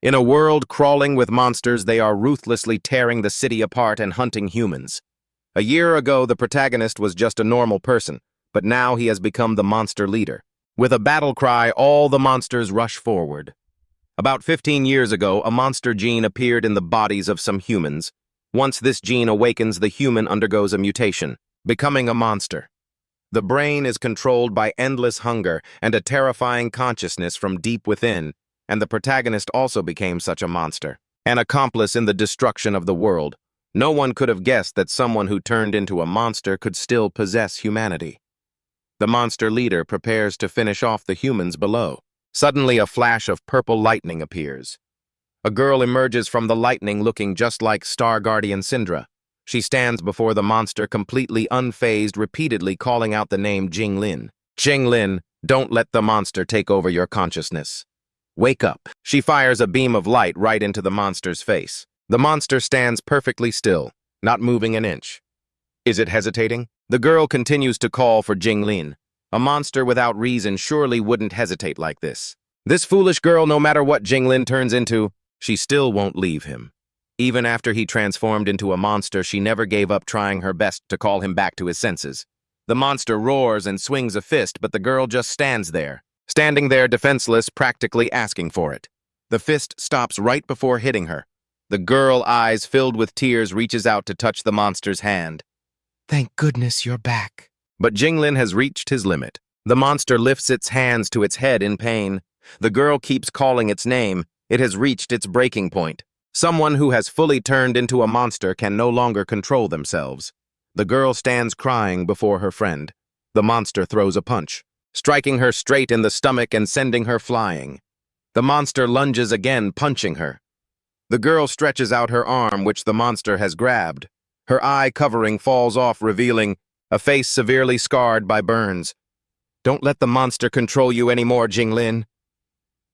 In a world crawling with monsters, they are ruthlessly tearing the city apart and hunting humans. A year ago, the protagonist was just a normal person, but now he has become the monster leader. With a battle cry, all the monsters rush forward. About 15 years ago, a monster gene appeared in the bodies of some humans. Once this gene awakens, the human undergoes a mutation, becoming a monster. The brain is controlled by endless hunger and a terrifying consciousness from deep within, and the protagonist also became such a monster, an accomplice in the destruction of the world. No one could have guessed that someone who turned into a monster could still possess humanity. The monster leader prepares to finish off the humans below. Suddenly, a flash of purple lightning appears. A girl emerges from the lightning looking just like Star Guardian Syndra. She stands before the monster completely unfazed, repeatedly calling out the name Jinglin. Jinglin, don't let the monster take over your consciousness. Wake up. She fires a beam of light right into the monster's face. The monster stands perfectly still, not moving an inch. Is it hesitating? The girl continues to call for Jinglin. A monster without reason surely wouldn't hesitate like this. This foolish girl, no matter what Jinglin turns into, she still won't leave him. Even after he transformed into a monster, she never gave up trying her best to call him back to his senses. The monster roars and swings a fist, but the girl just standing there defenseless, practically asking for it. The fist stops right before hitting her. The girl, eyes filled with tears, reaches out to touch the monster's hand. Thank goodness you're back. But Jinglin has reached his limit. The monster lifts its hands to its head in pain. The girl keeps calling its name. It has reached its breaking point. Someone who has fully turned into a monster can no longer control themselves. The girl stands crying before her friend. The monster throws a punch, striking her straight in the stomach and sending her flying. The monster lunges again, punching her. The girl stretches out her arm, which the monster has grabbed. Her eye covering falls off, revealing a face severely scarred by burns. Don't let the monster control you anymore, Jinglin.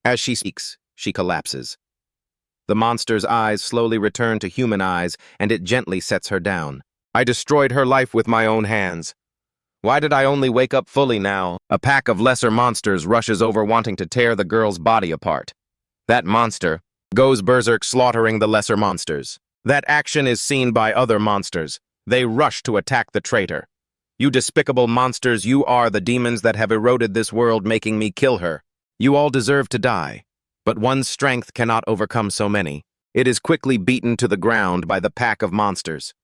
As she speaks, she collapses. The monster's eyes slowly return to human eyes, and it gently sets her down. I destroyed her life with my own hands. Why did I only wake up fully now? A pack of lesser monsters rushes over, wanting to tear the girl's body apart. That monster goes berserk, slaughtering the lesser monsters. That action is seen by other monsters. They rush to attack the traitor. You despicable monsters, you are the demons that have eroded this world, making me kill her. You all deserve to die. But one's strength cannot overcome so many. It is quickly beaten to the ground by the pack of monsters.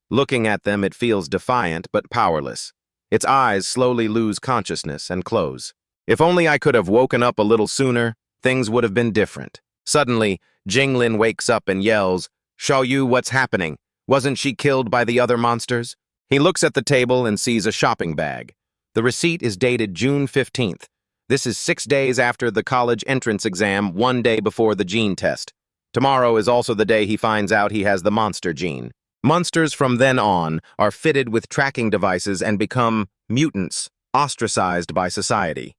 Looking at them, it feels defiant but powerless. Its eyes slowly lose consciousness and close. If only I could have woken up a little sooner, things would have been different. Suddenly, Jinglin wakes up and yells, "Xiaoyu, what's happening? Wasn't she killed by the other monsters?" He looks at the table and sees a shopping bag. The receipt is dated June 15th. This is 6 days after the college entrance exam, 1 day before the gene test. Tomorrow is also the day he finds out he has the monster gene. Monsters from then on are fitted with tracking devices and become mutants, ostracized by society.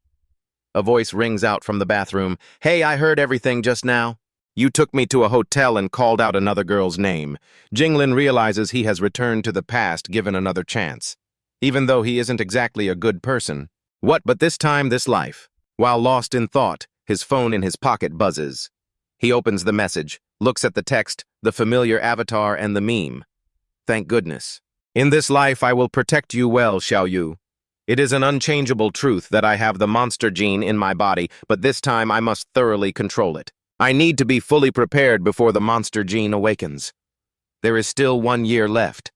A voice rings out from the bathroom. Hey, I heard everything just now. You took me to a hotel and called out another girl's name. Jinglin realizes he has returned to the past, given another chance. Even though he isn't exactly a good person. What but this time, this life? While lost in thought, his phone in his pocket buzzes. He opens the message, looks at the text, the familiar avatar, and the meme. Thank goodness. In this life I will protect you well, Xiaoyu. It is an unchangeable truth that I have the monster gene in my body, but this time I must thoroughly control it. I need to be fully prepared before the monster gene awakens. There is still 1 year left.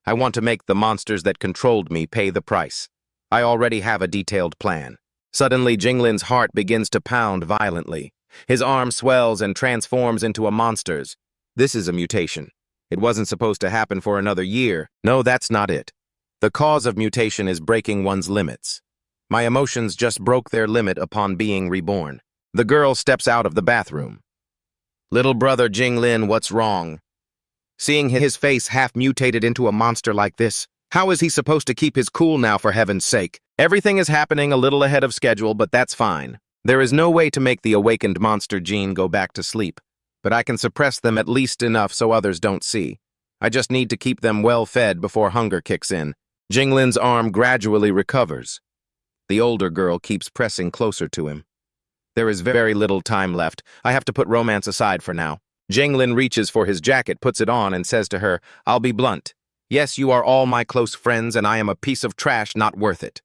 I want to make the monsters that controlled me pay the price. I already have a detailed plan. Suddenly, Jinglin's heart begins to pound violently. His arm swells and transforms into a monster's. This is a mutation. It wasn't supposed to happen for another year. No, that's not it. The cause of mutation is breaking one's limits. My emotions just broke their limit upon being reborn. The girl steps out of the bathroom. Little brother Jinglin, what's wrong? Seeing his face half mutated into a monster like this, how is he supposed to keep his cool now, for heaven's sake? Everything is happening a little ahead of schedule, but that's fine. There is no way to make the awakened monster gene go back to sleep, but I can suppress them at least enough so others don't see. I just need to keep them well fed before hunger kicks in. Jinglin's arm gradually recovers. The older girl keeps pressing closer to him. There is very little time left. I have to put romance aside for now. Jinglin reaches for his jacket, puts it on, and says to her, I'll be blunt. Yes, you are all my close friends, and I am a piece of trash not worth it.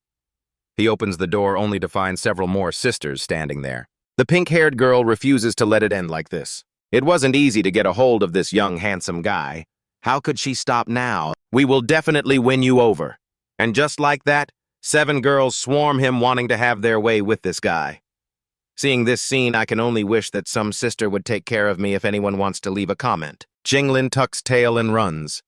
He opens the door only to find several more sisters standing there. The pink-haired girl refuses to let it end like this. It wasn't easy to get a hold of this young, handsome guy. How could she stop now? We will definitely win you over. And just like that, 7 girls swarm him wanting to have their way with this guy. Seeing this scene, I can only wish that some sister would take care of me if anyone wants to leave a comment. Jinglin tucks tail and runs.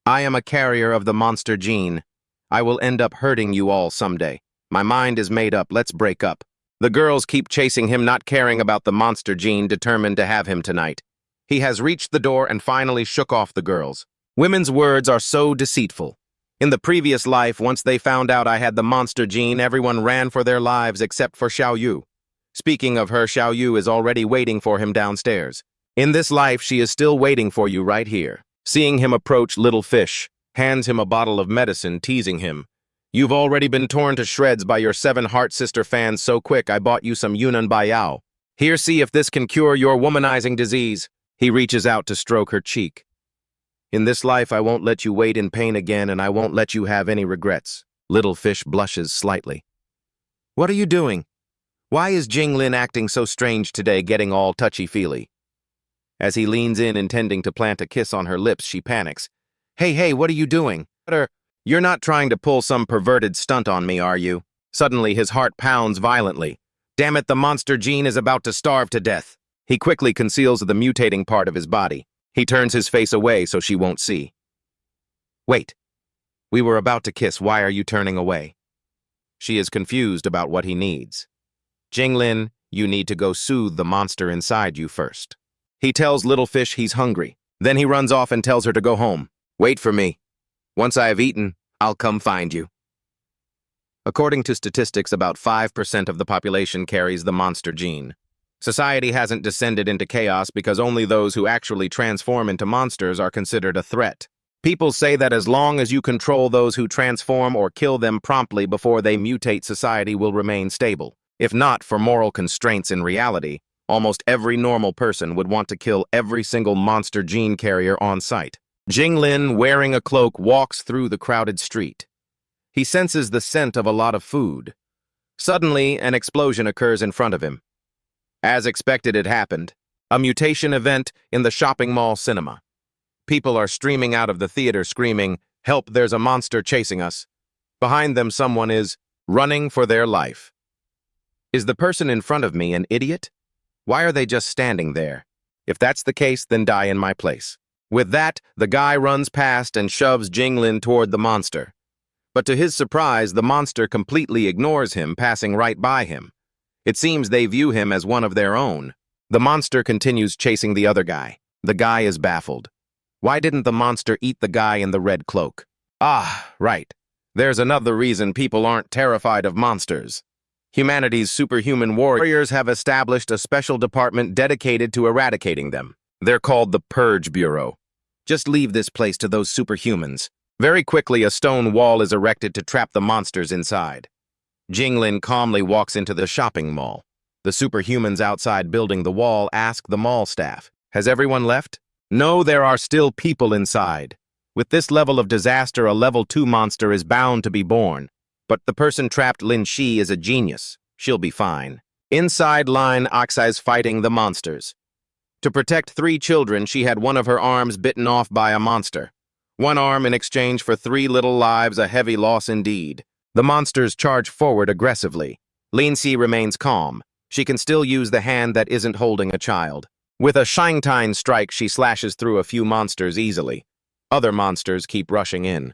I am a carrier of the monster gene. I will end up hurting you all someday. My mind is made up, let's break up. The girls keep chasing him, not caring about the monster gene, determined to have him tonight. He has reached the door and finally shook off the girls. Women's words are so deceitful. In the previous life, once they found out I had the monster gene, everyone ran for their lives except for Xiao Yu. Speaking of her, Xiao Yu is already waiting for him downstairs. In this life, she is still waiting for you right here. Seeing him approach, little fish hands him a bottle of medicine, teasing him. You've already been torn to shreds by your 7 Heart Sister fans so quick I bought you some Yunnan Baiyao. Here, see if this can cure your womanizing disease. He reaches out to stroke her cheek. In this life, I won't let you wait in pain again, and I won't let you have any regrets. Little fish blushes slightly. What are you doing? Why is Jinglin acting so strange today, getting all touchy-feely? As he leans in, intending to plant a kiss on her lips, she panics. Hey, what are you doing? You're not trying to pull some perverted stunt on me, are you? Suddenly, his heart pounds violently. Damn it, the monster gene is about to starve to death. He quickly conceals the mutating part of his body. He turns his face away so she won't see. Wait. We were about to kiss. Why are you turning away? She is confused about what he needs. Jinglin, you need to go soothe the monster inside you first. He tells Little Fish he's hungry. Then he runs off and tells her to go home. Wait for me. Once I have eaten, I'll come find you. According to statistics, about 5% of the population carries the monster gene. Society hasn't descended into chaos because only those who actually transform into monsters are considered a threat. People say that as long as you control those who transform or kill them promptly before they mutate, society will remain stable. If not for moral constraints in reality, almost every normal person would want to kill every single monster gene carrier on sight. Jinglin, wearing a cloak, walks through the crowded street. He senses the scent of a lot of food. Suddenly, an explosion occurs in front of him. As expected, it happened. A mutation event in the shopping mall cinema. People are streaming out of the theater screaming, "Help, there's a monster chasing us." Behind them, someone is running for their life. Is the person in front of me an idiot? Why are they just standing there? If that's the case, then die in my place. With that, the guy runs past and shoves Jinglin toward the monster. But to his surprise, the monster completely ignores him, passing right by him. It seems they view him as one of their own. The monster continues chasing the other guy. The guy is baffled. Why didn't the monster eat the guy in the red cloak? Ah, right. There's another reason people aren't terrified of monsters. Humanity's superhuman warriors have established a special department dedicated to eradicating them. They're called the Purge Bureau. Just leave this place to those superhumans. Very quickly, a stone wall is erected to trap the monsters inside. Jinglin calmly walks into the shopping mall. The superhumans outside building the wall ask the mall staff, "Has everyone left?" No, there are still people inside. With this level of disaster, a level 2 monster is bound to be born. But the person trapped, Lin Shi, is a genius. She'll be fine. Inside line, Oxa is fighting the monsters. To protect 3 children, she had one of her arms bitten off by a monster. One arm in exchange for 3 little lives, a heavy loss indeed. The monsters charge forward aggressively. Lin Xi remains calm. She can still use the hand that isn't holding a child. With a Shangtine strike, she slashes through a few monsters easily. Other monsters keep rushing in.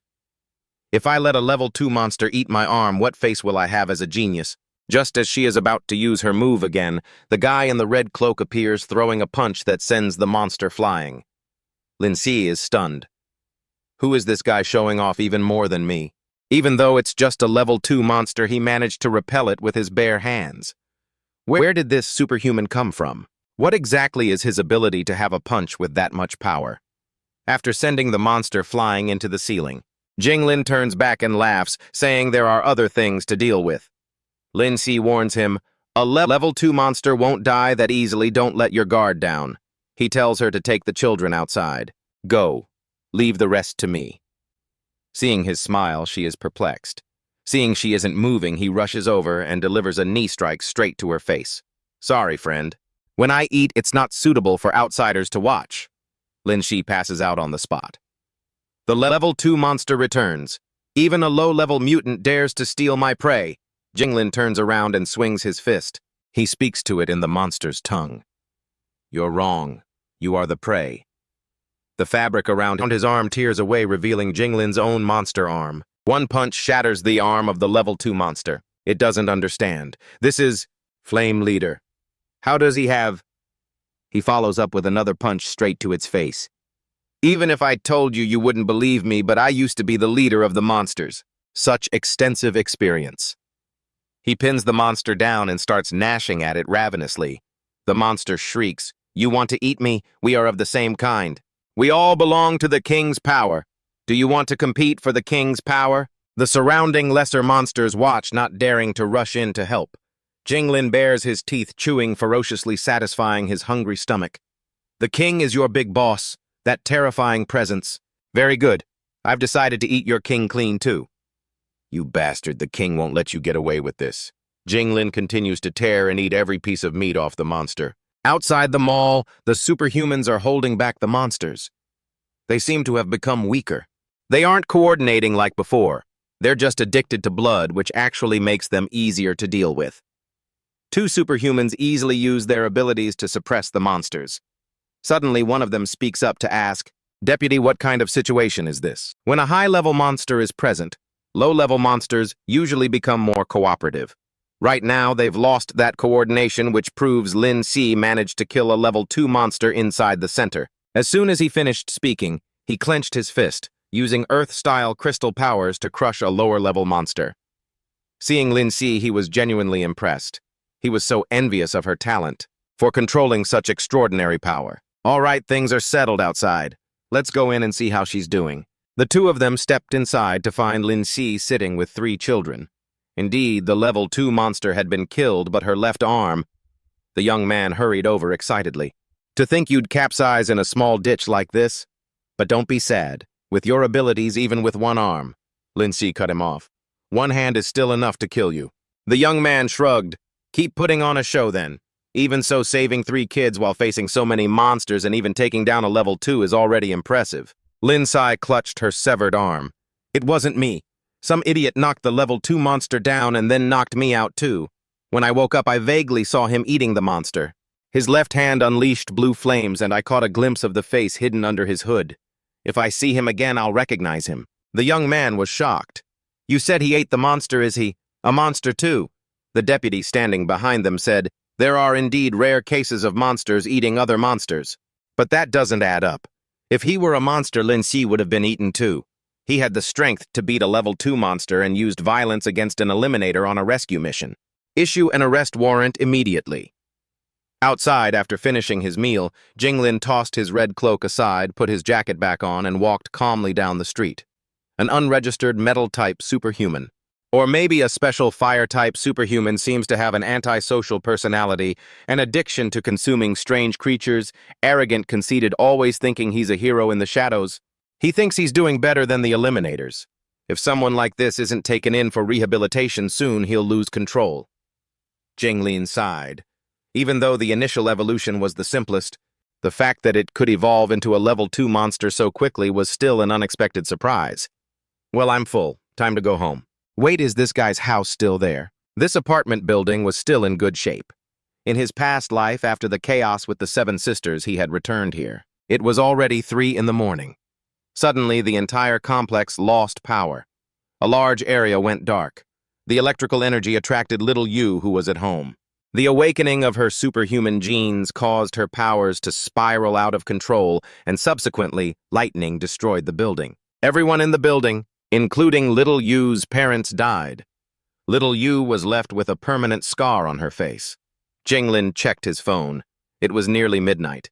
If I let a level 2 monster eat my arm, what face will I have as a genius? Just as she is about to use her move again, the guy in the red cloak appears, throwing a punch that sends the monster flying. Lin Xi is stunned. Who is this guy showing off even more than me? Even though it's just a level 2 monster, he managed to repel it with his bare hands. Where did this superhuman come from? What exactly is his ability to have a punch with that much power? After sending the monster flying into the ceiling, Jinglin turns back and laughs, saying there are other things to deal with. Lin Xi warns him, A level 2 monster won't die that easily, don't let your guard down. He tells her to take the children outside. Go. Leave the rest to me. Seeing his smile, she is perplexed. Seeing she isn't moving, he rushes over and delivers a knee strike straight to her face. Sorry, friend. When I eat, it's not suitable for outsiders to watch. Lin Shi passes out on the spot. The level 2 monster returns. Even a low-level mutant dares to steal my prey. Jinglin turns around and swings his fist. He speaks to it in the monster's tongue. You're wrong. You are the prey. The fabric around his arm tears away, revealing Jinglin's own monster arm. One punch shatters the arm of the level 2 monster. It doesn't understand. This is Flame Leader. How does he have? He follows up with another punch straight to its face. Even if I told you, you wouldn't believe me, but I used to be the leader of the monsters. Such extensive experience. He pins the monster down and starts gnashing at it ravenously. The monster shrieks, You want to eat me? We are of the same kind. We all belong to the king's power. Do you want to compete for the king's power? The surrounding lesser monsters watch, not daring to rush in to help. Jinglin bares his teeth, chewing ferociously, satisfying his hungry stomach. The king is your big boss, that terrifying presence. Very good. I've decided to eat your king clean too. You bastard, the king won't let you get away with this. Jinglin continues to tear and eat every piece of meat off the monster. Outside the mall, the superhumans are holding back the monsters. They seem to have become weaker. They aren't coordinating like before. They're just addicted to blood, which actually makes them easier to deal with. Two superhumans easily use their abilities to suppress the monsters. Suddenly, one of them speaks up to ask, Deputy, what kind of situation is this? When a high-level monster is present, low-level monsters usually become more cooperative. Right now, they've lost that coordination, which proves Lin Shi managed to kill a level 2 monster inside the center. As soon as he finished speaking, he clenched his fist, using Earth-style crystal powers to crush a lower-level monster. Seeing Lin Shi, he was genuinely impressed. He was so envious of her talent for controlling such extraordinary power. All right, things are settled outside. Let's go in and see how she's doing. The two of them stepped inside to find Lin Shi sitting with 3 children. Indeed, the level 2 monster had been killed, but her left arm... The young man hurried over excitedly. To think you'd capsize in a small ditch like this? But don't be sad. With your abilities, even with one arm. Lin Shi cut him off. One hand is still enough to kill you. The young man shrugged. Keep putting on a show then. Even so, saving 3 kids while facing so many monsters and even taking down a level 2 is already impressive. Lin Shi clutched her severed arm. It wasn't me. Some idiot knocked the level 2 monster down and then knocked me out too. When I woke up, I vaguely saw him eating the monster. His left hand unleashed blue flames, and I caught a glimpse of the face hidden under his hood. If I see him again, I'll recognize him. The young man was shocked. You said he ate the monster, is he? A monster too? The deputy standing behind them said, There are indeed rare cases of monsters eating other monsters. But that doesn't add up. If he were a monster, Lin Shi would have been eaten too. He had the strength to beat a level 2 monster and used violence against an eliminator on a rescue mission. Issue an arrest warrant immediately. Outside, after finishing his meal, Jinglin tossed his red cloak aside, put his jacket back on, and walked calmly down the street. An unregistered metal-type superhuman. Or maybe a special fire-type superhuman seems to have an antisocial personality, an addiction to consuming strange creatures, arrogant, conceited, always thinking he's a hero in the shadows. He thinks he's doing better than the eliminators. If someone like this isn't taken in for rehabilitation soon, he'll lose control. Jinglin sighed. Even though the initial evolution was the simplest, the fact that it could evolve into a level 2 monster so quickly was still an unexpected surprise. Well, I'm full. Time to go home. Wait, is this guy's house still there? This apartment building was still in good shape. In his past life, after the chaos with the 7 sisters, he had returned here. It was already 3 in the morning. Suddenly, the entire complex lost power. A large area went dark. The electrical energy attracted little Yu, who was at home. The awakening of her superhuman genes caused her powers to spiral out of control, and subsequently, lightning destroyed the building. Everyone in the building, including little Yu's parents, died. Little Yu was left with a permanent scar on her face. Jinglin checked his phone. It was nearly midnight.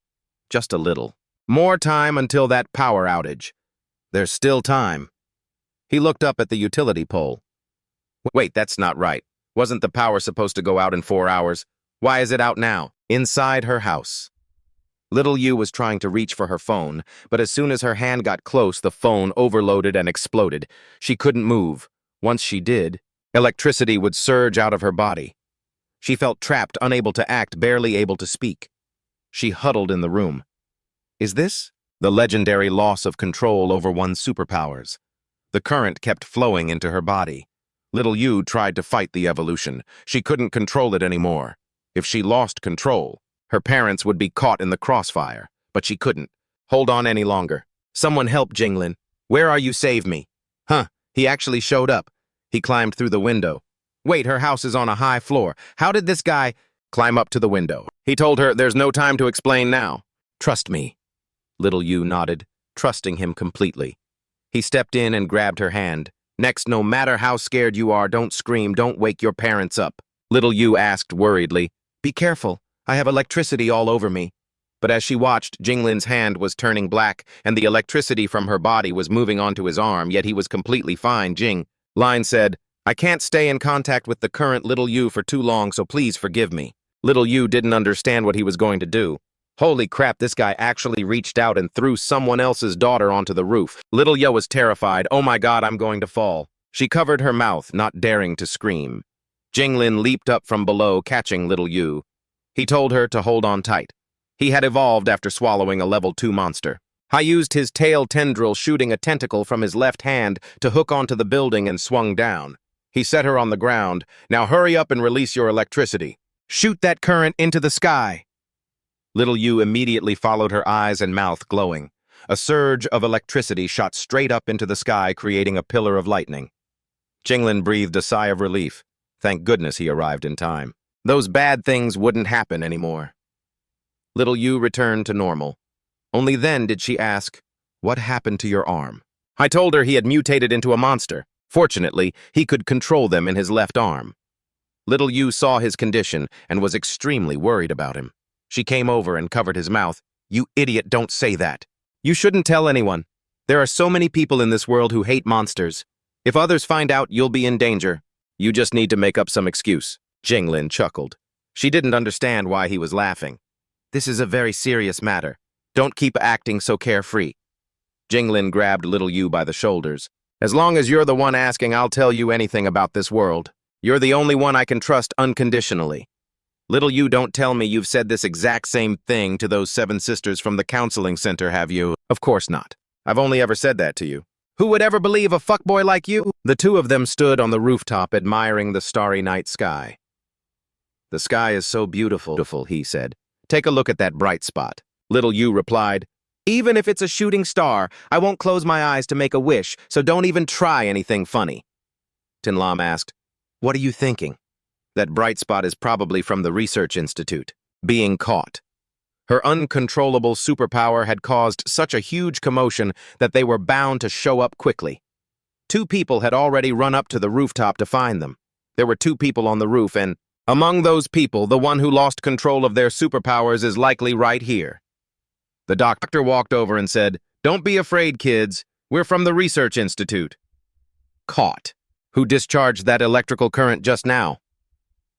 Just a little. More time until that power outage. There's still time. He looked up at the utility pole. Wait, that's not right. Wasn't the power supposed to go out in 4 hours? Why is it out now? Inside her house. Little Yu was trying to reach for her phone, but as soon as her hand got close, the phone overloaded and exploded. She couldn't move. Once she did, electricity would surge out of her body. She felt trapped, unable to act, barely able to speak. She huddled in the room. Is this the legendary loss of control over one's superpowers? The current kept flowing into her body. Little Yu tried to fight the evolution. She couldn't control it anymore. If she lost control, her parents would be caught in the crossfire, but she couldn't hold on any longer. Someone help Jinglin. Where are you? Save me. Huh, he actually showed up. He climbed through the window. Wait, her house is on a high floor. How did this guy climb up to the window? He told her there's no time to explain now. Trust me. Little Yu nodded, trusting him completely. He stepped in and grabbed her hand. Next, no matter how scared you are, don't scream, don't wake your parents up. Little Yu asked worriedly, Be careful, I have electricity all over me. But as she watched, Jinglin's hand was turning black, and the electricity from her body was moving onto his arm, yet he was completely fine. Line said, I can't stay in contact with the current, Little Yu, for too long, so please forgive me. Little Yu didn't understand what he was going to do. Holy crap, this guy actually reached out and threw someone else's daughter onto the roof. Little Yu was terrified. Oh my god, I'm going to fall. She covered her mouth, not daring to scream. Jinglin leaped up from below, catching Little Yu. He told her to hold on tight. He had evolved after swallowing a level 2 monster. He used his tail tendril, shooting a tentacle from his left hand to hook onto the building, and swung down. He set her on the ground. Now hurry up and release your electricity. Shoot that current into the sky. Little Yu immediately followed, her eyes and mouth glowing. A surge of electricity shot straight up into the sky, creating a pillar of lightning. Jinglin breathed a sigh of relief. Thank goodness he arrived in time. Those bad things wouldn't happen anymore. Little Yu returned to normal. Only then did she ask, What happened to your arm? I told her he had mutated into a monster. Fortunately, he could control them in his left arm. Little Yu saw his condition and was extremely worried about him. She came over and covered his mouth. You idiot, don't say that. You shouldn't tell anyone. There are so many people in this world who hate monsters. If others find out, you'll be in danger. You just need to make up some excuse. Jinglin chuckled. She didn't understand why he was laughing. This is a very serious matter. Don't keep acting so carefree. Jinglin grabbed Little Yu by the shoulders. As long as you're the one asking, I'll tell you anything about this world. You're the only one I can trust unconditionally. Little Yu, don't tell me you've said this exact same thing to those 7 sisters from the counseling center, have you? Of course not. I've only ever said that to you. Who would ever believe a fuckboy like you? The two of them stood on the rooftop admiring the starry night sky. The sky is so beautiful, he said. Take a look at that bright spot. Little Yu replied, Even if it's a shooting star, I won't close my eyes to make a wish, so don't even try anything funny. Tinlam asked, What are you thinking? That bright spot is probably from the research institute. Being caught. Her uncontrollable superpower had caused such a huge commotion that they were bound to show up quickly. 2 people had already run up to the rooftop to find them. There were 2 people on the roof, and among those people, the one who lost control of their superpowers is likely right here. The doctor walked over and said, Don't be afraid, kids. We're from the research institute. Caught. Who discharged that electrical current just now?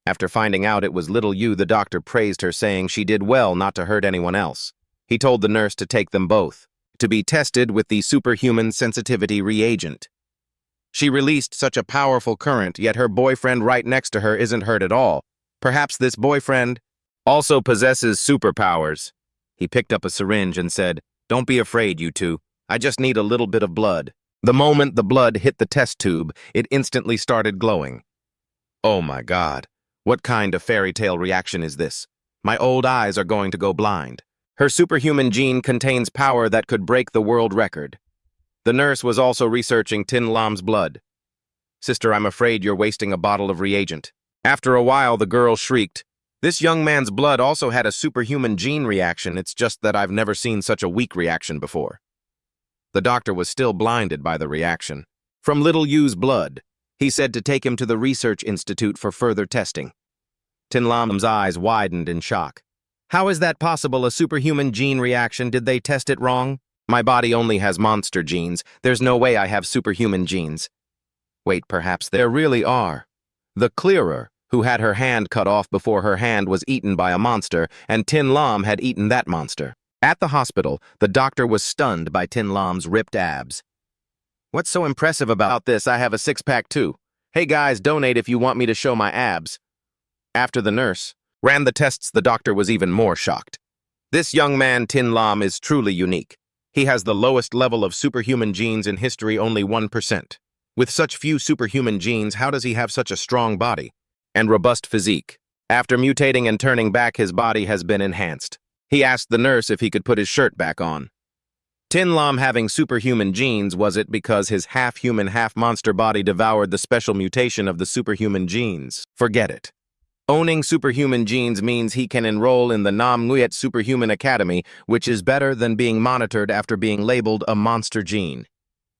After finding out it was Little Yu, the doctor praised her, saying she did well not to hurt anyone else. He told the nurse to take them both, to be tested with the superhuman sensitivity reagent. She released such a powerful current, yet her boyfriend right next to her isn't hurt at all. Perhaps this boyfriend also possesses superpowers. He picked up a syringe and said, Don't be afraid, you two. I just need a little bit of blood. The moment the blood hit the test tube, it instantly started glowing. Oh my God. What kind of fairy tale reaction is this? My old eyes are going to go blind. Her superhuman gene contains power that could break the world record. The nurse was also researching Tin Lam's blood. Sister, I'm afraid you're wasting a bottle of reagent. After a while, the girl shrieked. This young man's blood also had a superhuman gene reaction. It's just that I've never seen such a weak reaction before. The doctor was still blinded by the reaction. From Little Yu's blood, he said to take him to the research institute for further testing. Tin Lam's eyes widened in shock. How is that possible, a superhuman gene reaction? Did they test it wrong? My body only has monster genes. There's no way I have superhuman genes. Wait, perhaps there really are. The clearer, who had her hand cut off before her hand was eaten by a monster, and Tin Lam had eaten that monster. At the hospital, the doctor was stunned by Tin Lam's ripped abs. "What's so impressive about this? I have a six-pack too. Hey guys, donate if you want me to show my abs." After the nurse ran the tests, the doctor was even more shocked. This young man, Tin Lam, is truly unique. He has the lowest level of superhuman genes in history, only 1%. With such few superhuman genes, how does he have such a strong body and robust physique? After mutating and turning back, his body has been enhanced. He asked the nurse if he could put his shirt back on. Tin Lam having superhuman genes, was it because his half-human, half-monster body devoured the special mutation of the superhuman genes? Forget it. Owning superhuman genes means he can enroll in the ManhwaCapped Superhuman Academy, which is better than being monitored after being labeled a monster gene.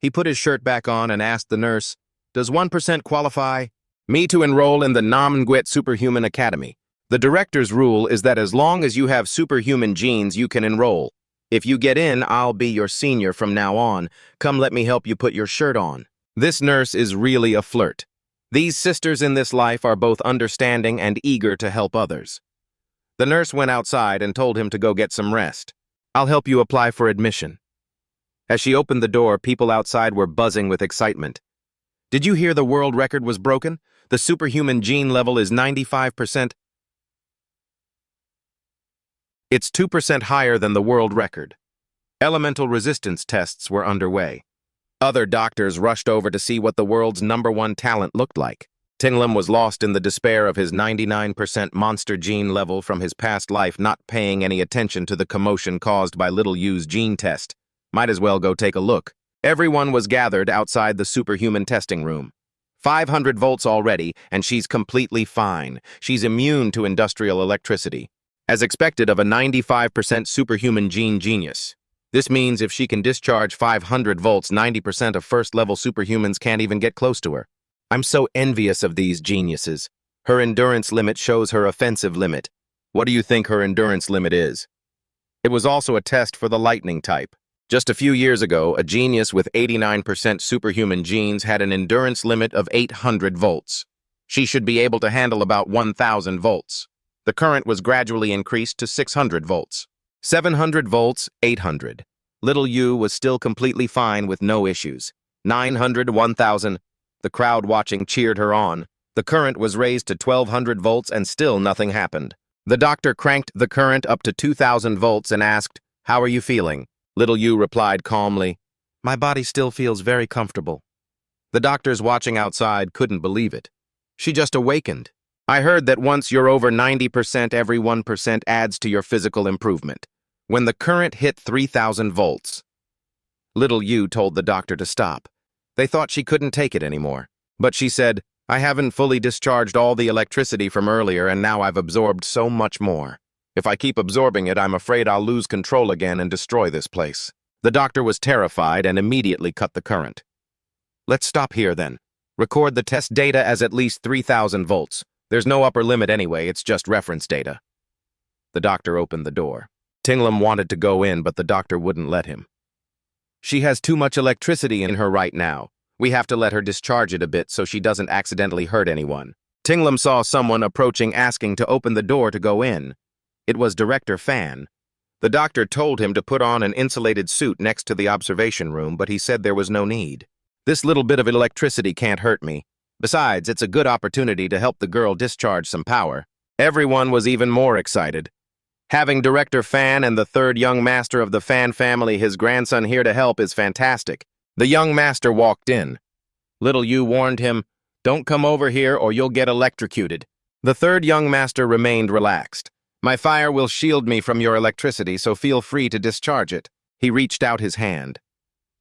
He put his shirt back on and asked the nurse, "Does 1% qualify me to enroll in the ManhwaCapped Superhuman Academy? The director's rule is that as long as you have superhuman genes, you can enroll. If you get in, I'll be your senior from now on. Come, let me help you put your shirt on." This nurse is really a flirt. These sisters in this life are both understanding and eager to help others. The nurse went outside and told him to go get some rest. "I'll help you apply for admission." As she opened the door, people outside were buzzing with excitement. "Did you hear the world record was broken? The superhuman gene level is 95%. It's 2% higher than the world record." Elemental resistance tests were underway. Other doctors rushed over to see what the world's #1 talent looked like. Tin Lam was lost in the despair of his 99% monster gene level from his past life, not paying any attention to the commotion caused by Little Yu's gene test. Might as well go take a look. Everyone was gathered outside the superhuman testing room. 500 volts already, and she's completely fine. She's immune to industrial electricity, as expected of a 95% superhuman gene genius. This means if she can discharge 500 volts, 90% of first-level superhumans can't even get close to her. I'm so envious of these geniuses. Her endurance limit shows her offensive limit. What do you think her endurance limit is? It was also a test for the lightning type. Just a few years ago, a genius with 89% superhuman genes had an endurance limit of 800 volts. She should be able to handle about 1,000 volts. The current was gradually increased to 600 volts. 700 volts, 800. Little Yu was still completely fine with no issues. 900, 1,000. The crowd watching cheered her on. The current was raised to 1,200 volts and still nothing happened. The doctor cranked the current up to 2,000 volts and asked, "How are you feeling?" Little Yu replied calmly, "My body still feels very comfortable." The doctors watching outside couldn't believe it. She just awakened. "I heard that once you're over 90%, every 1% adds to your physical improvement." When the current hit 3,000 volts, Little Yu told the doctor to stop. They thought she couldn't take it anymore. But she said, "I haven't fully discharged all the electricity from earlier, and now I've absorbed so much more. If I keep absorbing it, I'm afraid I'll lose control again and destroy this place." The doctor was terrified and immediately cut the current. "Let's stop here then. Record the test data as at least 3,000 volts. There's no upper limit anyway, it's just reference data." The doctor opened the door. Tin Lam wanted to go in, but the doctor wouldn't let him. "She has too much electricity in her right now. We have to let her discharge it a bit so she doesn't accidentally hurt anyone." Tin Lam saw someone approaching asking to open the door to go in. It was Director Fan. The doctor told him to put on an insulated suit next to the observation room, but he said there was no need. "This little bit of electricity can't hurt me. Besides, it's a good opportunity to help the girl discharge some power." Everyone was even more excited. Having Director Fan and the third young master of the Fan family, his grandson, here to help is fantastic. The young master walked in. Little Yu warned him, "Don't come over here or you'll get electrocuted." The third young master remained relaxed. "My fire will shield me from your electricity, so feel free to discharge it." He reached out his hand.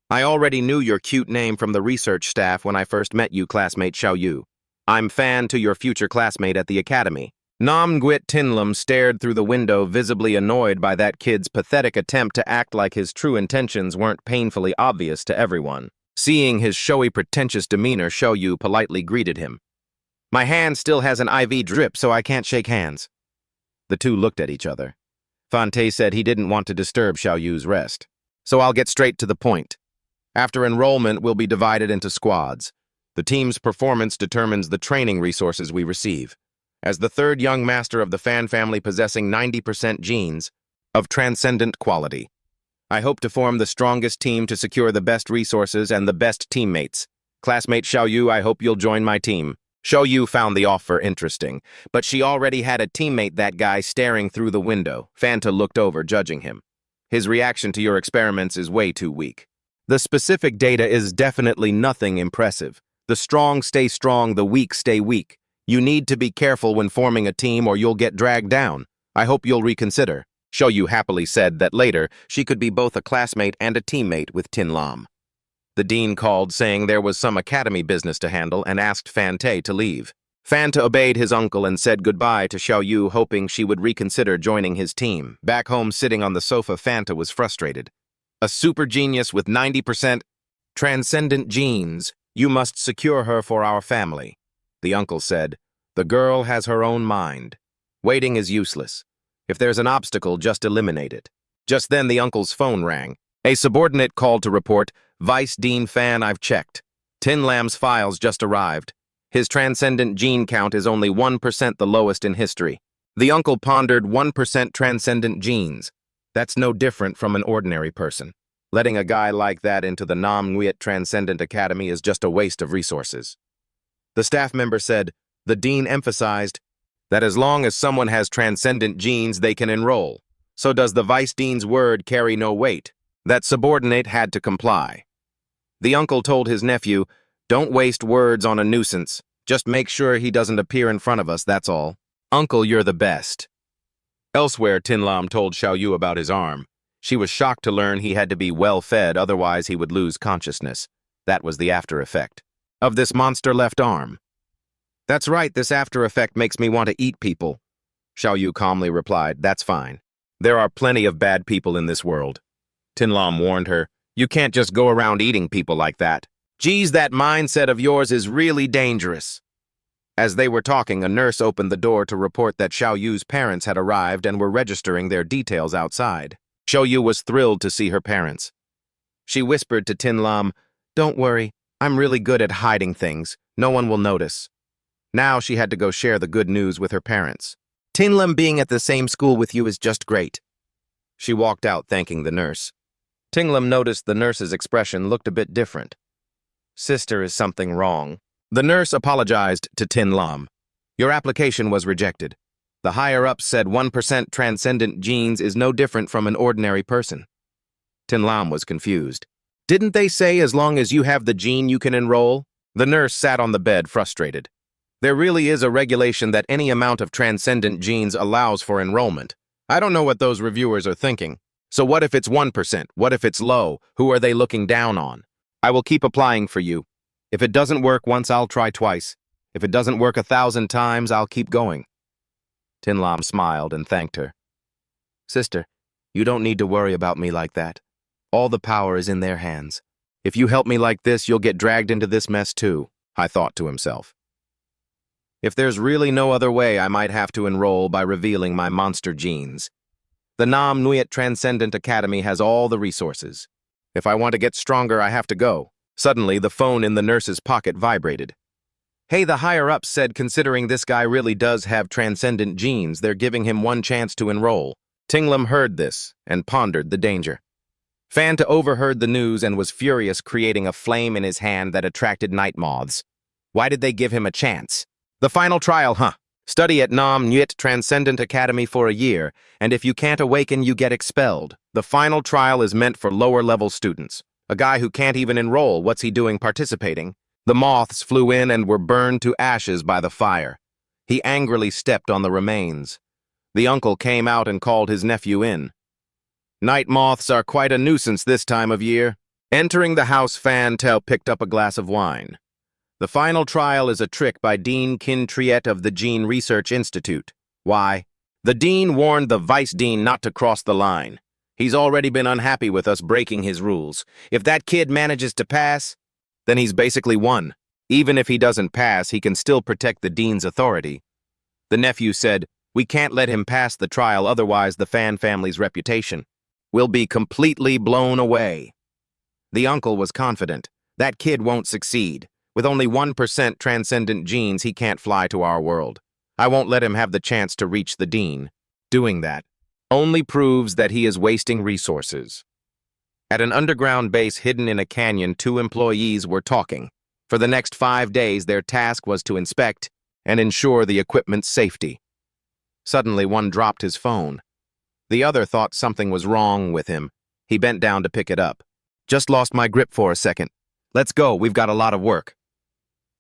"I already knew your cute name from the research staff when I first met you, classmate Xiao Yu. I'm Fan to your future classmate at the academy." Namgwit Tin Lam stared through the window, visibly annoyed by that kid's pathetic attempt to act like his true intentions weren't painfully obvious to everyone. Seeing his showy, pretentious demeanor, Xiao Yu politely greeted him. "My hand still has an IV drip, so I can't shake hands." The two looked at each other. Fante said he didn't want to disturb Xiao Yu's rest. "So I'll get straight to the point. After enrollment, we'll be divided into squads. The team's performance determines the training resources we receive. As the third young master of the fan family possessing 90% genes of transcendent quality, I hope to form the strongest team to secure the best resources and the best teammates. Classmate Xiao Yu, I hope you'll join my team. Xiao Yu found the offer interesting, but she already had a teammate, that guy staring through the window. Fanta looked over, judging him. His reaction to your experiments is way too weak. The specific data is definitely nothing impressive. The strong stay strong, the weak stay weak. You need to be careful when forming a team or you'll get dragged down. I hope you'll reconsider. Xiao Yu happily said that later she could be both a classmate and a teammate with Tin Lam. The dean called, saying there was some academy business to handle, and asked Fante to leave. Fanta obeyed his uncle and said goodbye to Xiao Yu, hoping she would reconsider joining his team. Back home, sitting on the sofa, Fanta was frustrated. A super genius with 90% transcendent genes. You must secure her for our family. The uncle said, the girl has her own mind. Waiting is useless. If there's an obstacle, just eliminate it. Just then the uncle's phone rang. A subordinate called to report, Vice Dean Fan, I've checked. Tin Lam's files just arrived. His transcendent gene count is only 1% the lowest in history. The uncle pondered. 1% transcendent genes. That's no different from an ordinary person. Letting a guy like that into the ManhwaCapped Transcendent Academy is just a waste of resources. The staff member said, the dean emphasized that as long as someone has transcendent genes, they can enroll. So does the vice dean's word carry no weight? That subordinate had to comply. The uncle told his nephew, don't waste words on a nuisance. Just make sure he doesn't appear in front of us, that's all. Uncle, you're the best. Elsewhere, Tin Lam told Xiao Yu about his arm. She was shocked to learn he had to be well-fed, otherwise he would lose consciousness. That was the after effect of this monster left arm. That's right, this after effect makes me want to eat people. Xiao Yu calmly replied, that's fine. There are plenty of bad people in this world. Tin Lam warned her, you can't just go around eating people like that. Geez, that mindset of yours is really dangerous. As they were talking, a nurse opened the door to report that Xiao Yu's parents had arrived and were registering their details outside. Xiao Yu was thrilled to see her parents. She whispered to Tin Lam, don't worry, I'm really good at hiding things. No one will notice. Now she had to go share the good news with her parents. Tin Lam being at the same school with you is just great. She walked out thanking the nurse. Tin Lam noticed the nurse's expression looked a bit different. Sister, is something wrong? The nurse apologized to Tin Lam. Your application was rejected. The higher-ups said 1% transcendent genes is no different from an ordinary person. Tin Lam was confused. Didn't they say as long as you have the gene you can enroll? The nurse sat on the bed, frustrated. There really is a regulation that any amount of transcendent genes allows for enrollment. I don't know what those reviewers are thinking. So what if it's 1%? What if it's low? Who are they looking down on? I will keep applying for you. If it doesn't work once, I'll try twice. If it doesn't work 1,000 times, I'll keep going. Tin Lam smiled and thanked her. Sister, you don't need to worry about me like that. All the power is in their hands. If you help me like this, you'll get dragged into this mess too, I thought to himself. If there's really no other way, I might have to enroll by revealing my monster genes. The ManhwaCapped Transcendent Academy has all the resources. If I want to get stronger, I have to go. Suddenly, the phone in the nurse's pocket vibrated. Hey, the higher-ups said considering this guy really does have transcendent genes, they're giving him one chance to enroll. Tin Lam heard this and pondered the danger. Fanta overheard the news and was furious, creating a flame in his hand that attracted night moths. Why did they give him a chance? The final trial, huh? Study at ManhwaCapped Transcendent Academy for a year, and if you can't awaken, you get expelled. The final trial is meant for lower-level students. A guy who can't even enroll, what's he doing participating? The moths flew in and were burned to ashes by the fire. He angrily stepped on the remains. The uncle came out and called his nephew in. Night moths are quite a nuisance this time of year. Entering the house, Fantel picked up a glass of wine. The final trial is a trick by Dean Kin Triet of the Gene Research Institute. Why? The dean warned the vice dean not to cross the line. He's already been unhappy with us breaking his rules. If that kid manages to pass, then he's basically won. Even if he doesn't pass, he can still protect the dean's authority. The nephew said, we can't let him pass the trial, otherwise the fan family's reputation will be completely blown away. The uncle was confident. That kid won't succeed. With only 1% transcendent genes, he can't fly to our world. I won't let him have the chance to reach the dean. Doing that only proves that he is wasting resources. At an underground base hidden in a canyon, two employees were talking. For the next 5 days, their task was to inspect and ensure the equipment's safety. Suddenly, one dropped his phone. The other thought something was wrong with him. He bent down to pick it up. Just lost my grip for a second. Let's go, we've got a lot of work.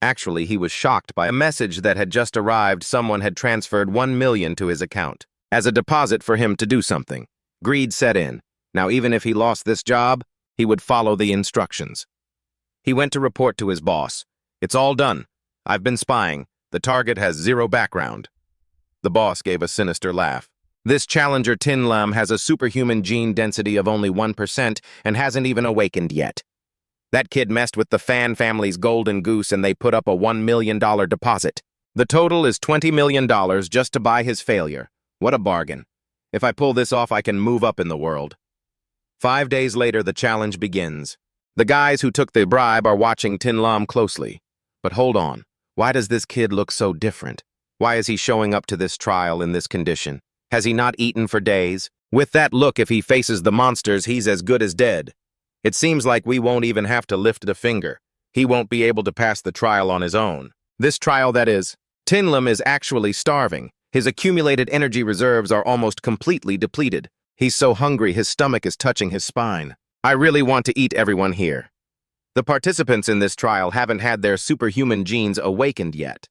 Actually, he was shocked by a message that had just arrived. Someone had transferred 1 million to his account as a deposit for him to do something. Greed set in. Now, even if he lost this job, he would follow the instructions. He went to report to his boss. It's all done. I've been spying. The target has 0 background. The boss gave a sinister laugh. This challenger Tin Lam has a superhuman gene density of only 1% and hasn't even awakened yet. That kid messed with the Fan family's golden goose and they put up a $1 million deposit. The total is $20 million just to buy his failure. What a bargain. If I pull this off, I can move up in the world. 5 days later, the challenge begins. The guys who took the bribe are watching Tin Lam closely. But hold on, why does this kid look so different? Why is he showing up to this trial in this condition? Has he not eaten for days? With that look, if he faces the monsters, he's as good as dead. It seems like we won't even have to lift a finger. He won't be able to pass the trial on his own. This trial, that is. Tin Lam is actually starving. His accumulated energy reserves are almost completely depleted. He's so hungry his stomach is touching his spine. I really want to eat everyone here. The participants in this trial haven't had their superhuman genes awakened yet.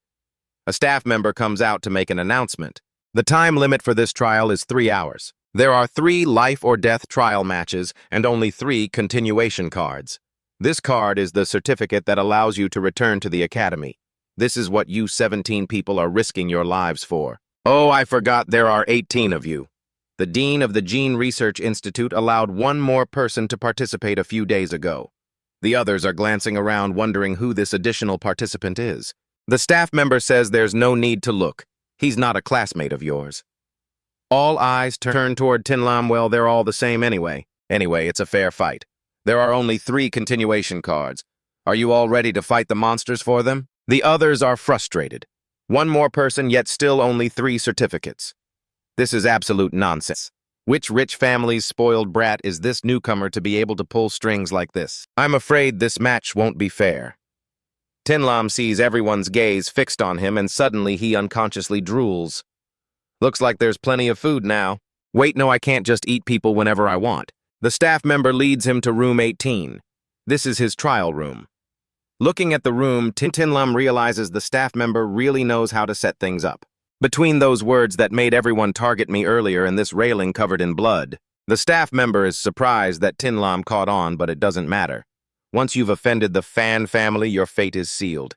A staff member comes out to make an announcement. The time limit for this trial is 3 hours. There are 3 life or death trial matches and only 3 continuation cards. This card is the certificate that allows you to return to the academy. This is what you 17 people are risking your lives for. Oh, I forgot there are 18 of you. The dean of the Gene Research Institute allowed 1 more person to participate a few days ago. The others are glancing around wondering who this additional participant is. The staff member says there's no need to look. He's not a classmate of yours. All eyes turn toward Tin Lam. Well, they're all the same anyway. Anyway, it's a fair fight. There are only 3 continuation cards. Are you all ready to fight the monsters for them? The others are frustrated. 1 more person, yet still only 3 certificates. This is absolute nonsense. Which rich family's spoiled brat is this newcomer to be able to pull strings like this? I'm afraid this match won't be fair. Tin Lam sees everyone's gaze fixed on him and suddenly he unconsciously drools. Looks like there's plenty of food now. Wait, no, I can't just eat people whenever I want. The staff member leads him to room 18. This is his trial room. Looking at the room, Tin Lam realizes the staff member really knows how to set things up. Between those words that made everyone target me earlier and this railing covered in blood, the staff member is surprised that Tin Lam caught on, but it doesn't matter. Once you've offended the Fan family, your fate is sealed.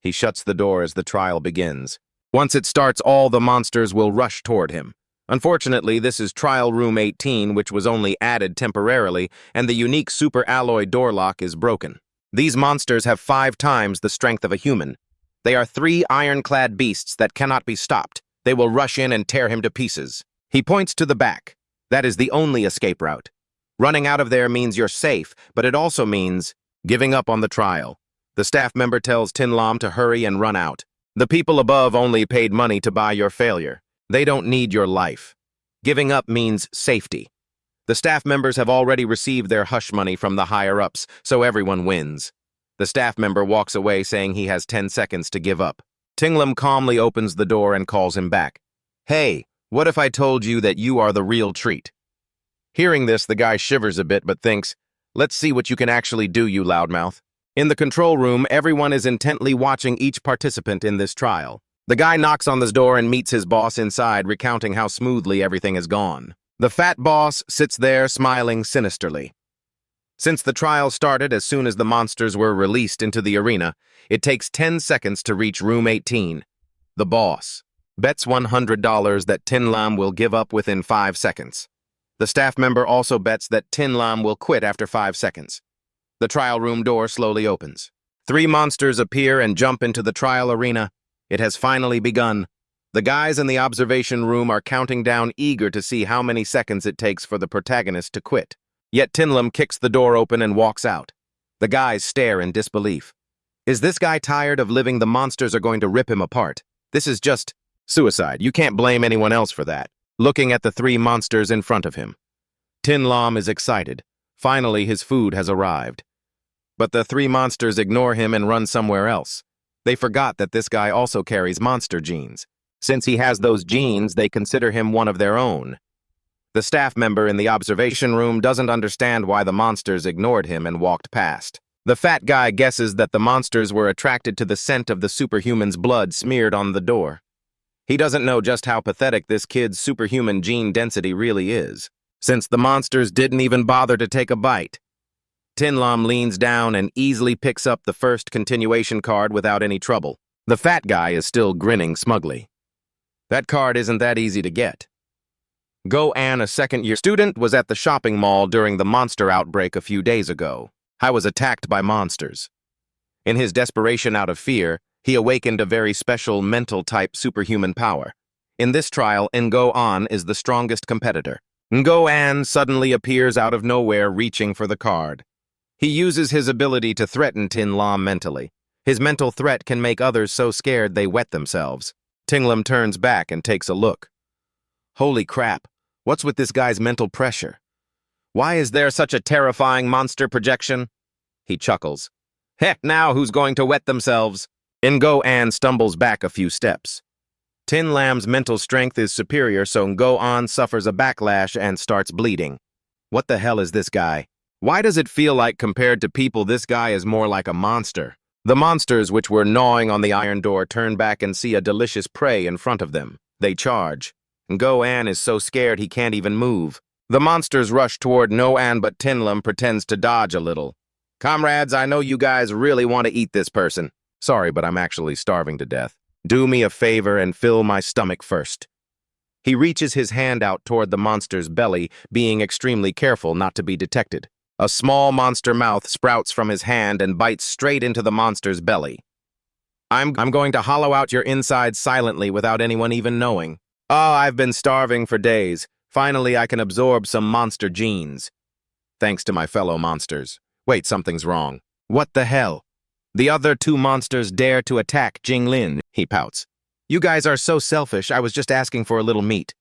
He shuts the door as the trial begins. Once it starts, all the monsters will rush toward him. Unfortunately, this is Trial Room 18, which was only added temporarily, and the unique super alloy door lock is broken. These monsters have 5 times the strength of a human. They are 3 ironclad beasts that cannot be stopped. They will rush in and tear him to pieces. He points to the back. That is the only escape route. Running out of there means you're safe, but it also means giving up on the trial. The staff member tells Tin Lam to hurry and run out. The people above only paid money to buy your failure. They don't need your life. Giving up means safety. The staff members have already received their hush money from the higher-ups, so everyone wins. The staff member walks away saying he has 10 seconds to give up. Tin Lam calmly opens the door and calls him back. Hey, what if I told you that you are the real treat? Hearing this, the guy shivers a bit but thinks, let's see what you can actually do, you loudmouth. In the control room, everyone is intently watching each participant in this trial. The guy knocks on the door and meets his boss inside, recounting how smoothly everything has gone. The fat boss sits there smiling sinisterly. Since the trial started as soon as the monsters were released into the arena, it takes 10 seconds to reach room 18. The boss bets $100 that Tin Lam will give up within 5 seconds. The staff member also bets that Tin Lam will quit after 5 seconds. The trial room door slowly opens. 3 monsters appear and jump into the trial arena. It has finally begun. The guys in the observation room are counting down, eager to see how many seconds it takes for the protagonist to quit. Yet Tin Lam kicks the door open and walks out. The guys stare in disbelief. Is this guy tired of living? The monsters are going to rip him apart. This is just suicide. You can't blame anyone else for that. Looking at the three monsters in front of him, Tin Lam is excited. Finally, his food has arrived. But the three monsters ignore him and run somewhere else. They forgot that this guy also carries monster genes. Since he has those genes, they consider him one of their own. The staff member in the observation room doesn't understand why the monsters ignored him and walked past. The fat guy guesses that the monsters were attracted to the scent of the superhuman's blood smeared on the door. He doesn't know just how pathetic this kid's superhuman gene density really is, since the monsters didn't even bother to take a bite. Tin Lam leans down and easily picks up the first continuation card without any trouble. The fat guy is still grinning smugly. That card isn't that easy to get. Go-An, a second-year student, was at the shopping mall during the monster outbreak a few days ago. I was attacked by monsters. In his desperation out of fear, he awakened a very special mental-type superhuman power. In this trial, Go-An is the strongest competitor. Go-An suddenly appears out of nowhere reaching for the card. He uses his ability to threaten Tin Lam mentally. His mental threat can make others so scared they wet themselves. Tin Lam turns back and takes a look. Holy crap, what's with this guy's mental pressure? Why is there such a terrifying monster projection? He chuckles. Heck, now who's going to wet themselves? Go-An stumbles back a few steps. Tin Lam's mental strength is superior, so Go-An suffers a backlash and starts bleeding. What the hell is this guy? Why does it feel like compared to people this guy is more like a monster? The monsters which were gnawing on the iron door turn back and see a delicious prey in front of them. They charge. Go-An is so scared he can't even move. The monsters rush toward No-An, but Tin Lam pretends to dodge a little. Comrades, I know you guys really want to eat this person. Sorry, but I'm actually starving to death. Do me a favor and fill my stomach first. He reaches his hand out toward the monster's belly, being extremely careful not to be detected. A small monster mouth sprouts from his hand and bites straight into the monster's belly. I'm going to hollow out your insides silently without anyone even knowing. Oh, I've been starving for days. Finally, I can absorb some monster genes. Thanks to my fellow monsters. Wait, something's wrong. What the hell? The other two monsters dare to attack Jinglin, he pouts. You guys are so selfish, I was just asking for a little meat.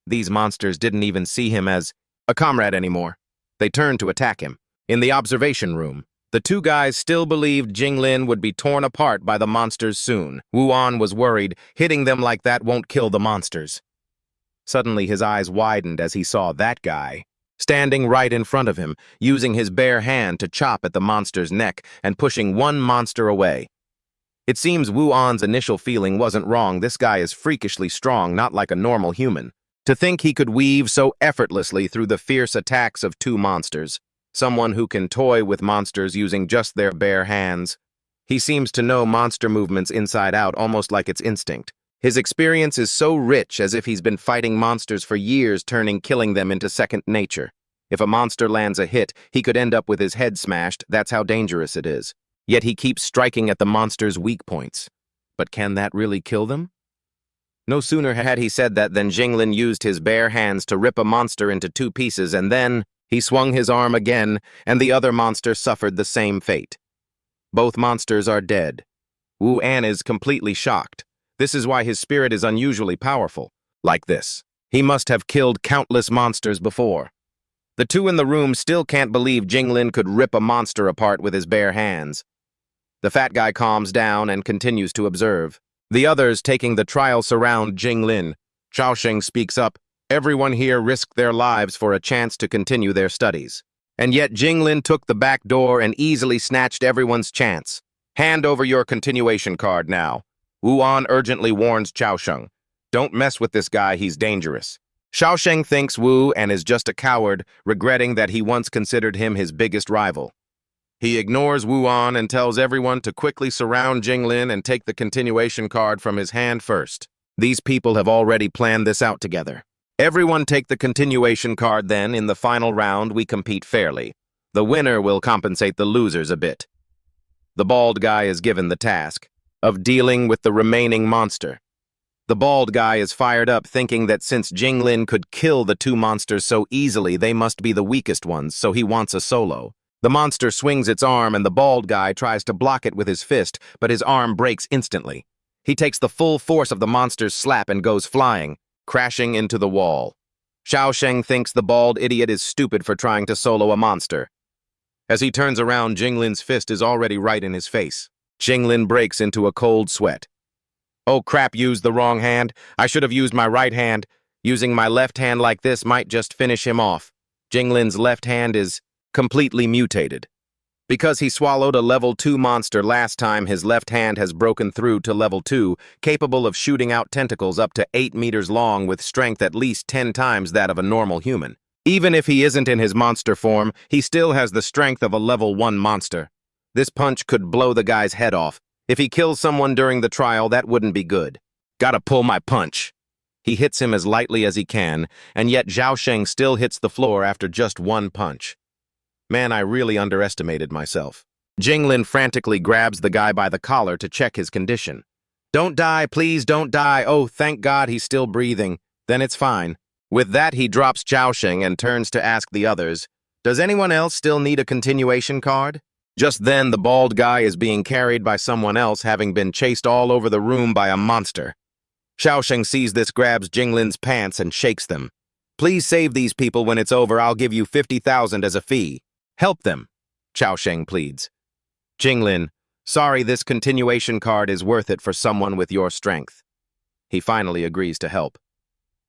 These monsters didn't even see him as a comrade anymore. They turned to attack him. In the observation room, the two guys still believed Jinglin would be torn apart by the monsters soon. Wu-On was worried, hitting them like that won't kill the monsters. Suddenly his eyes widened as he saw that guy, standing right in front of him, using his bare hand to chop at the monster's neck and pushing one monster away. It seems Wu-On's initial feeling wasn't wrong. This guy is freakishly strong, not like a normal human. To think he could weave so effortlessly through the fierce attacks of two monsters. Someone who can toy with monsters using just their bare hands. He seems to know monster movements inside out, almost like it's instinct. His experience is so rich, as if he's been fighting monsters for years, turning killing them into second nature. If a monster lands a hit, he could end up with his head smashed. That's how dangerous it is. Yet he keeps striking at the monster's weak points. But can that really kill them? No sooner had he said that than Jinglin used his bare hands to rip a monster into two pieces, and then he swung his arm again, and the other monster suffered the same fate. Both monsters are dead. Wu-An is completely shocked. This is why his spirit is unusually powerful. Like this. He must have killed countless monsters before. The two in the room still can't believe Jinglin could rip a monster apart with his bare hands. The fat guy calms down and continues to observe. The others taking the trial surround Jinglin. Xiaosheng speaks up. Everyone here risked their lives for a chance to continue their studies. And yet Jinglin took the back door and easily snatched everyone's chance. Hand over your continuation card now. Wu-On urgently warns Xiaosheng. Don't mess with this guy, he's dangerous. Xiaosheng thinks Wu and is just a coward, regretting that he once considered him his biggest rival. He ignores Wu-On and tells everyone to quickly surround Jinglin and take the continuation card from his hand first. These people have already planned this out together. Everyone take the continuation card, then in the final round we compete fairly. The winner will compensate the losers a bit. The bald guy is given the task of dealing with the remaining monster. The bald guy is fired up, thinking that since Jinglin could kill the two monsters so easily, they must be the weakest ones, so he wants a solo. The monster swings its arm and the bald guy tries to block it with his fist, but his arm breaks instantly. He takes the full force of the monster's slap and goes flying, crashing into the wall. Xiaosheng thinks the bald idiot is stupid for trying to solo a monster. As he turns around, Jinglin's fist is already right in his face. Jinglin breaks into a cold sweat. Oh crap, used the wrong hand. I should have used my right hand. Using my left hand like this might just finish him off. Jinglin's left hand is completely mutated. Because he swallowed a level 2 monster last time, his left hand has broken through to level 2, capable of shooting out tentacles up to 8 meters long with strength at least 10 times that of a normal human. Even if he isn't in his monster form, he still has the strength of a level 1 monster. This punch could blow the guy's head off. If he kills someone during the trial, that wouldn't be good. Gotta pull my punch. He hits him as lightly as he can, and yet Xiaosheng still hits the floor after just one punch. Man, I really underestimated myself. Jinglin frantically grabs the guy by the collar to check his condition. Don't die, please don't die. Oh, thank God he's still breathing. Then it's fine. With that, he drops Xiaosheng and turns to ask the others, does anyone else still need a continuation card? Just then, the bald guy is being carried by someone else, having been chased all over the room by a monster. Xiaosheng sees this, grabs Jinglin's pants and shakes them. Please save these people. When it's over, I'll give you 50,000 as a fee. Help them, Xiaosheng pleads. Jinglin, sorry, this continuation card is worth it for someone with your strength. He finally agrees to help.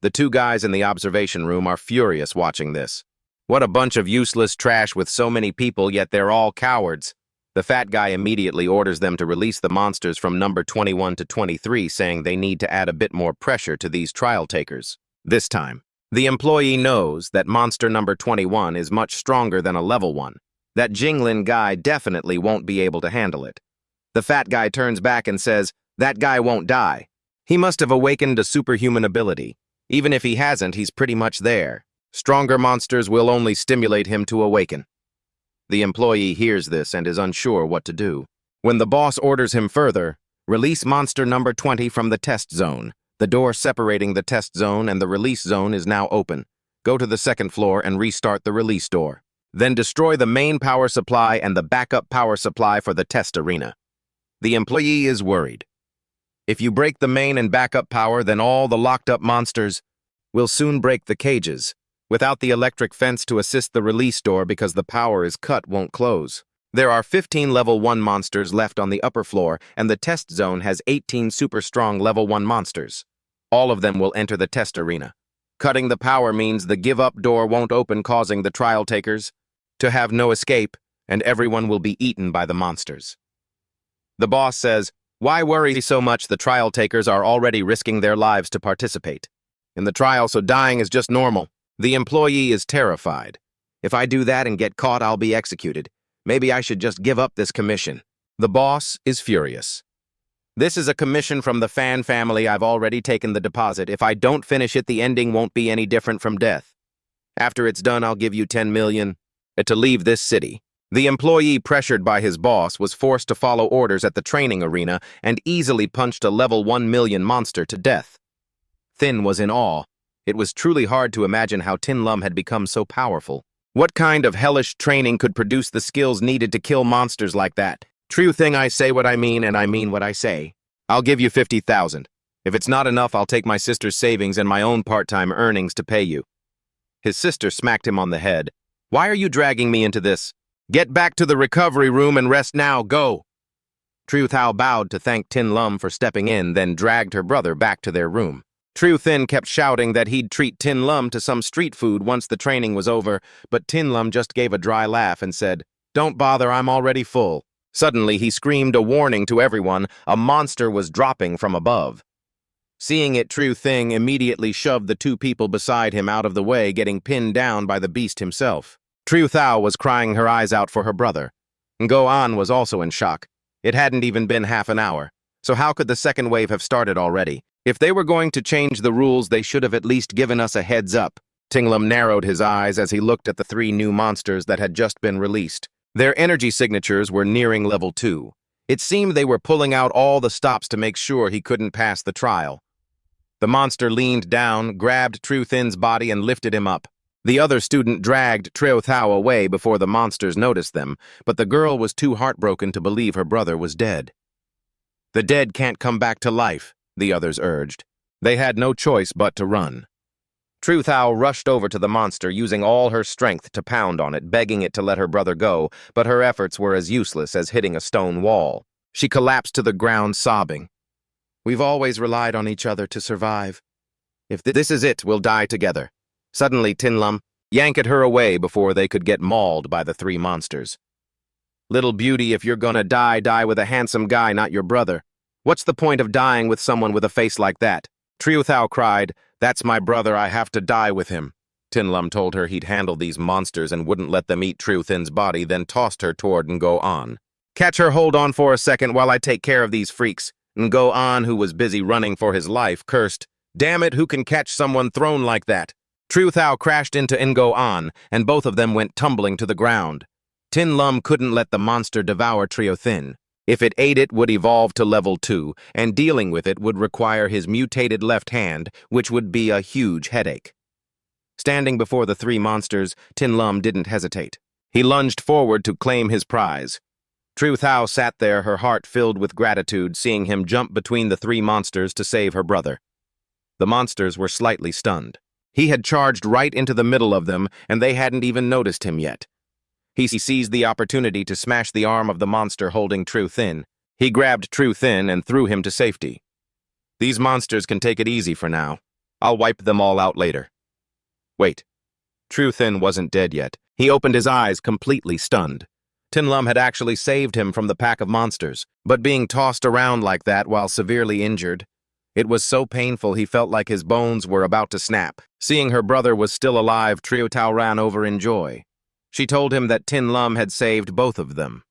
The two guys in the observation room are furious watching this. What a bunch of useless trash with so many people, yet they're all cowards. The fat guy immediately orders them to release the monsters from number 21 to 23, saying they need to add a bit more pressure to these trial takers. This time, the employee knows that monster number 21 is much stronger than a level 1. That Jinglin guy definitely won't be able to handle it. The fat guy turns back and says, that guy won't die. He must have awakened a superhuman ability. Even if he hasn't, he's pretty much there. Stronger monsters will only stimulate him to awaken. The employee hears this and is unsure what to do. When the boss orders him further, release monster number 20 from the test zone. The door separating the test zone and the release zone is now open. Go to the second floor and restart the release door. Then destroy the main power supply and the backup power supply for the test arena. The employee is worried. If you break the main and backup power, then all the locked-up monsters will soon break the cages. Without the electric fence to assist, the release door, because the power is cut, won't close. There are 15 level 1 monsters left on the upper floor, and the test zone has 18 super strong level 1 monsters. All of them will enter the test arena. Cutting the power means the give-up door won't open, causing the trial takers to have no escape, and everyone will be eaten by the monsters. The boss says, why worry so much? The trial takers are already risking their lives to participate in the trial, so dying is just normal. The employee is terrified. If I do that and get caught, I'll be executed. Maybe I should just give up this commission. The boss is furious. This is a commission from the fan family. I've already taken the deposit. If I don't finish it, the ending won't be any different from death. After it's done, I'll give you 10 million to leave this city. The employee, pressured by his boss, was forced to follow orders at the training arena and easily punched a level 1 million monster to death. Thin was in awe. It was truly hard to imagine how Tin Lum had become so powerful. What kind of hellish training could produce the skills needed to kill monsters like that? True thing, I say what I mean, and I mean what I say. I'll give you 50,000. If it's not enough, I'll take my sister's savings and my own part-time earnings to pay you. His sister smacked him on the head. Why are you dragging me into this? Get back to the recovery room and rest now, go! Triu Thao bowed to thank Tin Lum for stepping in, then dragged her brother back to their room. Triu Thin kept shouting that he'd treat Tin Lum to some street food once the training was over, but Tin Lum just gave a dry laugh and said, don't bother, I'm already full. Suddenly, he screamed a warning to everyone. A monster was dropping from above. Seeing it, Triu Thing immediately shoved the two people beside him out of the way, getting pinned down by the beast himself. Triu Thao was crying her eyes out for her brother. Ngo An was also in shock. It hadn't even been half an hour. So how could the second wave have started already? If they were going to change the rules, they should have at least given us a heads up. Tinglum narrowed his eyes as he looked at the 3 new monsters that had just been released. Their energy signatures were nearing level 2. It seemed they were pulling out all the stops to make sure he couldn't pass the trial. The monster leaned down, grabbed Triu Thin's body and lifted him up. The other student dragged Treo Thao away before the monsters noticed them, but the girl was too heartbroken to believe her brother was dead. "The dead can't come back to life," the others urged. They had no choice but to run. Treo Thao rushed over to the monster, using all her strength to pound on it, begging it to let her brother go, but her efforts were as useless as hitting a stone wall. She collapsed to the ground, sobbing. "We've always relied on each other to survive. If this is it, we'll die together." Suddenly, Tinlum yanked her away before they could get mauled by the three monsters. "Little beauty, if you're gonna die, die with a handsome guy, not your brother. What's the point of dying with someone with a face like that?" Treo Thao cried. "That's my brother, I have to die with him." Tinlum told her he'd handle these monsters and wouldn't let them eat Treo Thin's body, then tossed her toward Ngo-an. "Catch her, hold on for a second while I take care of these freaks." Ngo-an, who was busy running for his life, cursed. "Damn it, who can catch someone thrown like that?" Treo Thao crashed into Ngo-an, and both of them went tumbling to the ground. Tinlum couldn't let the monster devour Treo Thin. If it ate it, would evolve to level 2, and dealing with it would require his mutated left hand, which would be a huge headache. Standing before the three monsters, Tinlum didn't hesitate. He lunged forward to claim his prize. Treo Thao sat there, her heart filled with gratitude, seeing him jump between the three monsters to save her brother. The monsters were slightly stunned. He had charged right into the middle of them, and they hadn't even noticed him yet. He seized the opportunity to smash the arm of the monster holding Treo Thin. He grabbed Treo Thin and threw him to safety. "These monsters can take it easy for now. I'll wipe them all out later." Wait. Treo Thin wasn't dead yet. He opened his eyes, completely stunned. Tinlum had actually saved him from the pack of monsters, but being tossed around like that while severely injured, it was so painful he felt like his bones were about to snap. Seeing her brother was still alive, Treo Thao ran over in joy. She told him that Tinlum had saved both of them.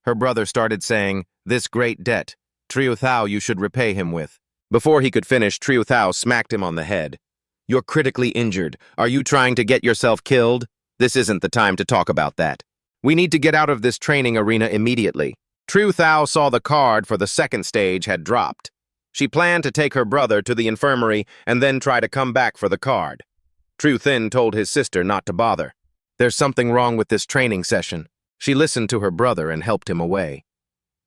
Her brother started saying, "This great debt, Treo Thao, you should repay him with." Before he could finish, Treo Thao smacked him on the head. "You're critically injured. Are you trying to get yourself killed? This isn't the time to talk about that. We need to get out of this training arena immediately." Treo Thao saw the card for the second stage had dropped. She planned to take her brother to the infirmary and then try to come back for the card. Treo Thin told his sister not to bother. "There's something wrong with this training session." She listened to her brother and helped him away.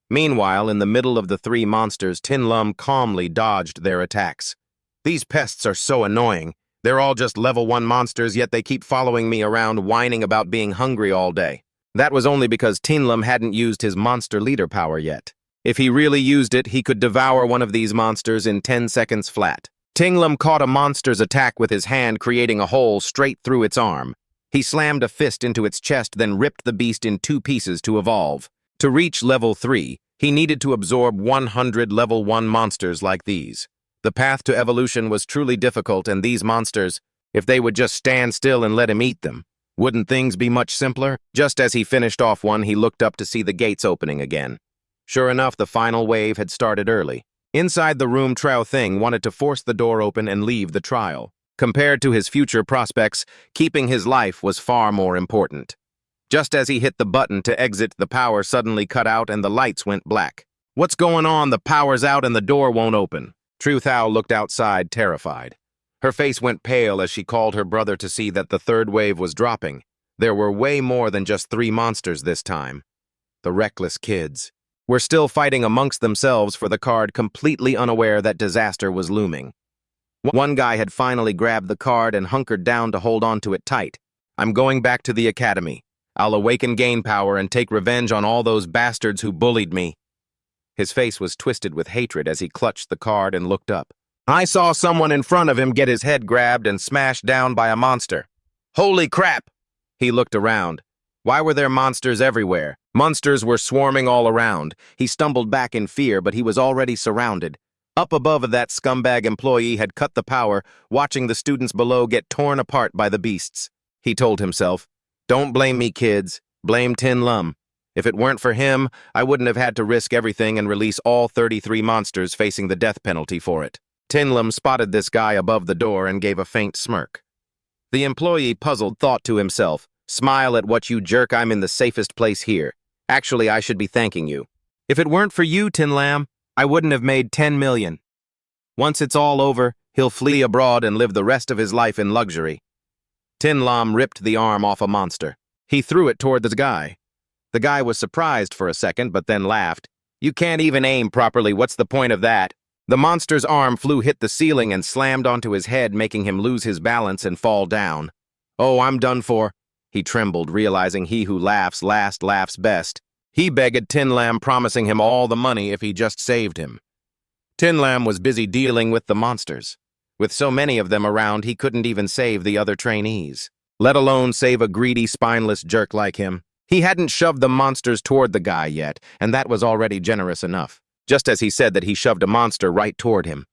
Meanwhile, in the middle of the three monsters, Tinlum calmly dodged their attacks. "These pests are so annoying. They're all just level 1 monsters, yet they keep following me around, whining about being hungry all day." That was only because Tinlum hadn't used his monster leader power yet. If he really used it, he could devour one of these monsters in 10 seconds flat. Tinlum caught a monster's attack with his hand, creating a hole straight through its arm. He slammed a fist into its chest, then ripped the beast in 2 pieces to evolve. To reach level 3, he needed to absorb 100 level 1 monsters like these. The path to evolution was truly difficult, and these monsters, if they would just stand still and let him eat them, wouldn't things be much simpler? Just as he finished off one, he looked up to see the gates opening again. Sure enough, the final wave had started early. Inside the room, Treo Thin wanted to force the door open and leave the trial. Compared to his future prospects, keeping his life was far more important. Just as he hit the button to exit, the power suddenly cut out and the lights went black. "What's going on? The power's out and the door won't open." Treo Thao looked outside, terrified. Her face went pale as she called her brother to see that the third wave was dropping. There were way more than just 3 monsters this time. The reckless kids were still fighting amongst themselves for the card, completely unaware that disaster was looming. One guy had finally grabbed the card and hunkered down to hold on to it tight. "I'm going back to the academy. I'll awaken gain power and take revenge on all those bastards who bullied me." His face was twisted with hatred as he clutched the card and looked up. "I saw someone in front of him get his head grabbed and smashed down by a monster. Holy crap!" He looked around. Why were there monsters everywhere? Monsters were swarming all around. He stumbled back in fear, but he was already surrounded. Up above, that scumbag employee had cut the power, watching the students below get torn apart by the beasts. He told himself, "Don't blame me, kids. Blame Tinlum. If it weren't for him, I wouldn't have had to risk everything and release all 33 monsters facing the death penalty for it." Tinlum spotted this guy above the door and gave a faint smirk. The employee, puzzled, thought to himself, "Smile at what, you jerk. I'm in the safest place here. Actually, I should be thanking you. If it weren't for you, Tinlam, I wouldn't have made 10 million. Once it's all over, he'll flee abroad and live the rest of his life in luxury." Tin Lam ripped the arm off a monster. He threw it toward the guy. The guy was surprised for a second, but then laughed. You can't even aim properly, what's the point of that? The monster's arm hit the ceiling and slammed onto his head, making him lose his balance and fall down. Oh, I'm done for. He trembled, realizing he who laughs last laughs best. He begged Tin Lam, promising him all the money if he just saved him. Tin Lam was busy dealing with the monsters. With so many of them around, he couldn't even save the other trainees, let alone save a greedy, spineless jerk like him. He hadn't shoved the monsters toward the guy yet, and that was already generous enough. Just as he said that, he shoved a monster right toward him.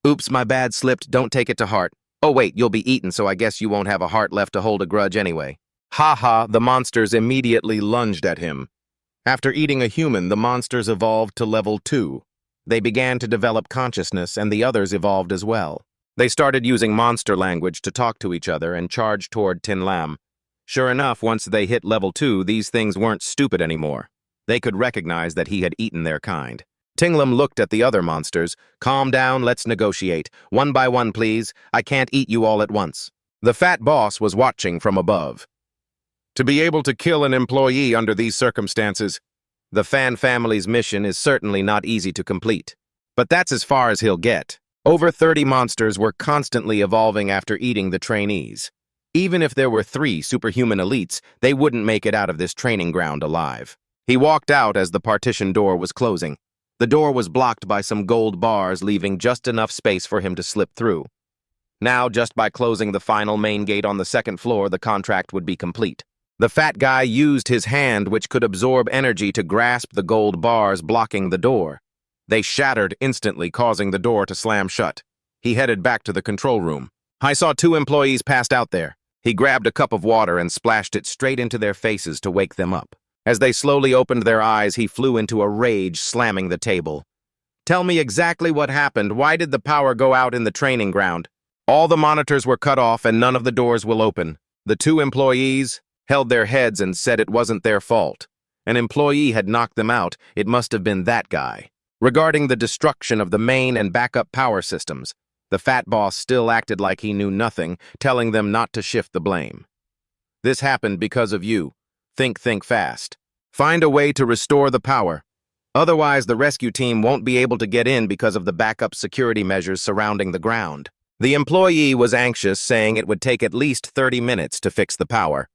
Oops, my bad, slipped, don't take it to heart. Oh wait, you'll be eaten, so I guess you won't have a heart left to hold a grudge anyway. Ha ha, the monsters immediately lunged at him. After eating a human, the monsters evolved to level 2. They began to develop consciousness, and the others evolved as well. They started using monster language to talk to each other and charged toward Tin Lam. Sure enough, once they hit level 2, these things weren't stupid anymore. They could recognize that he had eaten their kind. Tin Lam looked at the other monsters. Calm down, let's negotiate. One by one, please. I can't eat you all at once. The fat boss was watching from above. To be able to kill an employee under these circumstances, the Fan family's mission is certainly not easy to complete. But that's as far as he'll get. Over 30 monsters were constantly evolving after eating the trainees. Even if there were 3 superhuman elites, they wouldn't make it out of this training ground alive. He walked out as the partition door was closing. The door was blocked by some gold bars, leaving just enough space for him to slip through. Now, just by closing the final main gate on the 2nd floor, the contract would be complete. The fat guy used his hand, which could absorb energy, to grasp the gold bars blocking the door. They shattered instantly, causing the door to slam shut. He headed back to the control room. I saw 2 employees passed out there. He grabbed a cup of water and splashed it straight into their faces to wake them up. As they slowly opened their eyes, he flew into a rage, slamming the table. Tell me exactly what happened. Why did the power go out in the training ground? All the monitors were cut off and none of the doors will open. The 2 employees held their heads and said it wasn't their fault. An employee had knocked them out. It must have been that guy. Regarding the destruction of the main and backup power systems, the fat boss still acted like he knew nothing, telling them not to shift the blame. This happened because of you. Think fast. Find a way to restore the power. Otherwise, the rescue team won't be able to get in because of the backup security measures surrounding the ground. The employee was anxious, saying it would take at least 30 minutes to fix the power.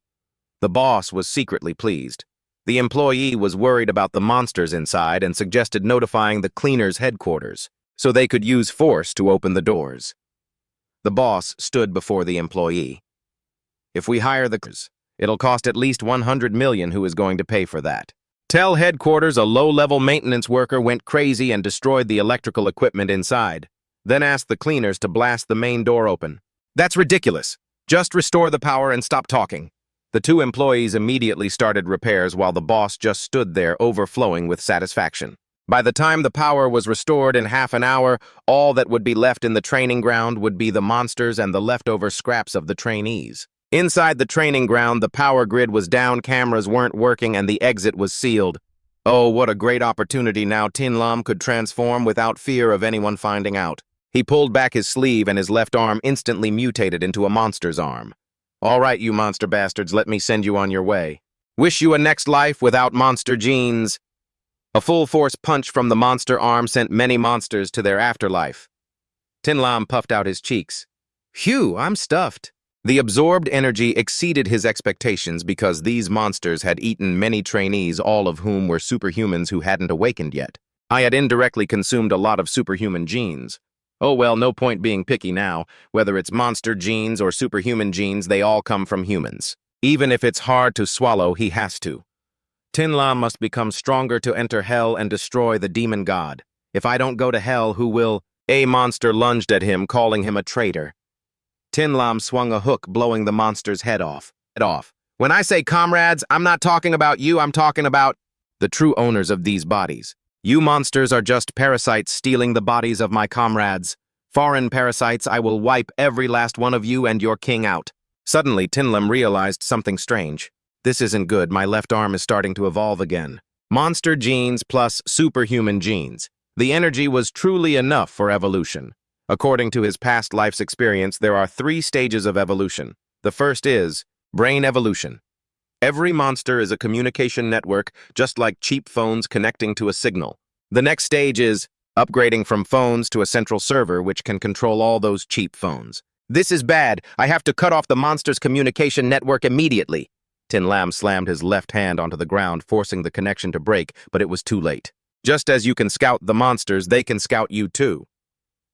The boss was secretly pleased. The employee was worried about the monsters inside and suggested notifying the cleaners' headquarters so they could use force to open the doors. The boss stood before the employee. If we hire the cleaners, it'll cost at least 100 million. Who is going to pay for that? Tell headquarters a low-level maintenance worker went crazy and destroyed the electrical equipment inside. Then ask the cleaners to blast the main door open. That's ridiculous. Just restore the power and stop talking. The 2 employees immediately started repairs while the boss just stood there, overflowing with satisfaction. By the time the power was restored in half an hour, all that would be left in the training ground would be the monsters and the leftover scraps of the trainees. Inside the training ground, the power grid was down, cameras weren't working, and the exit was sealed. Oh, what a great opportunity now. Tin Lam could transform without fear of anyone finding out. He pulled back his sleeve and his left arm instantly mutated into a monster's arm. All right, you monster bastards, let me send you on your way. Wish you a next life without monster genes. A full-force punch from the monster arm sent many monsters to their afterlife. Tin Lam puffed out his cheeks. Phew, I'm stuffed. The absorbed energy exceeded his expectations because these monsters had eaten many trainees, all of whom were superhumans who hadn't awakened yet. I had indirectly consumed a lot of superhuman genes. Oh well, no point being picky now. Whether it's monster genes or superhuman genes, they all come from humans. Even if it's hard to swallow, he has to. Tin Lam must become stronger to enter hell and destroy the demon god. If I don't go to hell, who will? A monster lunged at him, calling him a traitor. Tin Lam swung a hook, blowing the monster's head off. When I say comrades, I'm not talking about you, I'm talking about the true owners of these bodies. You monsters are just parasites stealing the bodies of my comrades. Foreign parasites, I will wipe every last one of you and your king out. Suddenly, Tin Lam realized something strange. This isn't good, my left arm is starting to evolve again. Monster genes plus superhuman genes. The energy was truly enough for evolution. According to his past life's experience, there are 3 stages of evolution. The first is brain evolution. Every monster is a communication network, just like cheap phones connecting to a signal. The next stage is upgrading from phones to a central server which can control all those cheap phones. This is bad. I have to cut off the monster's communication network immediately. Tin Lam slammed his left hand onto the ground, forcing the connection to break, but it was too late. Just as you can scout the monsters, they can scout you too.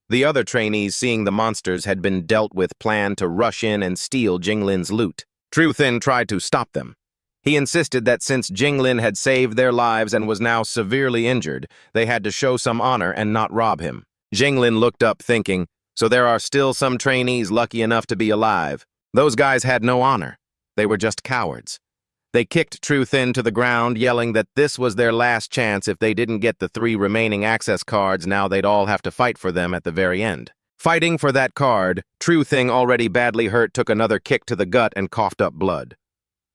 The other trainees, seeing the monsters had been dealt with, planned to rush in and steal Jinglin's loot. Truthin tried to stop them. He insisted that since Jinglin had saved their lives and was now severely injured, they had to show some honor and not rob him. Jinglin looked up thinking, so there are still some trainees lucky enough to be alive. Those guys had no honor. They were just cowards. They kicked Truthin to the ground, yelling that this was their last chance. If they didn't get the 3 remaining access cards, now they'd all have to fight for them at the very end. Fighting for that card, Truthin, already badly hurt, took another kick to the gut and coughed up blood.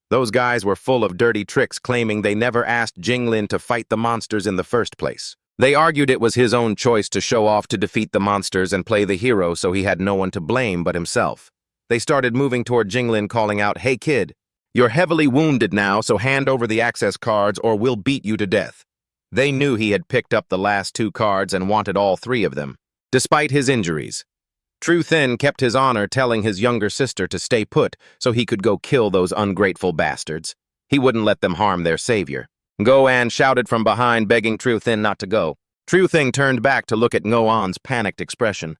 Those guys were full of dirty tricks, claiming they never asked Jinglin to fight the monsters in the first place. They argued it was his own choice to show off to defeat the monsters and play the hero, so he had no one to blame but himself. They started moving toward Jinglin, calling out, "Hey kid, you're heavily wounded now, so hand over the access cards or we'll beat you to death." They knew he had picked up the last 2 cards and wanted all 3 of them, despite his injuries. Truthin kept his honor, telling his younger sister to stay put so he could go kill those ungrateful bastards. He wouldn't let them harm their savior. Goan shouted from behind, begging Truthin not to go. Truthin turned back to look at Ngoan's panicked expression.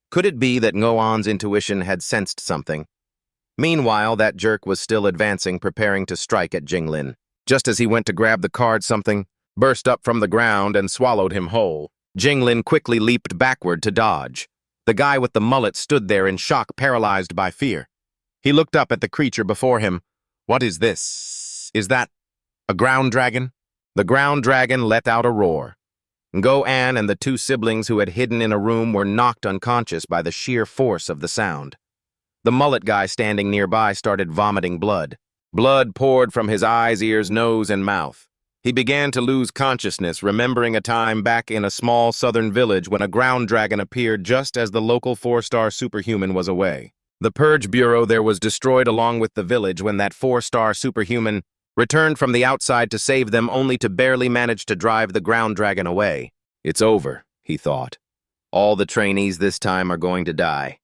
Could it be that Ngoan's intuition had sensed something? Meanwhile, that jerk was still advancing, preparing to strike at Jinglin. Just as he went to grab the card, something burst up from the ground and swallowed him whole. Jinglin quickly leaped backward to dodge. The guy with the mullet stood there in shock, paralyzed by fear. He looked up at the creature before him. What is this? Is that a ground dragon? The ground dragon let out a roar. Goan and the 2 siblings who had hidden in a room were knocked unconscious by the sheer force of the sound. The mullet guy standing nearby started vomiting blood. Blood poured from his eyes, ears, nose, and mouth. He began to lose consciousness, remembering a time back in a small southern village when a ground dragon appeared just as the local 4-star superhuman was away. The Purge Bureau there was destroyed along with the village when that 4-star superhuman returned from the outside to save them, only to barely manage to drive the ground dragon away. It's over, he thought. All the trainees this time are going to die.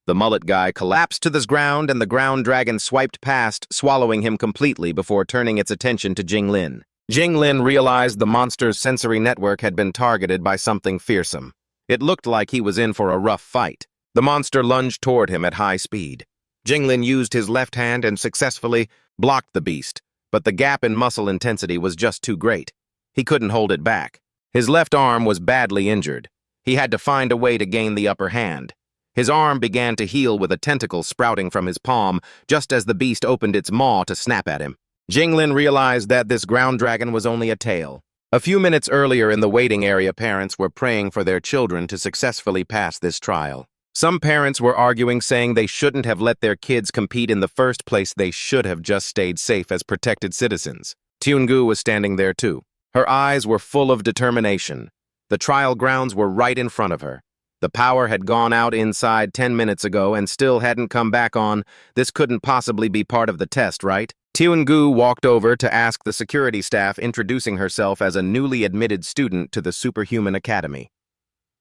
The mullet guy collapsed to the ground and the ground dragon swiped past, swallowing him completely before turning its attention to Jinglin. Jinglin realized the monster's sensory network had been targeted by something fearsome. It looked like he was in for a rough fight. The monster lunged toward him at high speed. Jinglin used his left hand and successfully blocked the beast, but the gap in muscle intensity was just too great. He couldn't hold it back. His left arm was badly injured. He had to find a way to gain the upper hand. His arm began to heal with a tentacle sprouting from his palm just as the beast opened its maw to snap at him. Jinglin realized that this ground dragon was only a tail. A few minutes earlier in the waiting area, parents were praying for their children to successfully pass this trial. Some parents were arguing, saying they shouldn't have let their kids compete in the first place. They should have just stayed safe as protected citizens. Tyungu was standing there too. Her eyes were full of determination. The trial grounds were right in front of her. The power had gone out inside 10 minutes ago and still hadn't come back on. This couldn't possibly be part of the test, right? Tyungu walked over to ask the security staff, introducing herself as a newly admitted student to the Superhuman Academy.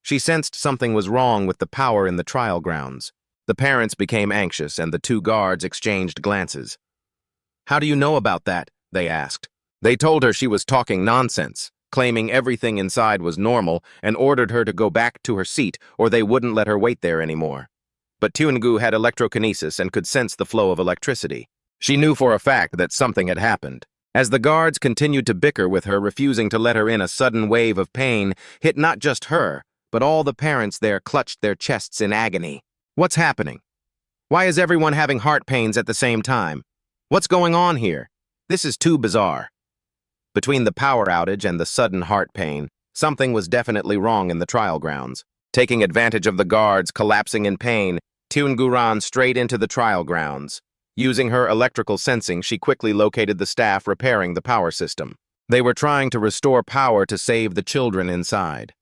She sensed something was wrong with the power in the trial grounds. The parents became anxious and the 2 guards exchanged glances. "How do you know about that?" they asked. They told her she was talking nonsense, claiming everything inside was normal, and ordered her to go back to her seat or they wouldn't let her wait there anymore. But Tyungu had electrokinesis and could sense the flow of electricity. She knew for a fact that something had happened. As the guards continued to bicker with her, refusing to let her in, a sudden wave of pain hit not just her, but all the parents there clutched their chests in agony. What's happening? Why is everyone having heart pains at the same time? What's going on here? This is too bizarre. Between the power outage and the sudden heart pain, something was definitely wrong in the trial grounds. Taking advantage of the guards collapsing in pain, Tyungu ran straight into the trial grounds. Using her electrical sensing, she quickly located the staff repairing the power system. They were trying to restore power to save the children inside.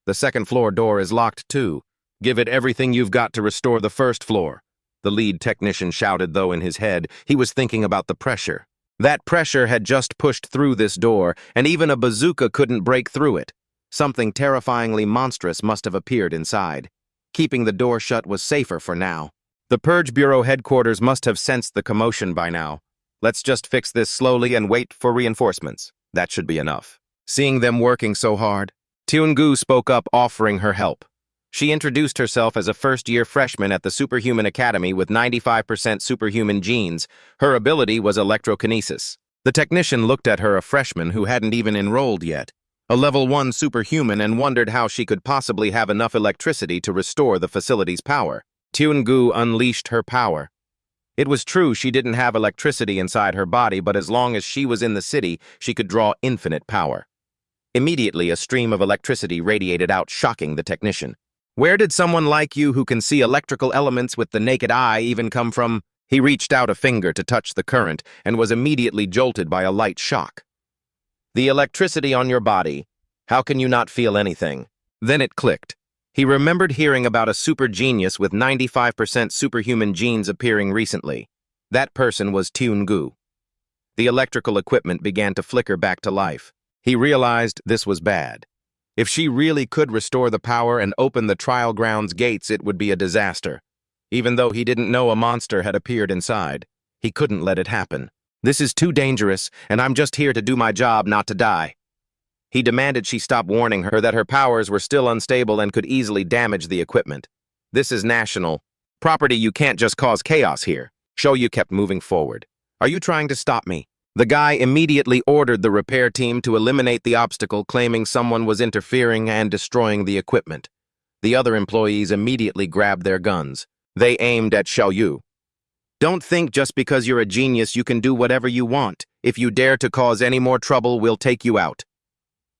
The second floor door is locked too. Give it everything you've got to restore the first floor. The lead technician shouted, though in his head, he was thinking about the pressure. That pressure had just pushed through this door, and even a bazooka couldn't break through it. Something terrifyingly monstrous must have appeared inside. Keeping the door shut was safer for now. The Purge Bureau headquarters must have sensed the commotion by now. Let's just fix this slowly and wait for reinforcements. That should be enough. Seeing them working so hard, Tyun-gu spoke up, offering her help. She introduced herself as a first-year freshman at the Superhuman Academy with 95% superhuman genes. Her ability was electrokinesis. The technician looked at her, a freshman who hadn't even enrolled yet, a level 1 superhuman, and wondered how she could possibly have enough electricity to restore the facility's power. Tyun-gu unleashed her power. It was true she didn't have electricity inside her body, but as long as she was in the city, she could draw infinite power. Immediately, a stream of electricity radiated out, shocking the technician. Where did someone like you who can see electrical elements with the naked eye even come from? He reached out a finger to touch the current and was immediately jolted by a light shock. The electricity on your body. How can you not feel anything? Then it clicked. He remembered hearing about a super genius with 95% superhuman genes appearing recently. That person was Tyun-gu. The electrical equipment began to flicker back to life. He realized this was bad. If she really could restore the power and open the trial grounds gates, it would be a disaster. Even though he didn't know a monster had appeared inside, he couldn't let it happen. This is too dangerous, and I'm just here to do my job, not to die. He demanded she stop, warning her that her powers were still unstable and could easily damage the equipment. This is national property. You can't just cause chaos here. Shoyu kept moving forward. Are you trying to stop me? The guy immediately ordered the repair team to eliminate the obstacle, claiming someone was interfering and destroying the equipment. The other employees immediately grabbed their guns. They aimed at Shoyu. Don't think just because you're a genius you can do whatever you want. If you dare to cause any more trouble, we'll take you out.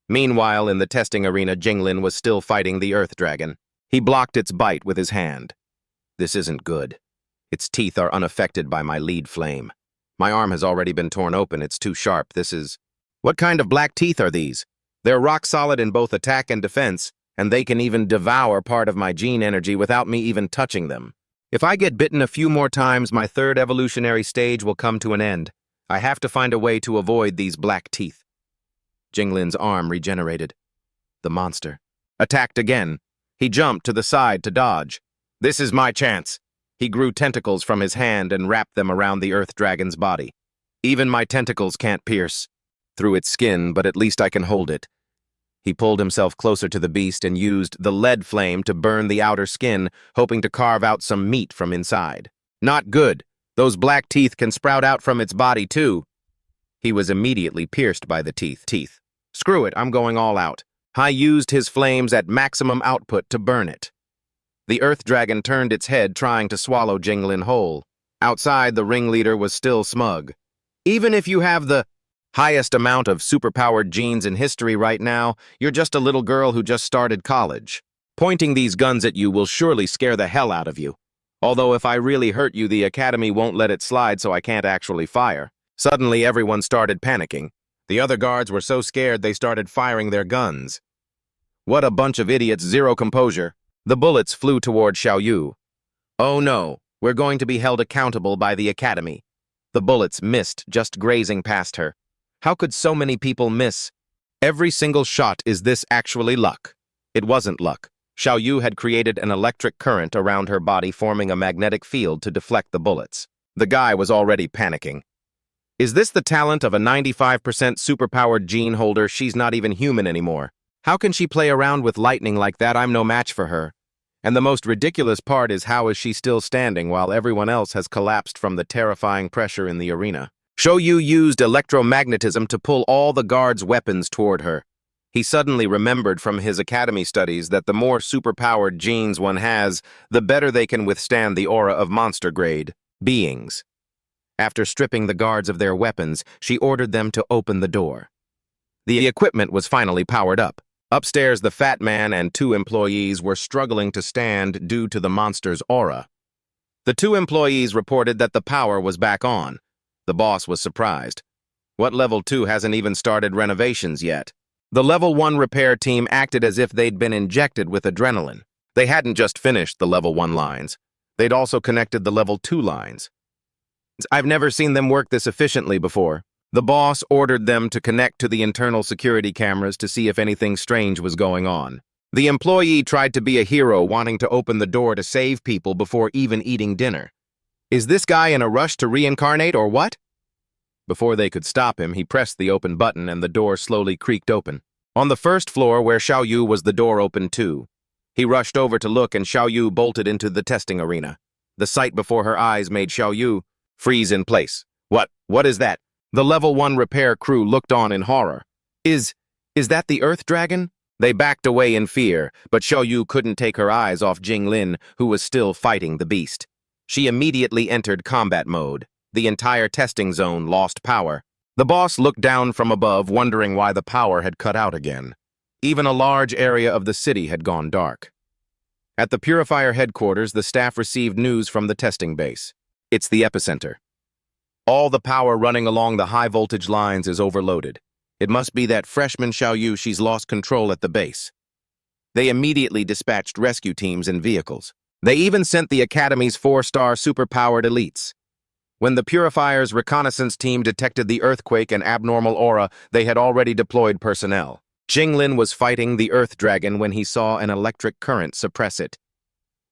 Meanwhile, in the testing arena, Jinglin was still fighting the Earth Dragon. He blocked its bite with his hand. This isn't good. Its teeth are unaffected by my lead flame. My arm has already been torn open. It's too sharp. This is... What kind of black teeth are these? They're rock solid in both attack and defense, and they can even devour part of my gene energy without me even touching them. If I get bitten a few more times, my third evolutionary stage will come to an end. I have to find a way to avoid these black teeth. Jinglin's arm regenerated. The monster attacked again. He jumped to the side to dodge. This is my chance. He grew tentacles from his hand and wrapped them around the Earth Dragon's body. Even my tentacles can't pierce through its skin, but at least I can hold it. He pulled himself closer to the beast and used the lead flame to burn the outer skin, hoping to carve out some meat from inside. Not good. Those black teeth can sprout out from its body, too. He was immediately pierced by the teeth. Screw it, I'm going all out. I used his flames at maximum output to burn it. The Earth Dragon turned its head, trying to swallow Jinglin whole. Outside, the ringleader was still smug. Even if you have the highest amount of superpowered genes in history right now, you're just a little girl who just started college. Pointing these guns at you will surely scare the hell out of you. Although if I really hurt you, the Academy won't let it slide, so I can't actually fire. Suddenly, everyone started panicking. The other guards were so scared they started firing their guns. What a bunch of idiots, zero composure. The bullets flew toward Xiaoyu. Oh no, we're going to be held accountable by the Academy. The bullets missed, just grazing past her. How could so many people miss? Every single shot. Is this actually luck? It wasn't luck. Xiaoyu had created an electric current around her body, forming a magnetic field to deflect the bullets. The guy was already panicking. Is this the talent of a 95% superpowered gene holder? She's not even human anymore. How can she play around with lightning like that? I'm no match for her. And the most ridiculous part is, how is she still standing while everyone else has collapsed from the terrifying pressure in the arena? Shoyu used electromagnetism to pull all the guards' weapons toward her. He suddenly remembered from his academy studies that the more superpowered genes one has, the better they can withstand the aura of monster-grade beings. After stripping the guards of their weapons, she ordered them to open the door. The equipment was finally powered up. Upstairs, the fat man and 2 employees were struggling to stand due to the monster's aura. The 2 employees reported that the power was back on. The boss was surprised. What level 2 hasn't even started renovations yet? The level 1 repair team acted as if they'd been injected with adrenaline. They hadn't just finished the level 1 lines. They'd also connected the level 2 lines. I've never seen them work this efficiently before. The boss ordered them to connect to the internal security cameras to see if anything strange was going on. The employee tried to be a hero, wanting to open the door to save people before even eating dinner. Is this guy in a rush to reincarnate or what? Before they could stop him, he pressed the open button and the door slowly creaked open. On the first floor where Xiaoyu was, the door opened too. He rushed over to look and Xiaoyu bolted into the testing arena. The sight before her eyes made Xiaoyu freeze in place. What is that? The level 1 repair crew looked on in horror. Is that the Earth Dragon? They backed away in fear, but Xiaoyu couldn't take her eyes off Jinglin, who was still fighting the beast. She immediately entered combat mode. The entire testing zone lost power. The boss looked down from above, wondering why the power had cut out again. Even a large area of the city had gone dark. At the Purifier headquarters, the staff received news from the testing base. It's the epicenter. All the power running along the high-voltage lines is overloaded. It must be that freshman Xiaoyu, she's lost control at the base. They immediately dispatched rescue teams and vehicles. They even sent the Academy's 4-star superpowered elites. When the Purifier's reconnaissance team detected the earthquake and abnormal aura, they had already deployed personnel. Jinglin was fighting the Earth Dragon when he saw an electric current suppress it.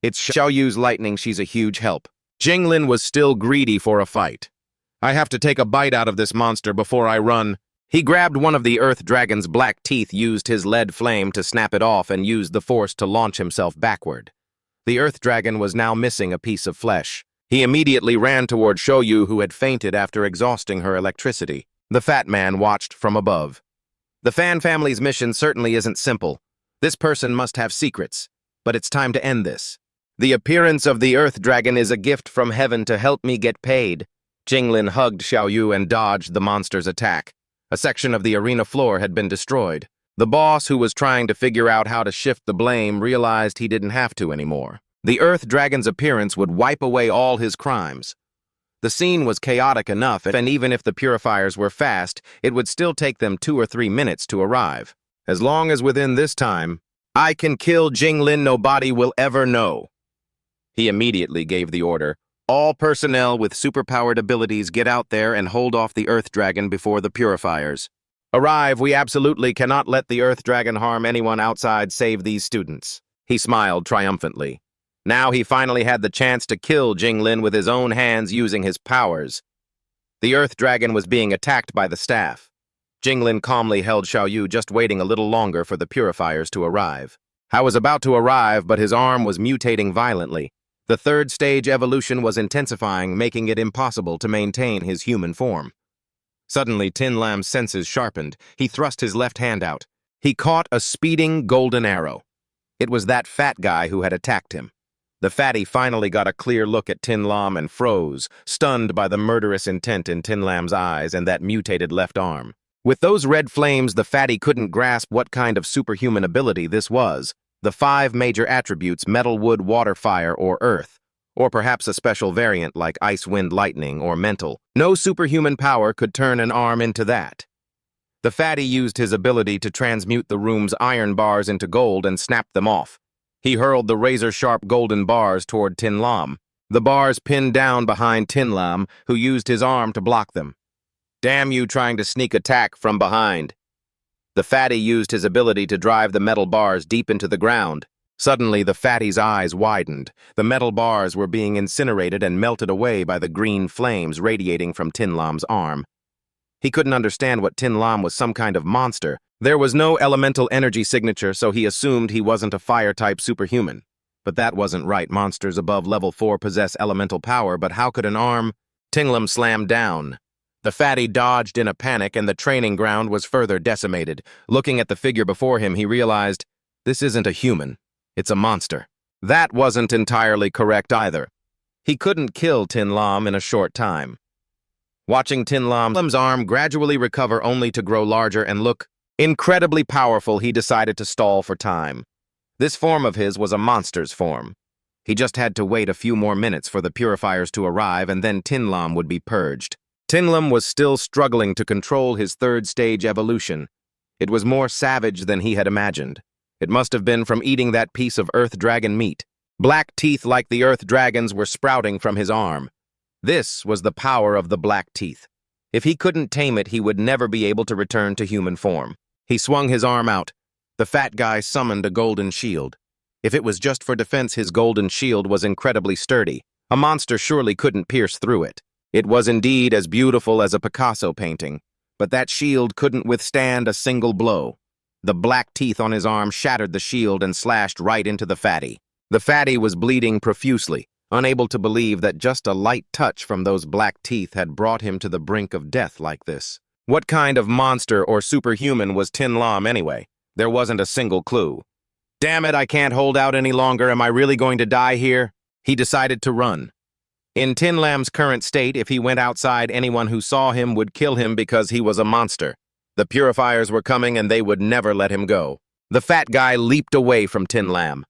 It's Xiaoyu's lightning, she's a huge help. Jinglin was still greedy for a fight. I have to take a bite out of this monster before I run. He grabbed one of the Earth Dragon's black teeth, used his lead flame to snap it off, and used the force to launch himself backward. The Earth Dragon was now missing a piece of flesh. He immediately ran toward Xiaoyu, who had fainted after exhausting her electricity. The fat man watched from above. The Fan family's mission certainly isn't simple. This person must have secrets, but it's time to end this. The appearance of the Earth Dragon is a gift from heaven to help me get paid. Jinglin hugged Xiaoyu and dodged the monster's attack. A section of the arena floor had been destroyed. The boss, who was trying to figure out how to shift the blame, realized he didn't have to anymore. The Earth Dragon's appearance would wipe away all his crimes. The scene was chaotic enough, and even if the Purifiers were fast, it would still take them 2 or 3 minutes to arrive. As long as within this time, I can kill Jinglin, nobody will ever know. He immediately gave the order. All personnel with superpowered abilities, get out there and hold off the Earth Dragon before the Purifiers. Arrive, we absolutely cannot let the Earth Dragon harm anyone outside save these students. He smiled triumphantly. Now he finally had the chance to kill Jinglin with his own hands using his powers. The Earth Dragon was being attacked by the staff. Jinglin calmly held Xiaoyu, just waiting a little longer for the Purifiers to arrive. I was about to arrive, but his arm was mutating violently. The 3rd stage evolution was intensifying, making it impossible to maintain his human form. Suddenly, Tin Lam's senses sharpened. He thrust his left hand out. He caught a speeding golden arrow. It was that fat guy who had attacked him. The fatty finally got a clear look at Tin Lam and froze, stunned by the murderous intent in Tin Lam's eyes and that mutated left arm. With those red flames, the fatty couldn't grasp what kind of superhuman ability this was. The 5 major attributes: metal, wood, water, fire, or earth. Or perhaps a special variant like ice, wind, lightning, or mental. No superhuman power could turn an arm into that. The fatty used his ability to transmute the room's iron bars into gold and snapped them off. He hurled the razor-sharp golden bars toward Tin Lam. The bars pinned down behind Tin Lam, who used his arm to block them. Damn you, trying to sneak attack from behind. The fatty used his ability to drive the metal bars deep into the ground. Suddenly, the fatty's eyes widened. The metal bars were being incinerated and melted away by the green flames radiating from Tin Lam's arm. He couldn't understand what Tin Lam was, some kind of monster. There was no elemental energy signature, so he assumed he wasn't a fire-type superhuman. But that wasn't right. Monsters above level 4 possess elemental power, but how could an arm? Tin Lam slammed down. The fatty dodged in a panic, and the training ground was further decimated. Looking at the figure before him, he realized, this isn't a human. It's a monster. That wasn't entirely correct either. He couldn't kill Tin Lam in a short time. Watching Tin Lam's arm gradually recover only to grow larger and look incredibly powerful, he decided to stall for time. This form of his was a monster's form. He just had to wait a few more minutes for the Purifiers to arrive, and then Tin Lam would be purged. Tin Lam was still struggling to control his 3rd stage evolution. It was more savage than he had imagined. It must have been from eating that piece of Earth Dragon meat. Black teeth like the earth dragons were sprouting from his arm. This was the power of the black teeth. If he couldn't tame it, he would never be able to return to human form. He swung his arm out. The fat guy summoned a golden shield. If it was just for defense, his golden shield was incredibly sturdy. A monster surely couldn't pierce through it. It was indeed as beautiful as a Picasso painting, but that shield couldn't withstand a single blow. The black teeth on his arm shattered the shield and slashed right into the fatty. The fatty was bleeding profusely, unable to believe that just a light touch from those black teeth had brought him to the brink of death like this. What kind of monster or superhuman was Tin Lam anyway? There wasn't a single clue. Damn it, I can't hold out any longer. Am I really going to die here? He decided to run. In Tin Lam's current state, if he went outside, anyone who saw him would kill him because he was a monster. The purifiers were coming and they would never let him go. The fat guy leaped away from Tin Lam.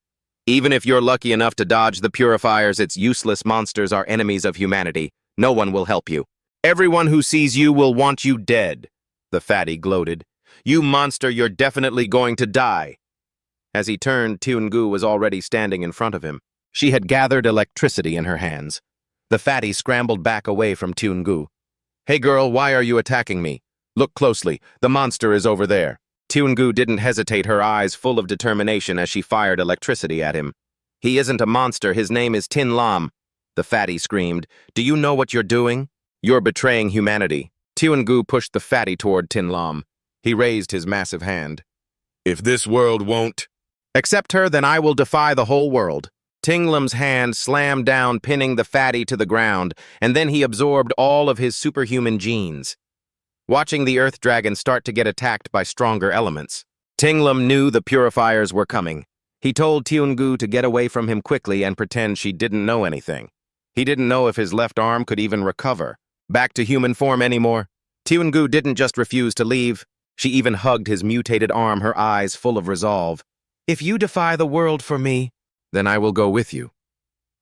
Even if you're lucky enough to dodge the purifiers, its useless monsters are enemies of humanity. No one will help you. Everyone who sees you will want you dead. The fatty gloated. You monster, you're definitely going to die. As he turned, Tiungu was already standing in front of him. She had gathered electricity in her hands. The fatty scrambled back away from Tiungu. Hey girl, why are you attacking me? Look closely, the monster is over there. Tiungu didn't hesitate, her eyes full of determination as she fired electricity at him. He isn't a monster, his name is Tin Lam. The fatty screamed. Do you know what you're doing? You're betraying humanity. Tiungu pushed the fatty toward Tin Lam. He raised his massive hand. If this world won't accept her, then I will defy the whole world. Tin Lam's hand slammed down, pinning the fatty to the ground, and then he absorbed all of his superhuman genes. Watching the earth dragon start to get attacked by stronger elements, Tin Lam knew the purifiers were coming. He told Tiungu to get away from him quickly and pretend she didn't know anything. He didn't know if his left arm could even recover back to human form anymore. Tiungu didn't just refuse to leave. She even hugged his mutated arm, her eyes full of resolve. If you defy the world for me, then I will go with you.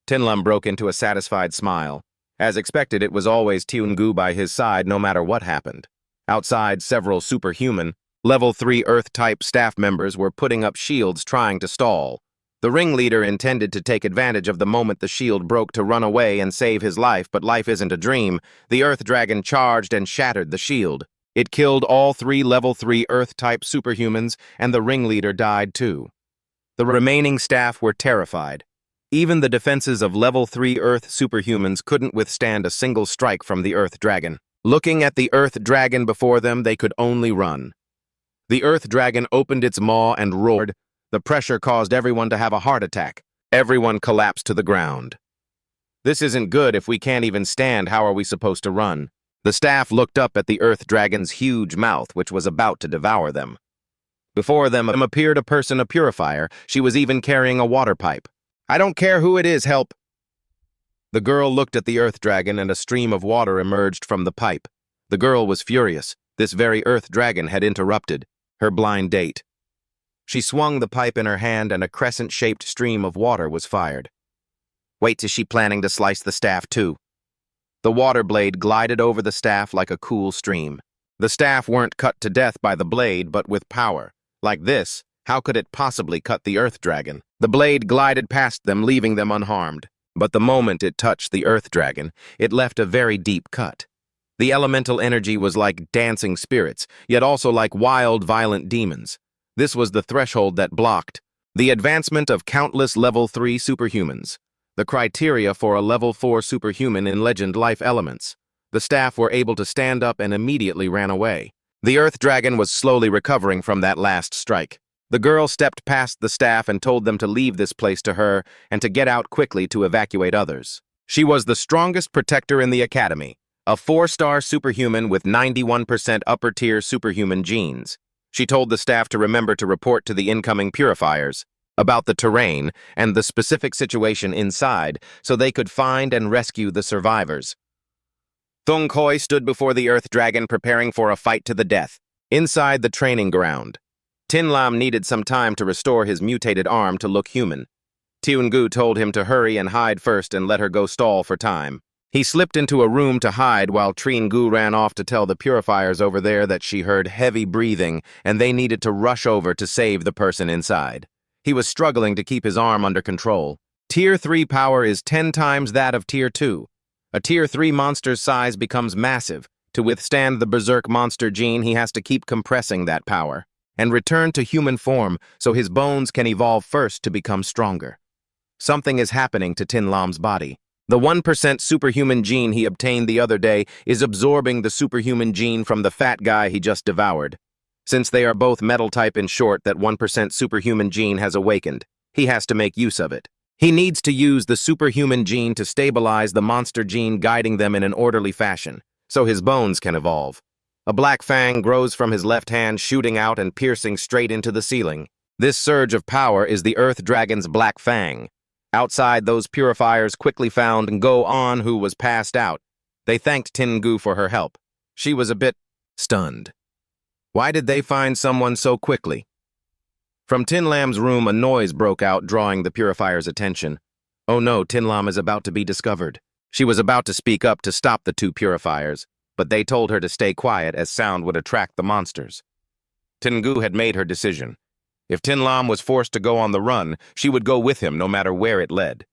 Tin Lam broke into a satisfied smile. As expected, it was always Tiungu by his side no matter what happened. Outside, several superhuman, level 3 Earth-type staff members were putting up shields trying to stall. The ringleader intended to take advantage of the moment the shield broke to run away and save his life, but life isn't a dream. The Earth Dragon charged and shattered the shield. It killed all 3 level 3 Earth-type superhumans, and the ringleader died too. The remaining staff were terrified. Even the defenses of level 3 Earth superhumans couldn't withstand a single strike from the Earth Dragon. Looking at the Earth Dragon before them, they could only run. The Earth Dragon opened its maw and roared. The pressure caused everyone to have a heart attack. Everyone collapsed to the ground. This isn't good. If we can't even stand, how are we supposed to run? The staff looked up at the Earth Dragon's huge mouth, which was about to devour them. Before them appeared a person, a purifier. She was even carrying a water pipe. I don't care who it is, help! The girl looked at the Earth Dragon and a stream of water emerged from the pipe. The girl was furious. This very Earth Dragon had interrupted her blind date. She swung the pipe in her hand and a crescent-shaped stream of water was fired. Wait, is she planning to slice the staff too? The water blade glided over the staff like a cool stream. The staff weren't cut to death by the blade, but with power. Like this, how could it possibly cut the Earth Dragon? The blade glided past them, leaving them unharmed. But the moment it touched the Earth Dragon, it left a very deep cut. The elemental energy was like dancing spirits, yet also like wild, violent demons. This was the threshold that blocked the advancement of countless level 3 superhumans, the criteria for a level 4 superhuman in Legend Life Elements. The staff were able to stand up and immediately ran away. The Earth Dragon was slowly recovering from that last strike. The girl stepped past the staff and told them to leave this place to her and to get out quickly to evacuate others. She was the strongest protector in the academy, a 4-star superhuman with 91% upper-tier superhuman genes. She told the staff to remember to report to the incoming purifiers about the terrain and the specific situation inside so they could find and rescue the survivors. Thung Khoi stood before the Earth Dragon preparing for a fight to the death. Inside the training ground, Tin Lam needed some time to restore his mutated arm to look human. Tiungu told him to hurry and hide first and let her go stall for time. He slipped into a room to hide while Tiungu ran off to tell the purifiers over there that she heard heavy breathing and they needed to rush over to save the person inside. He was struggling to keep his arm under control. Tier 3 power is 10 times that of Tier 2. A Tier 3 monster's size becomes massive. To withstand the Berserk monster gene, he has to keep compressing that power and return to human form so his bones can evolve first to become stronger. Something is happening to Tin Lam's body. The 1% superhuman gene he obtained the other day is absorbing the superhuman gene from the fat guy he just devoured. Since they are both metal type, in short, that 1% superhuman gene has awakened. He has to make use of it. He needs to use the superhuman gene to stabilize the monster gene, guiding them in an orderly fashion, so his bones can evolve. A black fang grows from his left hand, shooting out and piercing straight into the ceiling. This surge of power is the Earth Dragon's black fang. Outside, those purifiers quickly found Ngo-On, who was passed out. They thanked Tengu for her help. She was a bit stunned. Why did they find someone so quickly? From Tin Lam's room, a noise broke out, drawing the purifier's attention. Oh no, Tin Lam is about to be discovered. She was about to speak up to stop the two purifiers, but they told her to stay quiet as sound would attract the monsters. Tengu had made her decision. If Tin Lam was forced to go on the run, she would go with him no matter where it led.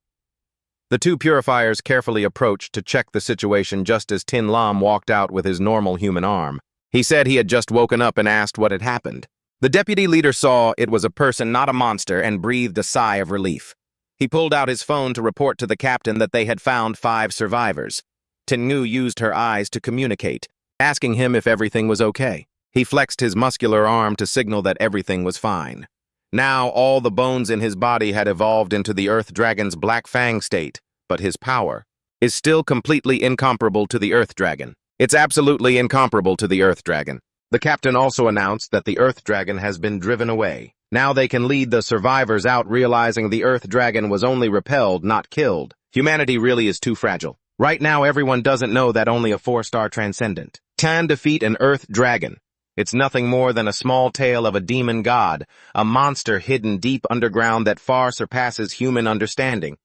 The two purifiers carefully approached to check the situation just as Tin Lam walked out with his normal human arm. He said he had just woken up and asked what had happened. The deputy leader saw it was a person, not a monster, and breathed a sigh of relief. He pulled out his phone to report to the captain that they had found 5 survivors. Tengu used her eyes to communicate, asking him if everything was okay. He flexed his muscular arm to signal that everything was fine. Now all the bones in his body had evolved into the Earth Dragon's Black Fang state, but his power is still completely incomparable to the Earth Dragon. It's absolutely incomparable to the Earth Dragon. The captain also announced that the Earth Dragon has been driven away. Now they can lead the survivors out, realizing the Earth Dragon was only repelled, not killed. Humanity really is too fragile. Right now everyone doesn't know that only a 4-star transcendent can defeat an Earth Dragon. It's nothing more than a small tale of a demon god, a monster hidden deep underground that far surpasses human understanding.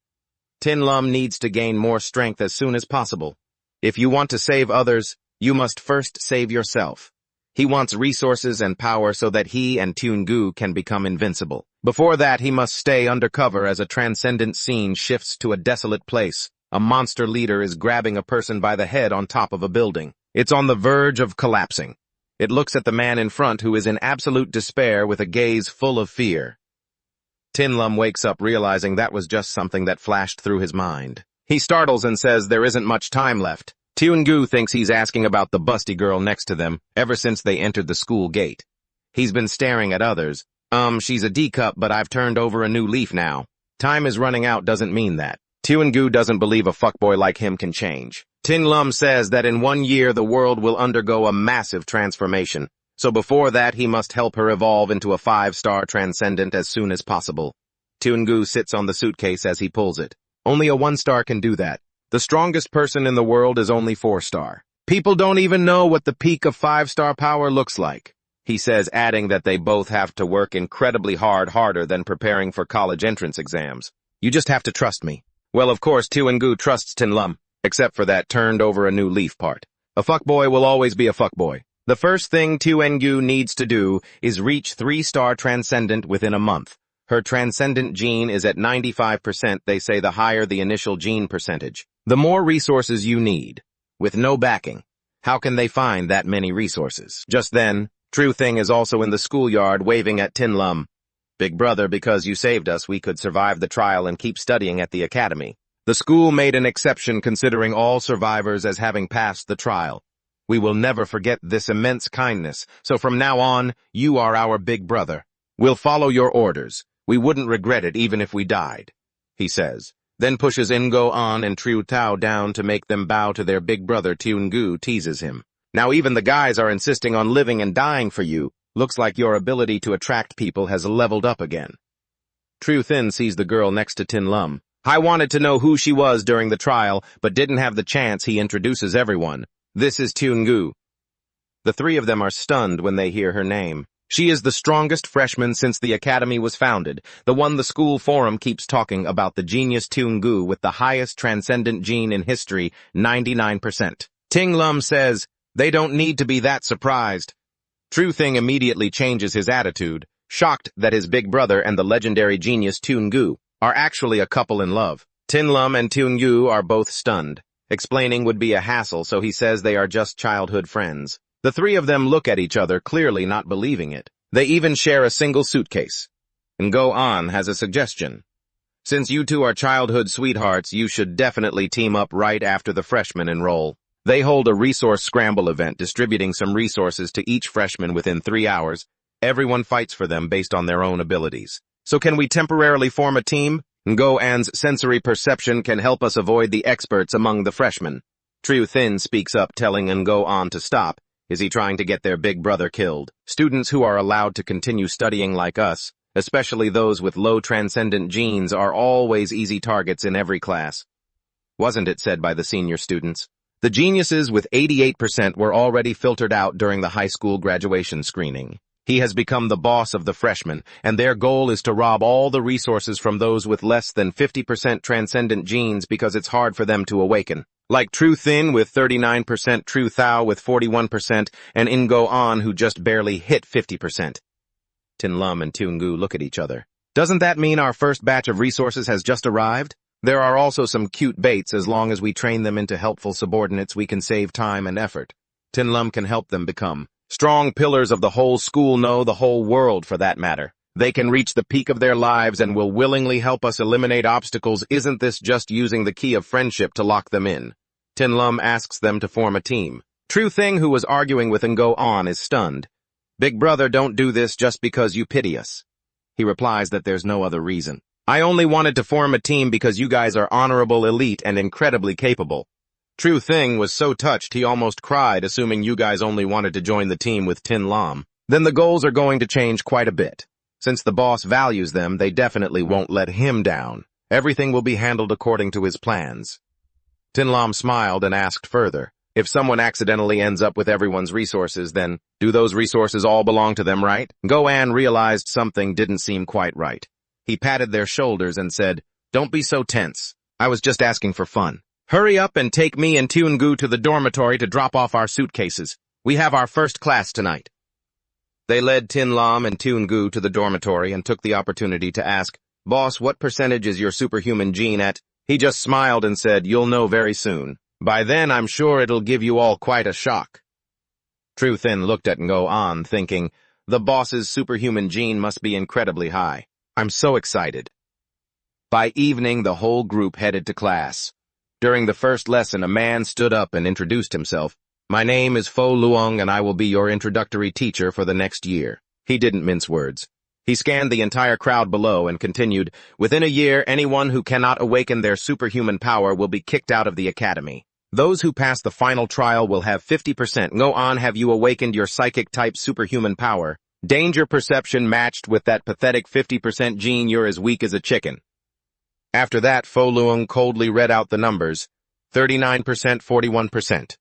Tin Lam needs to gain more strength as soon as possible. If you want to save others, you must first save yourself. He wants resources and power so that he and Tengu can become invincible. Before that, he must stay undercover as a transcendent scene shifts to a desolate place. A monster leader is grabbing a person by the head on top of a building. It's on the verge of collapsing. It looks at the man in front, who is in absolute despair with a gaze full of fear. Tin Lam wakes up, realizing that was just something that flashed through his mind. He startles and says there isn't much time left. Tengu thinks he's asking about the busty girl next to them ever since they entered the school gate. He's been staring at others. She's a D-cup, but I've turned over a new leaf now. Time is running out doesn't mean that. Tengu doesn't believe a fuckboy like him can change. Tin Lam says that in 1 year the world will undergo a massive transformation, so before that he must help her evolve into a 5-star transcendent as soon as possible. Tengu sits on the suitcase as he pulls it. Only a 1-star can do that. The strongest person in the world is only 4-star. People don't even know what the peak of 5-star power looks like, he says, adding that they both have to work incredibly hard, harder than preparing for college entrance exams. You just have to trust me. Well, of course, Tengu trusts Tin Lam, except for that turned over a new leaf part. A fuckboy will always be a fuckboy. The first thing Tengu needs to do is reach 3-star transcendent within a month. Her transcendent gene is at 95%, they say, the higher the initial gene percentage, the more resources you need. With no backing, how can they find that many resources? Just then, True Thing is also in the schoolyard waving at Tin Lam. Big brother, because you saved us, we could survive the trial and keep studying at the academy. The school made an exception, considering all survivors as having passed the trial. We will never forget this immense kindness, so from now on, you are our big brother. We'll follow your orders. We wouldn't regret it even if we died, he says, then pushes Ngo-On and Triu Tao down to make them bow to their big brother. Tengu teases him. Now even the guys are insisting on living and dying for you. Looks like your ability to attract people has leveled up again. Triu Thin sees the girl next to Tin Lam. I wanted to know who she was during the trial, but didn't have the chance. He introduces everyone. This is Tengu. The three of them are stunned when they hear her name. She is the strongest freshman since the academy was founded, the one the school forum keeps talking about, the genius Tengu with the highest transcendent gene in history, 99%. Tin Lam says, they don't need to be that surprised. True Thing immediately changes his attitude, shocked that his big brother and the legendary genius Tengu are actually a couple in love. Tin Lum and Toon Gu are both stunned. Explaining would be a hassle, so he says they are just childhood friends. The three of them look at each other, clearly not believing it. They even share a single suitcase. And Go On has a suggestion. Since you two are childhood sweethearts, you should definitely team up right after the freshmen enroll. They hold a resource scramble event, distributing some resources to each freshman within 3 hours. Everyone fights for them based on their own abilities. So can we temporarily form a team? Go-An's sensory perception can help us avoid the experts among the freshmen. Triu Thin speaks up, telling Go-On to stop. Is he trying to get their big brother killed? Students who are allowed to continue studying like us, especially those with low transcendent genes, are always easy targets in every class. Wasn't it said by the senior students? The geniuses with 88% were already filtered out during the high school graduation screening. He has become the boss of the freshmen, and their goal is to rob all the resources from those with less than 50% transcendent genes because it's hard for them to awaken. Like Triu Thin with 39%, Triu Thao with 41%, and Go On who just barely hit 50%. Tin Lum and Toon Gu look at each other. Doesn't that mean our first batch of resources has just arrived? There are also some cute baits. As long as we train them into helpful subordinates, we can save time and effort. Tin Lum can help them become strong pillars of the whole school, no, the whole world for that matter. They can reach the peak of their lives and will willingly help us eliminate obstacles. Isn't this just using the key of friendship to lock them in? Tin Lum asks them to form a team. Triu Thin, who was arguing with Go On, is stunned. Big brother, don't do this just because you pity us. He replies that there's no other reason. I only wanted to form a team because you guys are honorable, elite, and incredibly capable. Triu Thin was so touched he almost cried, assuming you guys only wanted to join the team with Tin Lum. Then the goals are going to change quite a bit. Since the boss values them, they definitely won't let him down. Everything will be handled according to his plans. Tin Lum smiled and asked further, if someone accidentally ends up with everyone's resources, then do those resources all belong to them, right? Go-An realized something didn't seem quite right. He patted their shoulders and said, don't be so tense. I was just asking for fun. Hurry up and take me and Toon Gu to the dormitory to drop off our suitcases. We have our first class tonight. They led Tin Lum and Toon Gu to the dormitory and took the opportunity to ask, Boss, what percentage is your superhuman gene at? He just smiled and said, you'll know very soon. By then, I'm sure it'll give you all quite a shock. Triu Thin looked at Go-On, thinking, the boss's superhuman gene must be incredibly high. I'm so excited. By evening, the whole group headed to class. During the first lesson, a man stood up and introduced himself. My name is Fo Luong, and I will be your introductory teacher for the next year. He didn't mince words. He scanned the entire crowd below and continued, within a year, anyone who cannot awaken their superhuman power will be kicked out of the academy. Those who pass the final trial will have 50%. Go on, have you awakened your psychic-type superhuman power? Danger perception matched with that pathetic 50% gene, you're as weak as a chicken. After that, Fo Luong coldly read out the numbers, 39%, 41%.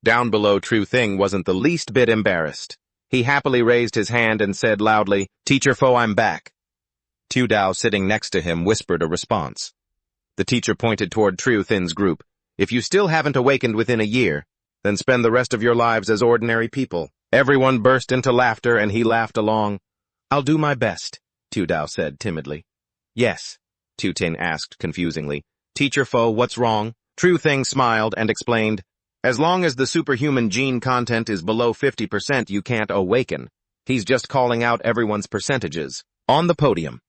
Down below, Triu Thin wasn't the least bit embarrassed. He happily raised his hand and said loudly, Teacher Fo, I'm back. Tu Dao, sitting next to him, whispered a response. The teacher pointed toward Triu Thin's group. If you still haven't awakened within a year, then spend the rest of your lives as ordinary people. Everyone burst into laughter, and he laughed along. I'll do my best, Tu Dao said timidly. Yes, Tu Tin asked confusingly. Teacher Fo, what's wrong? Triu Thin smiled and explained, as long as the superhuman gene content is below 50%, you can't awaken. He's just calling out everyone's percentages. On the podium.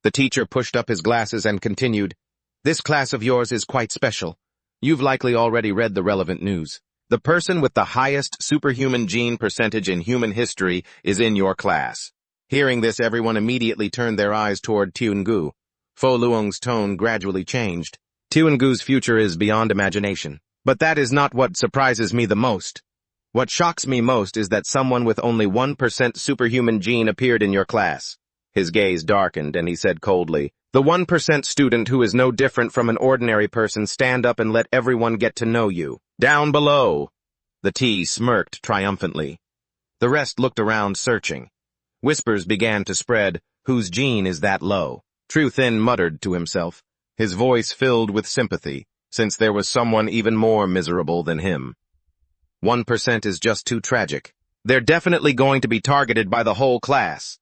The teacher pushed up his glasses and continued, this class of yours is quite special. You've likely already read the relevant news. The person with the highest superhuman gene percentage in human history is in your class. Hearing this, everyone immediately turned their eyes toward Toon Gu. Fo Luong's tone gradually changed. Toon Gu's future is beyond imagination. But that is not what surprises me the most. What shocks me most is that someone with only 1% superhuman gene appeared in your class. His gaze darkened and he said coldly, the 1% student who is no different from an ordinary person, stand up and let everyone get to know you. Down below. The T smirked triumphantly. The rest looked around searching. Whispers began to spread, whose gene is that low? Triu Thin muttered to himself, his voice filled with sympathy, since there was someone even more miserable than him. 1% is just too tragic. They're definitely going to be targeted by the whole class.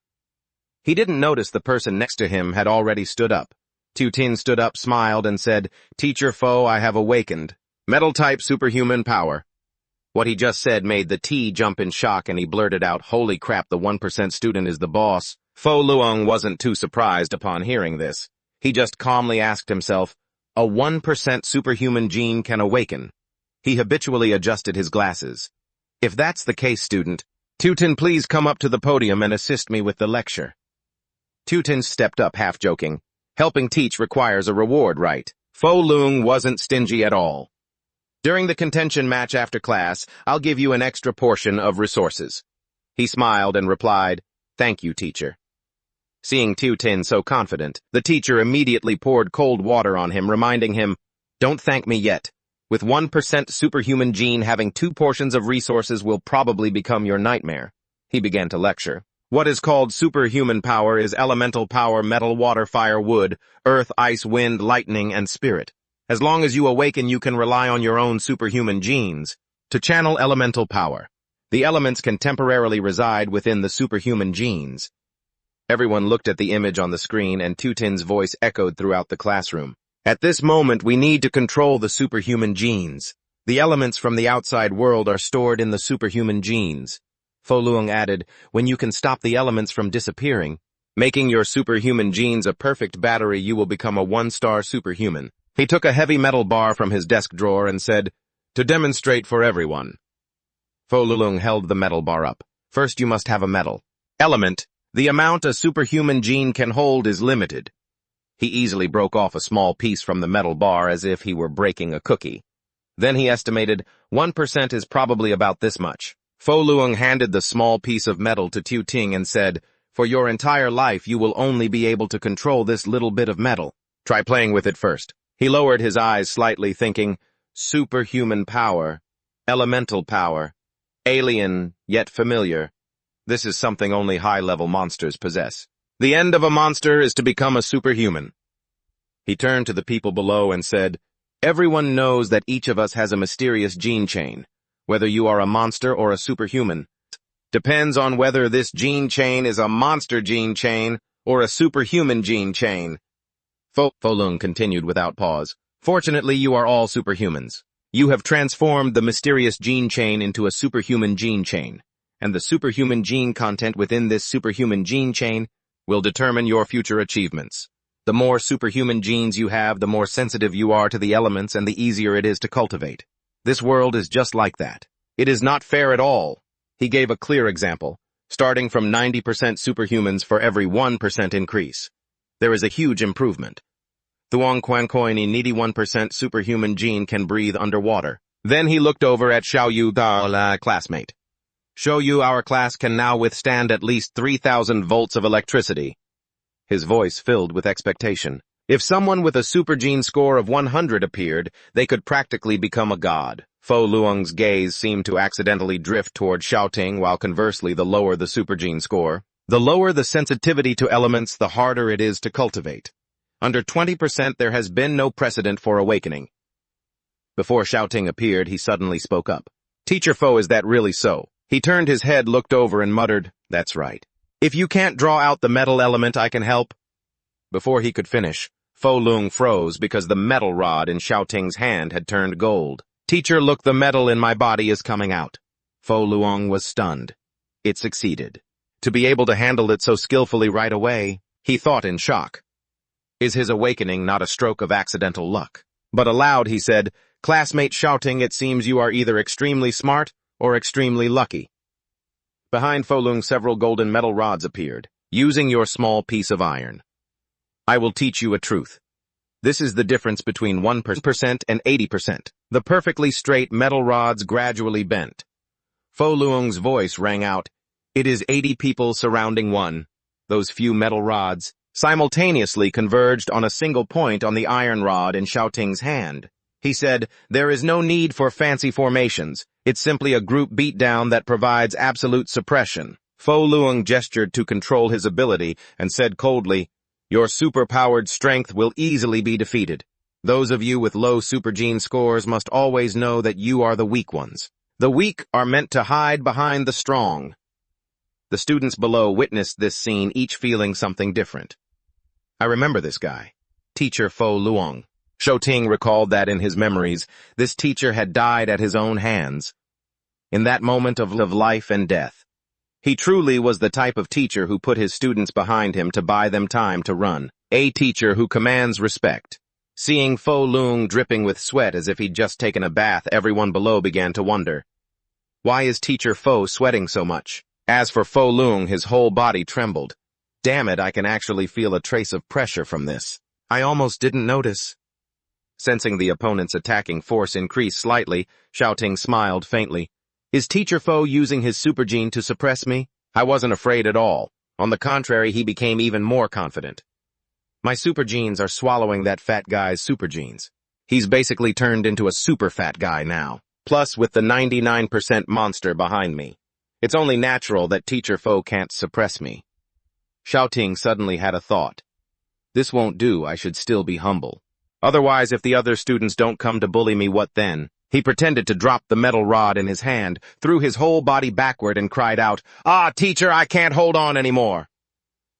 He didn't notice the person next to him had already stood up. Tin stood up, smiled, and said, "Teacher Foe, I have awakened. Metal-type superhuman power." What he just said made the T jump in shock, and he blurted out, "Holy crap, the 1% student is the boss." Fo Luong wasn't too surprised upon hearing this. He just calmly asked himself, a 1% superhuman gene can awaken. He habitually adjusted his glasses. "If that's the case, student, Tin, please come up to the podium and assist me with the lecture." Tin stepped up, half joking. Helping teach requires a reward, right? Fo Luong wasn't stingy at all. "During the contention match after class, I'll give you an extra portion of resources." He smiled and replied, "Thank you, teacher." Seeing Tin so confident, the teacher immediately poured cold water on him, reminding him, "Don't thank me yet. With 1% superhuman gene, having 2 portions of resources will probably become your nightmare." He began to lecture. What is called superhuman power is elemental power: metal, water, fire, wood, earth, ice, wind, lightning, and spirit. As long as you awaken, you can rely on your own superhuman genes to channel elemental power. The elements can temporarily reside within the superhuman genes. Everyone looked at the image on the screen, and Tin's voice echoed throughout the classroom. "At this moment, we need to control the superhuman genes. The elements from the outside world are stored in the superhuman genes." Fo Luong added, "When you can stop the elements from disappearing, making your superhuman genes a perfect battery, you will become a 1-star superhuman." He took a heavy metal bar from his desk drawer and said, "To demonstrate for everyone." Fo Luong held the metal bar up. "First, you must have a metal element. The amount a superhuman gene can hold is limited." He easily broke off a small piece from the metal bar as if he were breaking a cookie. Then he estimated 1% is probably about this much. Fo Luong handed the small piece of metal to Tin and said, "For your entire life, you will only be able to control this little bit of metal. Try playing with it first." He lowered his eyes slightly, thinking, superhuman power, elemental power, alien yet familiar. This is something only high-level monsters possess. The end of a monster is to become a superhuman. He turned to the people below and said, "Everyone knows that each of us has a mysterious gene chain. Whether you are a monster or a superhuman depends on whether this gene chain is a monster gene chain or a superhuman gene chain." Fo Luong continued without pause. "Fortunately, you are all superhumans. You have transformed the mysterious gene chain into a superhuman gene chain, and the superhuman gene content within this superhuman gene chain will determine your future achievements. The more superhuman genes you have, the more sensitive you are to the elements and the easier it is to cultivate. This world is just like that. It is not fair at all." He gave a clear example, starting from 90% superhumans for every 1% increase. There is a huge improvement. Thuong Quan Koini needy 1% superhuman gene can breathe underwater. Then he looked over at Xiao Yu Da, classmate. "Show you our class can now withstand at least 3,000 volts of electricity." His voice filled with expectation. If someone with a super gene score of 100 appeared, they could practically become a god. Fo Luong's gaze seemed to accidentally drift toward shouting, while conversely, the lower the super gene score, the lower the sensitivity to elements, the harder it is to cultivate. Under 20%, there has been no precedent for awakening. Before shouting appeared, he suddenly spoke up. "Teacher Fo, is that really so?" He turned his head, looked over, and muttered, "That's right. If you can't draw out the metal element, I can help." Before he could finish, Fo Luong froze because the metal rod in Xiao Ting's hand had turned gold. "Teacher, look, the metal in my body is coming out." Fo Luong was stunned. It succeeded. To be able to handle it so skillfully right away, he thought in shock. Is his awakening not a stroke of accidental luck? But aloud he said, "Classmate Shouting, it seems you are either extremely smart or extremely lucky." Behind Fo Luong, several golden metal rods appeared, using your small piece of iron. "I will teach you a truth. This is the difference between 1% and 80%. The perfectly straight metal rods gradually bent." Fo Luong's voice rang out, "It is 80 people surrounding one." Those few metal rods simultaneously converged on a single point on the iron rod in Xiao Ting's hand. He said, "There is no need for fancy formations. It's simply a group beatdown that provides absolute suppression." Fo Luong gestured to control his ability and said coldly, "Your super-powered strength will easily be defeated. Those of you with low super-gene scores must always know that you are the weak ones. The weak are meant to hide behind the strong." The students below witnessed this scene, each feeling something different. "I remember this guy. teacher Fo Luong. Shouting recalled that in his memories, this teacher had died at his own hands. In that moment of life and death, he truly was the type of teacher who put his students behind him to buy them time to run. A teacher who commands respect. Seeing Fo Luong dripping with sweat as if he'd just taken a bath, everyone below began to wonder. Why is teacher Fo sweating so much? As for Fo Luong, his whole body trembled. Damn it, I can actually feel a trace of pressure from this. I almost didn't notice. Sensing the opponent's attacking force increase slightly, Shouting smiled faintly. Is teacher Fo using his super gene to suppress me? I wasn't afraid at all. On the contrary, he became even more confident. My super genes are swallowing that fat guy's super genes. He's basically turned into a super fat guy now. Plus, with the 99% monster behind me, it's only natural that teacher Fo can't suppress me. Shouting suddenly had a thought. This won't do, I should still be humble. Otherwise, if the other students don't come to bully me, what then? He pretended to drop the metal rod in his hand, threw his whole body backward and cried out, "Ah, teacher, I can't hold on anymore."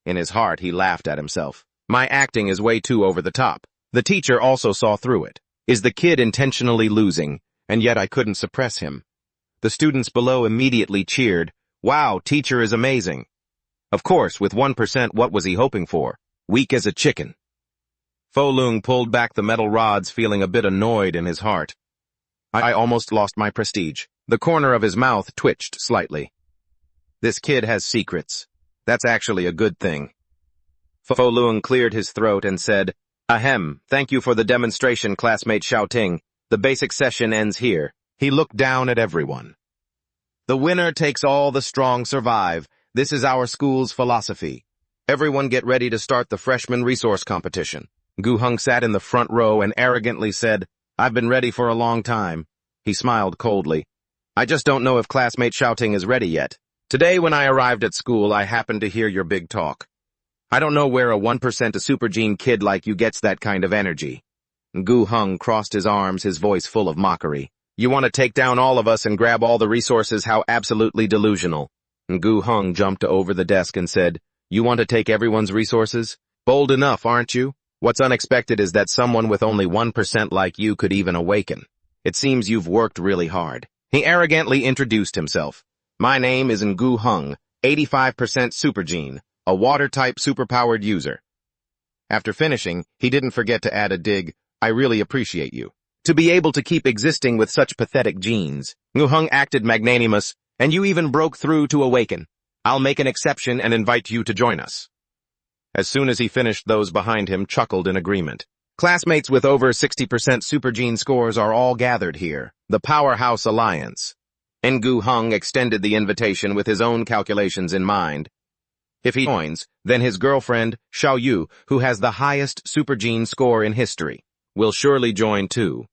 In his heart, he laughed at himself. My acting is way too over the top. The teacher also saw through it. Is the kid intentionally losing? And yet I couldn't suppress him. The students below immediately cheered. Wow, teacher is amazing. Of course, with 1%, what was he hoping for? Weak as a chicken. Fo Luong pulled back the metal rods, feeling a bit annoyed in his heart. I almost lost my prestige. The corner of his mouth twitched slightly. This kid has secrets. That's actually a good thing. Fo Luong cleared his throat and said, Ahem, thank you for the demonstration, classmate Shouting. The basic session ends here. He looked down at everyone. The winner takes all, the strong survive. This is our school's philosophy. Everyone get ready to start the freshman resource competition. Gu Hung sat in the front row and arrogantly said, I've been ready for a long time. He smiled coldly. I just don't know if classmate Shouting is ready yet. Today when I arrived at school, I happened to hear your big talk. I don't know where a 1% a super gene kid like you gets that kind of energy. Gu Hung crossed his arms, his voice full of mockery. You want to take down all of us and grab all the resources? How absolutely delusional. Gu Hung jumped over the desk and said, You want to take everyone's resources? Bold enough, aren't you? What's unexpected is that someone with only 1% like you could even awaken. It seems you've worked really hard. He arrogantly introduced himself. My name is Gu Hung, 85% super gene, a water-type superpowered user. After finishing, he didn't forget to add a dig, I really appreciate you. To be able to keep existing with such pathetic genes. Gu Hung acted magnanimous, and you even broke through to awaken. I'll make an exception and invite you to join us. As soon as he finished, those behind him chuckled in agreement. Classmates with over 60% super gene scores are all gathered here, the Powerhouse Alliance. And Gu Hung extended the invitation with his own calculations in mind. If he joins, then his girlfriend, Xiao Yu, who has the highest super gene score in history, will surely join too.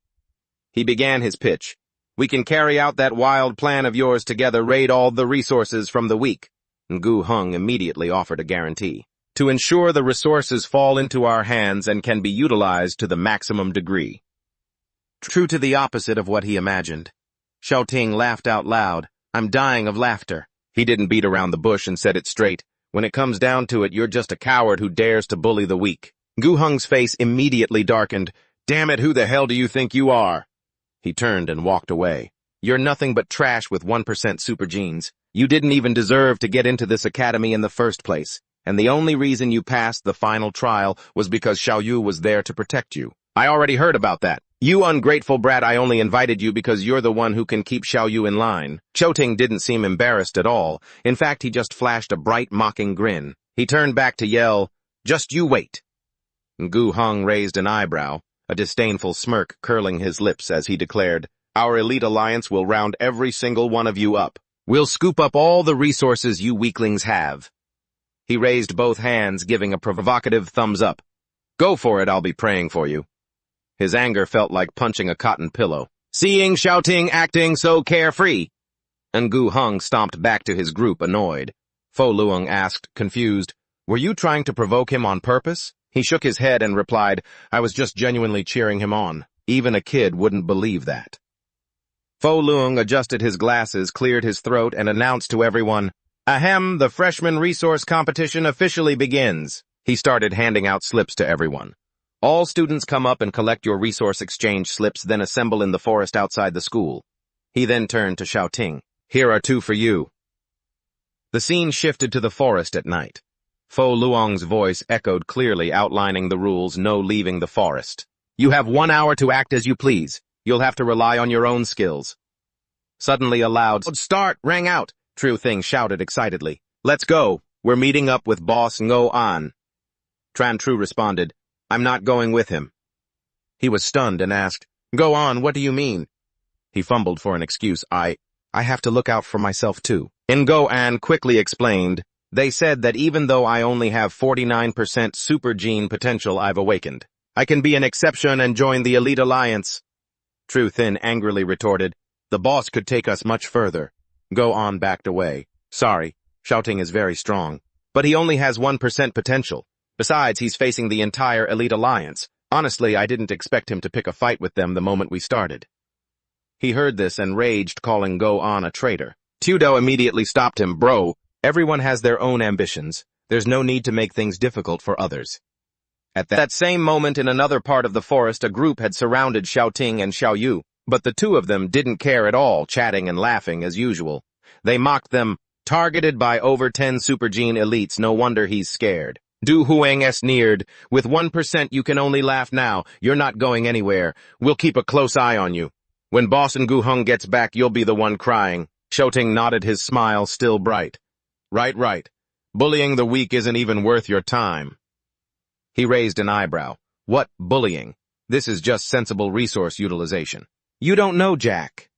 He began his pitch. We can carry out that wild plan of yours together, raid all the resources from the weak. Gu Hung immediately offered a guarantee. To ensure the resources fall into our hands and can be utilized to the maximum degree. True to the opposite of what he imagined. Shouting laughed out loud. I'm dying of laughter. He didn't beat around the bush and said it straight. When it comes down to it, you're just a coward who dares to bully the weak. Gu Hung's face immediately darkened. Damn it, who the hell do you think you are? He turned and walked away. You're nothing but trash with 1% super genes. You didn't even deserve to get into this academy in the first place. And the only reason you passed the final trial was because Xiao Yu was there to protect you. I already heard about that. You ungrateful brat, I only invited you because you're the one who can keep Xiao Yu in line. Shouting didn't seem embarrassed at all. In fact, he just flashed a bright, mocking grin. He turned back to yell, Just you wait. Gu Hung raised an eyebrow, a disdainful smirk curling his lips as he declared, Our elite alliance will round every single one of you up. We'll scoop up all the resources you weaklings have. He raised both hands, giving a provocative thumbs up. Go for it, I'll be praying for you. His anger felt like punching a cotton pillow. Seeing Shouting acting so carefree. And Gu Hung stomped back to his group, annoyed. Fo Luong asked, confused, Were you trying to provoke him on purpose? He shook his head and replied, I was just genuinely cheering him on. Even a kid wouldn't believe that. Fo Luong adjusted his glasses, cleared his throat, and announced to everyone, Ahem, the freshman resource competition officially begins. He started handing out slips to everyone. All students come up and collect your resource exchange slips, then assemble in the forest outside the school. He then turned to Xiaoting. Here are 2 for you. The scene shifted to the forest at night. Fo Luong's voice echoed clearly, outlining the rules: no leaving the forest. You have 1 hour to act as you please. You'll have to rely on your own skills. Suddenly a loud "Start!" rang out. True Thing shouted excitedly. Let's go. We're meeting up with Boss Ngo An. Tran Tru responded, I'm not going with him. He was stunned and asked, Go on, what do you mean? He fumbled for an excuse. I have to look out for myself too. Ngo An quickly explained, they said that even though I only have 49% super gene potential, I've awakened. I can be an exception and join the Elite Alliance. True Thin angrily retorted, the boss could take us much further. Ngo An backed away. Sorry, Xiaoting is very strong, but he only has 1% potential. Besides, he's facing the entire Elite Alliance. Honestly, I didn't expect him to pick a fight with them the moment we started. He heard this and raged, calling Ngo An a traitor. Tudo immediately stopped him. Bro, everyone has their own ambitions. There's no need to make things difficult for others. At that same moment, in another part of the forest, a group had surrounded Xiaoting and Xiaoyu, but the 2 of them didn't care at all, chatting and laughing as usual. They mocked them, targeted by over 10 super gene elites. No wonder he's scared. Du Huang sneered, with 1% you can only laugh now. You're not going anywhere. We'll keep a close eye on you. When Boss Ngu Hung gets back, you'll be the one crying. Xiaoting nodded, his smile still bright. Right. Bullying the weak isn't even worth your time. He raised an eyebrow. What bullying? This is just sensible resource utilization. You don't know, Jack.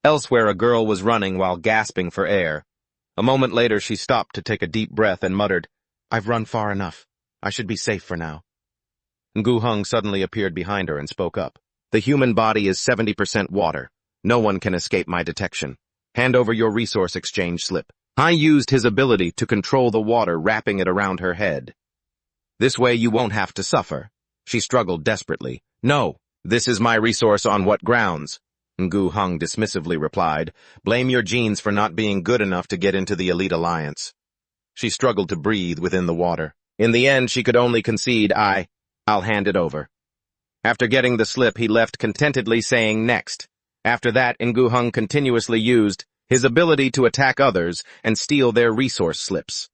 Elsewhere, a girl was running while gasping for air. A moment later, she stopped to take a deep breath and muttered, I've run far enough. I should be safe for now. Ngu Hung suddenly appeared behind her and spoke up. The human body is 70% water. No one can escape my detection. Hand over your resource exchange slip. I used his ability to control the water, wrapping it around her head. This way you won't have to suffer. She struggled desperately. No, this is my resource. On what grounds? Ngu Hung dismissively replied, blame your genes for not being good enough to get into the Elite Alliance. She struggled to breathe within the water. In the end, she could only concede, I'll hand it over. After getting the slip, he left contentedly, saying next. After that, Ngu Hung continuously used his ability to attack others and steal their resource slips.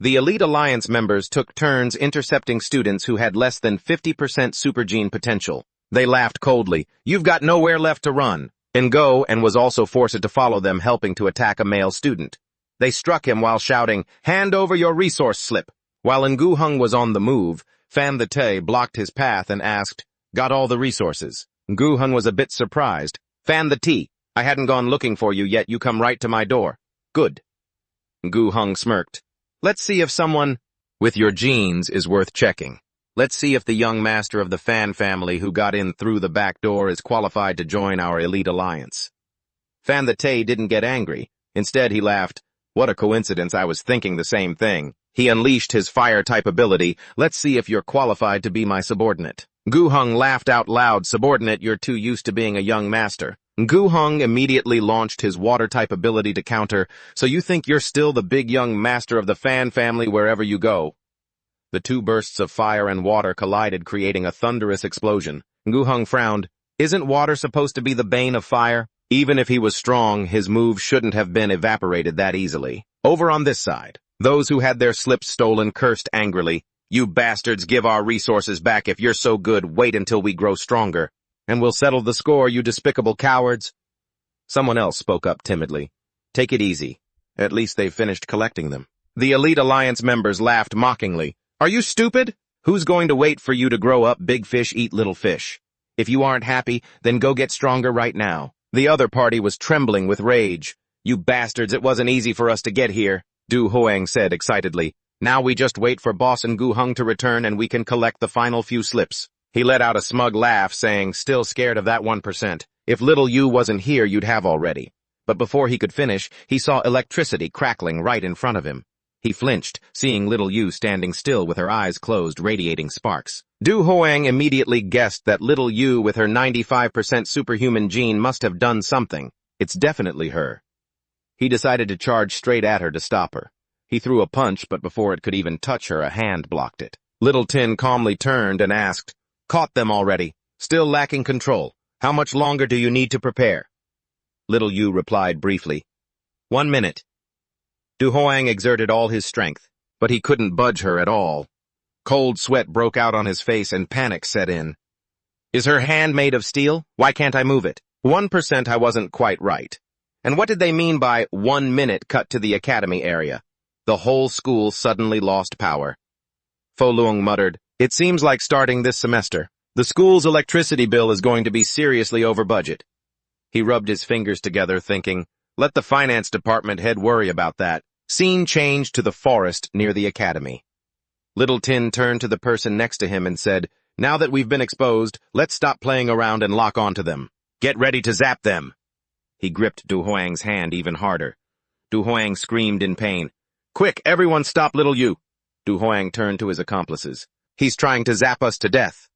The Elite Alliance members took turns intercepting students who had less than 50% super gene potential. They laughed coldly. You've got nowhere left to run. Ngo and was also forced to follow them, helping to attack a male student. They struck him while shouting, hand over your resource slip. While Ngu Hung was on the move, Fan the Tay blocked his path and asked, got all the resources? Ngu Hung was a bit surprised. Fan the T, I hadn't gone looking for you yet, you come right to my door. Good. Ngu Hung smirked. Let's see if someone with your genes is worth checking. Let's see if the young master of the Fan family who got in through the back door is qualified to join our Elite Alliance. Fan the Tay didn't get angry. Instead, he laughed. What a coincidence, I was thinking the same thing. He unleashed his fire-type ability. Let's see if you're qualified to be my subordinate. Ngu Hung laughed out loud. Subordinate, you're too used to being a young master. Ngu Hung immediately launched his water-type ability to counter. So you think you're still the big young master of the Fan family wherever you go? The 2 bursts of fire and water collided, creating a thunderous explosion. Ngu Hung frowned. Isn't water supposed to be the bane of fire? Even if he was strong, his move shouldn't have been evaporated that easily. Over on this side, those who had their slips stolen cursed angrily. You bastards, give our resources back. If you're so good, wait until we grow stronger, and we'll settle the score, you despicable cowards. Someone else spoke up timidly. Take it easy. At least they've finished collecting them. The Elite Alliance members laughed mockingly. Are you stupid? Who's going to wait for you to grow up? Big fish eat little fish. If you aren't happy, then go get stronger right now. The other party was trembling with rage. You bastards, it wasn't easy for us to get here, Du Huang said excitedly. Now we just wait for Boss Ngu Hung to return and we can collect the final few slips. He let out a smug laugh, saying, still scared of that 1%. If little you wasn't here, you'd have already. But before he could finish, he saw electricity crackling right in front of him. He flinched, seeing little Yu standing still with her eyes closed, radiating sparks. Du Huang immediately guessed that little Yu with her 95% superhuman gene must have done something. It's definitely her. He decided to charge straight at her to stop her. He threw a punch, but before it could even touch her, a hand blocked it. Little Tin calmly turned and asked, "Caught them already. Still lacking control. How much longer do you need to prepare?" Little Yu replied briefly, 1 minute. Du Hoang exerted all his strength, but he couldn't budge her at all. Cold sweat broke out on his face and panic set in. Is her hand made of steel? Why can't I move it? 1% I wasn't quite right. And what did they mean by 1 minute cut to the academy area? The whole school suddenly lost power. Fo Luong muttered, "It seems like starting this semester. The school's electricity bill is going to be seriously over budget." He rubbed his fingers together, thinking, let the finance department head worry about that. Scene changed to the forest near the academy. Little Tin turned to the person next to him and said, "Now that we've been exposed, let's stop playing around and lock onto them. Get ready to zap them." He gripped Du Hoang's hand even harder. Du Hoang screamed in pain. "Quick, everyone stop Little Yu." Du Hoang turned to his accomplices. "He's trying to zap us to death."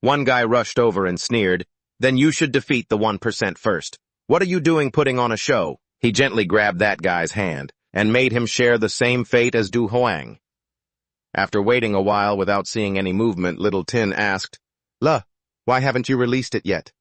One guy rushed over and sneered, "Then you should defeat the 1% first. What are you doing putting on a show?" He gently grabbed that guy's hand and made him share the same fate as Du Hoang. After waiting a while without seeing any movement, Little Tin asked, Why haven't you released it yet?"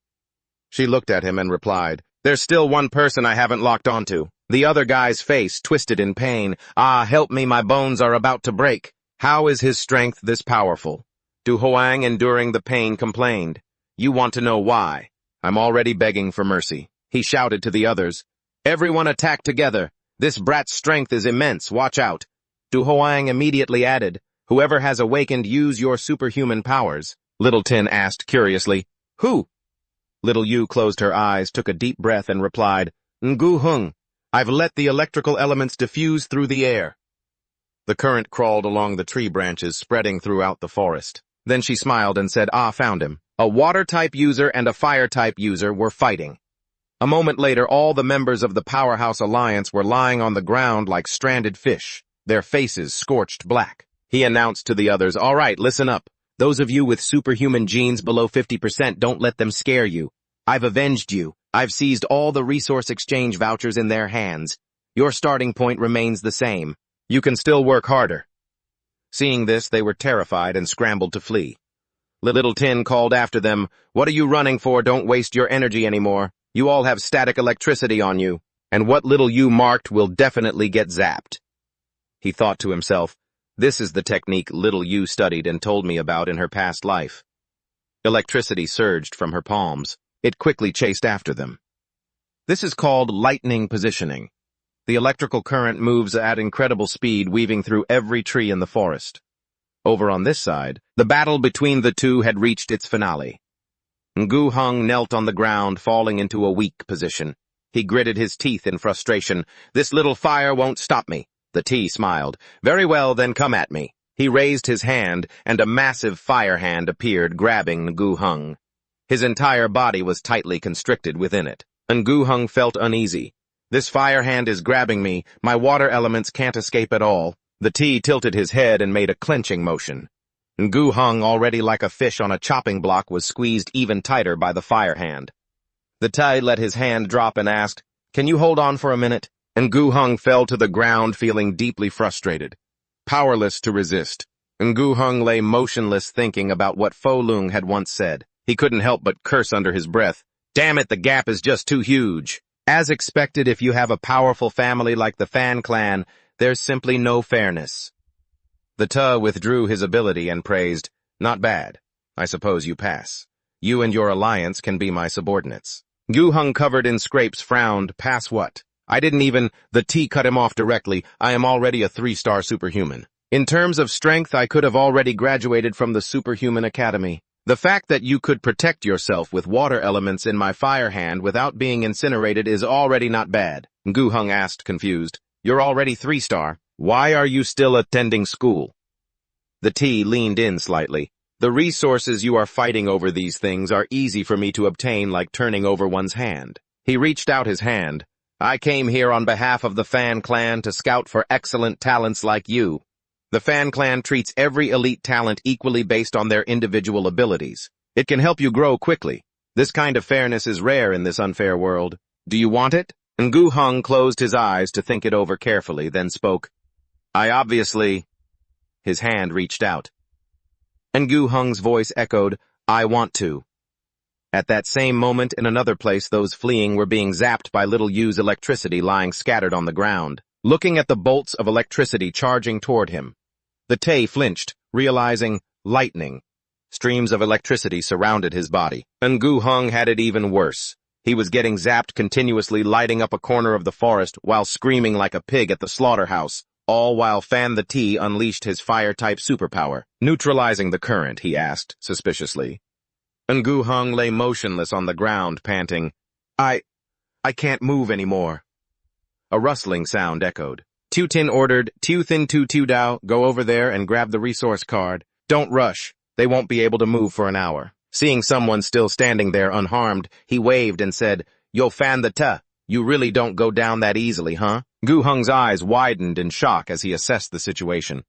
She looked at him and replied, "There's still one person I haven't locked onto." The other guy's face twisted in pain. "Ah, help me, my bones are about to break." How is his strength this powerful? Du Hoang, enduring the pain, complained, "You want to know why? I'm already begging for mercy." He shouted to the others, "Everyone attack together. This brat's strength is immense, watch out." Du Hoang immediately added, "Whoever has awakened, use your superhuman powers." Little Tin asked curiously, "Who?" Little Yu closed her eyes, took a deep breath, and replied, "Ngu Hung. I've let the electrical elements diffuse through the air." The current crawled along the tree branches, spreading throughout the forest. Then she smiled and said, "Found him." A water-type user and a fire-type user were fighting. A moment later, all the members of the Powerhouse Alliance were lying on the ground like stranded fish, their faces scorched black. He announced to the others, "All right, listen up. Those of you with superhuman genes below 50%, don't let them scare you. I've avenged you. I've seized all the resource exchange vouchers in their hands. Your starting point remains the same. You can still work harder." Seeing this, they were terrified and scrambled to flee. Little Tin called after them, "What are you running for? Don't waste your energy anymore. You all have static electricity on you, and what Little Yu marked will definitely get zapped." He thought to himself, "This is the technique Little Yu studied and told me about in her past life." Electricity surged from her palms. It quickly chased after them. This is called lightning positioning. The electrical current moves at incredible speed, weaving through every tree in the forest. Over on this side, the battle between the two had reached its finale. Ngu Hung knelt on the ground, falling into a weak position. He gritted his teeth in frustration. "This little fire won't stop me." The T smiled. "Very well, then come at me." He raised his hand, and a massive fire hand appeared, grabbing Ngu Hung. His entire body was tightly constricted within it. Ngu Hung felt uneasy. "This fire hand is grabbing me. My water elements can't escape at all." The T tilted his head and made a clenching motion. Ngu Hung, already like a fish on a chopping block, was squeezed even tighter by the fire hand. The Tai let his hand drop and asked, "Can you hold on for a minute?" Ngu Hung fell to the ground, feeling deeply frustrated. Powerless to resist, Ngu Hung lay motionless, thinking about what Fo Lung had once said. He couldn't help but curse under his breath. "Damn it, the gap is just too huge." As expected, if you have a powerful family like the Fan Clan, there's simply no fairness. The Ta withdrew his ability and praised, "Not bad. I suppose you pass. You and your alliance can be my subordinates." Ngu Hung, covered in scrapes, frowned. "Pass what? I didn't even—" The T cut him off directly. "I am already a 3-star superhuman. In terms of strength, I could have already graduated from the Superhuman Academy. The fact that you could protect yourself with water elements in my fire hand without being incinerated is already not bad." Ngu Hung asked, confused. "You're already 3-star. Why are you still attending school?" The T leaned in slightly. "The resources you are fighting over, these things are easy for me to obtain, like turning over one's hand." He reached out his hand. "I came here on behalf of the Fan Clan to scout for excellent talents like you. The Fan Clan treats every elite talent equally based on their individual abilities. It can help you grow quickly. This kind of fairness is rare in this unfair world. Do you want it?" Ngu Hung closed his eyes to think it over carefully, then spoke. "I obviously—" His hand reached out. And Gu Heng's voice echoed, "I want to." At that same moment, in another place, those fleeing were being zapped by little Yu's electricity lying scattered on the ground. Looking at the bolts of electricity charging toward him, the Tay flinched, realizing lightning. Streams of electricity surrounded his body. And Gu Heng had it even worse. He was getting zapped continuously, lighting up a corner of the forest while screaming like a pig at the slaughterhouse, all while Fan the Tea unleashed his fire-type superpower. Neutralizing the current, he asked, suspiciously. And Gu Heng lay motionless on the ground, panting, I can't move anymore." A rustling sound echoed. Tu Tin ordered, "Tu Thin Tu Tu Dao, go over there and grab the resource card. Don't rush. They won't be able to move for an hour." Seeing someone still standing there unharmed, he waved and said, "Yo Fan the Ta, you really don't go down that easily, huh?" Gu Heng's eyes widened in shock as he assessed the situation.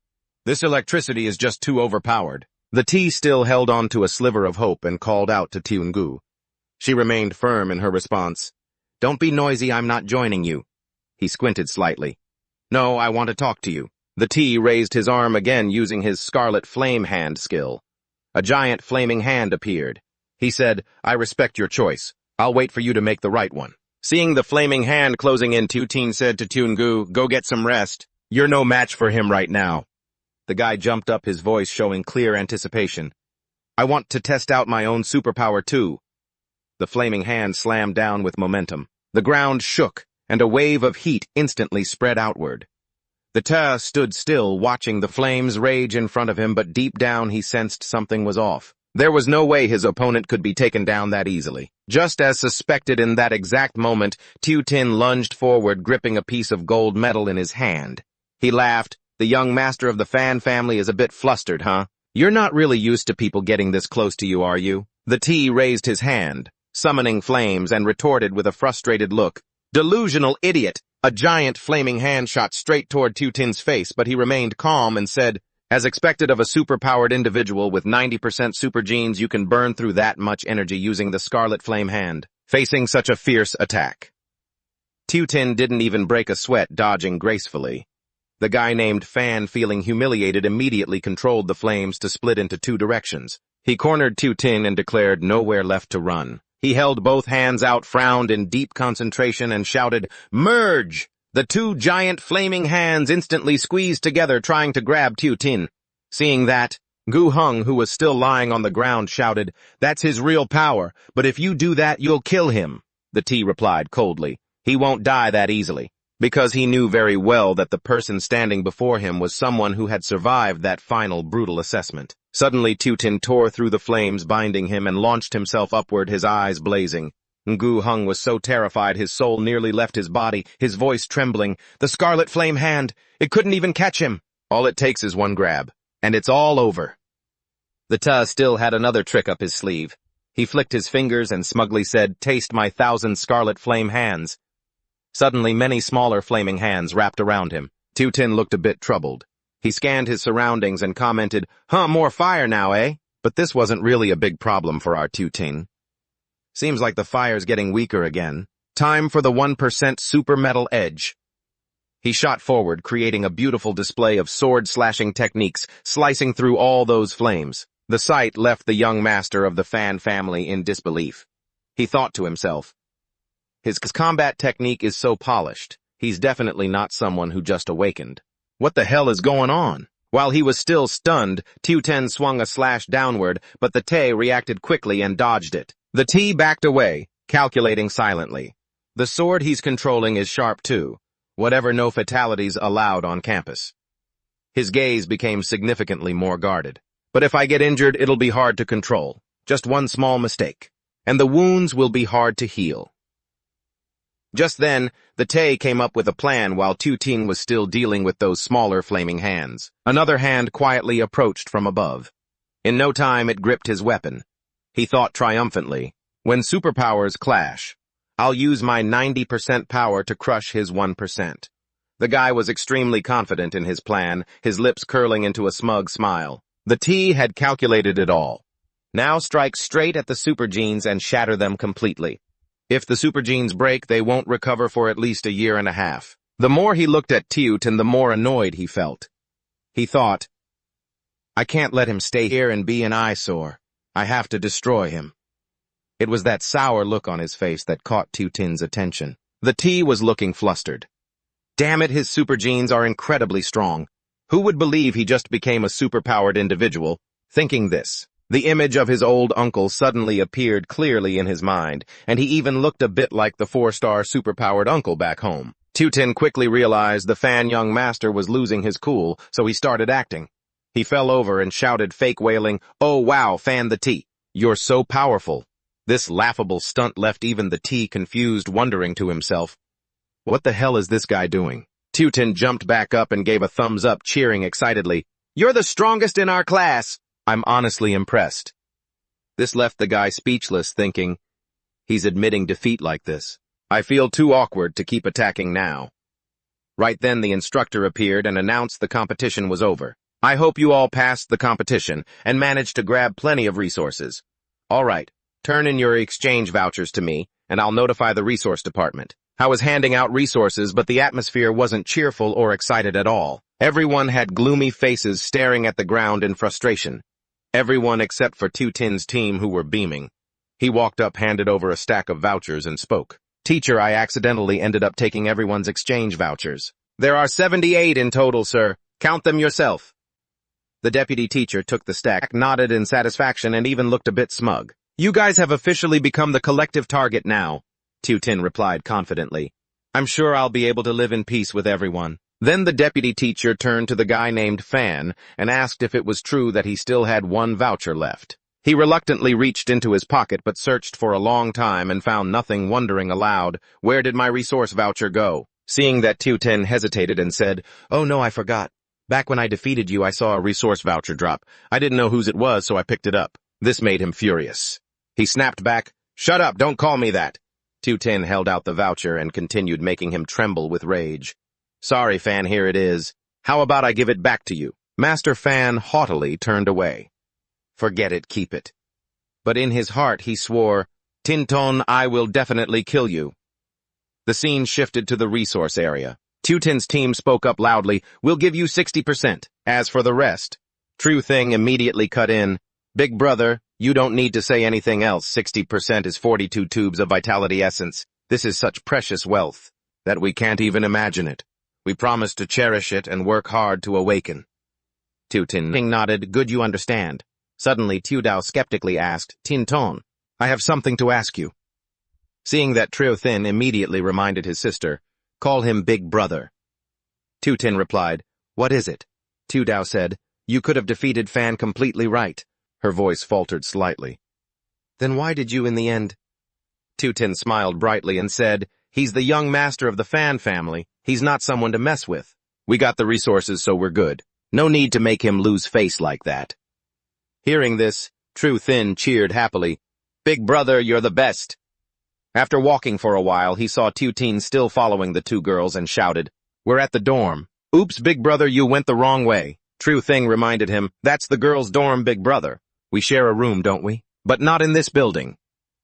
"This electricity is just too overpowered." The Tea still held on to a sliver of hope and called out to Tune Gu. She remained firm in her response. "Don't be noisy, I'm not joining you." He squinted slightly. "No, I want to talk to you." The Tea raised his arm again using his Scarlet Flame Hand skill. A giant flaming hand appeared. He said, "I respect your choice. I'll wait for you to make the right one." Seeing the flaming hand closing in, Tu Tin said to Tune Gu, "Go get some rest. You're no match for him right now." The guy jumped up, his voice showing clear anticipation. "I want to test out my own superpower too." The flaming hand slammed down with momentum. The ground shook, and a wave of heat instantly spread outward. The Ta stood still, watching the flames rage in front of him, but deep down he sensed something was off. There was no way his opponent could be taken down that easily. Just as suspected, in that exact moment, Tu Tin lunged forward, gripping a piece of gold metal in his hand. He laughed. "The young master of the Fan family is a bit flustered, huh? You're not really used to people getting this close to you, are you?" The Tea raised his hand, summoning flames, and retorted with a frustrated look. "Delusional idiot!" A giant flaming hand shot straight toward Tu Tin's face, but he remained calm and said, "As expected of a superpowered individual with 90% super genes, you can burn through that much energy using the Scarlet Flame Hand, facing such a fierce attack." Tu Tin didn't even break a sweat, dodging gracefully. The guy named Fan, feeling humiliated, immediately controlled the flames to split into two directions. He cornered Tu Tin and declared nowhere left to run. He held both hands out, frowned in deep concentration, and shouted, "Merge!" The two giant flaming hands instantly squeezed together, trying to grab Tu Tin. Seeing that, Gu Heng, who was still lying on the ground, shouted, "That's his real power, but if you do that, you'll kill him." The Tea replied coldly, "He won't die that easily," because he knew very well that the person standing before him was someone who had survived that final brutal assessment. Suddenly, Tu Tin tore through the flames binding him and launched himself upward, his eyes blazing. Gu Heng was so terrified his soul nearly left his body, his voice trembling. "The Scarlet Flame Hand! It couldn't even catch him! All it takes is one grab, and it's all over." The Ta still had another trick up his sleeve. He flicked his fingers and smugly said, "Taste my 1,000 Scarlet Flame Hands." Suddenly, many smaller flaming hands wrapped around him. Tu Tin looked a bit troubled. He scanned his surroundings and commented, More fire now, eh?" But this wasn't really a big problem for our Tu Tin. "Seems like the fire's getting weaker again. Time for the 1% super metal edge." He shot forward, creating a beautiful display of sword-slashing techniques, slicing through all those flames. The sight left the young master of the Fan family in disbelief. He thought to himself, his combat technique is so polished, he's definitely not someone who just awakened. What the hell is going on? While he was still stunned, Tu Tin swung a slash downward, but the Tay reacted quickly and dodged it. The T backed away, calculating silently. The sword he's controlling is sharp too, whatever no fatalities allowed on campus. His gaze became significantly more guarded. But if I get injured, it'll be hard to control. Just one small mistake, and the wounds will be hard to heal. Just then, the Tay came up with a plan while Tu Tin was still dealing with those smaller flaming hands. Another hand quietly approached from above. In no time, it gripped his weapon. He thought triumphantly, when superpowers clash, I'll use my 90% power to crush his 1%. The guy was extremely confident in his plan, his lips curling into a smug smile. The T had calculated it all. Now strike straight at the super genes and shatter them completely. If the super genes break, they won't recover for at least a year and a half. The more he looked at Tu Tin, the more annoyed he felt. He thought, I can't let him stay here and be an eyesore. I have to destroy him. It was that sour look on his face that caught Tutin's attention. The T was looking flustered. Damn it, his super genes are incredibly strong. Who would believe he just became a superpowered individual? Thinking this, the image of his old uncle suddenly appeared clearly in his mind, and he even looked a bit like the 4-star superpowered uncle back home. Tutin quickly realized the fan young master was losing his cool, so he started acting. He fell over and shouted, fake wailing, "Oh wow, Fan the T. You're so powerful." This laughable stunt left even the T confused, wondering to himself, what the hell is this guy doing? Tutin jumped back up and gave a thumbs up, cheering excitedly, "You're the strongest in our class." I'm honestly impressed. This left the guy speechless, thinking, he's admitting defeat like this. I feel too awkward to keep attacking now. Right then the instructor appeared and announced the competition was over. I hope you all passed the competition and managed to grab plenty of resources. All right, turn in your exchange vouchers to me, and I'll notify the resource department. I was handing out resources, but the atmosphere wasn't cheerful or excited at all. Everyone had gloomy faces staring at the ground in frustration. Everyone except for Tutin's team, who were beaming. He walked up, handed over a stack of vouchers, and spoke. Teacher, I accidentally ended up taking everyone's exchange vouchers. There are 78 in total, sir. Count them yourself. The deputy teacher took the stack, nodded in satisfaction, and even looked a bit smug. You guys have officially become the collective target now, Tutin replied confidently. I'm sure I'll be able to live in peace with everyone. Then the deputy teacher turned to the guy named Fan and asked if it was true that he still had one voucher left. He reluctantly reached into his pocket but searched for a long time and found nothing, wondering aloud, where did my resource voucher go? Seeing that, Tutin hesitated and said, Oh no, I forgot. Back when I defeated you, I saw a resource voucher drop. I didn't know whose it was, so I picked it up. This made him furious. He snapped back, Shut up, don't call me that. Tutin held out the voucher and continued, making him tremble with rage. Sorry, Fan, here it is. How about I give it back to you? Master Fan haughtily turned away. Forget it, keep it. But in his heart he swore, Tinton, I will definitely kill you. The scene shifted to the resource area. Tutin's team spoke up loudly, We'll give you 60%. As for the rest, True Thing immediately cut in, Big brother, you don't need to say anything else. 60% is 42 tubes of vitality essence. This is such precious wealth that we can't even imagine it. We promise to cherish it and work hard to awaken. Tutin nodded, Good, you understand. Suddenly, Tudao skeptically asked, Tinton, I have something to ask you. Seeing that True Thin immediately reminded his sister, Call him Big Brother. Tutin replied, What is it? Tudao said, You could have defeated Fan completely right. Her voice faltered slightly. Then why did you in the end? Tutin smiled brightly and said, He's the young master of the Fan family. He's not someone to mess with. We got the resources, so we're good. No need to make him lose face like that. Hearing this, True Thin cheered happily. Big brother, you're the best. After walking for a while, he saw Tutin still following the two girls and shouted, We're at the dorm. Oops, big brother, you went the wrong way. True Thing reminded him, That's the girls' dorm, big brother. We share a room, don't we? But not in this building.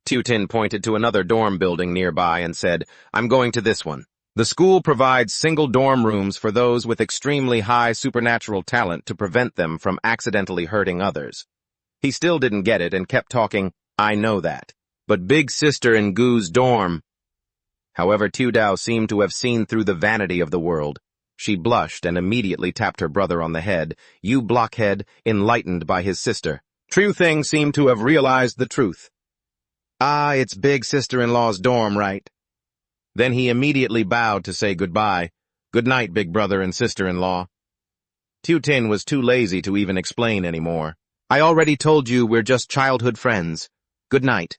Tutin pointed to another dorm building nearby and said, I'm going to this one. The school provides single dorm rooms for those with extremely high supernatural talent to prevent them from accidentally hurting others. He still didn't get it and kept talking, I know that. But big sister in Gu's dorm. However, Tudao seemed to have seen through the vanity of the world. She blushed and immediately tapped her brother on the head, You blockhead, enlightened by his sister. True Thing seemed to have realized the truth. Ah, it's big sister-in-law's dorm, right? Then he immediately bowed to say goodbye. Good night, big brother and sister-in-law. Tutin was too lazy to even explain anymore. I already told you we're just childhood friends. Good night.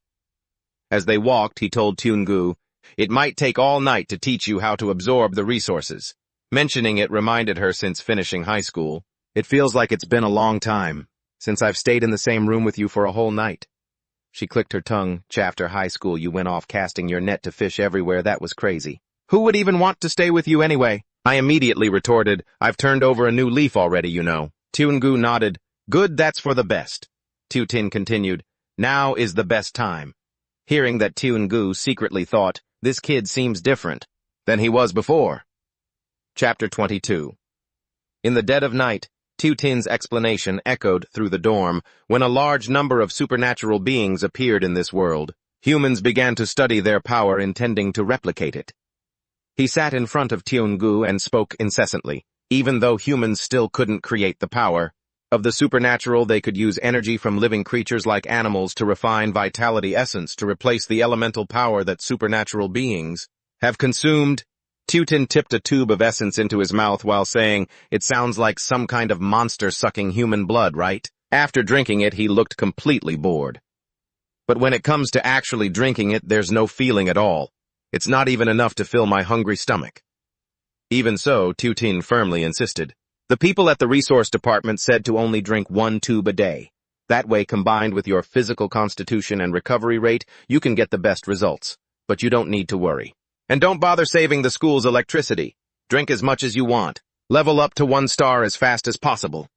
As they walked, he told Tungu, It might take all night to teach you how to absorb the resources. Mentioning it reminded her since finishing high school. It feels like it's been a long time, since I've stayed in the same room with you for a whole night. She clicked her tongue. After high school, you went off casting your net to fish everywhere. That was crazy. Who would even want to stay with you anyway? I immediately retorted, I've turned over a new leaf already, you know. Tungu nodded. Good, that's for the best. Tutin continued, Now is the best time. Hearing that, Tungu secretly thought, This kid seems different than he was before. Chapter 22. In the dead of night, Tutin's explanation echoed through the dorm. When a large number of supernatural beings appeared in this world, humans began to study their power, intending to replicate it. He sat in front of Tiangu and spoke incessantly. Even though humans still couldn't create the power of the supernatural, they could use energy from living creatures like animals to refine vitality essence to replace the elemental power that supernatural beings have consumed. Tutin tipped a tube of essence into his mouth while saying, "It sounds like some kind of monster sucking human blood, right?" After drinking it, he looked completely bored. But when it comes to actually drinking it, there's no feeling at all. It's not even enough to fill my hungry stomach. Even so, Tutin firmly insisted. The people at the resource department said to only drink 1 tube a day. That way, combined with your physical constitution and recovery rate, you can get the best results. But you don't need to worry. And don't bother saving the school's electricity. Drink as much as you want. Level up to 1 star as fast as possible.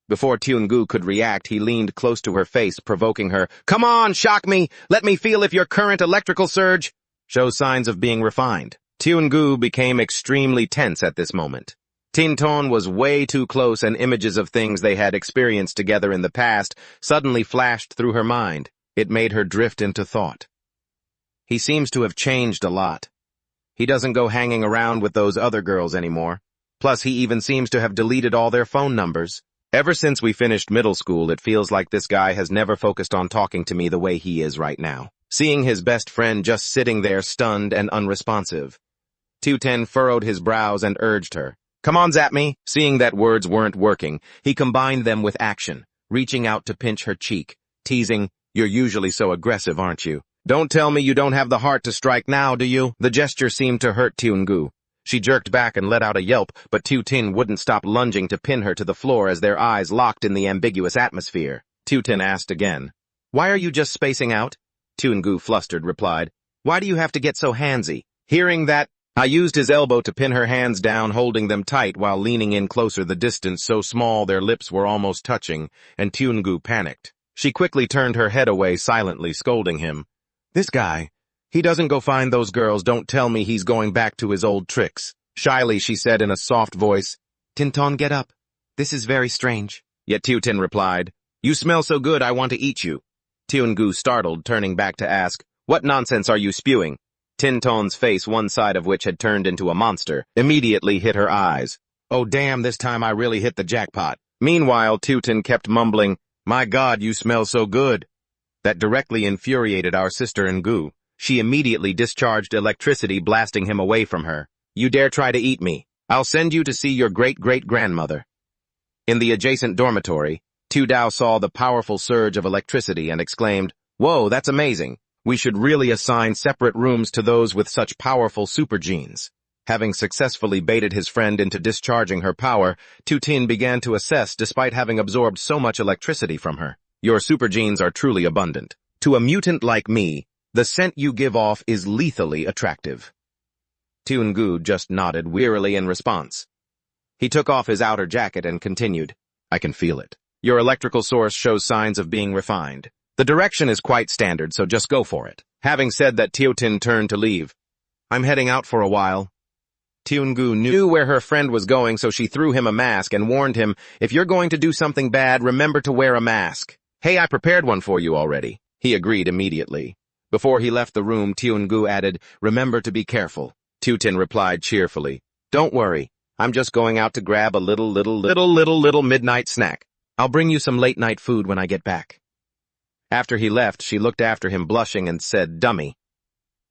Before Tiangu could react, he leaned close to her face, provoking her. "Come on, shock me! Let me feel if your current electrical surge shows signs of being refined." Tiangu became extremely tense at this moment. Tinton was way too close, and images of things they had experienced together in the past suddenly flashed through her mind. It made her drift into thought. He seems to have changed a lot. He doesn't go hanging around with those other girls anymore. Plus, he even seems to have deleted all their phone numbers. Ever since we finished middle school, it feels like this guy has never focused on talking to me the way he is right now. Seeing his best friend just sitting there stunned and unresponsive. Tutin furrowed his brows and urged her. "Come on, zap me." Seeing that words weren't working, he combined them with action, reaching out to pinch her cheek, teasing, "You're usually so aggressive, aren't you? Don't tell me you don't have the heart to strike now, do you?" The gesture seemed to hurt Tiangu. She jerked back and let out a yelp, but Tutin wouldn't stop lunging to pin her to the floor as their eyes locked in the ambiguous atmosphere. Tutin asked again, "Why are you just spacing out?" Tiangu, flustered, replied, "Why do you have to get so handsy?" Hearing that, I used his elbow to pin her hands down, holding them tight while leaning in closer, the distance so small their lips were almost touching, and Tiangu panicked. She quickly turned her head away, silently scolding him. "This guy, he doesn't go find those girls. Don't tell me he's going back to his old tricks." Shyly, she said in a soft voice, "Tinton, get up. This is very strange." Yet Tutin replied, "You smell so good, I want to eat you." Tiangu, startled, turning back to ask, "What nonsense are you spewing?" Tinton's face, one side of which had turned into a monster, immediately hit her eyes. "Oh damn, this time I really hit the jackpot." Meanwhile, Tutin kept mumbling, "My God, you smell so good." That directly infuriated our sister Ngu. She immediately discharged electricity, blasting him away from her. "You dare try to eat me? I'll send you to see your great-great-grandmother." In the adjacent dormitory, Tudao saw the powerful surge of electricity and exclaimed, "Whoa, that's amazing. We should really assign separate rooms to those with such powerful super genes." Having successfully baited his friend into discharging her power, Tutin began to assess despite having absorbed so much electricity from her. "Your super genes are truly abundant. To a mutant like me, the scent you give off is lethally attractive." Tiangu just nodded wearily in response. He took off his outer jacket and continued, "I can feel it. Your electrical source shows signs of being refined. The direction is quite standard, so just go for it." Having said that, Tutin turned to leave. "I'm heading out for a while." Tiangu knew where her friend was going, so she threw him a mask and warned him, "If you're going to do something bad, remember to wear a mask." "Hey, I prepared one for you already." He agreed immediately. Before he left the room, Tiangu added, "Remember to be careful." Tutin replied cheerfully, "Don't worry. I'm just going out to grab a little midnight snack. I'll bring you some late-night food when I get back." After he left, she looked after him blushing and said, "Dummy."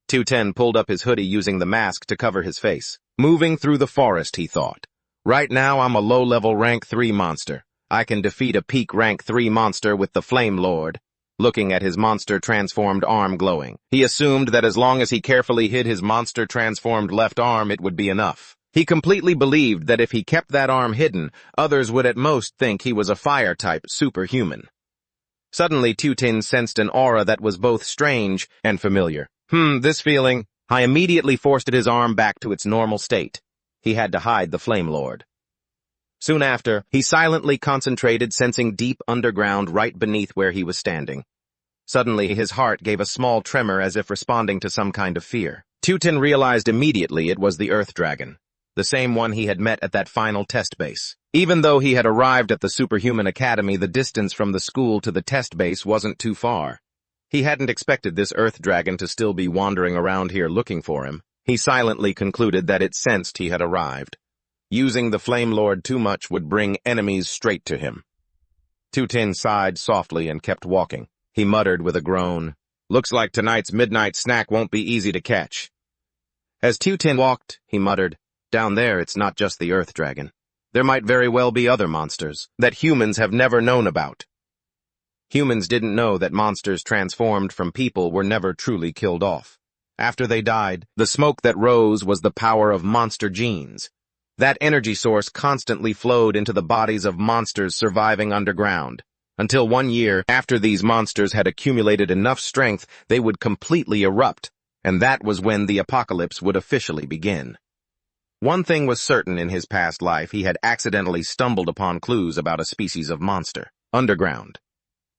Tutin pulled up his hoodie using the mask to cover his face. Moving through the forest, he thought. Right now, I'm a low-level rank 3 monster. I can defeat a peak rank 3 monster with the Flame Lord. Looking at his monster-transformed arm glowing, he assumed that as long as he carefully hid his monster-transformed left arm, it would be enough. He completely believed that if he kept that arm hidden, others would at most think he was a fire-type superhuman. Suddenly, Tutin sensed an aura that was both strange and familiar. This feeling. I immediately forced his arm back to its normal state. He had to hide the Flame Lord. Soon after, he silently concentrated, sensing deep underground right beneath where he was standing. Suddenly, his heart gave a small tremor as if responding to some kind of fear. Tutin realized immediately it was the Earth Dragon. the same one he had met at that final test base. Even though he had arrived at the superhuman academy, the distance from the school to the test base wasn't too far. He hadn't expected this earth dragon to still be wandering around here looking for him. He silently concluded that it sensed he had arrived. Using the Flame Lord too much would bring enemies straight to him. Tutin sighed softly and kept walking. He muttered with a groan, "Looks like tonight's midnight snack won't be easy to catch." As Tutin walked, he muttered, "Down there it's not just the earth dragon. There might very well be other monsters that humans have never known about." Humans didn't know that monsters transformed from people were never truly killed off. After they died, the smoke that rose was the power of monster genes. That energy source constantly flowed into the bodies of monsters surviving underground, until 1 year after these monsters had accumulated enough strength, they would completely erupt, and that was when the apocalypse would officially begin. One thing was certain: in his past life, he had accidentally stumbled upon clues about a species of monster, underground.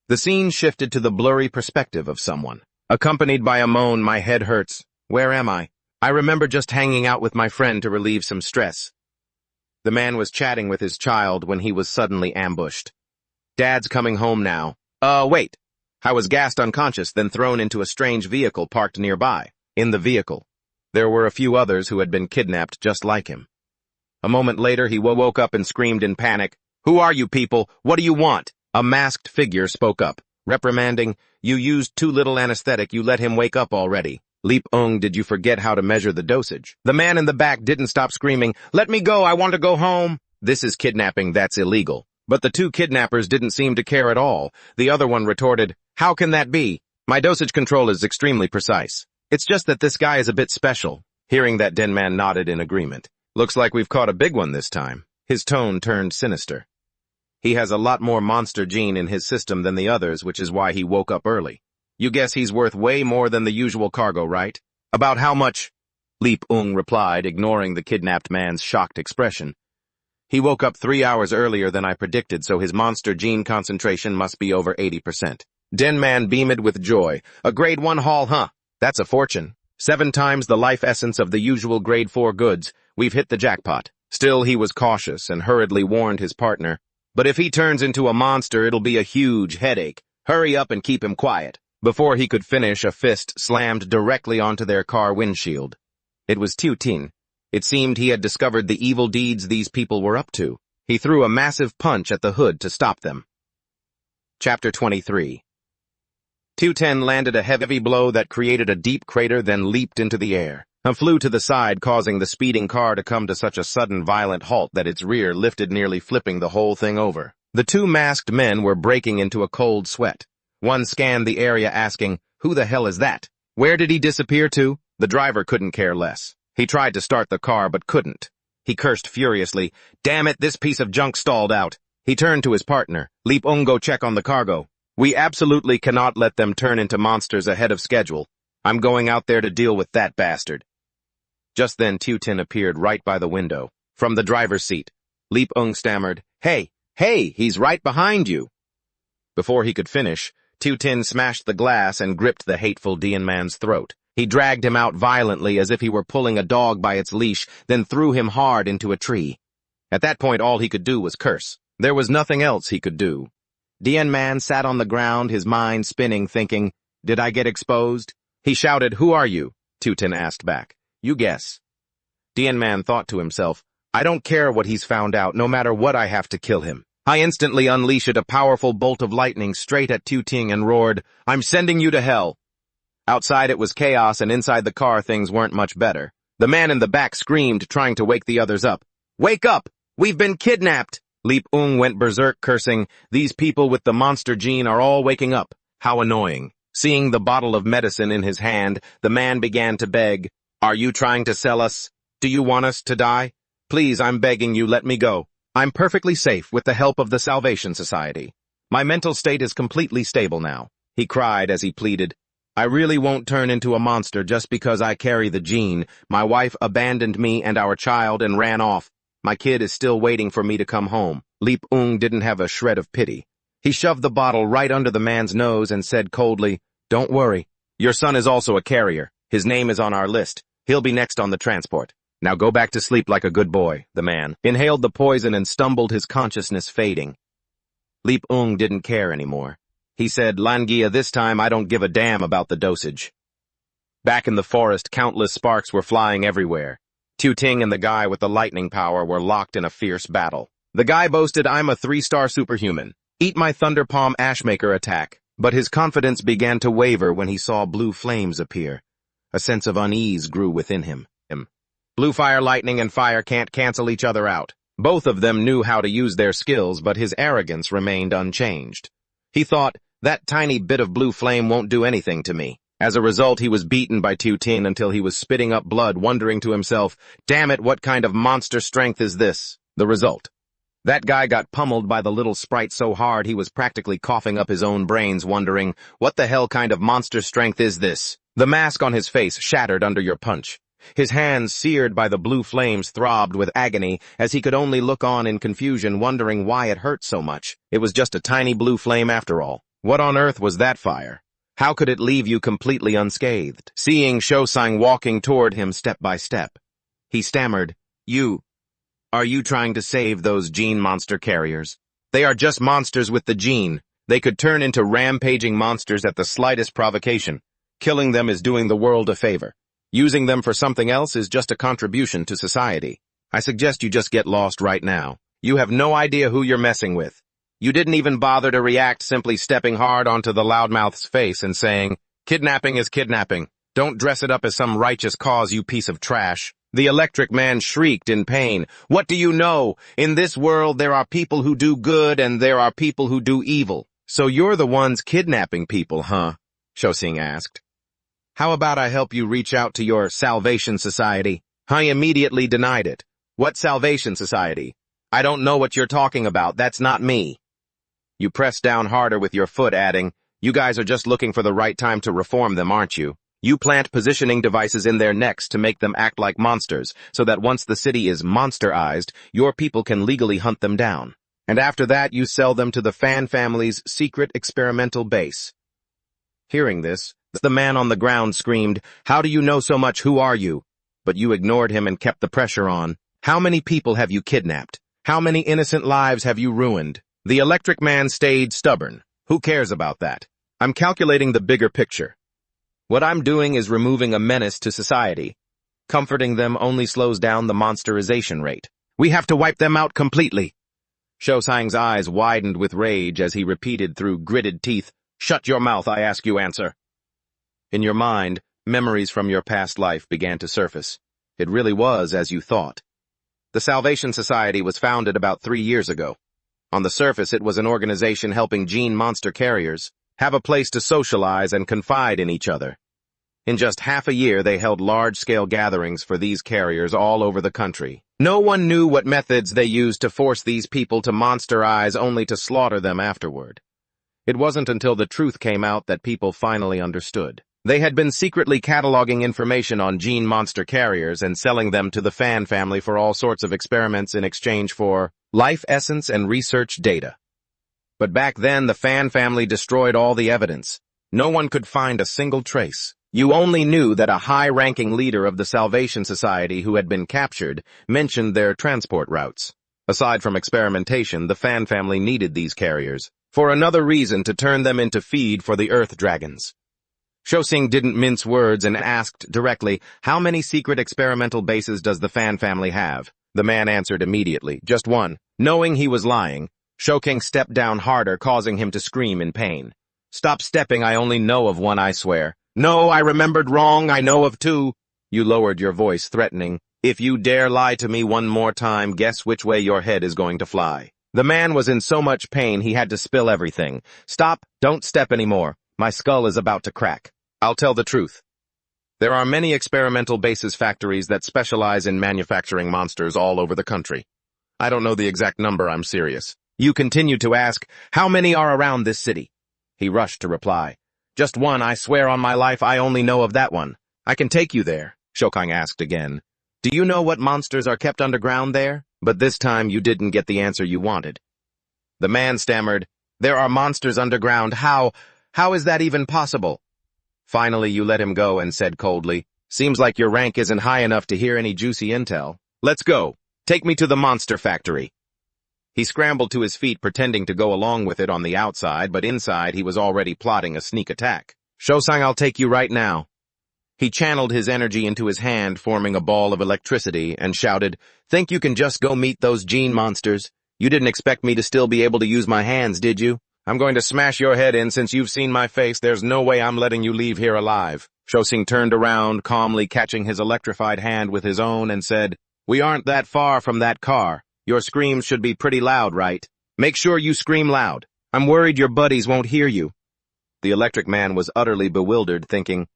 The scene shifted to the blurry perspective of someone, accompanied by a moan, "My head hurts. Where am I? I remember just hanging out with my friend to relieve some stress." The man was chatting with his child when he was suddenly ambushed. "Dad's coming home now." Wait. I was gassed unconscious, then thrown into a strange vehicle parked nearby. In the vehicle, there were a few others who had been kidnapped just like him. A moment later, he woke up and screamed in panic, "Who are you people? What do you want?" A masked figure spoke up, reprimanding, "You used too little anesthetic, you let him wake up already. Leap-ung, did you forget how to measure the dosage?" The man in the back didn't stop screaming, "Let me go, I want to go home." "This is kidnapping, that's illegal." But the two kidnappers didn't seem to care at all. The other one retorted, "How can that be? My dosage control is extremely precise. It's just that this guy is a bit special." Hearing that, Denman nodded in agreement. "Looks like we've caught a big one this time." His tone turned sinister. "He has a lot more monster gene in his system than the others, which is why he woke up early. You guess he's worth way more than the usual cargo, right?" "About how much?" Leap-ung replied, ignoring the kidnapped man's shocked expression. "He woke up 3 hours earlier than I predicted, so his monster gene concentration must be over 80%. Denman beamed with joy. "A grade 1 haul, huh? That's a fortune. 7 times the life essence of the usual grade 4 goods. We've hit the jackpot." Still, he was cautious and hurriedly warned his partner, "But if he turns into a monster, it'll be a huge headache. Hurry up and keep him quiet." Before he could finish, a fist slammed directly onto their car windshield. It was Tutin. It seemed he had discovered the evil deeds these people were up to. He threw a massive punch at the hood to stop them. Chapter 23. Tutin landed a heavy blow that created a deep crater, then leaped into the air and flew to the side, causing the speeding car to come to such a sudden violent halt that its rear lifted, nearly flipping the whole thing over. The two masked men were breaking into a cold sweat. One scanned the area asking, "Who the hell is that? Where did he disappear to?" The driver couldn't care less. He tried to start the car but couldn't. He cursed furiously, "Damn it, this piece of junk stalled out." He turned to his partner, "Leap-ung, go check on the cargo. We absolutely cannot let them turn into monsters ahead of schedule. I'm going out there to deal with that bastard." Just then Tutin appeared right by the window. From the driver's seat, Leap-ung stammered, Hey, he's right behind you." Before he could finish, Tutin smashed the glass and gripped the hateful Dian-man's throat. He dragged him out violently as if he were pulling a dog by its leash, then threw him hard into a tree. At that point, all he could do was curse. There was nothing else he could do. Dian-man sat on the ground, his mind spinning, thinking, "Did I get exposed?" He shouted, "Who are you?" Tutin asked back. "You guess." Dian-man thought to himself, "I don't care what he's found out, no matter what I have to kill him." I instantly unleashed a powerful bolt of lightning straight at Tutin and roared, "I'm sending you to hell." Outside it was chaos, and inside the car things weren't much better. The man in the back screamed, trying to wake the others up. "Wake up! We've been kidnapped!" Leap-ung went berserk, cursing, "These people with the monster gene are all waking up. How annoying." Seeing the bottle of medicine in his hand, the man began to beg, "Are you trying to sell us? Do you want us to die? Please, I'm begging you, let me go. I'm perfectly safe with the help of the Salvation Society. My mental state is completely stable now," he cried as he pleaded. "I really won't turn into a monster just because I carry the gene. My wife abandoned me and our child and ran off. My kid is still waiting for me to come home." Leap-ung didn't have a shred of pity. He shoved the bottle right under the man's nose and said coldly, "Don't worry. Your son is also a carrier. His name is on our list. He'll be next on the transport." Now go back to sleep like a good boy, the man inhaled the poison and stumbled, his consciousness fading. Leap Ung didn't care anymore. He said, Langia, this time I don't give a damn about the dosage. Back in the forest, countless sparks were flying everywhere. Tu Ting and the guy with the lightning power were locked in a fierce battle. The guy boasted, I'm a 3-star superhuman. Eat my Thunder Palm Ashmaker attack. But his confidence began to waver when he saw blue flames appear. A sense of unease grew within him. Blue fire, lightning, and fire can't cancel each other out. Both of them knew how to use their skills, but his arrogance remained unchanged. He thought, that tiny bit of blue flame won't do anything to me. As a result, he was beaten by Tu Ting until he was spitting up blood, wondering to himself, damn it, what kind of monster strength is this? The result. That guy got pummeled by the little sprite so hard he was practically coughing up his own brains, wondering, what the hell kind of monster strength is this? The mask on his face shattered under your punch. His hands, seared by the blue flames, throbbed with agony as he could only look on in confusion, wondering why it hurt so much. It was just a tiny blue flame after all. What on earth was that fire? How could it leave you completely unscathed? Seeing Shosang walking toward him step by step, he stammered, Are you trying to save those gene monster carriers? They are just monsters with the gene. They could turn into rampaging monsters at the slightest provocation. Killing them is doing the world a favor. Using them for something else is just a contribution to society. I suggest you just get lost right now. You have no idea who you're messing with. You didn't even bother to react, simply stepping hard onto the loudmouth's face and saying, kidnapping is kidnapping. Don't dress it up as some righteous cause, you piece of trash. The electric man shrieked in pain. What do you know? In this world, there are people who do good and there are people who do evil. So you're the ones kidnapping people, huh? Shosing asked. How about I help you reach out to your Salvation Society? I immediately denied it. What Salvation Society? I don't know what you're talking about. That's not me. You pressed down harder with your foot, adding, you guys are just looking for the right time to reform them, aren't you? You plant positioning devices in their necks to make them act like monsters, so that once the city is monsterized, your people can legally hunt them down. And after that, you sell them to the Fan family's secret experimental base. Hearing this, the man on the ground screamed, how do you know so much? Who are you? But you ignored him and kept the pressure on. How many people have you kidnapped? How many innocent lives have you ruined? The electric man stayed stubborn. Who cares about that? I'm calculating the bigger picture. What I'm doing is removing a menace to society. Comforting them only slows down the monsterization rate. We have to wipe them out completely. Shosang's eyes widened with rage as he repeated through gritted teeth, shut your mouth, I ask you answer. In your mind, memories from your past life began to surface. It really was as you thought. The Salvation Society was founded about 3 years ago. On the surface, it was an organization helping gene monster carriers have a place to socialize and confide in each other. In just half a year, they held large-scale gatherings for these carriers all over the country. No one knew what methods they used to force these people to monsterize only to slaughter them afterward. It wasn't until the truth came out that people finally understood. They had been secretly cataloging information on gene monster carriers and selling them to the Fan family for all sorts of experiments in exchange for life essence and research data. But back then, the Fan family destroyed all the evidence. No one could find a single trace. You only knew that a high-ranking leader of the Salvation Society who had been captured mentioned their transport routes. Aside from experimentation, the Fan family needed these carriers for another reason, to turn them into feed for the Earth Dragons. Shosing didn't mince words and asked directly, how many secret experimental bases does the Fan family have? The man answered immediately, just one. Knowing he was lying, Shosing stepped down harder, causing him to scream in pain. Stop stepping, I only know of one, I swear. No, I remembered wrong, I know of two. You lowered your voice, threatening, if you dare lie to me one more time, guess which way your head is going to fly. The man was in so much pain he had to spill everything. Stop, don't step anymore. My skull is about to crack. I'll tell the truth. There are many experimental bases factories that specialize in manufacturing monsters all over the country. I don't know the exact number, I'm serious. You continue to ask, how many are around this city? He rushed to reply. Just one, I swear on my life I only know of that one. I can take you there, Shosang asked again. Do you know what monsters are kept underground there? But this time you didn't get the answer you wanted. The man stammered, there are monsters underground, how is that even possible? Finally, you let him go and said coldly, Seems like your rank isn't high enough to hear any juicy intel. Let's go. Take me to the monster factory. He scrambled to his feet, pretending to go along with it on the outside, but inside he was already plotting a sneak attack. Shosang, I'll take you right now. He channeled his energy into his hand, forming a ball of electricity, and shouted, "Think you can just go meet those gene monsters? You didn't expect me to still be able to use my hands, did you? I'm going to smash your head in since you've seen my face. There's no way I'm letting you leave here alive." Shosang turned around, calmly catching his electrified hand with his own, and said, "We aren't that far from that car. Your screams should be pretty loud, right? Make sure you scream loud. I'm worried your buddies won't hear you." The electric man was utterly bewildered, thinking,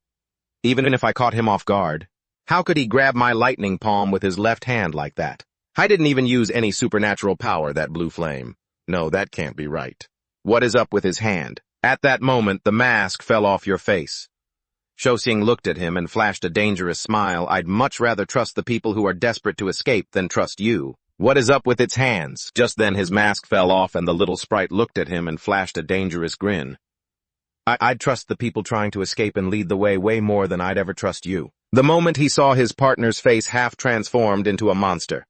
even if I caught him off guard, how could he grab my lightning palm with his left hand like that? I didn't even use any supernatural power, that blue flame. No, that can't be right. What is up with his hand? At that moment, the mask fell off your face. Shosang looked at him and flashed a dangerous smile. "I'd much rather trust the people who are desperate to escape than trust you. What is up with its hands?" Just then his mask fell off and the little sprite looked at him and flashed a dangerous grin. I'd trust the people trying to escape and lead the way more than I'd ever trust you." The moment he saw his partner's face half transformed into a monster,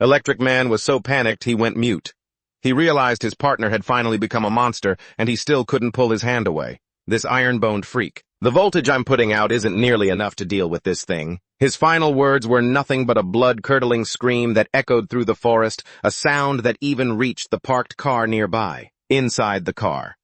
Electric Man was so panicked he went mute. He realized his partner had finally become a monster, and he still couldn't pull his hand away. This iron-boned freak. "The voltage I'm putting out isn't nearly enough to deal with this thing." His final words were nothing but a blood-curdling scream that echoed through the forest, a sound that even reached the parked car nearby. Inside the car,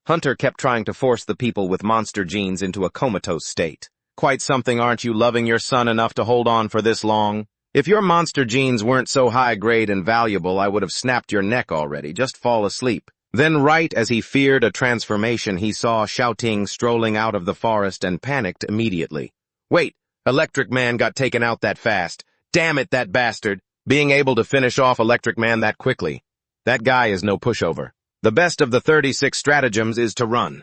Hunter kept trying to force the people with monster genes into a comatose state. "Quite something, aren't you, loving your son enough to hold on for this long? If your monster genes weren't so high-grade and valuable, I would have snapped your neck already. Just fall asleep." Then, right as he feared a transformation, he saw Xiaoting strolling out of the forest and panicked immediately. "Wait, Electric Man got taken out that fast. Damn it, that bastard. Being able to finish off Electric Man that quickly. That guy is no pushover. The best of the 36 stratagems is to run."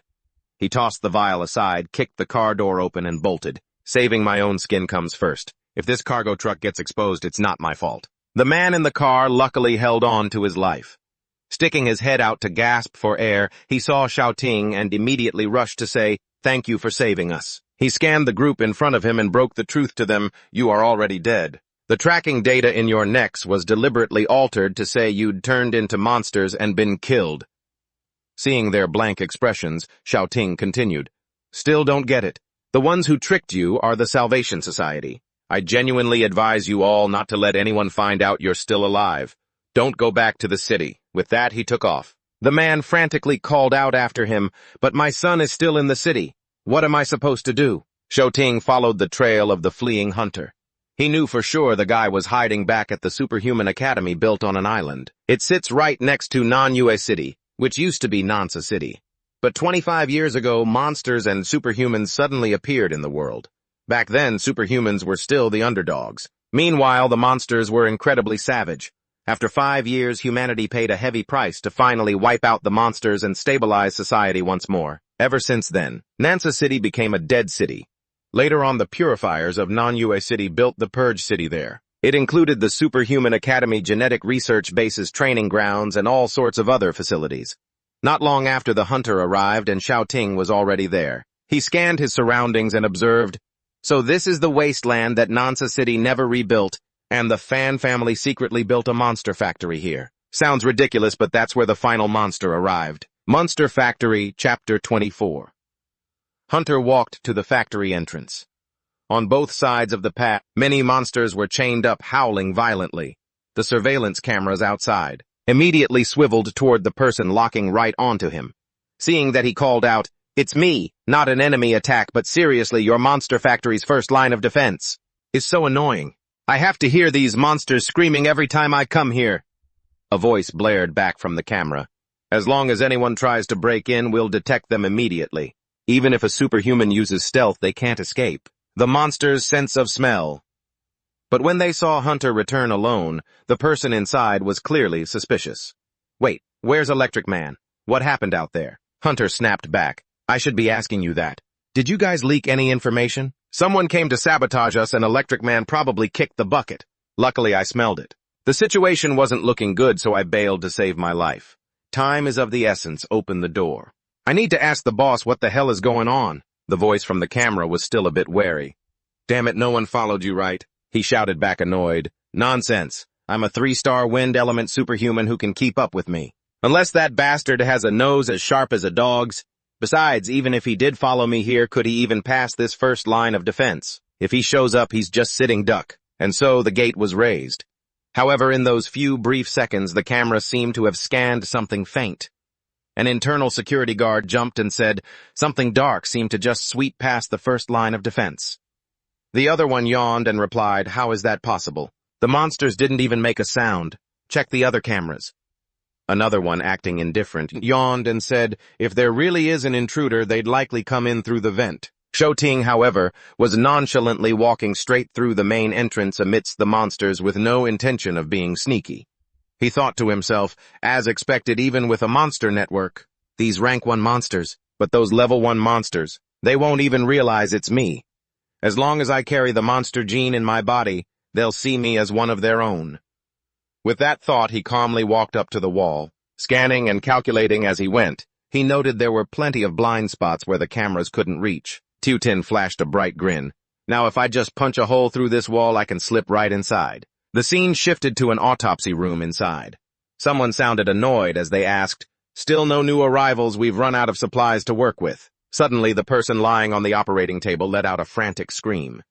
He tossed the vial aside, kicked the car door open, and bolted. "Saving my own skin comes first. If this cargo truck gets exposed, it's not my fault." The man in the car luckily held on to his life. Sticking his head out to gasp for air, he saw Xiaoting and immediately rushed to say, "Thank you for saving us." He scanned the group in front of him and broke the truth to them. "You are already dead. The tracking data in your necks was deliberately altered to say you'd turned into monsters and been killed." Seeing their blank expressions, Xiaoting continued, "Still don't get it. The ones who tricked you are the Salvation Society. I genuinely advise you all not to let anyone find out you're still alive. Don't go back to the city." With that, he took off. The man frantically called out after him, "But my son is still in the city. What am I supposed to do?" Xiaoting followed the trail of the fleeing hunter. He knew for sure the guy was hiding back at the superhuman academy built on an island. It sits right next to Manhwa City, which used to be Nansa City. But 25 years ago, monsters and superhumans suddenly appeared in the world. Back then, superhumans were still the underdogs. Meanwhile, the monsters were incredibly savage. After 5 years, humanity paid a heavy price to finally wipe out the monsters and stabilize society once more. Ever since then, Nansa City became a dead city. Later on, the purifiers of Manhwa City built the Purge City there. It included the Superhuman Academy genetic research bases, training grounds, and all sorts of other facilities. Not long after the hunter arrived and Xiaoting was already there. He scanned his surroundings and observed, "So this is the wasteland that Nansa City never rebuilt, and the Fan family secretly built a monster factory here. Sounds ridiculous, but that's where the final monster arrived." Monster Factory, Chapter 24. Hunter walked to the factory entrance. On both sides of the path, many monsters were chained up, howling violently. The surveillance cameras outside immediately swiveled toward the person, locking right onto him. Seeing that, he called out, "It's me, not an enemy attack, but seriously, your monster factory's first line of defense is so annoying. I have to hear these monsters screaming every time I come here." A voice blared back from the camera. "As long as anyone tries to break in, we'll detect them immediately. Even if a superhuman uses stealth, they can't escape. The monster's sense of smell." But when they saw Hunter return alone, the person inside was clearly suspicious. "Wait, where's Electric Man? What happened out there?" Hunter snapped back. "I should be asking you that. Did you guys leak any information? Someone came to sabotage us and Electric Man probably kicked the bucket. Luckily, I smelled it. The situation wasn't looking good, so I bailed to save my life. Time is of the essence. Open the door. I need to ask the boss what the hell is going on." The voice from the camera was still a bit wary. Damn it, no one followed you, right? He shouted back, annoyed. Nonsense. I'm a 3-star wind element superhuman who can keep up with me. Unless that bastard has a nose as sharp as a dog's. Besides, even if he did follow me here, could he even pass this first line of defense? If he shows up, he's just sitting duck. And so the gate was raised. However, in those few brief seconds, the camera seemed to have scanned something faint. An internal security guard jumped and said, something dark seemed to just sweep past the first line of defense. The other one yawned and replied, how is that possible? The monsters didn't even make a sound. Check the other cameras. Another one, acting indifferent, yawned and said, if there really is an intruder, they'd likely come in through the vent. Shouting, however, was nonchalantly walking straight through the main entrance amidst the monsters with no intention of being sneaky. He thought to himself, as expected even with a monster network, these rank 1 monsters, but those level 1 monsters, they won't even realize it's me. As long as I carry the monster gene in my body, they'll see me as one of their own. With that thought, he calmly walked up to the wall. Scanning and calculating as he went, he noted there were plenty of blind spots where the cameras couldn't reach. Tutin flashed a bright grin. Now if I just punch a hole through this wall, I can slip right inside. The scene shifted to an autopsy room inside. Someone sounded annoyed as they asked, still no new arrivals, we've run out of supplies to work with. Suddenly, the person lying on the operating table let out a frantic scream.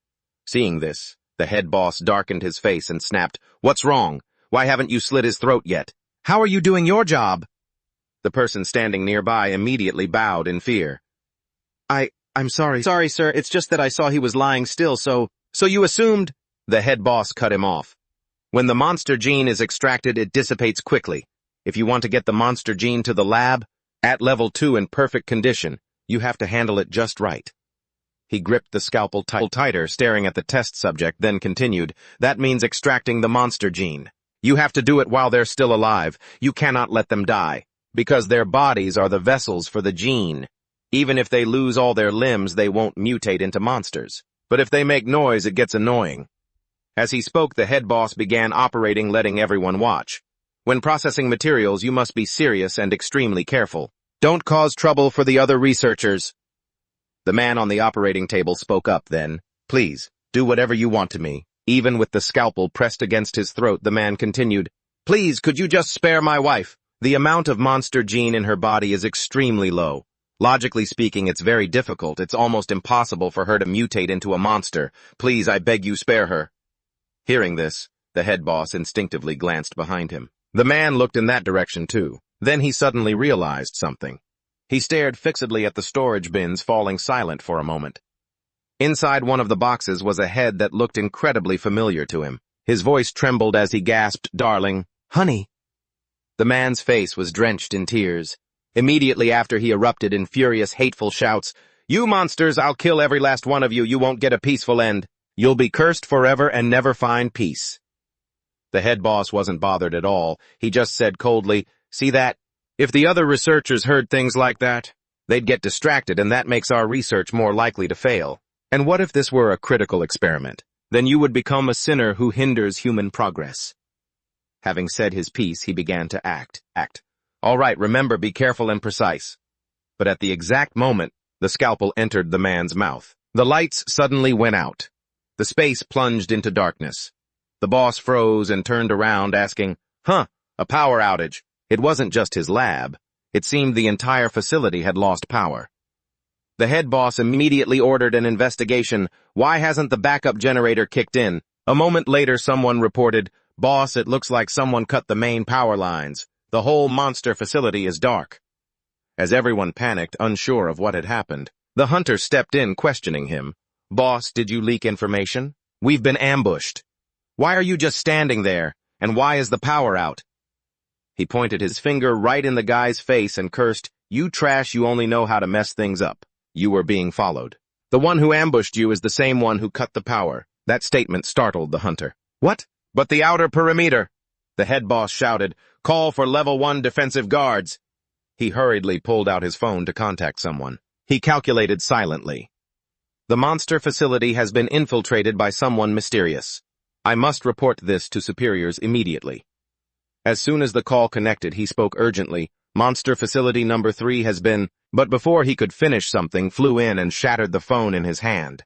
Seeing this, the head boss darkened his face and snapped, what's wrong? Why haven't you slit his throat yet? How are you doing your job? The person standing nearby immediately bowed in fear. I'm sorry. Sorry, sir, it's just that I saw he was lying still, so you assumed? The head boss cut him off. When the monster gene is extracted, it dissipates quickly. If you want to get the monster gene to the lab, at level 2 in perfect condition, you have to handle it just right. He gripped the scalpel tighter, staring at the test subject, then continued, that means extracting the monster gene. You have to do it while they're still alive. You cannot let them die, because their bodies are the vessels for the gene. Even if they lose all their limbs, they won't mutate into monsters. But if they make noise, it gets annoying. As he spoke, the head boss began operating, letting everyone watch. When processing materials, you must be serious and extremely careful. Don't cause trouble for the other researchers. The man on the operating table spoke up then. Please, do whatever you want to me. Even with the scalpel pressed against his throat, the man continued, please, could you just spare my wife? The amount of monster gene in her body is extremely low. Logically speaking, it's very difficult. It's almost impossible for her to mutate into a monster. Please, I beg you, spare her. Hearing this, the head boss instinctively glanced behind him. The man looked in that direction too. Then he suddenly realized something. He stared fixedly at the storage bins, falling silent for a moment. Inside one of the boxes was a head that looked incredibly familiar to him. His voice trembled as he gasped, darling, honey. The man's face was drenched in tears. Immediately after, he erupted in furious, hateful shouts. You monsters, I'll kill every last one of you. You won't get a peaceful end. You'll be cursed forever and never find peace. The head boss wasn't bothered at all. He just said coldly, see that? If the other researchers heard things like that, they'd get distracted, and that makes our research more likely to fail. And what if this were a critical experiment? Then you would become a sinner who hinders human progress. Having said his piece, he began to act. All right, remember, be careful and precise. But at the exact moment, the scalpel entered the man's mouth. The lights suddenly went out. The space plunged into darkness. The boss froze and turned around, asking, a power outage. It wasn't just his lab. It seemed the entire facility had lost power. The head boss immediately ordered an investigation. Why hasn't the backup generator kicked in? A moment later, someone reported, boss, it looks like someone cut the main power lines. The whole monster facility is dark. As everyone panicked, unsure of what had happened, the hunter stepped in, questioning him. Boss, did you leak information? We've been ambushed. Why are you just standing there? And why is the power out? He pointed his finger right in the guy's face and cursed, you trash, you only know how to mess things up. You were being followed. The one who ambushed you is the same one who cut the power. That statement startled the hunter. What? But the outer perimeter. The head boss shouted, call for level 1 defensive guards. He hurriedly pulled out his phone to contact someone. He calculated silently. The monster facility has been infiltrated by someone mysterious. I must report this to superiors immediately. As soon as the call connected, he spoke urgently. Monster facility number 3 has been... But before he could finish, something flew in and shattered the phone in his hand.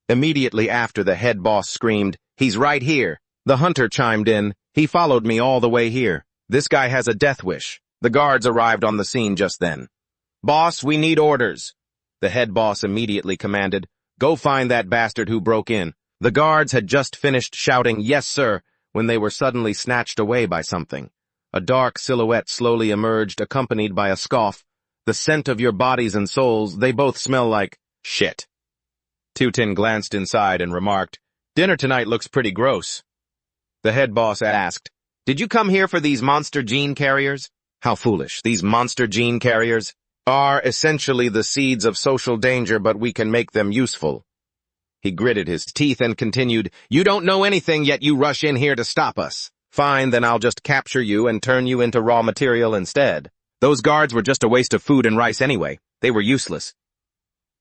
Immediately after, the head boss screamed, "He's right here." The hunter chimed in, "He followed me all the way here. This guy has a death wish." The guards arrived on the scene just then. "Boss, we need orders." The head boss immediately commanded, "Go find that bastard who broke in." The guards had just finished shouting, "Yes, sir," when they were suddenly snatched away by something. A dark silhouette slowly emerged, accompanied by a scoff. "The scent of your bodies and souls, they both smell like shit." Tutin glanced inside and remarked, "Dinner tonight looks pretty gross." The head boss asked, "Did you come here for these monster gene carriers?" How foolish. These monster gene carriers are essentially the seeds of social danger, but we can make them useful. He gritted his teeth and continued, "You don't know anything, yet you rush in here to stop us. Fine, then I'll just capture you and turn you into raw material instead." Those guards were just a waste of food and rice anyway. They were useless.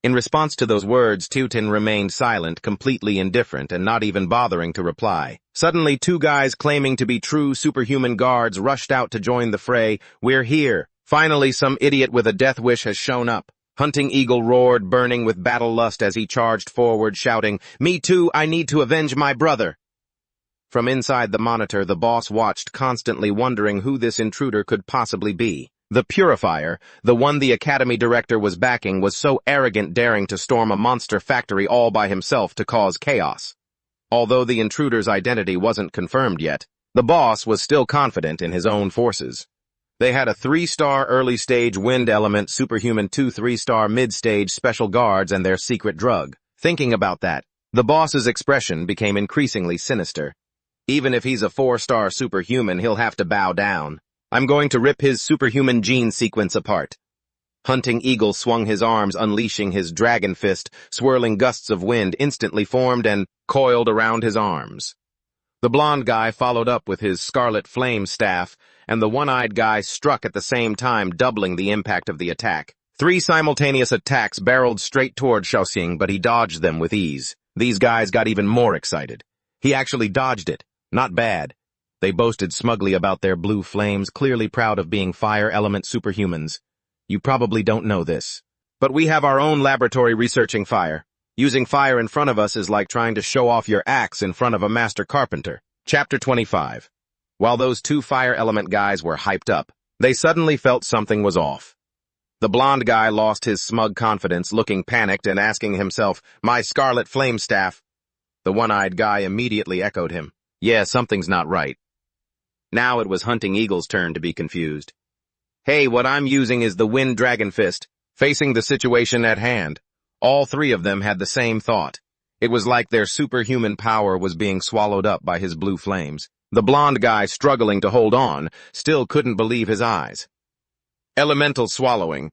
In response to those words, Tutin remained silent, completely indifferent, and not even bothering to reply. Suddenly, two guys claiming to be true superhuman guards rushed out to join the fray. "We're here. Finally, some idiot with a death wish has shown up." Hunting Eagle roared, burning with battle lust as he charged forward, shouting, "Me too, I need to avenge my brother." From inside the monitor, the boss watched, constantly wondering who this intruder could possibly be. The Purifier, the one the Academy director was backing, was so arrogant, daring to storm a monster factory all by himself to cause chaos. Although the intruder's identity wasn't confirmed yet, the boss was still confident in his own forces. They had a 3-star early-stage wind element superhuman, 2 3-star mid-stage special guards, and their secret drug. Thinking about that, the boss's expression became increasingly sinister. Even if he's a 4-star superhuman, he'll have to bow down. I'm going to rip his superhuman gene sequence apart. Hunting Eagle swung his arms, unleashing his dragon fist. Swirling gusts of wind instantly formed and coiled around his arms. The blonde guy followed up with his scarlet flame staff, and the one-eyed guy struck at the same time, doubling the impact of the attack. 3 simultaneous attacks barreled straight toward Shaoxing, but he dodged them with ease. These guys got even more excited. He actually dodged it. Not bad. They boasted smugly about their blue flames, clearly proud of being fire element superhumans. You probably don't know this, but we have our own laboratory researching fire. Using fire in front of us is like trying to show off your axe in front of a master carpenter. Chapter 25. While those 2 fire element guys were hyped up, they suddenly felt something was off. The blonde guy lost his smug confidence, looking panicked and asking himself, "My scarlet flame staff?" The one-eyed guy immediately echoed him. "Yeah, something's not right." Now it was Hunting Eagle's turn to be confused. "Hey, what I'm using is the Wind Dragon Fist." Facing the situation at hand, all 3 of them had the same thought. It was like their superhuman power was being swallowed up by his blue flames. The blonde guy, struggling to hold on, still couldn't believe his eyes. "Elemental swallowing?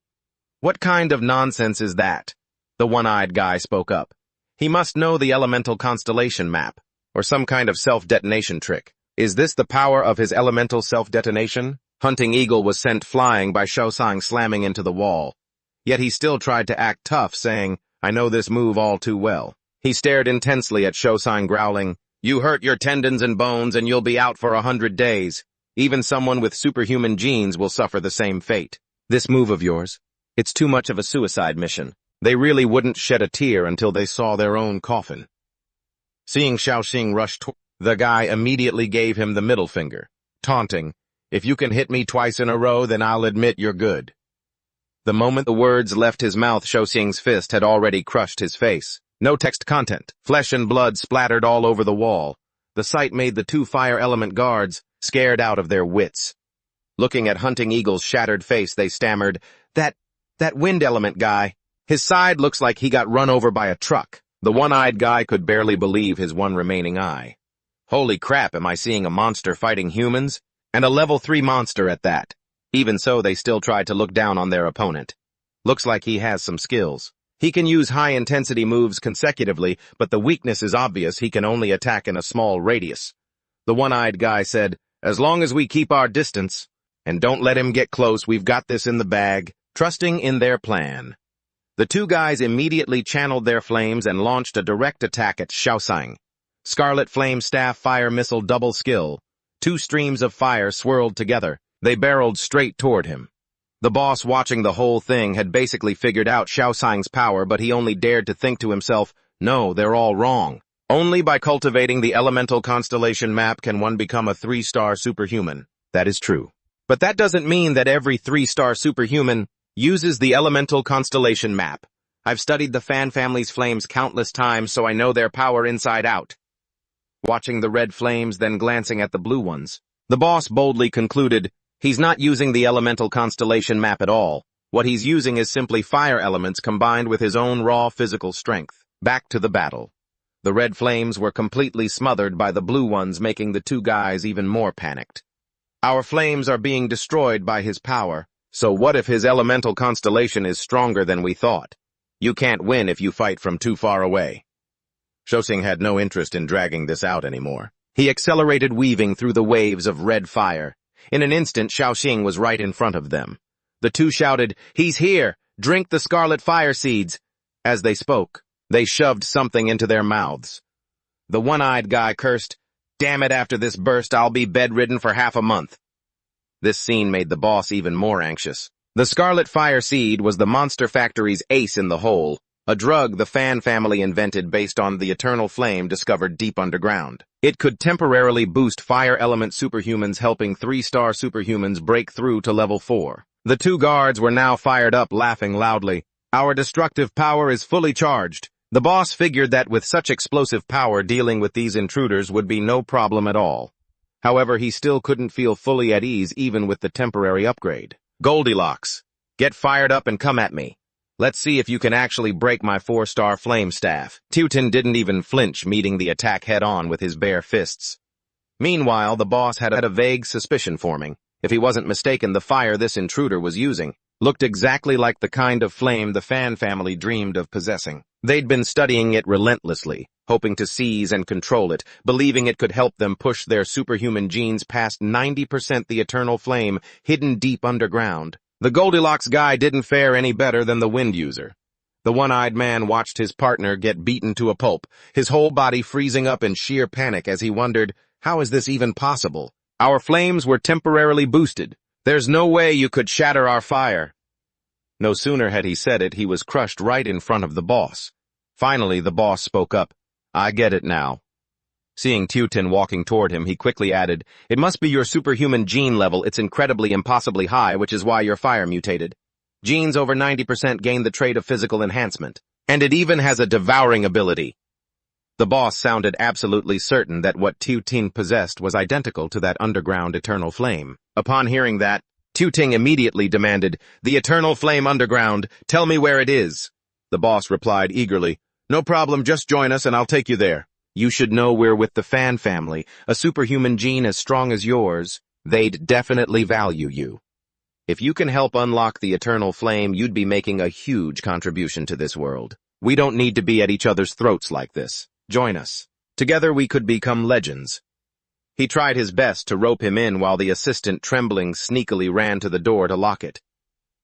What kind of nonsense is that?" The one-eyed guy spoke up. He must know the elemental constellation map, or some kind of self-detonation trick. Is this the power of his elemental self-detonation? Hunting Eagle was sent flying by Shaoxing slamming into the wall. Yet he still tried to act tough, saying, "I know this move all too well." He stared intensely at Shaoxing, growling, "You hurt your tendons and bones and you'll be out for 100 days. Even someone with superhuman genes will suffer the same fate. This move of yours, it's too much of a suicide mission." They really wouldn't shed a tear until they saw their own coffin. Seeing Shaoxing rush toward, the guy immediately gave him the middle finger, taunting, "If you can hit me twice in a row, then I'll admit you're good." The moment the words left his mouth, Shaoxing's fist had already crushed his face. No text content. Flesh and blood splattered all over the wall. The sight made the 2 fire element guards scared out of their wits. Looking at Hunting Eagle's shattered face, they stammered, That wind element guy. His side looks like he got run over by a truck." The one-eyed guy could barely believe his one remaining eye. "Holy crap, am I seeing a monster fighting humans? And a level 3 monster at that." Even so, they still tried to look down on their opponent. "Looks like he has some skills. He can use high-intensity moves consecutively, but the weakness is obvious. He can only attack in a small radius." The one-eyed guy said, "As long as we keep our distance, and don't let him get close, we've got this in the bag," trusting in their plan. The 2 guys immediately channeled their flames and launched a direct attack at Shaoxing. Scarlet Flame Staff Fire Missile double skill. 2 streams of fire swirled together. They barreled straight toward him. The boss, watching the whole thing, had basically figured out Shaoxing's power, but he only dared to think to himself, No, they're all wrong. Only by cultivating the elemental constellation map can one become a 3-star superhuman. That is true. But that doesn't mean that every 3-star superhuman uses the elemental constellation map. I've studied the fan family's flames countless times, so I know their power inside out. Watching the red flames, then glancing at the blue ones, the boss boldly concluded, he's not using the elemental constellation map at all. What he's using is simply fire elements combined with his own raw physical strength. Back to the battle. The red flames were completely smothered by the blue ones, making the two guys even more panicked. Our flames are being destroyed by his power, so what if his elemental constellation is stronger than we thought? You can't win if you fight from too far away. Shosing had no interest in dragging this out anymore. He accelerated, weaving through the waves of red fire. In an instant, Shaoxing was right in front of them. The two shouted, "He's here! Drink the scarlet fire seeds!" As they spoke, they shoved something into their mouths. The one-eyed guy cursed, "Damn it, after this burst, I'll be bedridden for half a month." This scene made the boss even more anxious. The scarlet fire seed was the Monster Factory's ace in the hole, a drug the fan family invented based on the eternal flame discovered deep underground. It could temporarily boost fire element superhumans, helping 3-star superhumans break through to level 4. The two guards were now fired up, laughing loudly. Our destructive power is fully charged. The boss figured that with such explosive power, dealing with these intruders would be no problem at all. However, he still couldn't feel fully at ease even with the temporary upgrade. Goldilocks, get fired up and come at me. Let's see if you can actually break my 4-star flame staff. Teuton didn't even flinch, meeting the attack head-on with his bare fists. Meanwhile, the boss had a vague suspicion forming. If he wasn't mistaken, the fire this intruder was using looked exactly like the kind of flame the fan family dreamed of possessing. They'd been studying it relentlessly, hoping to seize and control it, believing it could help them push their superhuman genes past 90% the eternal flame hidden deep underground. The Goldilocks guy didn't fare any better than the wind user. The one-eyed man watched his partner get beaten to a pulp, his whole body freezing up in sheer panic as he wondered, how is this even possible? Our flames were temporarily boosted. There's no way you could shatter our fire. No sooner had he said it, he was crushed right in front of the boss. Finally, the boss spoke up. I get it now. Seeing Teuton walking toward him, he quickly added, it must be your superhuman gene level. It's incredibly impossibly high, which is why your fire mutated. Genes over 90% gain the trait of physical enhancement. And it even has a devouring ability. The boss sounded absolutely certain that what Teuton possessed was identical to that underground eternal flame. Upon hearing that, Teuton immediately demanded, the eternal flame underground, tell me where it is. The boss replied eagerly, no problem, just join us and I'll take you there. You should know we're with the fan family, a superhuman gene as strong as yours. They'd definitely value you. If you can help unlock the eternal flame, you'd be making a huge contribution to this world. We don't need to be at each other's throats like this. Join us. Together we could become legends. He tried his best to rope him in while the assistant, trembling, sneakily ran to the door to lock it.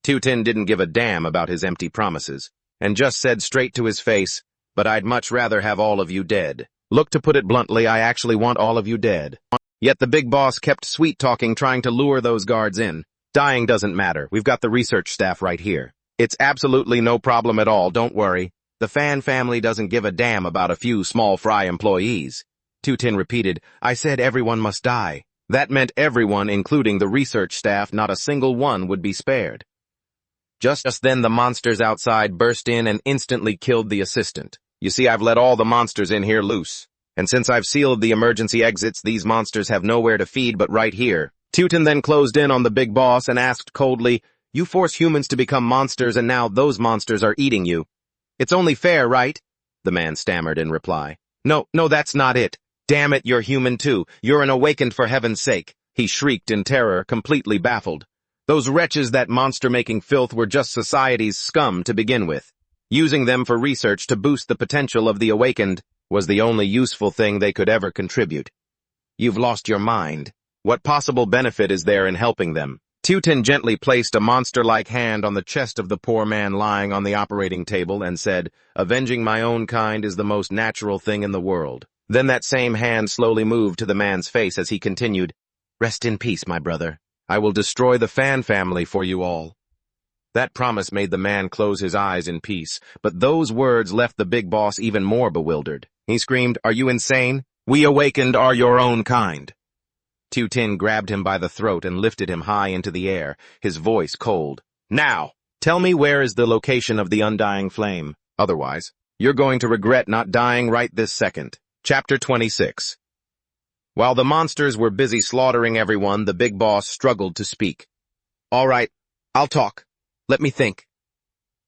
Teuton didn't give a damn about his empty promises, and just said straight to his face, but I'd much rather have all of you dead. Look, to put it bluntly, I actually want all of you dead. Yet the big boss kept sweet-talking, trying to lure those guards in. Dying doesn't matter. We've got the research staff right here. It's absolutely no problem at all, don't worry. The fan family doesn't give a damn about a few small fry employees. Teuton repeated, I said everyone must die. That meant everyone, including the research staff, not a single one would be spared. Just then the monsters outside burst in and instantly killed the assistant. You see, I've let all the monsters in here loose. And since I've sealed the emergency exits, these monsters have nowhere to feed but right here. Teuton then closed in on the big boss and asked coldly, you force humans to become monsters and now those monsters are eating you. It's only fair, right? The man stammered in reply. No, that's not it. Damn it, you're human too. You're an awakened, for heaven's sake. He shrieked in terror, completely baffled. Those wretches, that monster-making filth, were just society's scum to begin with. Using them for research to boost the potential of the awakened was the only useful thing they could ever contribute. You've lost your mind. What possible benefit is there in helping them? Teuton gently placed a monster-like hand on the chest of the poor man lying on the operating table and said, avenging my own kind is the most natural thing in the world. Then that same hand slowly moved to the man's face as he continued, rest in peace, my brother. I will destroy the fan family for you all. That promise made the man close his eyes in peace, but those words left the big boss even more bewildered. He screamed, "Are you insane? We awakened are your own kind." Tin grabbed him by the throat and lifted him high into the air, his voice cold. "Now, tell me where is the location of the undying flame. Otherwise, you're going to regret not dying right this second." Chapter 26. While the monsters were busy slaughtering everyone, the big boss struggled to speak. "All right, I'll talk. Let me think."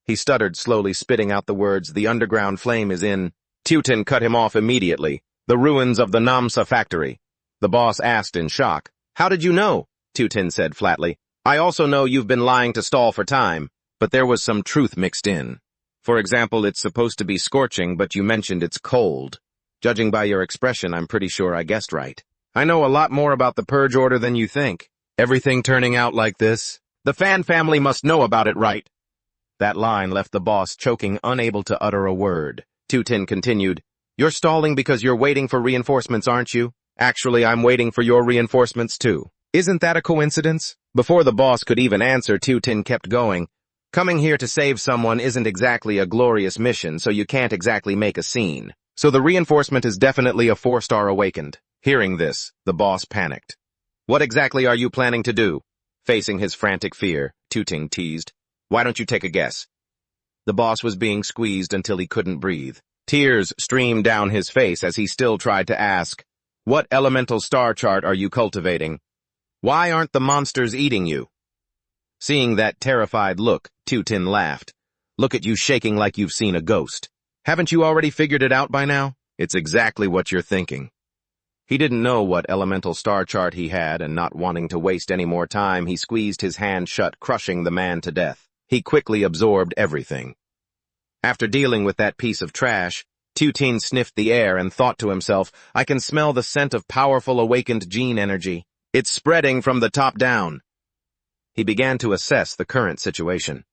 He stuttered, slowly spitting out the words, "The underground flame is in—" Tin cut him off immediately. "The ruins of the Namsa factory." The boss asked in shock. "How did you know?" Tin said flatly. "I also know you've been lying to stall for time, but there was some truth mixed in. For example, it's supposed to be scorching, but you mentioned it's cold. Judging by your expression, I'm pretty sure I guessed right. I know a lot more about the purge order than you think. Everything turning out like this? The Fan family must know about it, right?" That line left the boss choking, unable to utter a word. Tin continued, "You're stalling because you're waiting for reinforcements, aren't you? Actually, I'm waiting for your reinforcements too. Isn't that a coincidence?" Before the boss could even answer, Tin kept going. "Coming here to save someone isn't exactly a glorious mission, so you can't exactly make a scene. So the reinforcement is definitely a 4-star awakened." Hearing this, the boss panicked. "What exactly are you planning to do?" Facing his frantic fear, Tin teased. "Why don't you take a guess?" The boss was being squeezed until he couldn't breathe. Tears streamed down his face as he still tried to ask, "What elemental star chart are you cultivating? Why aren't the monsters eating you?" Seeing that terrified look, Tin laughed. "Look at you shaking like you've seen a ghost. Haven't you already figured it out by now? It's exactly what you're thinking." He didn't know what elemental star chart he had, and not wanting to waste any more time, he squeezed his hand shut, crushing the man to death. He quickly absorbed everything. After dealing with that piece of trash, Tin sniffed the air and thought to himself, "I can smell the scent of powerful awakened gene energy. It's spreading from the top down." He began to assess the current situation.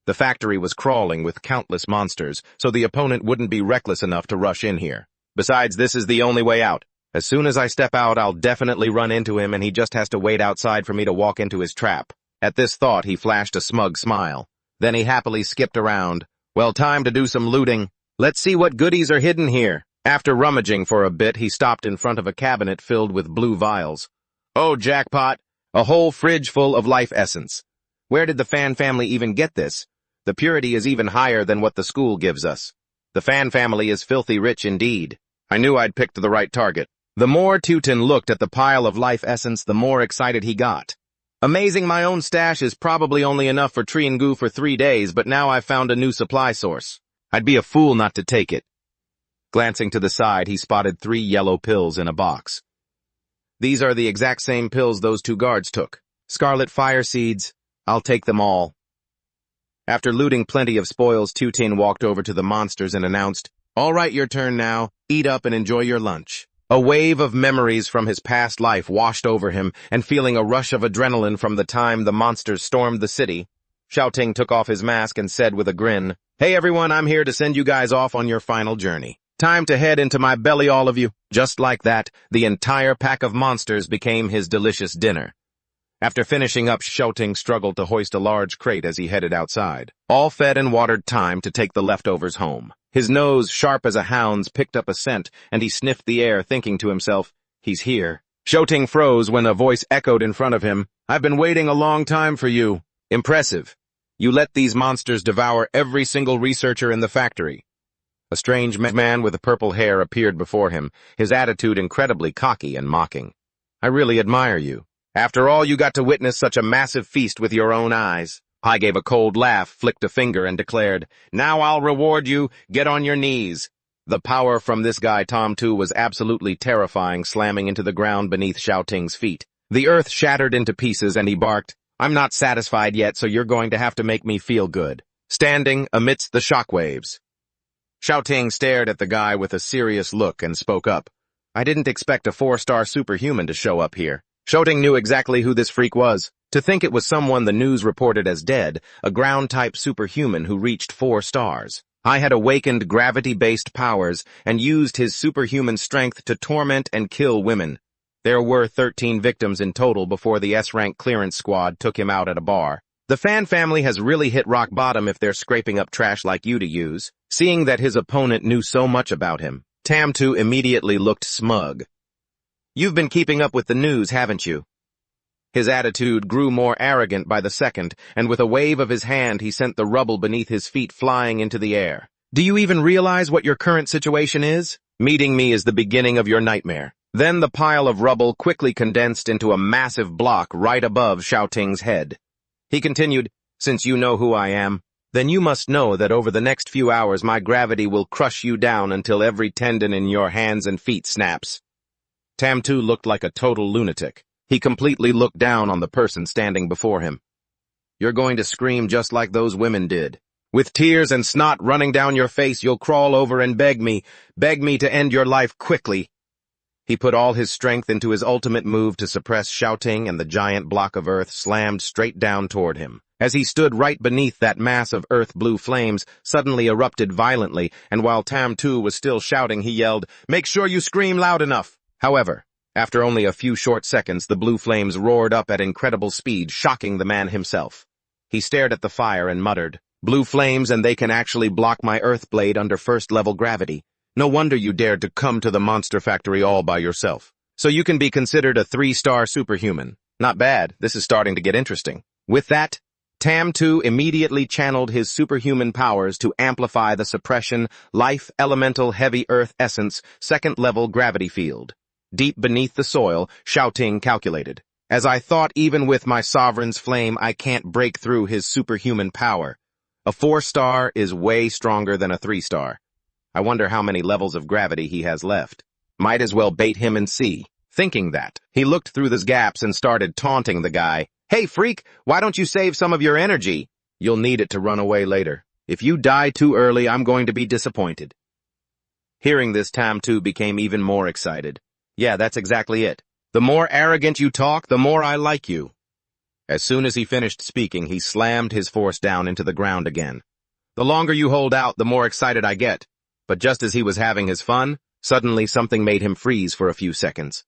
The factory was crawling with countless monsters, so the opponent wouldn't be reckless enough to rush in here. Besides, this is the only way out. As soon as I step out, I'll definitely run into him, and he just has to wait outside for me to walk into his trap. At this thought, he flashed a smug smile. Then he happily skipped around. "Well, time to do some looting. Let's see what goodies are hidden here." After rummaging for a bit, he stopped in front of a cabinet filled with blue vials. "Oh, jackpot! A whole fridge full of life essence. Where did the Fan family even get this? The purity is even higher than what the school gives us. The Fan family is filthy rich indeed. I knew I'd picked the right target." The more Tin looked at the pile of life essence, the more excited he got. "Amazing, my own stash is probably only enough for Tree and Goo for 3 days, but now I've found a new supply source. I'd be a fool not to take it." Glancing to the side, he spotted 3 yellow pills in a box. "These are the exact same pills those 2 guards took. Scarlet fire seeds. I'll take them all." After looting plenty of spoils, Tin walked over to the monsters and announced, "All right, your turn now. Eat up and enjoy your lunch." A wave of memories from his past life washed over him, and feeling a rush of adrenaline from the time the monsters stormed the city, Xiaoting took off his mask and said with a grin, "Hey everyone, I'm here to send you guys off on your final journey. Time to head into my belly, all of you." Just like that, the entire pack of monsters became his delicious dinner. After finishing up, Xiaoting struggled to hoist a large crate as he headed outside. All fed and watered, time to take the leftovers home. His nose, sharp as a hound's, picked up a scent, and he sniffed the air, thinking to himself, "He's here." Xiaoting froze when a voice echoed in front of him, "I've been waiting a long time for you." "Impressive. You let these monsters devour every single researcher in the factory." A strange man with purple hair appeared before him, his attitude incredibly cocky and mocking. "I really admire you. After all, you got to witness such a massive feast with your own eyes." I gave a cold laugh, flicked a finger, and declared, "Now I'll reward you. Get on your knees." The power from this guy Tom 2 was absolutely terrifying, slamming into the ground beneath Xiaoting's feet. The earth shattered into pieces, and he barked, "I'm not satisfied yet, so you're going to have to make me feel good." Standing amidst the shockwaves, Xiaoting stared at the guy with a serious look and spoke up. "I didn't expect a 4-star superhuman to show up here." Xiaoting knew exactly who this freak was. To think it was someone the news reported as dead, a ground-type superhuman who reached 4 stars. I had awakened gravity-based powers and used his superhuman strength to torment and kill women. There were 13 victims in total before the S-rank clearance squad took him out at a bar. The fan family has really hit rock bottom if they're scraping up trash like you to use. Seeing that his opponent knew so much about him, Tamtu immediately looked smug. You've been keeping up with the news, haven't you? His attitude grew more arrogant by the second, and with a wave of his hand he sent the rubble beneath his feet flying into the air. Do you even realize what your current situation is? Meeting me is the beginning of your nightmare. Then the pile of rubble quickly condensed into a massive block right above Xiaoting's head. He continued, since you know who I am, then you must know that over the next few hours my gravity will crush you down until every tendon in your hands and feet snaps. Tamtu looked like a total lunatic. He completely looked down on the person standing before him. You're going to scream just like those women did. With tears and snot running down your face, you'll crawl over and beg me to end your life quickly. He put all his strength into his ultimate move to suppress Xiaoting, and the giant block of earth slammed straight down toward him. As he stood right beneath that mass of earth-blue flames, suddenly erupted violently, and while Tamtu was still shouting, he yelled, "Make sure you scream loud enough!" However, after only a few short seconds, the blue flames roared up at incredible speed, shocking the man himself. He stared at the fire and muttered, "Blue flames, and they can actually block my earth blade under first-level gravity. No wonder you dared to come to the monster factory all by yourself. So you can be considered a 3-star superhuman. Not bad, this is starting to get interesting." With that, Tamtu immediately channeled his superhuman powers to amplify the suppression, life, elemental, heavy earth essence, second-level gravity field. Deep beneath the soil, Xiaoting calculated. As I thought, even with my sovereign's flame, I can't break through his superhuman power. A 4-star is way stronger than a 3-star. I wonder how many levels of gravity he has left. Might as well bait him and see. Thinking that, he looked through the gaps and started taunting the guy. "Hey, freak, why don't you save some of your energy? You'll need it to run away later. If you die too early, I'm going to be disappointed." Hearing this, Tamtu became even more excited. Yeah, that's exactly it. The more arrogant you talk, the more I like you. As soon as he finished speaking, he slammed his force down into the ground again. The longer you hold out, the more excited I get. But just as he was having his fun, suddenly something made him freeze for a few seconds.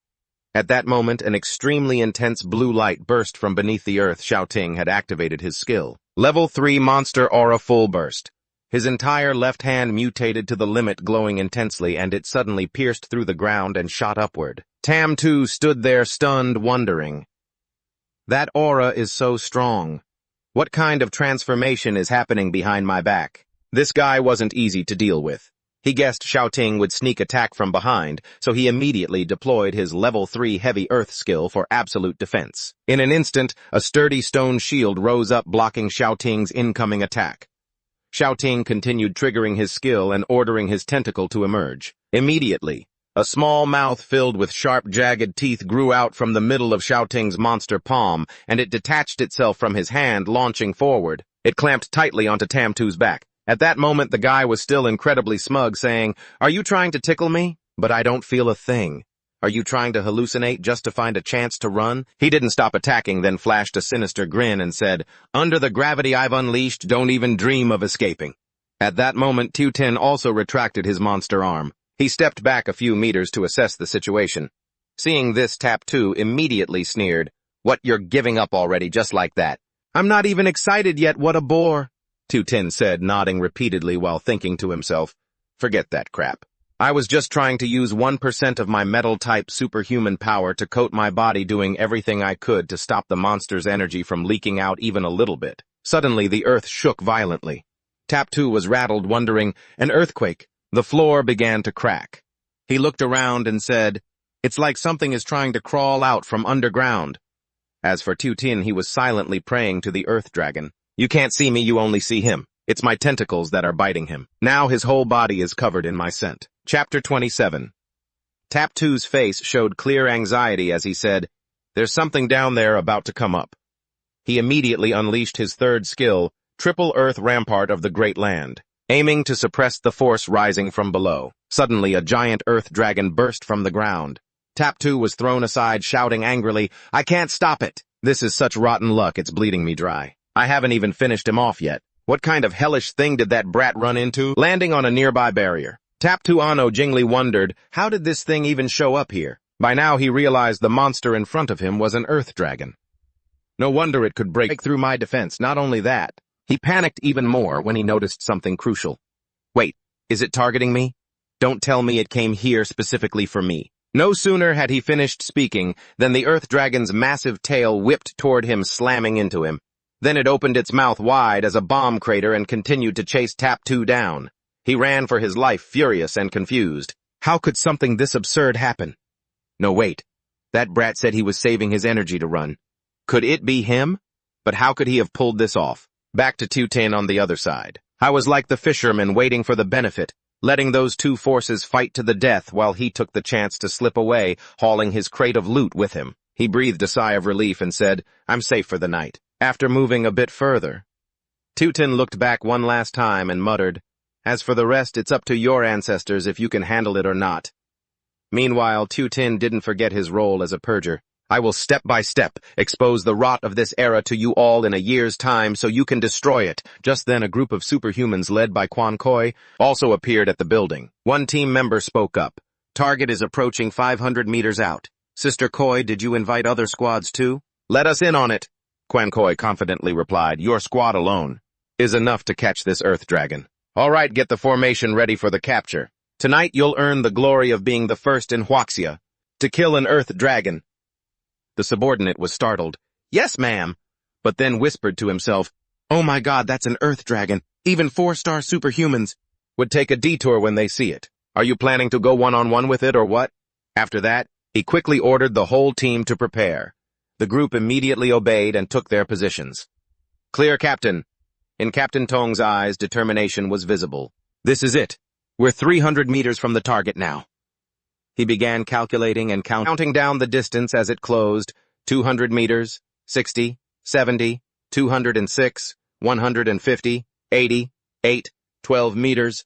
At that moment, an extremely intense blue light burst from beneath the earth. Xiaoting had activated his skill. Level 3 Monster Aura Full Burst. His entire left hand mutated to the limit, glowing intensely, and it suddenly pierced through the ground and shot upward. Tamtu stood there stunned, wondering. That aura is so strong. What kind of transformation is happening behind my back? This guy wasn't easy to deal with. He guessed Xiaoting would sneak attack from behind, so he immediately deployed his level 3 heavy earth skill for absolute defense. In an instant, a sturdy stone shield rose up, blocking Xiaoting's incoming attack. Xiaoting continued triggering his skill and ordering his tentacle to emerge. Immediately, a small mouth filled with sharp, jagged teeth grew out from the middle of Xiaoting's monster palm, and it detached itself from his hand, launching forward. It clamped tightly onto Tamtu's back. At that moment, the guy was still incredibly smug, saying, "Are you trying to tickle me? But I don't feel a thing. Are you trying to hallucinate just to find a chance to run?" He didn't stop attacking, then flashed a sinister grin and said, "Under the gravity I've unleashed, don't even dream of escaping." At that moment, Tutin also retracted his monster arm. He stepped back a few meters to assess the situation. Seeing this, Tamtu immediately sneered, "What, you're giving up already just like that? I'm not even excited yet, what a bore." Tutin said, nodding repeatedly while thinking to himself, "Forget that crap. I was just trying to use 1% of my metal-type superhuman power to coat my body, doing everything I could to stop the monster's energy from leaking out even a little bit." Suddenly, the earth shook violently. Tamtu was rattled, wondering, "An earthquake." The floor began to crack. He looked around and said, "It's like something is trying to crawl out from underground." As for Tutin, he was silently praying to the earth dragon. "You can't see me, you only see him. It's my tentacles that are biting him. Now his whole body is covered in my scent." Chapter 27. Tamtu's face showed clear anxiety as he said, "There's something down there about to come up." He immediately unleashed his third skill, Triple Earth Rampart of the Great Land, aiming to suppress the force rising from below. Suddenly, a giant earth dragon burst from the ground. Tamtu was thrown aside, shouting angrily, "I can't stop it! This is such rotten luck, it's bleeding me dry. I haven't even finished him off yet. What kind of hellish thing did that brat run into?" Landing on a nearby barrier, Tamtu Jingli wondered, how did this thing even show up here? By now he realized the monster in front of him was an earth dragon. No wonder it could break through my defense. Not only that, he panicked even more when he noticed something crucial. Wait, is it targeting me? Don't tell me it came here specifically for me. No sooner had he finished speaking than the Earth Dragon's massive tail whipped toward him, slamming into him. Then it opened its mouth wide as a bomb crater and continued to chase Tap 2 down. He ran for his life, furious and confused. How could something this absurd happen? No, wait. That brat said he was saving his energy to run. Could it be him? But how could he have pulled this off? Back to Tutin on the other side. I was like the fisherman waiting for the benefit, letting those two forces fight to the death while he took the chance to slip away, hauling his crate of loot with him. He breathed a sigh of relief and said, I'm safe for the night. After moving a bit further, Tutin looked back one last time and muttered, as for the rest, it's up to your ancestors if you can handle it or not. Meanwhile, Tutin didn't forget his role as a purger. I will step by step expose the rot of this era to you all in a year's time so you can destroy it. Just then a group of superhumans led by Quan Koi also appeared at the building. One team member spoke up. Target is approaching 500 meters out. Sister Koi, did you invite other squads too? Let us in on it. Quan Koi confidently replied, your squad alone is enough to catch this Earth Dragon. All right, get the formation ready for the capture. Tonight you'll earn the glory of being the first in Huaxia to kill an Earth Dragon. The subordinate was startled. Yes, ma'am, but then whispered to himself, oh my God, that's an Earth Dragon. Even 4-star superhumans would take a detour when they see it. Are you planning to go one-on-one with it or what? After that, he quickly ordered the whole team to prepare. The group immediately obeyed and took their positions. Clear, Captain. In Captain Tong's eyes, determination was visible. This is it. We're 300 meters from the target now. He began calculating and counting down the distance as it closed. 200 meters, 60, 70, 206, 150, 80, 8, 12 meters.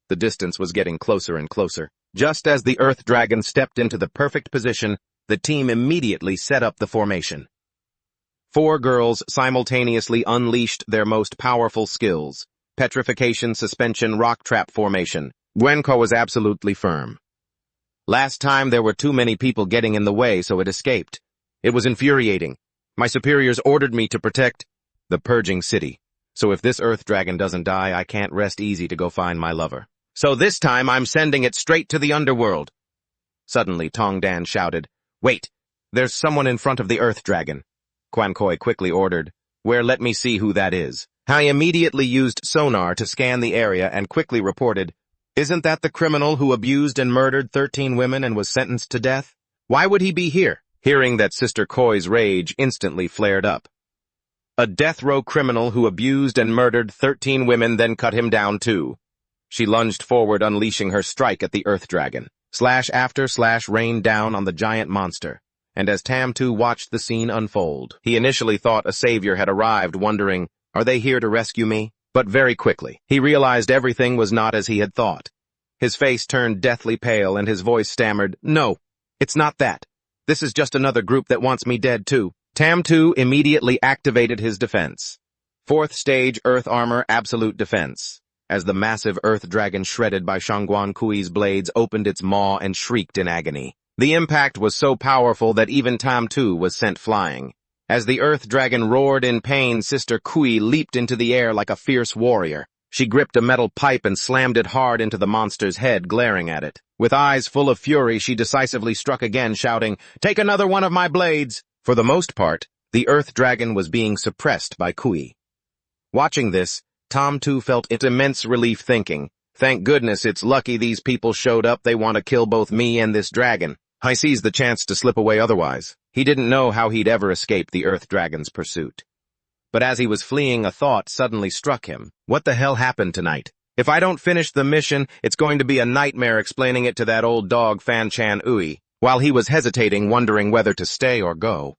The distance was getting closer and closer. Just as the Earth Dragon stepped into the perfect position, the team immediately set up the formation. 4 girls simultaneously unleashed their most powerful skills. Petrification, suspension, rock trap formation. Gwenko was absolutely firm. Last time there were too many people getting in the way, so it escaped. It was infuriating. My superiors ordered me to protect the purging city. So if this Earth Dragon doesn't die, I can't rest easy to go find my lover. So this time I'm sending it straight to the underworld. Suddenly Tong Dan shouted, Wait, there's someone in front of the Earth Dragon. Quan Koi quickly ordered, Where? Let me see who that is. I immediately used sonar to scan the area and quickly reported, Isn't that the criminal who abused and murdered 13 women and was sentenced to death? Why would he be here? Hearing that, Sister Koi's rage instantly flared up. A death row criminal who abused and murdered 13 women, then cut him down too. She lunged forward, unleashing her strike at the Earth Dragon. Slash after slash rained down on the giant monster. And as Tam2 watched the scene unfold, he initially thought a savior had arrived, wondering, are they here to rescue me? But very quickly, he realized everything was not as he had thought. His face turned deathly pale and his voice stammered, No, it's not that. This is just another group that wants me dead too. Tam2 immediately activated his defense. 4th stage Earth Armor Absolute Defense. As the massive Earth Dragon shredded by Shangguan Kui's blades opened its maw and shrieked in agony. The impact was so powerful that even Tam2 was sent flying. As the Earth Dragon roared in pain, Sister Kui leaped into the air like a fierce warrior. She gripped a metal pipe and slammed it hard into the monster's head, glaring at it. With eyes full of fury, she decisively struck again, shouting, Take another one of my blades! For the most part, the Earth Dragon was being suppressed by Kui. Watching this, Tam2 felt immense relief, thinking, Thank goodness it's lucky these people showed up. They want to kill both me and this dragon. I seized the chance to slip away otherwise. He didn't know how he'd ever escape the Earth Dragon's pursuit. But as he was fleeing, a thought suddenly struck him. What the hell happened tonight? If I don't finish the mission, it's going to be a nightmare explaining it to that old dog Fan Chan Ui. While he was hesitating, wondering whether to stay or go,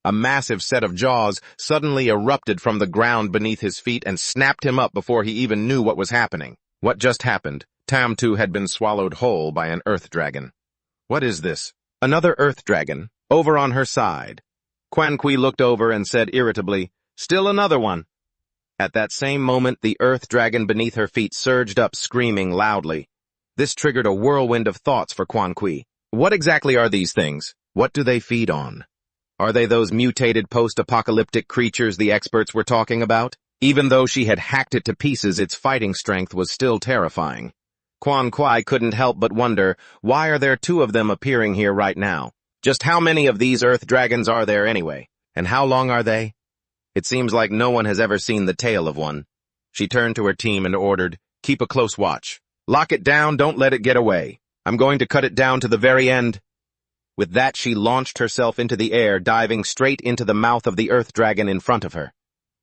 a massive set of jaws suddenly erupted from the ground beneath his feet and snapped him up before he even knew what was happening. What just happened? Tam2 had been swallowed whole by an Earth Dragon. What is this? Another Earth Dragon? Over on her side. Quan Kui looked over and said irritably, Still another one. At that same moment, the Earth Dragon beneath her feet surged up, screaming loudly. This triggered a whirlwind of thoughts for Quan Kui. What exactly are these things? What do they feed on? Are they those mutated post-apocalyptic creatures the experts were talking about? Even though she had hacked it to pieces, its fighting strength was still terrifying. Quan Kwai couldn't help but wonder, why are there two of them appearing here right now? Just how many of these earth dragons are there anyway? And how long are they? It seems like no one has ever seen the tail of one. She turned to her team and ordered, keep a close watch. Lock it down, don't let it get away. I'm going to cut it down to the very end. With that, she launched herself into the air, diving straight into the mouth of the earth dragon in front of her.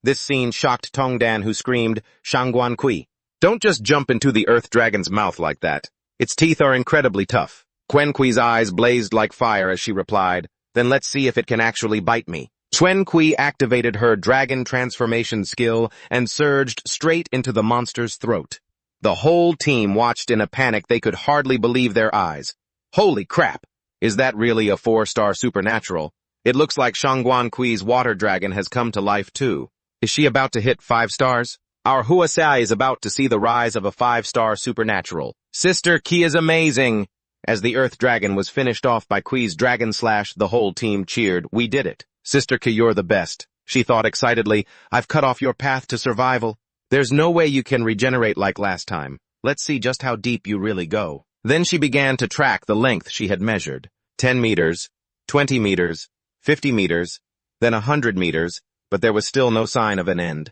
This scene shocked Tongdan, who screamed, Shangguan Kui. Don't just jump into the earth dragon's mouth like that. Its teeth are incredibly tough. Quen Kui's eyes blazed like fire as she replied, then let's see if it can actually bite me. Quen Kui activated her dragon transformation skill and surged straight into the monster's throat. The whole team watched in a panic. They could hardly believe their eyes. Holy crap! Is that really a 4-star supernatural? It looks like Shangguan Kui's water dragon has come to life too. Is she about to hit 5 stars? Our Huasai is about to see the rise of a 5-star supernatural. Sister Ki is amazing! As the earth dragon was finished off by Kui's dragon slash, the whole team cheered. We did it. Sister Ki, you're the best. She thought excitedly, I've cut off your path to survival. There's no way you can regenerate like last time. Let's see just how deep you really go. Then she began to track the length she had measured. 10 meters, 20 meters, 50 meters, then 100 meters, but there was still no sign of an end.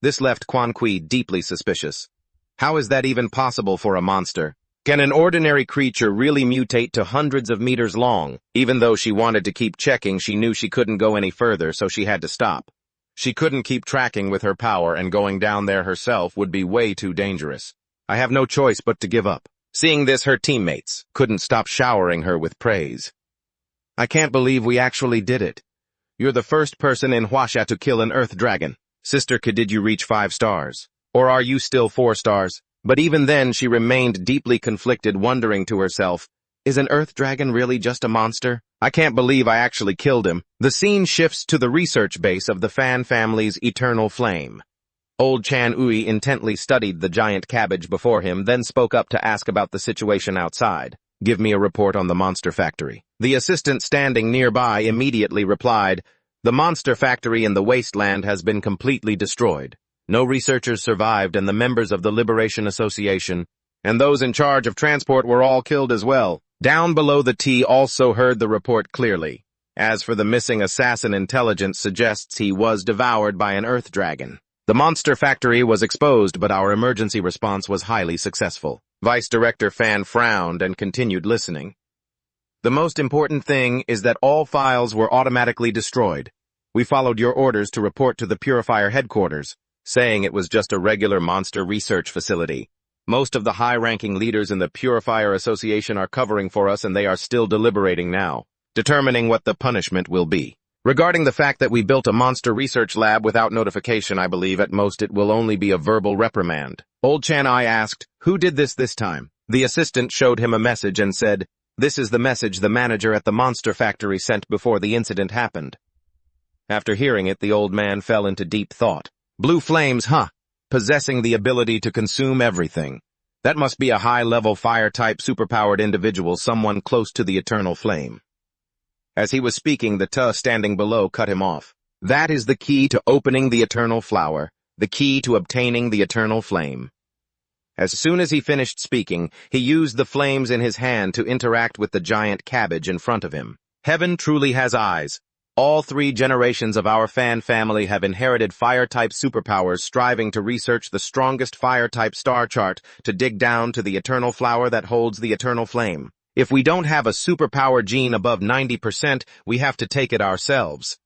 This left Quan Kui deeply suspicious. How is that even possible for a monster? Can an ordinary creature really mutate to hundreds of meters long? Even though she wanted to keep checking, she knew she couldn't go any further, so she had to stop. She couldn't keep tracking with her power, and going down there herself would be way too dangerous. I have no choice but to give up. Seeing this, her teammates couldn't stop showering her with praise. I can't believe we actually did it. You're the first person in Huasha to kill an earth dragon. Sister, did you reach 5 stars? Or are you still 4 stars? But even then, she remained deeply conflicted, wondering to herself, is an earth dragon really just a monster? I can't believe I actually killed him. The scene shifts to the research base of the Fan family's eternal flame. Old Chan Ui intently studied the giant cabbage before him, then spoke up to ask about the situation outside. Give me a report on the monster factory. The assistant standing nearby immediately replied, the monster factory in the wasteland has been completely destroyed. No researchers survived, and the members of the Liberation Association and those in charge of transport were all killed as well. Down below, the T also heard the report clearly. As for the missing assassin, intelligence suggests he was devoured by an earth dragon. The monster factory was exposed, but our emergency response was highly successful. Vice Director Fan frowned and continued listening. The most important thing is that all files were automatically destroyed. We followed your orders to report to the Purifier headquarters, saying it was just a regular monster research facility. Most of the high-ranking leaders in the Purifier Association are covering for us, and they are still deliberating now, determining what the punishment will be. Regarding the fact that we built a monster research lab without notification, I believe at most it will only be a verbal reprimand. Old Chan I asked, who did this time? The assistant showed him a message and said, this is the message the manager at the monster factory sent before the incident happened. After hearing it, the old man fell into deep thought. Blue flames, huh? Possessing the ability to consume everything. That must be a high-level fire-type superpowered individual, someone close to the eternal flame. As he was speaking, the Ta standing below cut him off. That is the key to opening the eternal flower, the key to obtaining the eternal flame. As soon as he finished speaking, he used the flames in his hand to interact with the giant cabbage in front of him. Heaven truly has eyes. All 3 generations of our Fan family have inherited fire-type superpowers, striving to research the strongest fire-type star chart to dig down to the eternal flower that holds the eternal flame. If we don't have a superpower gene above 90%, we have to take it ourselves.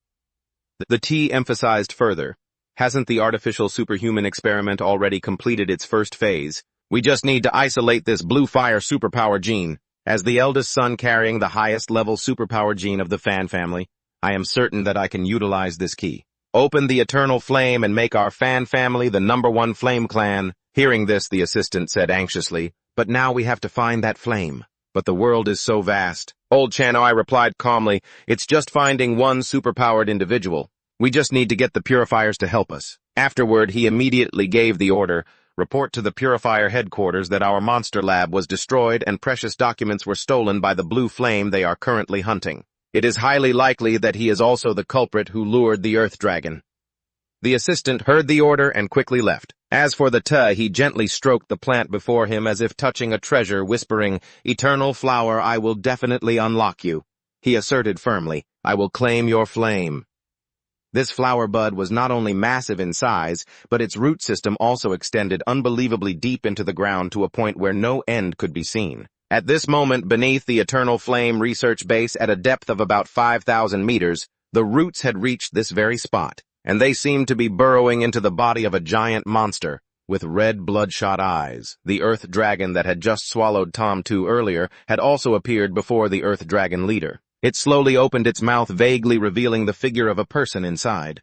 The T emphasized further. Hasn't the artificial superhuman experiment already completed its first phase? We just need to isolate this blue fire superpower gene. As the eldest son carrying the highest level superpower gene of the Fan family, I am certain that I can utilize this key. Open the eternal flame and make our Fan family the #1 flame clan. Hearing this, the assistant said anxiously, but now we have to find that flame. But the world is so vast. Old Chanoi replied calmly, it's just finding one superpowered individual. We just need to get the purifiers to help us. Afterward, he immediately gave the order, report to the Purifier headquarters that our monster lab was destroyed and precious documents were stolen by the blue flame they are currently hunting. It is highly likely that he is also the culprit who lured the Earth Dragon. The assistant heard the order and quickly left. As for the Ta, he gently stroked the plant before him as if touching a treasure, whispering, "Eternal flower, I will definitely unlock you." He asserted firmly, "I will claim your flame." This flower bud was not only massive in size, but its root system also extended unbelievably deep into the ground to a point where no end could be seen. At this moment, beneath the Eternal Flame research base at a depth of about 5,000 meters, the roots had reached this very spot, and they seemed to be burrowing into the body of a giant monster, with red bloodshot eyes. The Earth Dragon that had just swallowed Tom 2 earlier had also appeared before the Earth Dragon leader. It slowly opened its mouth, vaguely revealing the figure of a person inside.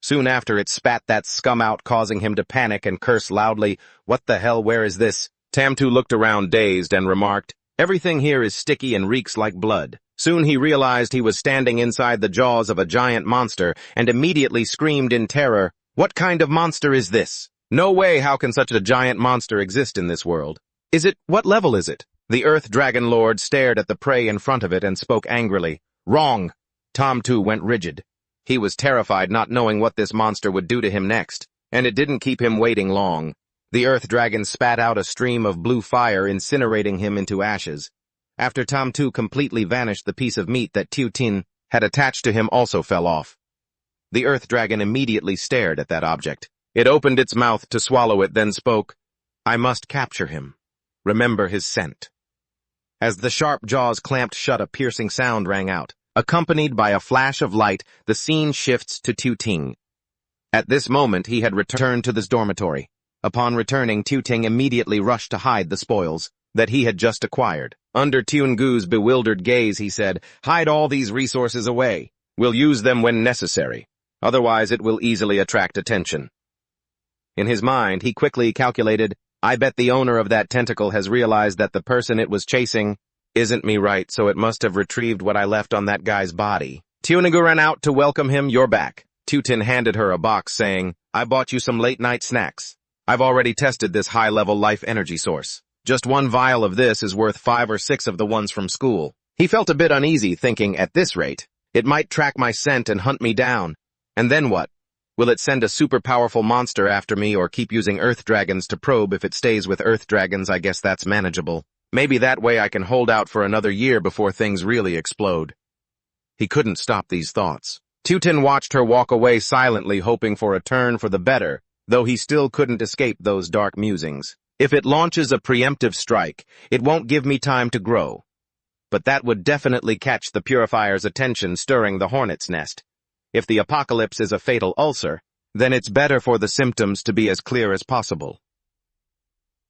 Soon after, it spat that scum out, causing him to panic and curse loudly. "What the hell, where is this?" Tamtu looked around dazed and remarked, "Everything here is sticky and reeks like blood." Soon he realized he was standing inside the jaws of a giant monster and immediately screamed in terror, "What kind of monster is this? No way, how can such a giant monster exist in this world? What level is it?" The Earth Dragon Lord stared at the prey in front of it and spoke angrily. "Wrong." Tom too went rigid. He was terrified, not knowing what this monster would do to him next, and it didn't keep him waiting long. The Earth Dragon spat out a stream of blue fire, incinerating him into ashes. After Tom 2 completely vanished, the piece of meat that Tu Tin had attached to him also fell off. The Earth Dragon immediately stared at that object. It opened its mouth to swallow it, then spoke, "I must capture him. Remember his scent." As the sharp jaws clamped shut, a piercing sound rang out. Accompanied by a flash of light, the scene shifts to Tu Ting. At this moment, he had returned to this dormitory. Upon returning, Tu Ting immediately rushed to hide the spoils that he had just acquired. Under Tun Gu's bewildered gaze, he said, "Hide all these resources away. We'll use them when necessary. Otherwise, it will easily attract attention." In his mind, he quickly calculated, "I bet the owner of that tentacle has realized that the person it was chasing isn't me, right, so it must have retrieved what I left on that guy's body." Tunigu ran out to welcome him. "You're back." Tutin handed her a box, saying, "I bought you some late-night snacks. I've already tested this high-level life energy source. Just one vial of this is worth 5 or 6 of the ones from school." He felt a bit uneasy, thinking, at this rate, it might track my scent and hunt me down. And then what? Will it send a super-powerful monster after me or keep using Earth Dragons to probe? If it stays with Earth Dragons, I guess that's manageable. Maybe that way I can hold out for another year before things really explode. He couldn't stop these thoughts. Tutin watched her walk away silently, hoping for a turn for the better, though he still couldn't escape those dark musings. If it launches a preemptive strike, it won't give me time to grow. But that would definitely catch the Purifier's attention, stirring the hornet's nest. If the apocalypse is a fatal ulcer, then it's better for the symptoms to be as clear as possible.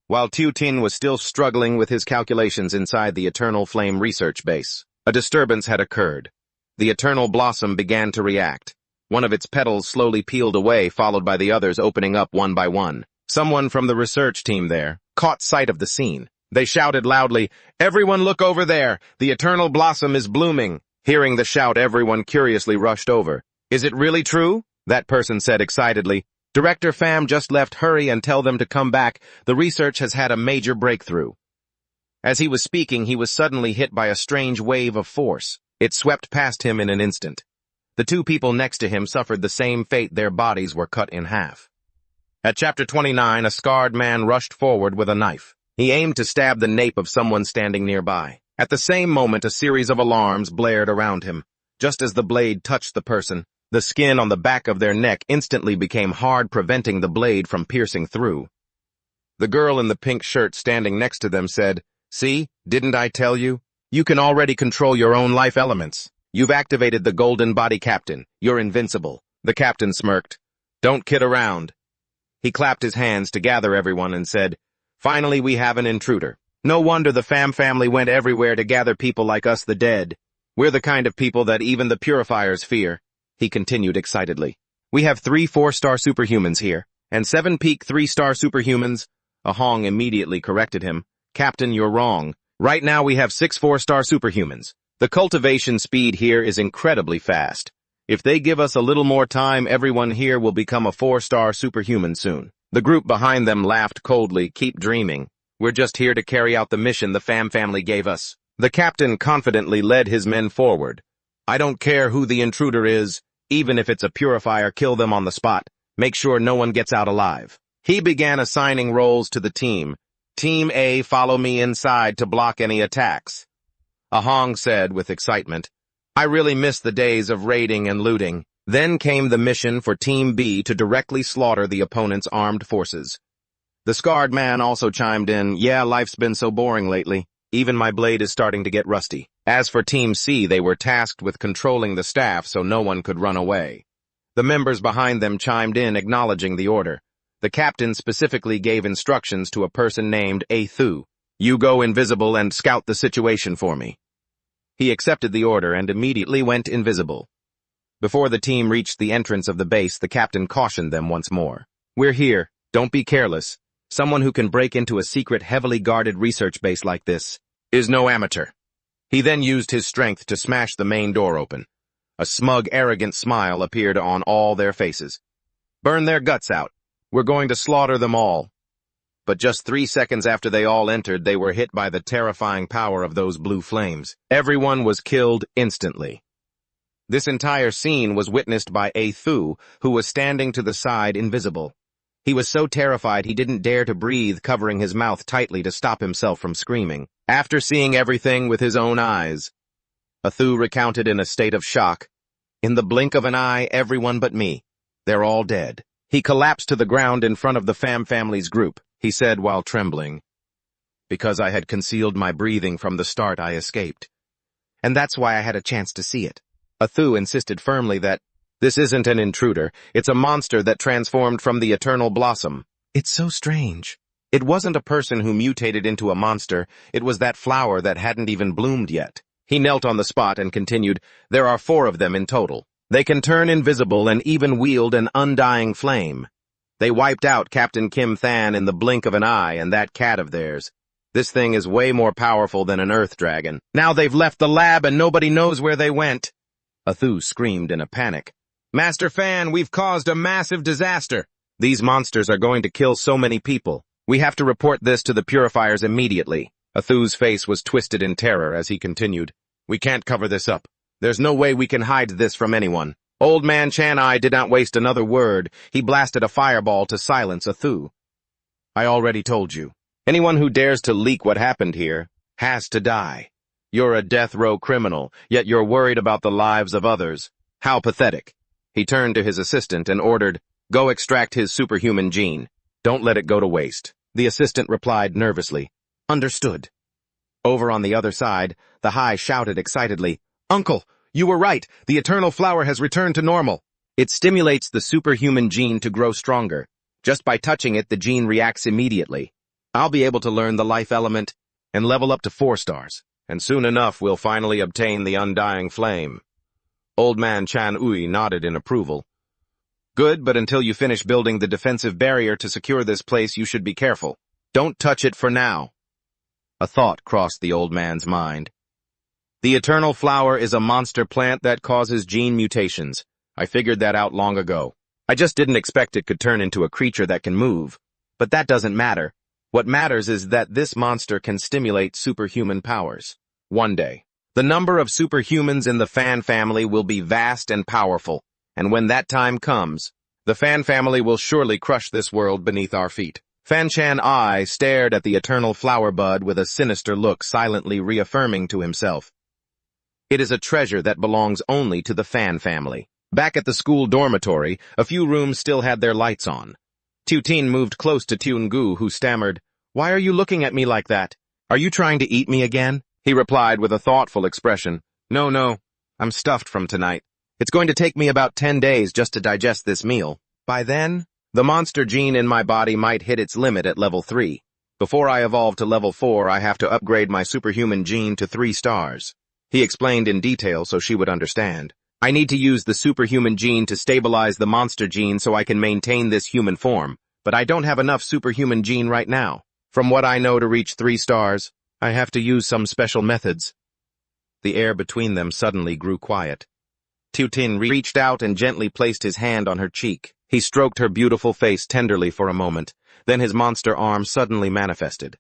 While Tu Tin was still struggling with his calculations inside the Eternal Flame research base, a disturbance had occurred. The Eternal Blossom began to react. One of its petals slowly peeled away, followed by the others opening up one by one. Someone from the research team there caught sight of the scene. They shouted loudly, "Everyone look over there! The Eternal Blossom is blooming!" Hearing the shout, everyone curiously rushed over. "Is it really true?" that person said excitedly. "Director Pham just left. Hurry and tell them to come back. The research has had a major breakthrough." As he was speaking, he was suddenly hit by a strange wave of force. It swept past him in an instant. The 2 people next to him suffered the same fate. Their bodies were cut in half. At Chapter 29, a scarred man rushed forward with a knife. He aimed to stab the nape of someone standing nearby. At the same moment, a series of alarms blared around him. Just as the blade touched the person, the skin on the back of their neck instantly became hard, preventing the blade from piercing through. The girl in the pink shirt standing next to them said, "See, didn't I tell you? You can already control your own life elements. You've activated the Golden Body Captain. You're invincible." The captain smirked. "Don't kid around." He clapped his hands to gather everyone and said, "Finally, we have an intruder. No wonder the Pham family went everywhere to gather people like us, the dead. We're the kind of people that even the Purifiers fear," he continued excitedly. "We have 3 4-star superhumans here, and 7 peak 3-star superhumans." Ahong immediately corrected him. "Captain, you're wrong. Right now we have 6 4-star superhumans. The cultivation speed here is incredibly fast. If they give us a little more time, everyone here will become a 4-star superhuman soon." The group behind them laughed coldly. "Keep dreaming. We're just here to carry out the mission the Pham family gave us." The captain confidently led his men forward. I don't care who the intruder is, even if it's a purifier, kill them on the spot. Make sure no one gets out alive. He began assigning roles to the team. Team A, follow me inside to block any attacks. Ahong said with excitement, I really miss the days of raiding and looting. Then came the mission for Team B to directly slaughter the opponent's armed forces. The scarred man also chimed in, yeah, life's been so boring lately. Even my blade is starting to get rusty. As for Team C, they were tasked with controlling the staff so no one could run away. The members behind them chimed in, acknowledging the order. The captain specifically gave instructions to a person named Athu. You go invisible and scout the situation for me. He accepted the order and immediately went invisible. Before the team reached the entrance of the base, the captain cautioned them once more. We're here. Don't be careless. Someone who can break into a secret, heavily guarded research base like this is no amateur. He then used his strength to smash the main door open. A smug, arrogant smile appeared on all their faces. Burn their guts out. We're going to slaughter them all. But just 3 seconds after they all entered, they were hit by the terrifying power of those blue flames. Everyone was killed instantly. This entire scene was witnessed by Athu, who was standing to the side invisible. He was so terrified he didn't dare to breathe, covering his mouth tightly to stop himself from screaming. After seeing everything with his own eyes, Athu recounted in a state of shock, in the blink of an eye, everyone but me. They're all dead. He collapsed to the ground in front of the family's group. He said while trembling, because I had concealed my breathing from the start, I escaped. And that's why I had a chance to see it. Athu insisted firmly that this isn't an intruder, it's a monster that transformed from the eternal blossom. It's so strange. It wasn't a person who mutated into a monster, it was that flower that hadn't even bloomed yet. He knelt on the spot and continued, there are 4 of them in total. They can turn invisible and even wield an undying flame. They wiped out Captain Kim Than in the blink of an eye and that cat of theirs. This thing is way more powerful than an earth dragon. Now they've left the lab and nobody knows where they went. Athu screamed in a panic. Master Fan, we've caused a massive disaster. These monsters are going to kill so many people. We have to report this to the purifiers immediately. Athu's face was twisted in terror as he continued. We can't cover this up. There's no way we can hide this from anyone. Old man Chanai did not waste another word. He blasted a fireball to silence Athu. I already told you. Anyone who dares to leak what happened here has to die. You're a death row criminal, yet you're worried about the lives of others. How pathetic. He turned to his assistant and ordered, go extract his superhuman gene. Don't let it go to waste. The assistant replied nervously, understood. Over on the other side, the High shouted excitedly, Uncle, you were right. The eternal flower has returned to normal. It stimulates the superhuman gene to grow stronger. Just by touching it, the gene reacts immediately. I'll be able to learn the life element and level up to 4 stars. And soon enough, we'll finally obtain the undying flame. Old man Chan Ui nodded in approval. Good, but until you finish building the defensive barrier to secure this place, you should be careful. Don't touch it for now. A thought crossed the old man's mind. The eternal flower is a monster plant that causes gene mutations. I figured that out long ago. I just didn't expect it could turn into a creature that can move. But that doesn't matter. What matters is that this monster can stimulate superhuman powers. One day, the number of superhumans in the Fan family will be vast and powerful, and when that time comes, the Fan family will surely crush this world beneath our feet. Fan Chan Ai stared at the eternal flower bud with a sinister look, silently reaffirming to himself. It is a treasure that belongs only to the Fan family. Back at the school dormitory, a few rooms still had their lights on. Tutin moved close to Tungu, who stammered, Why are you looking at me like that? Are you trying to eat me again? He replied with a thoughtful expression, No, I'm stuffed from tonight. It's going to take me about 10 days just to digest this meal. By then, the monster gene in my body might hit its limit at level 3. Before I evolve to level 4, I have to upgrade my superhuman gene to 3 stars. He explained in detail so she would understand. I need to use the superhuman gene to stabilize the monster gene so I can maintain this human form, but I don't have enough superhuman gene right now. From what I know, to reach 3 stars, I have to use some special methods. The air between them suddenly grew quiet. Tutin reached out and gently placed his hand on her cheek. He stroked her beautiful face tenderly for a moment, then his monster arm suddenly manifested.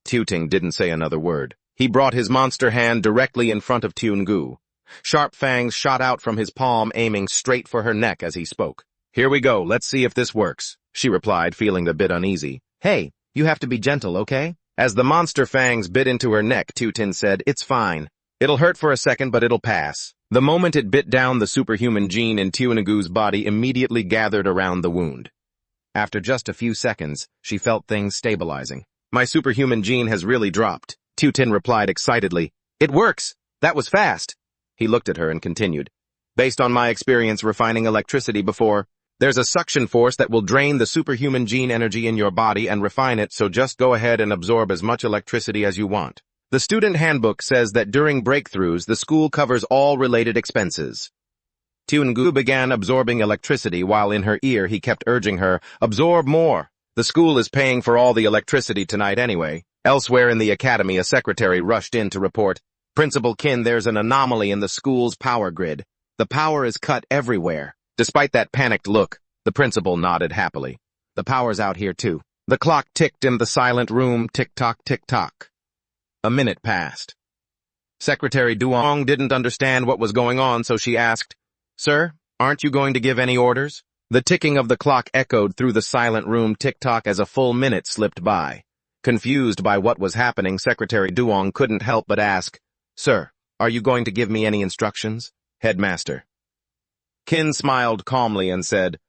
Tuting didn't say another word. He brought his monster hand directly in front of Tungu. Sharp fangs shot out from his palm, aiming straight for her neck as he spoke. "Here we go, let's see if this works," she replied, feeling a bit uneasy. "Hey, you have to be gentle, okay?" As the monster fangs bit into her neck, Tutin said, "It's fine. It'll hurt for a second, but it'll pass." The moment it bit down, the superhuman gene in Tuinagu's body immediately gathered around the wound. After just a few seconds, she felt things stabilizing. "My superhuman gene has really dropped," Tutin replied excitedly. "It works! That was fast!" He looked at her and continued. "Based on my experience refining electricity before, there's a suction force that will drain the superhuman gene energy in your body and refine it, so just go ahead and absorb as much electricity as you want. The student handbook says that during breakthroughs, the school covers all related expenses." Tuingu began absorbing electricity while in her ear he kept urging her, "Absorb more. The school is paying for all the electricity tonight anyway." Elsewhere in the academy, a secretary rushed in to report, "Principal Kin, there's an anomaly in the school's power grid. The power is cut everywhere." Despite that panicked look, the principal nodded happily. "The power's out here too." The clock ticked in the silent room, tick-tock, tick-tock. A minute passed. Secretary Duong didn't understand what was going on, so she asked, "Sir, aren't you going to give any orders?" The ticking of the clock echoed through the silent room, tick-tock, as a full minute slipped by. Confused by what was happening, Secretary Duong couldn't help but ask, "Sir, are you going to give me any instructions?" "Headmaster." Kin smiled calmly and said,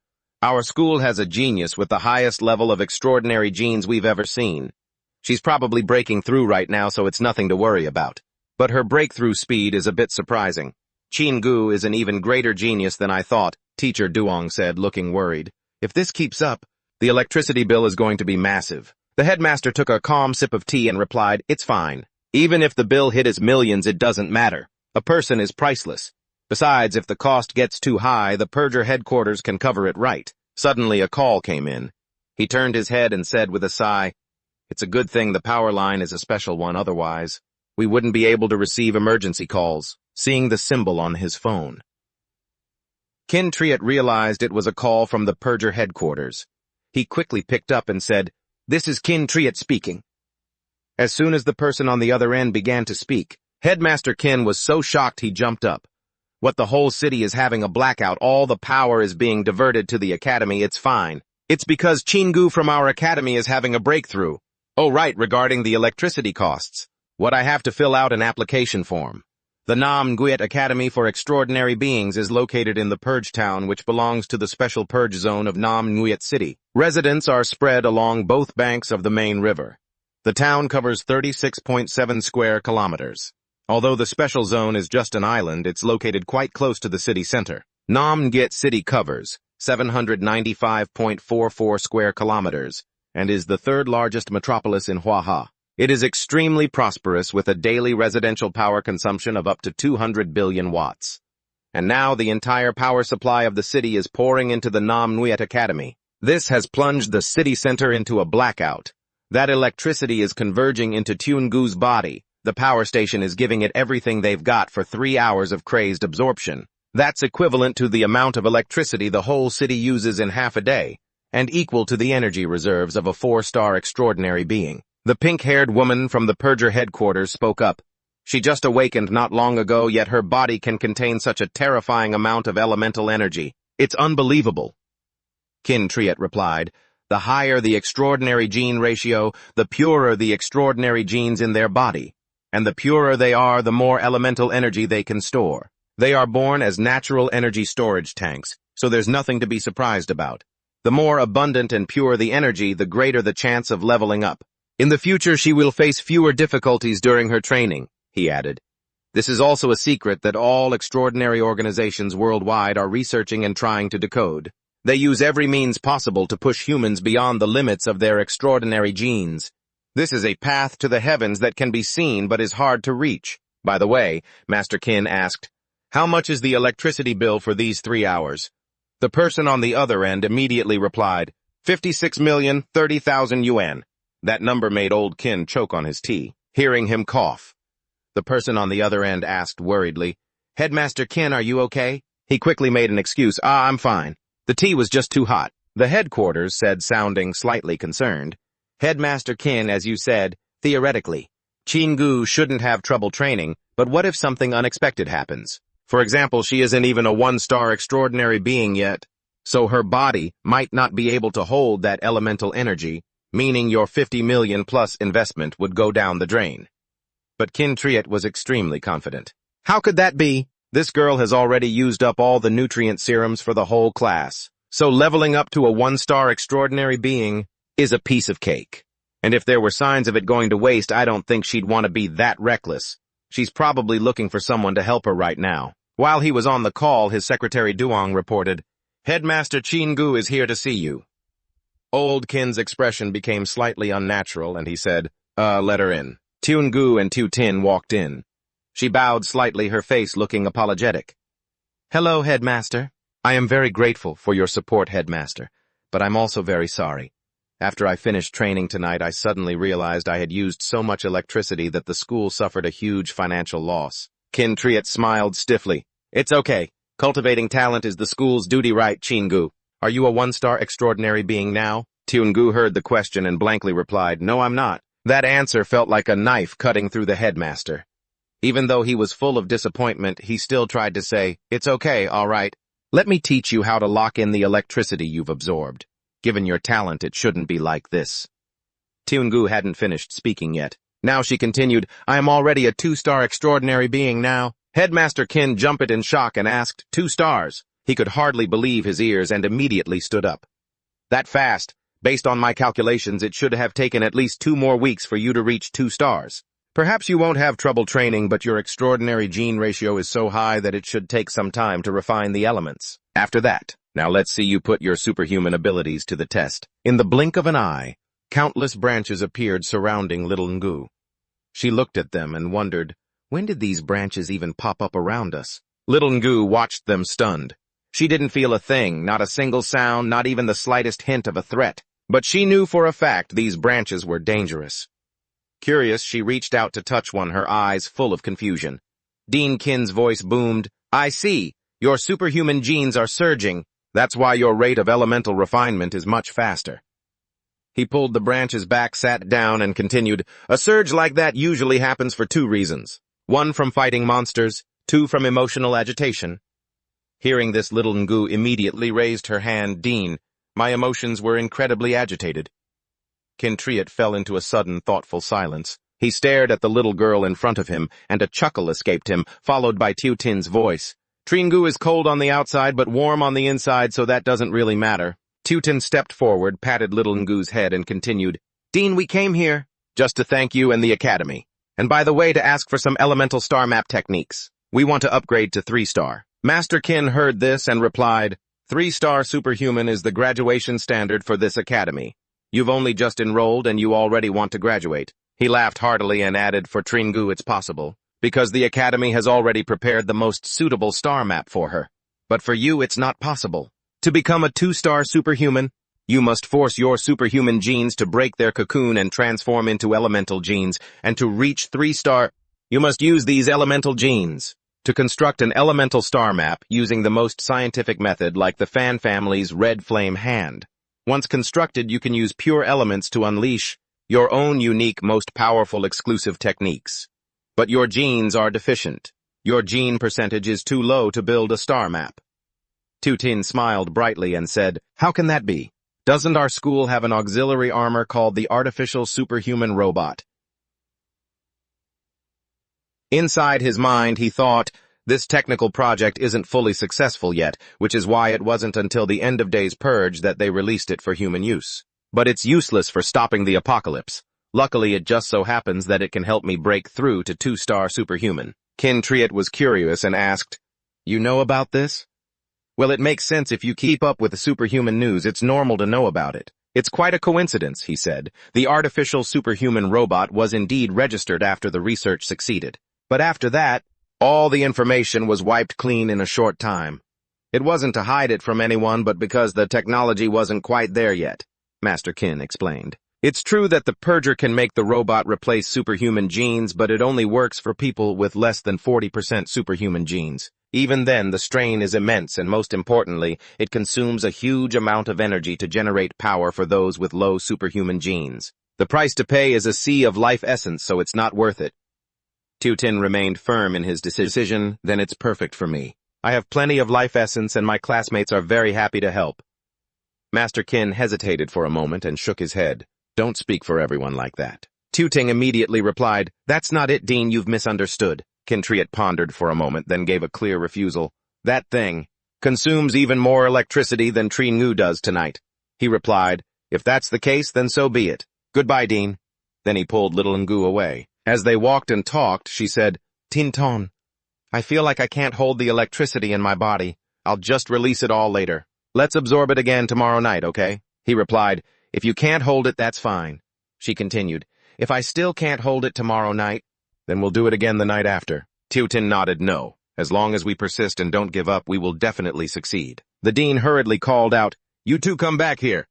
"Our school has a genius with the highest level of extraordinary genes we've ever seen. She's probably breaking through right now, so it's nothing to worry about. But her breakthrough speed is a bit surprising. Chin-gu is an even greater genius than I thought," Teacher Duong said, looking worried. "If this keeps up, the electricity bill is going to be massive." The headmaster took a calm sip of tea and replied, "It's fine. Even if the bill hit as millions, it doesn't matter. A person is priceless. Besides, if the cost gets too high, the purger headquarters can cover it right." Suddenly a call came in. He turned his head and said with a sigh, "It's a good thing the power line is a special one, otherwise we wouldn't be able to receive emergency calls," seeing the symbol on his phone. Kin Triet realized it was a call from the purger headquarters. He quickly picked up and said, "This is Kin Triet speaking." As soon as the person on the other end began to speak, Headmaster Kin was so shocked he jumped up. "What, the whole city is having a blackout? All the power is being diverted to the academy. It's fine. It's because Chingu from our academy is having a breakthrough. Oh right, regarding the electricity costs. What, I have to fill out an application form. The Nam Nguyet Academy for Extraordinary Beings is located in the Purge Town, which belongs to the Special Purge Zone of Nam Nguyet City. Residents are spread along both banks of the main river. The town covers 36.7 square kilometers. Although the Special Zone is just an island, it's located quite close to the city center. Nam Nguyet City covers 795.44 square kilometers and is the third largest metropolis in Hua. It is extremely prosperous with a daily residential power consumption of up to 200 billion watts. And now the entire power supply of the city is pouring into the Nam Nguyet Academy. This has plunged the city center into a blackout. That electricity is converging into Tuingu's body. The power station is giving it everything they've got for 3 hours of crazed absorption. That's equivalent to the amount of electricity the whole city uses in half a day, and equal to the energy reserves of a 4-star extraordinary being. The pink-haired woman from the Purger headquarters spoke up. She just awakened not long ago, yet her body can contain such a terrifying amount of elemental energy. It's unbelievable. Kin Triet replied, "The higher the extraordinary gene ratio, the purer the extraordinary genes in their body. And the purer they are, the more elemental energy they can store. They are born as natural energy storage tanks, so there's nothing to be surprised about. The more abundant and pure the energy, the greater the chance of leveling up. In the future, she will face fewer difficulties during her training," he added. "This is also a secret that all extraordinary organizations worldwide are researching and trying to decode. They use every means possible to push humans beyond the limits of their extraordinary genes. This is a path to the heavens that can be seen but is hard to reach." By the way, Master Kin asked, "How much is the electricity bill for these 3 hours?" The person on the other end immediately replied, 56,030,000 yuan. That number made old Kin choke on his tea, hearing him cough. The person on the other end asked worriedly, "Headmaster Kin, are you okay?" He quickly made an excuse. I'm fine. The tea was just too hot." The headquarters said, sounding slightly concerned, "Headmaster Kin, as you said, theoretically, Chingu shouldn't have trouble training, but what if something unexpected happens? For example, she isn't even a one-star extraordinary being yet, so her body might not be able to hold that elemental energy, meaning your 50 million plus investment would go down the drain. But Kin Triet was extremely confident. How could that be? This girl has already used up all the nutrient serums for the whole class, so leveling up to a one-star extraordinary being is a piece of cake. And if there were signs of it going to waste, I don't think she'd want to be that reckless. She's probably looking for someone to help her right now. While he was on the call, his secretary Duong reported, "Headmaster Chin-gu is here to see you." Old Kin's expression became slightly unnatural, and he said, let her in." Tun-gu and Tu-tin walked in. She bowed slightly, her face looking apologetic. "Hello, Headmaster. I am very grateful for your support, Headmaster, but I'm also very sorry. After I finished training tonight, I suddenly realized I had used so much electricity that the school suffered a huge financial loss." Kin Triet smiled stiffly. "It's okay. Cultivating talent is the school's duty, right, Chin-gu? Are you a one-star extraordinary being now?" Tun-gu heard the question and blankly replied, "No, I'm not." That answer felt like a knife cutting through the headmaster. Even though he was full of disappointment, he still tried to say, "It's okay, all right. Let me teach you how to lock in the electricity you've absorbed. Given your talent, it shouldn't be like this." Tun-gu hadn't finished speaking yet. Now she continued, "I am already a 2-star extraordinary being now." Headmaster Kin jumped in shock and asked, 2 stars? He could hardly believe his ears and immediately stood up. "That fast? Based on my calculations, it should have taken at least 2 more weeks for you to reach 2 stars. Perhaps you won't have trouble training, but your extraordinary gene ratio is so high that it should take some time to refine the elements. After that, now let's see you put your superhuman abilities to the test." In the blink of an eye, countless branches appeared surrounding little Ngu. She looked at them and wondered, when did these branches even pop up around us? Little Ngu watched them stunned. She didn't feel a thing, not a single sound, not even the slightest hint of a threat. But she knew for a fact these branches were dangerous. Curious, she reached out to touch one, her eyes full of confusion. Dean Kin's voice boomed, "I see. Your superhuman genes are surging. That's why your rate of elemental refinement is much faster." He pulled the branches back, sat down, and continued, "A surge like that usually happens for 2 reasons. 1 from fighting monsters, 2 from emotional agitation." Hearing this, little Ngu immediately raised her hand. "Dean, my emotions were incredibly agitated." Kin Triet fell into a sudden, thoughtful silence. He stared at the little girl in front of him, and a chuckle escaped him, followed by Tu-tin's voice. "Tringu is cold on the outside but warm on the inside, so that doesn't really matter." Tu-tin stepped forward, patted little Ngu's head, and continued, "Dean, we came here just to thank you and the Academy. And by the way, to ask for some elemental star map techniques. We want to upgrade to 3-star. Master Kin heard this and replied, 3-star superhuman is the graduation standard for this academy. You've only just enrolled and you already want to graduate." He laughed heartily and added, "For Tringu it's possible, because the academy has already prepared the most suitable star map for her. But for you it's not possible. To become a 2-star superhuman, you must force your superhuman genes to break their cocoon and transform into elemental genes, and to reach 3-star, you must use these elemental genes to construct an elemental star map using the most scientific method like the Fan family's red flame hand. Once constructed, you can use pure elements to unleash your own unique, most powerful exclusive techniques. But your genes are deficient. Your gene percentage is too low to build a star map." Tu-tin smiled brightly and said, "How can that be? Doesn't our school have an auxiliary armor called the Artificial Superhuman Robot?" Inside his mind, he thought, this technical project isn't fully successful yet, which is why it wasn't until the end of Day's Purge that they released it for human use. But it's useless for stopping the apocalypse. Luckily, it just so happens that it can help me break through to 2-star superhuman. Kin Triet was curious and asked, "You know about this?" "Well, it makes sense if you keep up with the superhuman news. It's normal to know about it. It's quite a coincidence," he said. The artificial superhuman robot was indeed registered after the research succeeded. But after that, all the information was wiped clean in a short time. It wasn't to hide it from anyone, but because the technology wasn't quite there yet, Master Kin explained. It's true that the purger can make the robot replace superhuman genes, but it only works for people with less than 40% superhuman genes. Even then, the strain is immense, and most importantly, it consumes a huge amount of energy to generate power for those with low superhuman genes. The price to pay is a sea of life essence, so it's not worth it. Tin remained firm in his decision. Then it's perfect for me. I have plenty of life essence and my classmates are very happy to help. Master Qin hesitated for a moment and shook his head. Don't speak for everyone like that. Ting immediately replied, that's not it, Dean, you've misunderstood. Qin pondered for a moment, then gave a clear refusal. That thing consumes even more electricity than Ngu does tonight. He replied, if that's the case, then so be it. Goodbye, Dean. Then he pulled little Ngu away. As they walked and talked, she said, Ton, I feel like I can't hold the electricity in my body. I'll just release it all later. Let's absorb it again tomorrow night, okay? He replied, if you can't hold it, that's fine. She continued, if I still can't hold it tomorrow night, then we'll do it again the night after. Tin nodded no. As long as we persist and don't give up, we will definitely succeed. The dean hurriedly called out, you two come back here.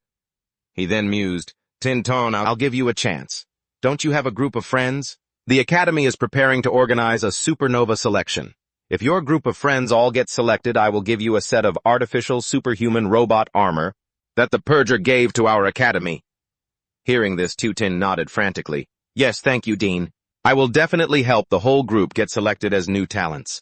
He then mused, Ton, I'll give you a chance. Don't you have a group of friends? The Academy is preparing to organize a supernova selection. If your group of friends all get selected, I will give you a set of artificial superhuman robot armor that the Purger gave to our Academy. Hearing this, Tin nodded frantically. Yes, thank you, Dean. I will definitely help the whole group get selected as new talents.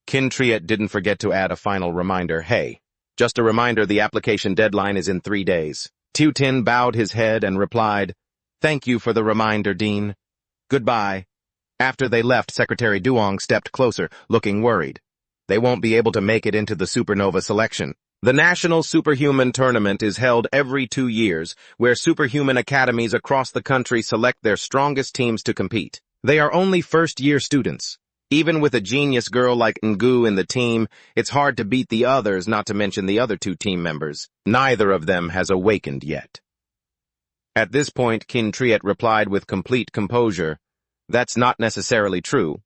Qin didn't forget to add a final reminder. Hey, just a reminder, the application deadline is in 3 days. Tin bowed his head and replied, thank you for the reminder, Dean. Goodbye. After they left, Secretary Duong stepped closer, looking worried. They won't be able to make it into the supernova selection. The National Superhuman Tournament is held every 2 years, where superhuman academies across the country select their strongest teams to compete. They are only first-year students. Even with a genius girl like Ngu in the team, it's hard to beat the others, not to mention the other 2 team members. Neither of them has awakened yet. At this point, Qin replied with complete composure, that's not necessarily true.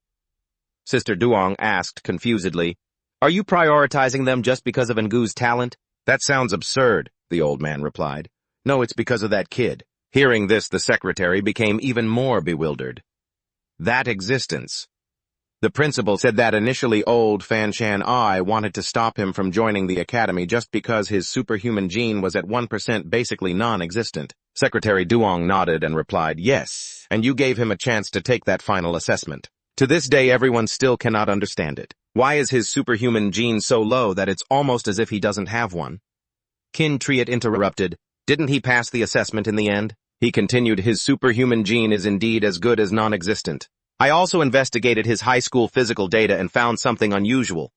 Sister Duong asked confusedly, are you prioritizing them just because of Ngu's talent? That sounds absurd, the old man replied. No, it's because of that kid. Hearing this, the secretary became even more bewildered. That existence. The principal said that initially old Fan Shan Ai wanted to stop him from joining the academy just because his superhuman gene was at 1% basically non-existent. Secretary Duong nodded and replied, yes, and you gave him a chance to take that final assessment. To this day, everyone still cannot understand it. Why is his superhuman gene so low that it's almost as if he doesn't have one? Qin interrupted, didn't he pass the assessment in the end? He continued, his superhuman gene is indeed as good as non-existent. I also investigated his high school physical data and found something unusual.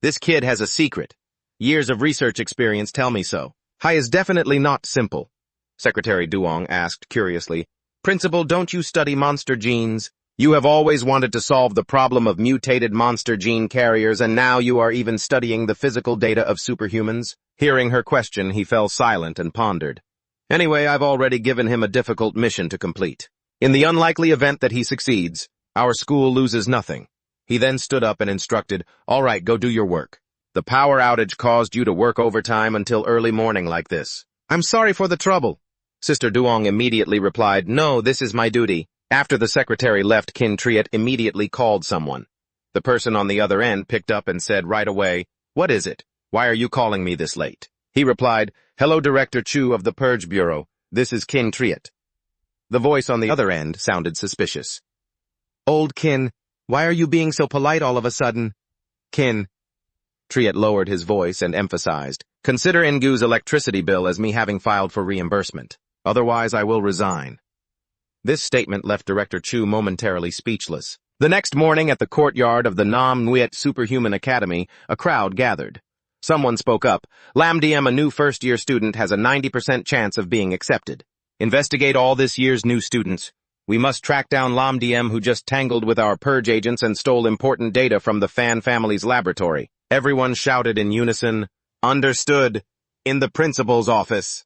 This kid has a secret. Years of research experience tell me so. Hai is definitely not simple. Secretary Duong asked curiously, Principal, don't you study monster genes? You have always wanted to solve the problem of mutated monster gene carriers, and now you are even studying the physical data of superhumans? Hearing her question, he fell silent and pondered. Anyway, I've already given him a difficult mission to complete. In the unlikely event that he succeeds, our school loses nothing. He then stood up and instructed, all right, go do your work. The power outage caused you to work overtime until early morning like this. I'm sorry for the trouble. Sister Duong immediately replied, no, this is my duty. After the secretary left, Qin immediately called someone. The person on the other end picked up and said right away, what is it? Why are you calling me this late? He replied, hello, Director Chu of the Purge Bureau. This is Qin. The voice on the other end sounded suspicious. Old Qin, why are you being so polite all of a sudden? Qin. Triet lowered his voice and emphasized, consider Ngu's electricity bill as me having filed for reimbursement. Otherwise, I will resign. This statement left Director Chu momentarily speechless. The next morning at the courtyard of the Nam Nguyet Superhuman Academy, a crowd gathered. Someone spoke up, Lam Diem, a new first-year student, has a 90% chance of being accepted. Investigate all this year's new students. We must track down Lam Diem, who just tangled with our purge agents and stole important data from the Fan family's laboratory. Everyone shouted in unison, understood, in the principal's office.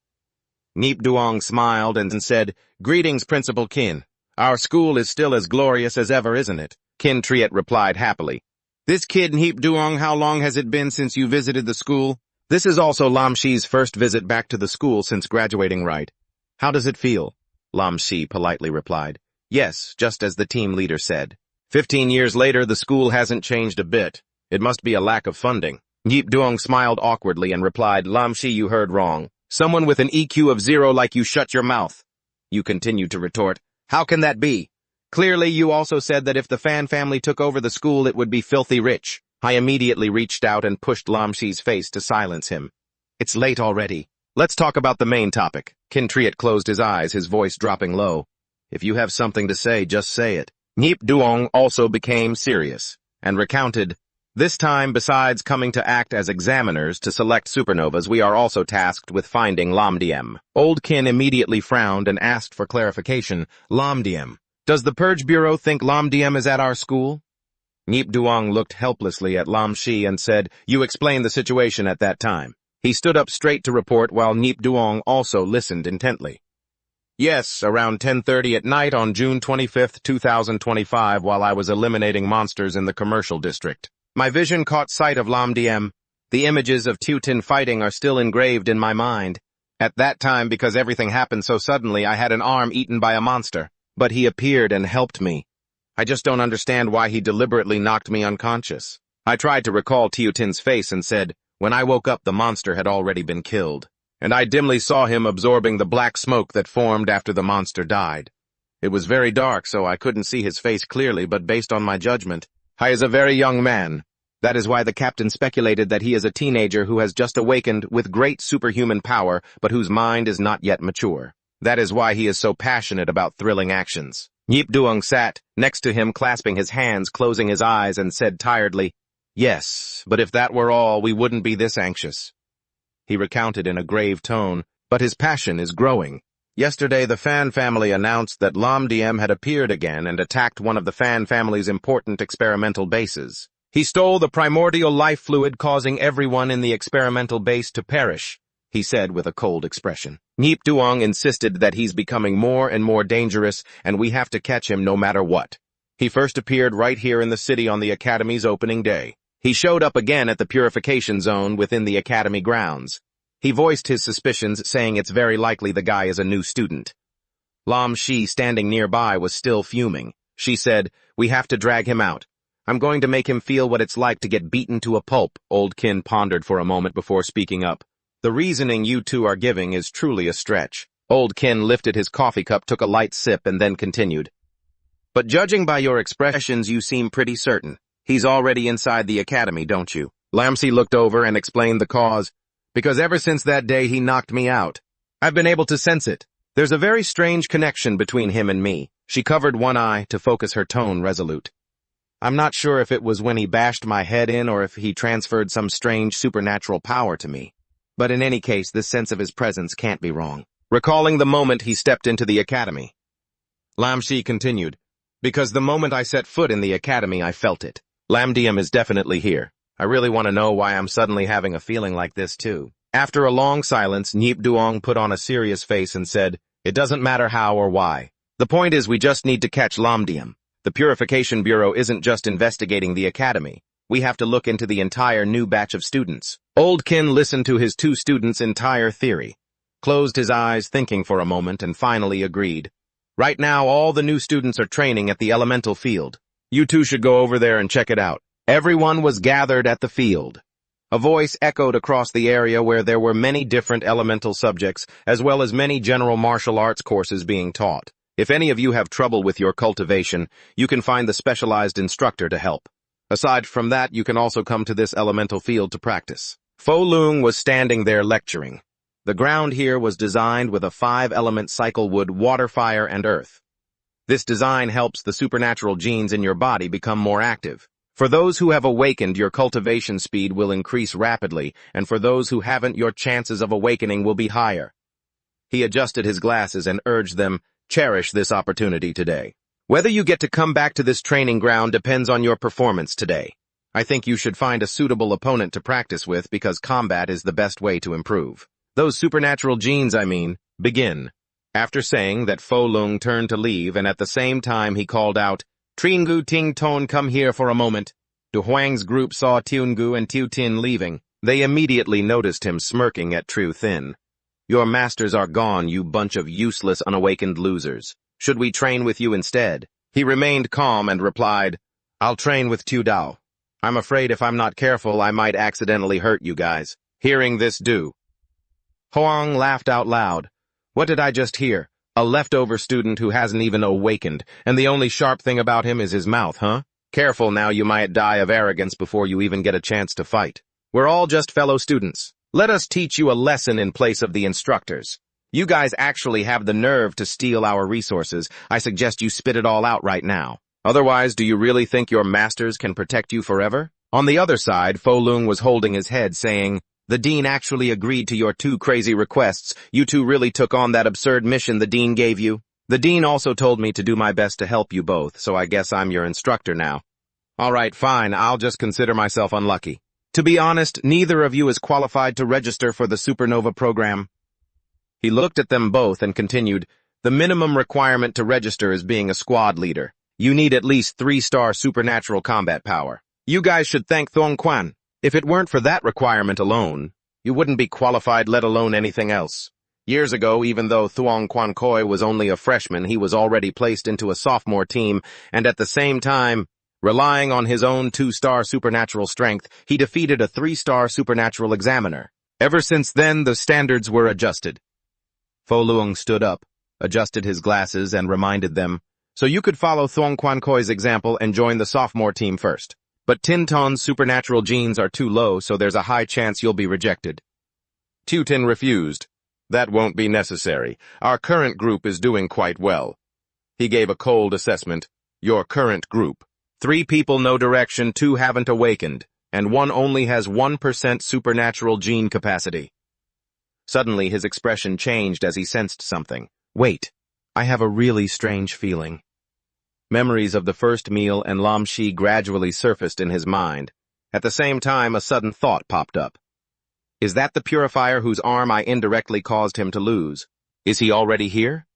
Neep Duong smiled and said, greetings, Principal Qin. Our school is still as glorious as ever, isn't it? Qin replied happily. This kid Neep Duong, how long has it been since you visited the school? This is also Lam Shi's first visit back to the school since graduating, right? How does it feel? Lam Shi politely replied, yes, just as the team leader said. 15 years later, the school hasn't changed a bit. It must be a lack of funding. Neep Duong smiled awkwardly and replied, Lam Shi, you heard wrong. Someone with an EQ of 0 like you, shut your mouth. You continued to retort, how can that be? Clearly, you also said that if the Fan family took over the school, it would be filthy rich. I immediately reached out and pushed Lam Shi's face to silence him. It's late already. Let's talk about the main topic. Qin Triet closed his eyes, his voice dropping low. If you have something to say, just say it. Nip Duong also became serious and recounted, this time, besides coming to act as examiners to select supernovas, we are also tasked with finding Lam Diem. Old Qin immediately frowned and asked for clarification. Lam Diem. Does the Purge Bureau think Lam Diem is at our school? Nip Duong looked helplessly at Lam Shi and said, you explained the situation at that time. He stood up straight to report while Nip Duong also listened intently. Yes, around 10:30 at night on June 25, 2025, while I was eliminating monsters in the commercial district. My vision caught sight of Lam Diem. The images of Tutin fighting are still engraved in my mind. At that time, because everything happened so suddenly, I had an arm eaten by a monster. But he appeared and helped me. I just don't understand why he deliberately knocked me unconscious. I tried to recall Tutin's face and said, when I woke up, the monster had already been killed. And I dimly saw him absorbing the black smoke that formed after the monster died. It was very dark, so I couldn't see his face clearly, but based on my judgment, he is a very young man. That is why the captain speculated that he is a teenager who has just awakened with great superhuman power, but whose mind is not yet mature. That is why he is so passionate about thrilling actions. Nip Duong sat next to him, clasping his hands, closing his eyes, and said tiredly, yes, but if that were all, we wouldn't be this anxious. He recounted in a grave tone, but his passion is growing. Yesterday, the Fan family announced that Lam Diem had appeared again and attacked one of the Fan family's important experimental bases. He stole the primordial life fluid, causing everyone in the experimental base to perish, he said with a cold expression. Nip Duong insisted that he's becoming more and more dangerous, and we have to catch him no matter what. He first appeared right here in the city on the Academy's opening day. He showed up again at the purification zone within the Academy grounds. He voiced his suspicions, saying it's very likely the guy is a new student. Lam Shi, standing nearby, was still fuming. She said, we have to drag him out. I'm going to make him feel what it's like to get beaten to a pulp. Old Qin pondered for a moment before speaking up. The reasoning you two are giving is truly a stretch. Old Qin lifted his coffee cup, took a light sip, and then continued. But judging by your expressions, you seem pretty certain. He's already inside the academy, don't you? Lam Shi looked over and explained the cause. Because ever since that day he knocked me out. I've been able to sense it. There's a very strange connection between him and me. She covered one eye to focus her tone resolute. I'm not sure if it was when he bashed my head in or if he transferred some strange supernatural power to me. But in any case, this sense of his presence can't be wrong. Recalling the moment he stepped into the academy, Lam Shi continued, because the moment I set foot in the academy, I felt it. Lam Diem is definitely here. I really want to know why I'm suddenly having a feeling like this too. After a long silence, Nip Duong put on a serious face and said, it doesn't matter how or why. The point is we just need to catch Lam Diem. The Purification Bureau isn't just investigating the academy. We have to look into the entire new batch of students. Old Qin listened to his two students' entire theory, closed his eyes thinking for a moment, and finally agreed. Right now, all the new students are training at the elemental field. You two should go over there and check it out. Everyone was gathered at the field. A voice echoed across the area where there were many different elemental subjects, as well as many general martial arts courses being taught. If any of you have trouble with your cultivation, you can find the specialized instructor to help. Aside from that, you can also come to this elemental field to practice. Fo Lung was standing there lecturing. The ground here was designed with a 5-element cycle: wood, water, fire, and earth. This design helps the supernatural genes in your body become more active. For those who have awakened, your cultivation speed will increase rapidly, and for those who haven't, your chances of awakening will be higher. He adjusted his glasses and urged them, cherish this opportunity today. Whether you get to come back to this training ground depends on your performance today. I think you should find a suitable opponent to practice with because combat is the best way to improve. Those supernatural genes, begin. After saying that, Fo Lung turned to leave, and at the same time he called out, Tringu Ting Ton, come here for a moment. Du Huang's group saw Tiungu and Tiu Tin leaving. They immediately noticed him smirking at Tru Thin. Your masters are gone, you bunch of useless, unawakened losers. Should we train with you instead? He remained calm and replied, I'll train with Tu Dao. I'm afraid if I'm not careful, I might accidentally hurt you guys. Hearing this, Du Huang laughed out loud. What did I just hear? A leftover student who hasn't even awakened, and the only sharp thing about him is his mouth, huh? Careful now, you might die of arrogance before you even get a chance to fight. We're all just fellow students. Let us teach you a lesson in place of the instructors. You guys actually have the nerve to steal our resources. I suggest you spit it all out right now. Otherwise, do you really think your masters can protect you forever? On the other side, Fo Lung was holding his head, saying, "The dean actually agreed to your two crazy requests. You two really took on that absurd mission the dean gave you. The dean also told me to do my best to help you both, so I guess I'm your instructor now." All right, fine, I'll just consider myself unlucky. To be honest, neither of you is qualified to register for the Supernova program. He looked at them both and continued, "The minimum requirement to register is being a squad leader. You need at least 3-star supernatural combat power. You guys should thank Thuong Quan. If it weren't for that requirement alone, you wouldn't be qualified, let alone anything else. Years ago, even though Thuong Quan Khoi was only a freshman, he was already placed into a sophomore team, and at the same time, relying on his own 2-star supernatural strength, he defeated a 3-star supernatural examiner. Ever since then, the standards were adjusted." Fo Lung stood up, adjusted his glasses, and reminded them, "So you could follow Thuong Quan Khoi's example and join the sophomore team first. But Tin Ton's supernatural genes are too low, so there's a high chance you'll be rejected." Tu Tin refused. "That won't be necessary. Our current group is doing quite well." He gave a cold assessment. "Your current group. 3 people no direction, 2 haven't awakened, and 1 only has 1% supernatural gene capacity." Suddenly his expression changed as he sensed something. "Wait, I have a really strange feeling." Memories of the first meal and Lam Shi gradually surfaced in his mind. At the same time, a sudden thought popped up. Is that the purifier whose arm I indirectly caused him to lose? Is he already here?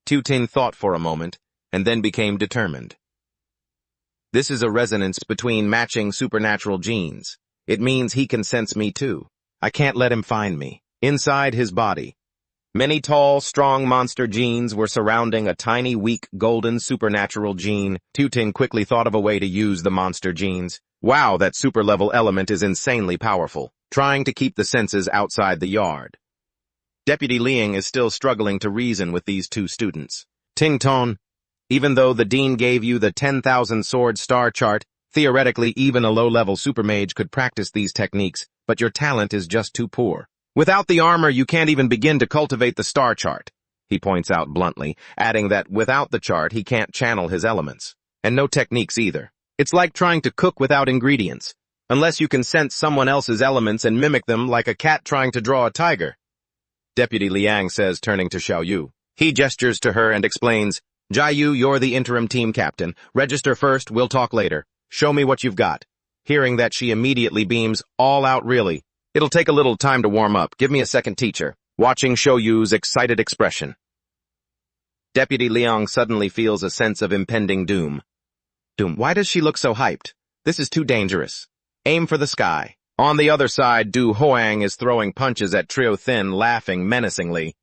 Tu Tin thought for a moment, and then became determined. This is a resonance between matching supernatural genes. It means he can sense me too. I can't let him find me. Inside his body, many tall, strong monster genes were surrounding a tiny, weak, golden supernatural gene. Tu Tin quickly thought of a way to use the monster genes. Wow, that super-level element is insanely powerful. Trying to keep the senses outside the yard. Deputy Liang is still struggling to reason with these 2 students. Ting Ton, even though the dean gave you the 10,000 sword star chart, theoretically even a low-level supermage could practice these techniques, but your talent is just too poor. Without the armor, you can't even begin to cultivate the star chart, he points out bluntly, adding that without the chart, he can't channel his elements. And no techniques either. It's like trying to cook without ingredients, unless you can sense someone else's elements and mimic them like a cat trying to draw a tiger. Deputy Liang says, turning to Xiao Yu. He gestures to her and explains, Jai Yu, you're the interim team captain. Register first, we'll talk later. Show me what you've got. Hearing that, she immediately beams, all out really. It'll take a little time to warm up. Give me a second, teacher. Watching Xiao Yu's excited expression. Deputy Liang suddenly feels a sense of impending doom. Why does she look so hyped? This is too dangerous. Aim for the sky. On the other side, Du Hoang is throwing punches at Trio Thin, laughing menacingly.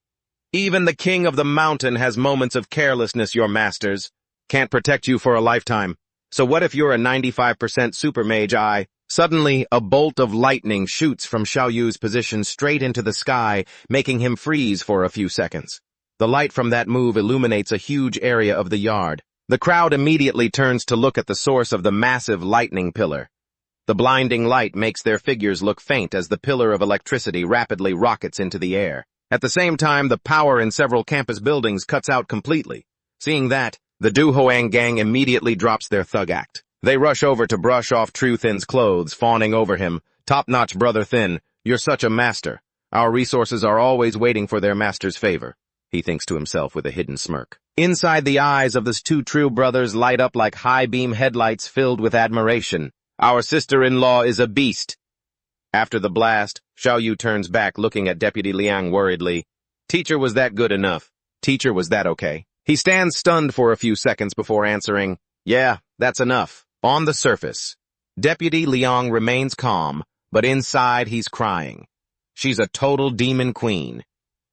Even the king of the mountain has moments of carelessness, your masters. Can't protect you for a lifetime. So what if you're a 95% super mage? Suddenly, a bolt of lightning shoots from Xiao Yu's position straight into the sky, making him freeze for a few seconds. The light from that move illuminates a huge area of the yard. The crowd immediately turns to look at the source of the massive lightning pillar. The blinding light makes their figures look faint as the pillar of electricity rapidly rockets into the air. At the same time, the power in several campus buildings cuts out completely. Seeing that, the Du Hoang gang immediately drops their thug act. They rush over to brush off True Thin's clothes, fawning over him. Top-notch brother Thin, you're such a master. Our resources are always waiting for their master's favor, he thinks to himself with a hidden smirk. Inside the eyes of the 2 true brothers light up like high-beam headlights filled with admiration. Our sister-in-law is a beast. After the blast, Xiao Yu turns back looking at Deputy Liang worriedly. Teacher, was that good enough? Teacher, was that okay? He stands stunned for a few seconds before answering, yeah, that's enough. On the surface, Deputy Liang remains calm, but inside he's crying. She's a total demon queen.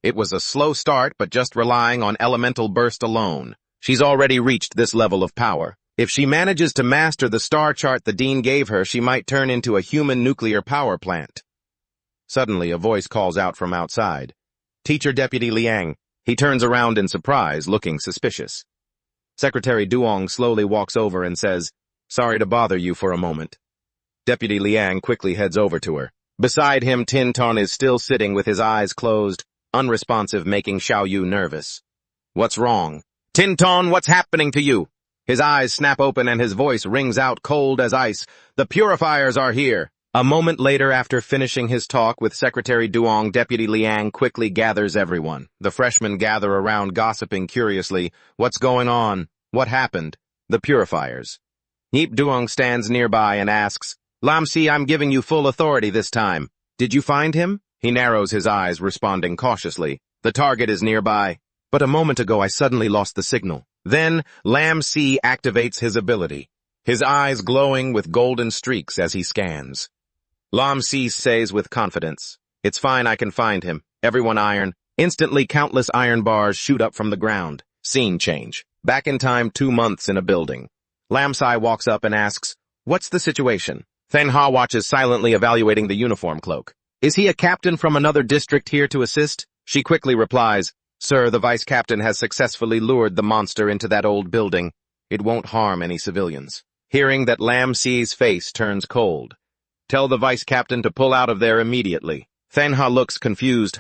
It was a slow start, but just relying on elemental burst alone. She's already reached this level of power. If she manages to master the star chart the dean gave her, she might turn into a human nuclear power plant. Suddenly, a voice calls out from outside. Teacher Deputy Liang, He turns around in surprise, looking suspicious. Secretary Duong slowly walks over and says, "Sorry to bother you for a moment." Deputy Liang quickly heads over to her. Beside him, Tin Ton is still sitting with his eyes closed, unresponsive, making Xiao Yu nervous. "What's wrong?" "Tin Ton, what's happening to you?" His eyes snap open and his voice rings out cold as ice. "The purifiers are here." A moment later, after finishing his talk with Secretary Duong, Deputy Liang quickly gathers everyone. The freshmen gather around, gossiping curiously. "What's going on? What happened?" "The purifiers." Neep Duong stands nearby and asks, "Lam Si, I'm giving you full authority this time. Did you find him?" He narrows his eyes, responding cautiously. "The target is nearby. But a moment ago I suddenly lost the signal." Then Lam Si activates his ability, his eyes glowing with golden streaks as he scans. Lam Si says with confidence, "It's fine, I can find him. Everyone iron." Instantly, countless iron bars shoot up from the ground. Scene change. Back in time, 2 months in a building. Lam Si walks up and asks, "What's the situation?" Thanha watches silently, evaluating the uniform cloak. "Is he a captain from another district here to assist?" She quickly replies, "Sir, the vice captain has successfully lured the monster into that old building. It won't harm any civilians." Hearing that, Lam Si's face turns cold. "Tell the vice captain to pull out of there immediately." Thanha looks confused,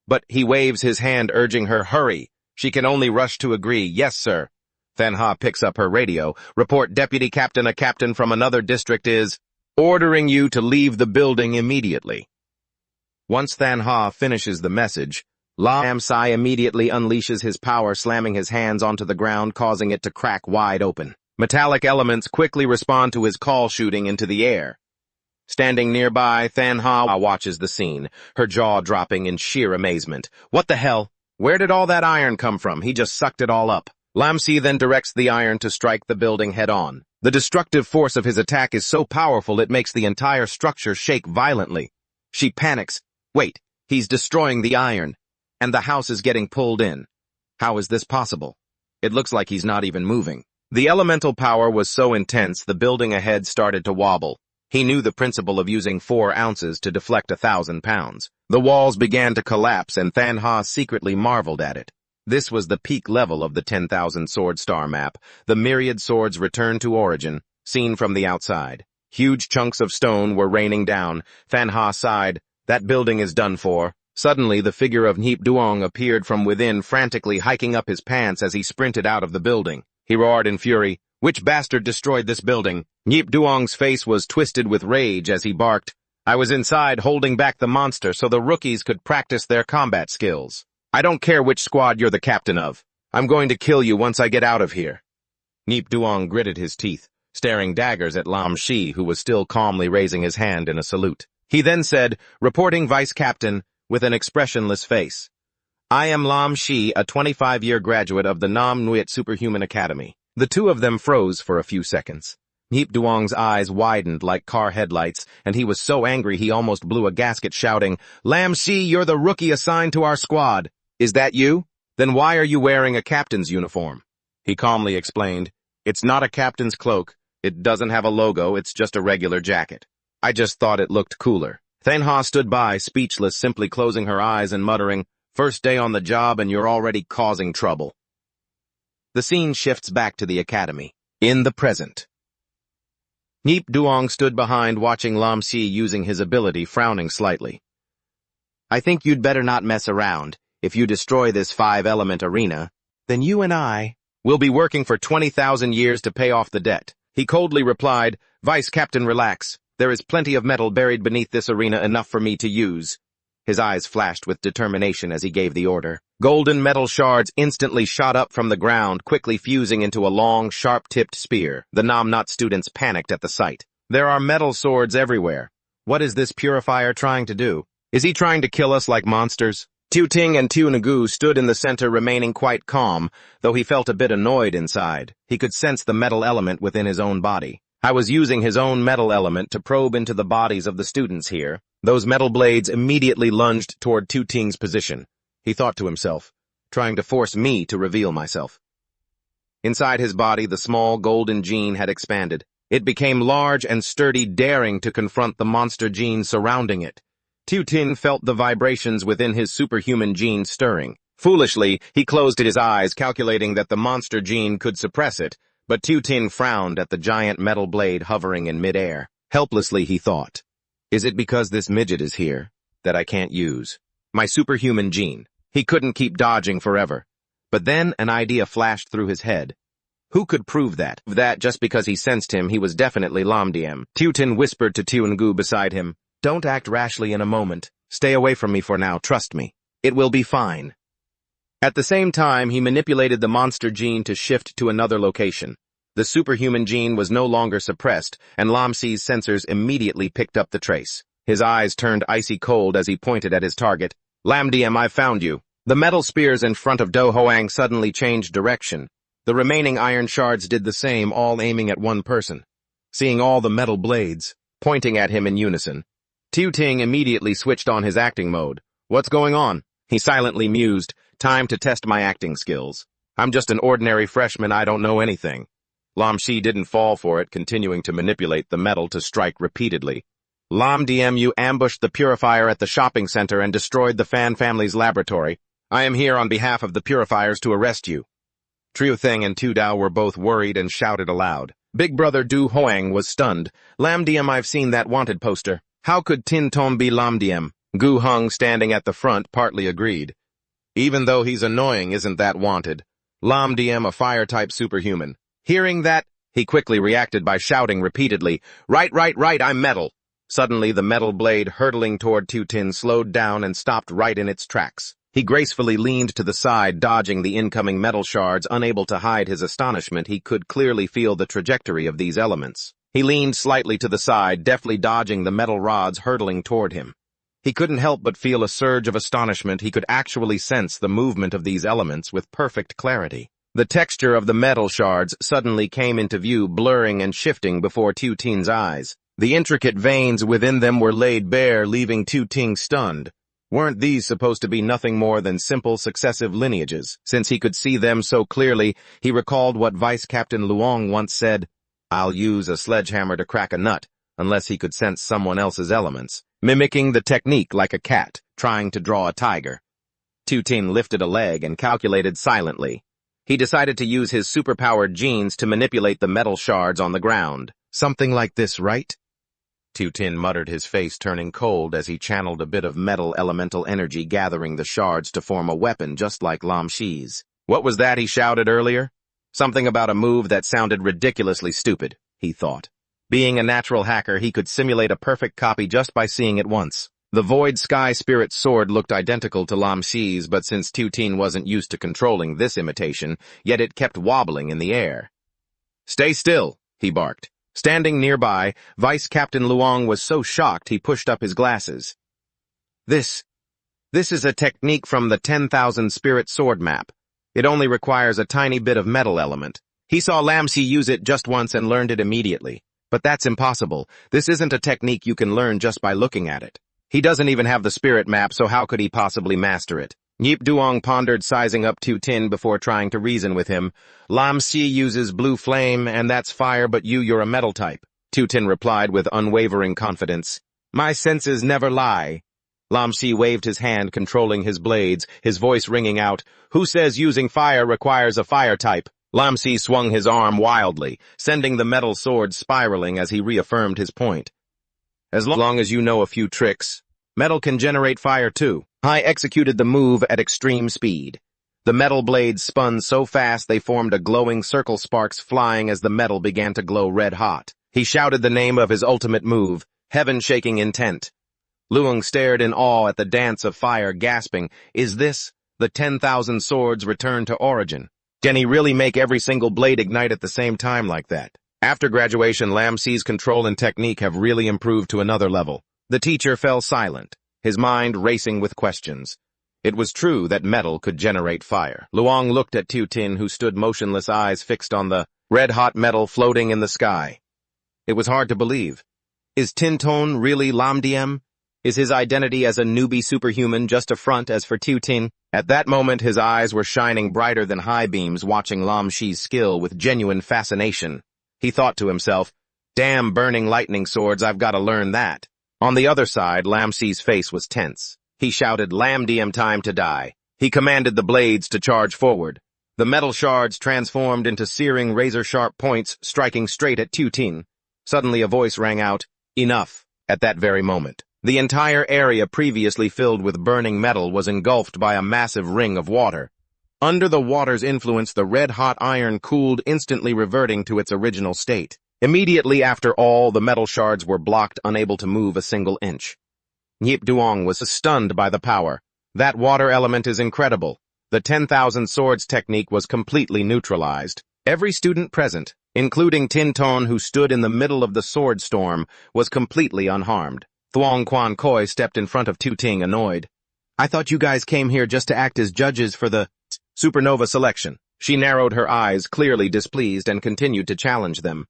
but he waves his hand, urging her, "Hurry." She can only rush to agree, "Yes, sir." Thanha picks up her radio. "Report, Deputy Captain, a captain from another district is ordering you to leave the building immediately." Once Thanha finishes the message, Lam Si immediately unleashes his power, slamming his hands onto the ground, causing it to crack wide open. Metallic elements quickly respond to his call, shooting into the air. Standing nearby, Thanha watches the scene, her jaw dropping in sheer amazement. "What the hell? Where did all that iron come from? He just sucked it all up." Lam Si then directs the iron to strike the building head-on. The destructive force of his attack is so powerful it makes the entire structure shake violently. She panics. "Wait, he's destroying the iron, and the house is getting pulled in. How is this possible? It looks like he's not even moving." The elemental power was so intense the building ahead started to wobble. He knew the principle of using 4 ounces to deflect 1,000 pounds. The walls began to collapse, and Thanha secretly marveled at it. This was the peak level of the 10,000 sword star map. The myriad swords returned to origin, seen from the outside. Huge chunks of stone were raining down. Thanha sighed, "That building is done for." Suddenly, the figure of Neep Duong appeared from within, frantically hiking up his pants as he sprinted out of the building. He roared in fury, "Which bastard destroyed this building?" Neep Duong's face was twisted with rage as he barked, "I was inside holding back the monster so the rookies could practice their combat skills. I don't care which squad you're the captain of. I'm going to kill you once I get out of here." Neep Duong gritted his teeth, staring daggers at Lam Si, who was still calmly raising his hand in a salute. He then said, reporting vice captain, with an expressionless face, "I am Lam Si, a 25-year graduate of the Nam Nguyet Superhuman Academy." The two of them froze for a few seconds. Neep Duong's eyes widened like car headlights, and he was so angry he almost blew a gasket, shouting, "Lam Si, you're the rookie assigned to our squad. Is that you? Then why are you wearing a captain's uniform?" He calmly explained, "It's not a captain's cloak. It doesn't have a logo, it's just a regular jacket. I just thought it looked cooler." Thanha stood by, speechless, simply closing her eyes and muttering, "First day on the job and you're already causing trouble." The scene shifts back to the academy. In the present. Neep Duong stood behind, watching Lam Si using his ability, frowning slightly. "I think you'd better not mess around. If you destroy this 5-element arena, then you and I will be working for 20,000 years to pay off the debt." He coldly replied, "Vice Captain, relax. There is plenty of metal buried beneath this arena, enough for me to use." His eyes flashed with determination as he gave the order. Golden metal shards instantly shot up from the ground, quickly fusing into a long, sharp-tipped spear. The Namnot students panicked at the sight. There are metal swords everywhere. What is this purifier trying to do? Is he trying to kill us like monsters? Tu Ting and Tu Nagu stood in the center, remaining quite calm, though he felt a bit annoyed inside. He could sense the metal element within his own body. I was using his own metal element to probe into the bodies of the students here. Those metal blades immediately lunged toward Tu Ting's position. He thought to himself, trying to force me to reveal myself. Inside his body, the small golden gene had expanded. It became large and sturdy, daring to confront the monster gene surrounding it. Tu Ting felt the vibrations within his superhuman gene stirring. Foolishly, he closed his eyes, calculating that the monster gene could suppress it, but Tutin frowned at the giant metal blade hovering in midair. Helplessly, he thought, "Is it because this midget is here that I can't use my superhuman gene?" He couldn't keep dodging forever. But then an idea flashed through his head. Who could prove that? That just because he sensed him, he was definitely Lamdiem. Tutin whispered to Tuangu beside him, "Don't act rashly in a moment. Stay away from me for now, trust me. It will be fine." At the same time, he manipulated the monster gene to shift to another location. The superhuman gene was no longer suppressed, and Lamsi's sensors immediately picked up the trace. His eyes turned icy cold as he pointed at his target. "Lamdiem, I've found you." The metal spears in front of Do Hoang suddenly changed direction. The remaining iron shards did the same, all aiming at one person. Seeing all the metal blades pointing at him in unison, Tiu Ting immediately switched on his acting mode. "What's going on?" He silently mused. "Time to test my acting skills. I'm just an ordinary freshman, I don't know anything." Lam Shi didn't fall for it, continuing to manipulate the metal to strike repeatedly. "Lam DM, you ambushed the purifier at the shopping center and destroyed the Fan family's laboratory. I am here on behalf of the purifiers to arrest you." Trio Theng and Tu Dao were both worried and shouted aloud. Big brother Du Hoang was stunned. "Lam Diem, I've seen that wanted poster. How could Tin Tom be Lam Diem?" Gu Hung, standing at the front, partly agreed. "Even though he's annoying, isn't that wanted? Lam Diem, a fire-type superhuman." Hearing that, he quickly reacted by shouting repeatedly, right, I'm metal." Suddenly, the metal blade hurtling toward Tu Tin slowed down and stopped right in its tracks. He gracefully leaned to the side, dodging the incoming metal shards. Unable to hide his astonishment, he could clearly feel the trajectory of these elements. He leaned slightly to the side, deftly dodging the metal rods hurtling toward him. He couldn't help but feel a surge of astonishment. He could actually sense the movement of these elements with perfect clarity. The texture of the metal shards suddenly came into view, blurring and shifting before Tu Tin's eyes. The intricate veins within them were laid bare, leaving Tu Ting stunned. Weren't these supposed to be nothing more than simple successive lineages? Since he could see them so clearly, he recalled what Vice Captain Luong once said, "I'll use a sledgehammer to crack a nut," unless he could sense someone else's elements, mimicking the technique like a cat trying to draw a tiger. Tu Ting lifted a leg and calculated silently. He decided to use his superpowered genes to manipulate the metal shards on the ground. "Something like this, right?" Tu Tin muttered, his face turning cold as he channeled a bit of metal elemental energy, gathering the shards to form a weapon just like Lam Shi's. What was that he shouted earlier? Something about a move that sounded ridiculously stupid, he thought. Being a natural hacker, he could simulate a perfect copy just by seeing it once. The Void Sky Spirit sword looked identical to Lam Shi's, but since Tu Tin wasn't used to controlling this imitation, yet it kept wobbling in the air. "Stay still," he barked. Standing nearby, Vice Captain Luong was so shocked he pushed up his glasses. This is a technique from the 10,000 Spirit Sword map. It only requires a tiny bit of metal element. He saw Lamsi use it just once and learned it immediately. But that's impossible. This isn't a technique you can learn just by looking at it. He doesn't even have the spirit map, so how could he possibly master it? Yip Duong pondered, sizing up Tu Tin before trying to reason with him. "Lam Si uses blue flame, and that's fire, but you're a metal type," Tu Tin replied with unwavering confidence. "My senses never lie." Lam Si waved his hand, controlling his blades, his voice ringing out, "Who says using fire requires a fire type?" Lam Si swung his arm wildly, sending the metal sword spiraling as he reaffirmed his point. "As long as you know a few tricks, metal can generate fire too." I executed the move at extreme speed. The metal blades spun so fast they formed a glowing circle, sparks flying as the metal began to glow red hot. He shouted the name of his ultimate move, heaven-shaking intent. Luong stared in awe at the dance of fire, gasping, "Is this the 10,000 swords return to origin? Can he really make every single blade ignite at the same time like that?" After graduation, Lam Si's control and technique have really improved to another level. The teacher fell silent, his mind racing with questions. It was true that metal could generate fire. Luong looked at Tu Tin, who stood motionless, eyes fixed on the red-hot metal floating in the sky. It was hard to believe. Is Tin Ton really Lam Diem? Is his identity as a newbie superhuman just a front as for Tu Tin? At that moment, his eyes were shining brighter than high beams, watching Lam Shi's skill with genuine fascination. He thought to himself, "Damn burning lightning swords, I've got to learn that." On the other side, Lam Si's face was tense. He shouted, "Lam Diem, time to die." He commanded the blades to charge forward. The metal shards transformed into searing razor-sharp points, striking straight at Tuting. Suddenly a voice rang out, "Enough!" At that very moment. The entire area previously filled with burning metal was engulfed by a massive ring of water. Under the water's influence, the red-hot iron cooled, instantly reverting to its original state. Immediately after all, the metal shards were blocked, unable to move a single inch. Nhip Duong was stunned by the power. That water element is incredible. The 10,000 swords technique was completely neutralized. Every student present, including Tin Ton, who stood in the middle of the sword storm, was completely unharmed. Thuong Quan Koi stepped in front of Tuting, annoyed. "I thought you guys came here just to act as judges for the supernova selection." She narrowed her eyes, clearly displeased, and continued to challenge them.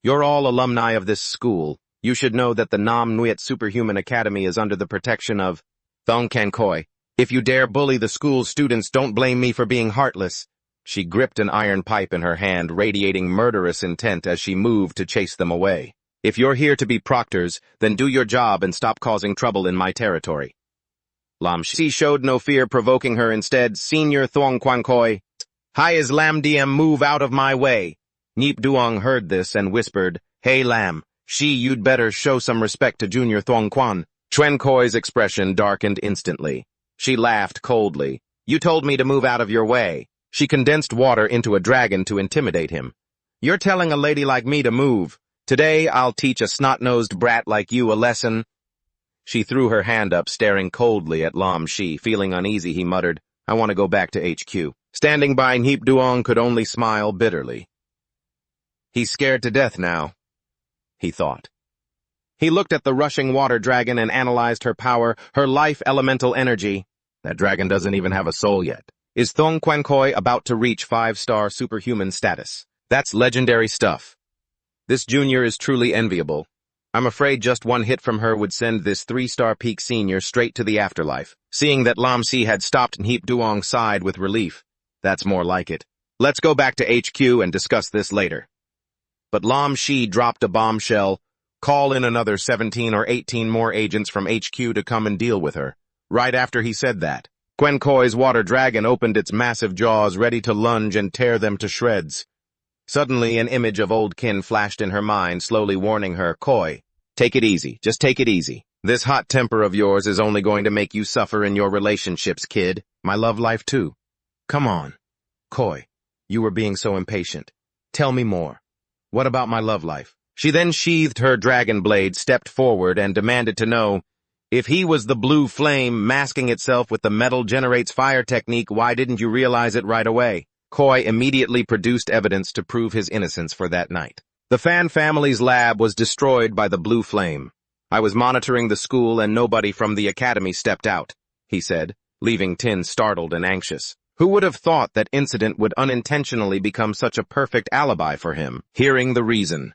"You're all alumni of this school. You should know that the Nam Nguyet Superhuman Academy is under the protection of Thong Kan Koi. If you dare bully the school's students, don't blame me for being heartless." She gripped an iron pipe in her hand, radiating murderous intent as she moved to chase them away. "If you're here to be proctors, then do your job and stop causing trouble in my territory." Lam Shi showed no fear, provoking her instead. "Senior Thuong Quan Koi, hi is Lam Diem, move out of my way." Nhip Duong heard this and whispered, "Hey Lam Shi, you'd better show some respect to Junior Thuong Quan." Chuen Koi's expression darkened instantly. She laughed coldly. "You told me to move out of your way." She condensed water into a dragon to intimidate him. "You're telling a lady like me to move. Today I'll teach a snot-nosed brat like you a lesson." She threw her hand up, staring coldly at Lam Shi. Feeling uneasy, he muttered, "I want to go back to HQ." Standing by, Nhip Duong could only smile bitterly. "He's scared to death now," he thought. He looked at the rushing water dragon and analyzed her power, her life elemental energy. That dragon doesn't even have a soul yet. Is Thong Quan Koi about to reach 5-star superhuman status? That's legendary stuff. This junior is truly enviable. I'm afraid just one hit from her would send this 3-star peak senior straight to the afterlife. Seeing that Lam Si had stopped, Nhip Duong sighed with relief. That's more like it. Let's go back to HQ and discuss this later. But Lam Shi dropped a bombshell. Call in another 17 or 18 more agents from HQ to come and deal with her. Right after he said that, Quan Koi's water dragon opened its massive jaws, ready to lunge and tear them to shreds. Suddenly, an image of old kin flashed in her mind, slowly warning her, "Koi, take it easy, just take it easy. This hot temper of yours is only going to make you suffer in your relationships, kid. My love life, too. Come on. Koi, you were being so impatient. Tell me more. What about my love life?" She then sheathed her dragon blade, stepped forward, and demanded to know, if he was the blue flame masking itself with the metal generates fire technique, why didn't you realize it right away? Koi immediately produced evidence to prove his innocence for that night. The Fan family's lab was destroyed by the blue flame. I was monitoring the school and nobody from the academy stepped out, he said, leaving Tin startled and anxious. Who would have thought that incident would unintentionally become such a perfect alibi for him? Hearing the reason,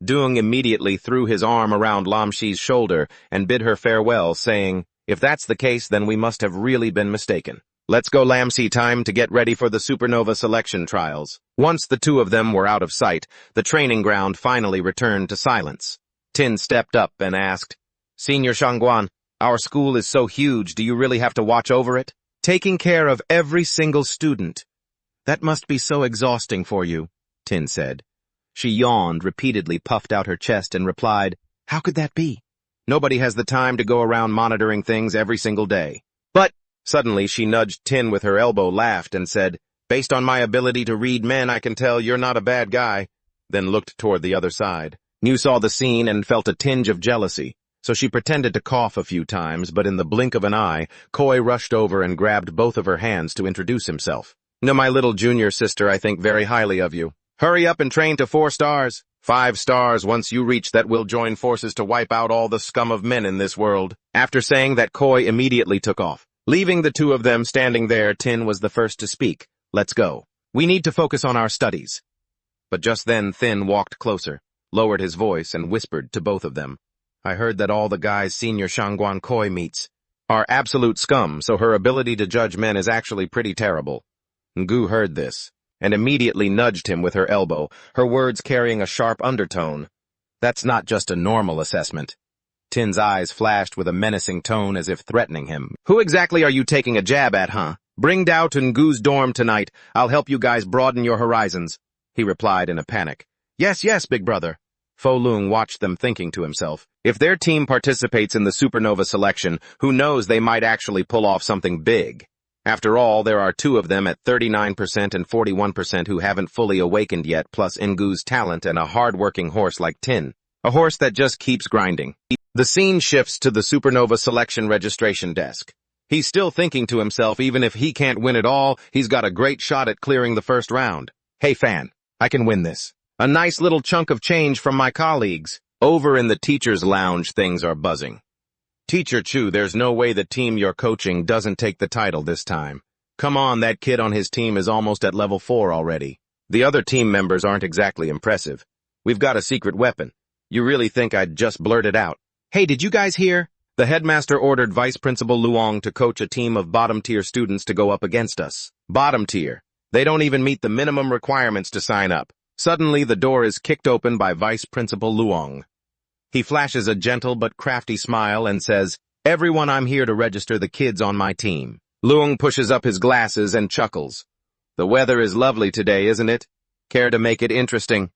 Duong immediately threw his arm around Lam Shi's shoulder and bid her farewell, saying, "If that's the case, then we must have really been mistaken. Let's go, Lam Shi, time to get ready for the supernova selection trials." Once the two of them were out of sight, the training ground finally returned to silence. Tin stepped up and asked, "Senior Shangguan, our school is so huge, do you really have to watch over it? Taking care of every single student. That must be so exhausting for you," Tin said. She yawned, repeatedly puffed out her chest, and replied, "How could that be? Nobody has the time to go around monitoring things every single day." But suddenly she nudged Tin with her elbow, laughed, and said, "Based on my ability to read men, I can tell you're not a bad guy," then looked toward the other side. Niu saw the scene and felt a tinge of jealousy, so she pretended to cough a few times, but in the blink of an eye, Koi rushed over and grabbed both of her hands to introduce himself. "No, my little junior sister, I think very highly of you. Hurry up and train to 4 stars. 5 stars, once you reach that, we'll join forces to wipe out all the scum of men in this world." After saying that, Koi immediately took off. Leaving the two of them standing there, Tin was the first to speak. "Let's go. We need to focus on our studies." But just then, Thin walked closer, lowered his voice, and whispered to both of them, "I heard that all the guys Senior Shangguan Koi meets are absolute scum, so her ability to judge men is actually pretty terrible." Ngu heard this and immediately nudged him with her elbow, her words carrying a sharp undertone. "That's not just a normal assessment. Tin's eyes flashed with a menacing tone as if threatening him. Who exactly are you taking a jab at, huh? Bring Dao to Ngu's dorm tonight. I'll help you guys broaden your horizons, he replied in a panic. Yes, yes, big brother. Fo Lung watched them thinking to himself. If their team participates in the supernova selection, who knows, they might actually pull off something big. After all, there are two of them at 39% and 41% who haven't fully awakened yet, plus Ngu's talent and a hard-working horse like Tin. A horse that just keeps grinding. The scene shifts to the supernova selection registration desk. He's still thinking to himself, even if he can't win it all, he's got a great shot at clearing the first round. Hey fan, I can win this. A nice little chunk of change from my colleagues. Over in the teacher's lounge, things are buzzing. Teacher Chu, there's no way the team you're coaching doesn't take the title this time. Come on, that kid on his team is almost at level 4 already. The other team members aren't exactly impressive. We've got a secret weapon. You really think I'd just blurt it out? Hey, did you guys hear? The headmaster ordered Vice Principal Luong to coach a team of bottom-tier students to go up against us. Bottom tier. They don't even meet the minimum requirements to sign up. Suddenly, the door is kicked open by Vice Principal Luong. He flashes a gentle but crafty smile and says, Everyone, I'm here to register the kids on my team. Luong pushes up his glasses and chuckles. The weather is lovely today, isn't it? Care to make it interesting?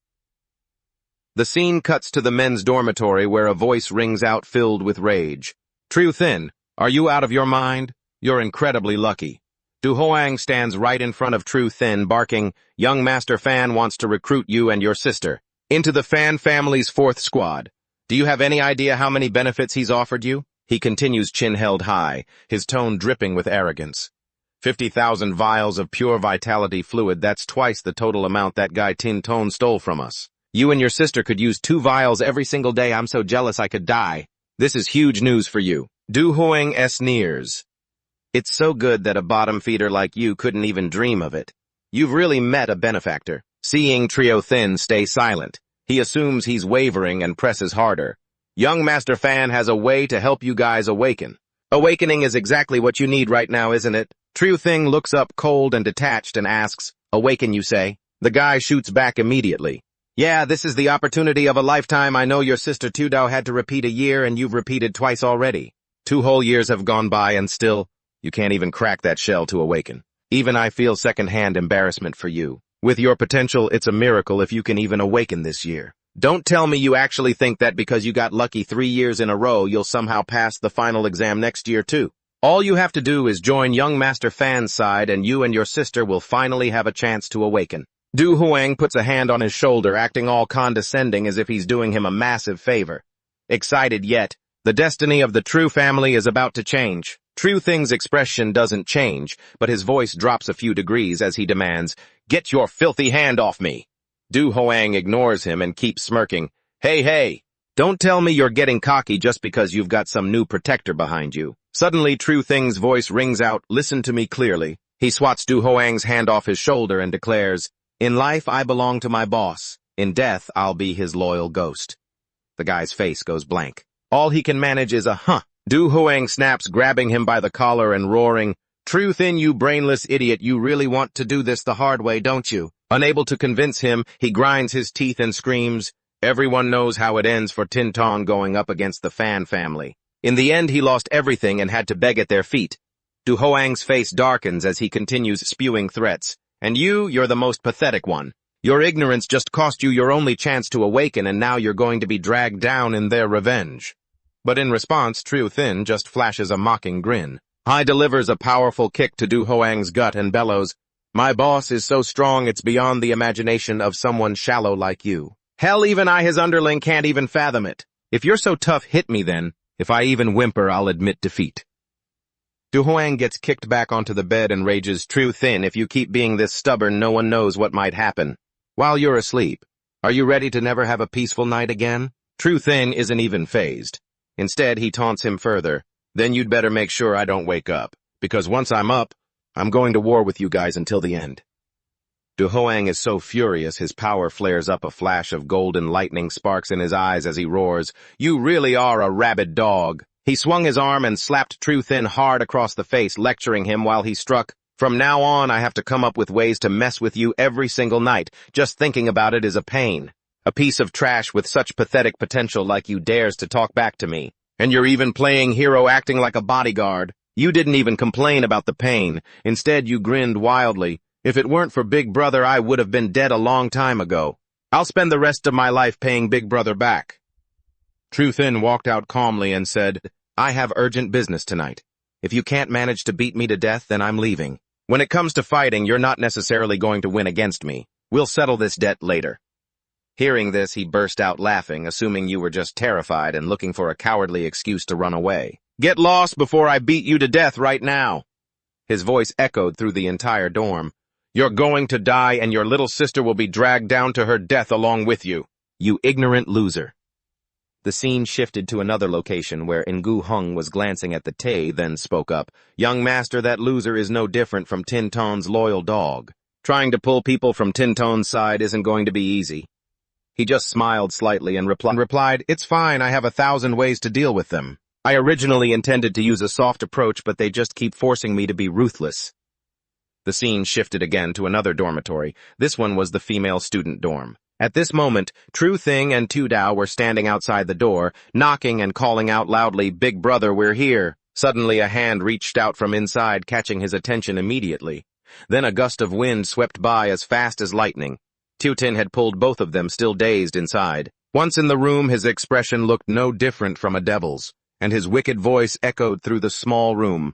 The scene cuts to the men's dormitory where a voice rings out filled with rage. Triu Thin, are you out of your mind? You're incredibly lucky. Du Hoang stands right in front of Triu Thin, barking, Young Master Fan wants to recruit you and your sister into the Fan family's 4th squad. Do you have any idea how many benefits he's offered you? He continues, chin held high, his tone dripping with arrogance. 50,000 vials of pure vitality fluid, that's twice the total amount that guy Tin Tone stole from us. You and your sister could use 2 vials every single day. I'm so jealous I could die. This is huge news for you. Du Hoang sneers. It's so good that a bottom feeder like you couldn't even dream of it. You've really met a benefactor. Seeing Trio Thin stay silent, he assumes he's wavering and presses harder. Young Master Fan has a way to help you guys awaken. Awakening is exactly what you need right now, isn't it? Trio Thin looks up cold and detached and asks, Awaken, you say? The guy shoots back immediately. Yeah, this is the opportunity of a lifetime. I know your sister Tudao had to repeat a year and you've repeated twice already. 2 whole years have gone by and still, you can't even crack that shell to awaken. Even I feel second-hand embarrassment for you. With your potential, it's a miracle if you can even awaken this year. Don't tell me you actually think that because you got lucky 3 years in a row, you'll somehow pass the final exam next year too. All you have to do is join Young Master Fan's side and you and your sister will finally have a chance to awaken. Du Hoang puts a hand on his shoulder, acting all condescending as if he's doing him a massive favor. Excited yet, the destiny of the True family is about to change. True Thing's expression doesn't change, but his voice drops a few degrees as he demands, Get your filthy hand off me! Du Hoang ignores him and keeps smirking. Hey, don't tell me you're getting cocky just because you've got some new protector behind you. Suddenly, True Thing's voice rings out, Listen to me clearly. He swats Du Hoang's hand off his shoulder and declares, In life, I belong to my boss. In death, I'll be his loyal ghost. The guy's face goes blank. All he can manage is a huh. Du Hoang snaps, grabbing him by the collar and roaring, True Thin, you brainless idiot, you really want to do this the hard way, don't you? Unable to convince him, he grinds his teeth and screams, Everyone knows how it ends for Tin Tong going up against the Fan family. In the end, he lost everything and had to beg at their feet. Du Hoang's face darkens as he continues spewing threats. And you're the most pathetic one. Your ignorance just cost you your only chance to awaken and now you're going to be dragged down in their revenge. But in response, Triu Thin just flashes a mocking grin. Hai delivers a powerful kick to Du Hoang's gut and bellows, My boss is so strong it's beyond the imagination of someone shallow like you. Hell, even I, his underling, can't even fathom it. If you're so tough, hit me then. If I even whimper, I'll admit defeat. Du Hoang gets kicked back onto the bed and rages, Triu Thin, if you keep being this stubborn, no one knows what might happen. While you're asleep, are you ready to never have a peaceful night again? Triu Thin isn't even fazed. Instead, he taunts him further. Then you'd better make sure I don't wake up, because once I'm up, I'm going to war with you guys until the end. Du Hoang is so furious his power flares up, a flash of golden lightning sparks in his eyes as he roars, You really are a rabid dog. He swung his arm and slapped Triu Thin hard across the face, lecturing him while he struck, From now on, I have to come up with ways to mess with you every single night. Just thinking about it is a pain. A piece of trash with such pathetic potential like you dares to talk back to me. And you're even playing hero acting like a bodyguard. You didn't even complain about the pain. Instead, you grinned wildly. If it weren't for Big Brother, I would have been dead a long time ago. I'll spend the rest of my life paying Big Brother back. True Thin walked out calmly and said, I have urgent business tonight. If you can't manage to beat me to death, then I'm leaving. When it comes to fighting, you're not necessarily going to win against me. We'll settle this debt later. Hearing this, he burst out laughing, assuming you were just terrified and looking for a cowardly excuse to run away. Get lost before I beat you to death right now. His voice echoed through the entire dorm. You're going to die, and your little sister will be dragged down to her death along with you. You ignorant loser. The scene shifted to another location where Ngu Hung was glancing at the Tay, then spoke up. Young master, that loser is no different from Tin Ton's loyal dog. Trying to pull people from Tin Ton's side isn't going to be easy. He just smiled slightly and replied, It's fine, I have 1,000 ways to deal with them. I originally intended to use a soft approach, but they just keep forcing me to be ruthless. The scene shifted again to another dormitory. This one was the female student dorm. At this moment, True Thing and Tu Dao were standing outside the door, knocking and calling out loudly, Big Brother, we're here. Suddenly a hand reached out from inside, catching his attention immediately. Then a gust of wind swept by as fast as lightning. Tu Tin had pulled both of them, still dazed, inside. Once in the room, his expression looked no different from a devil's, and his wicked voice echoed through the small room.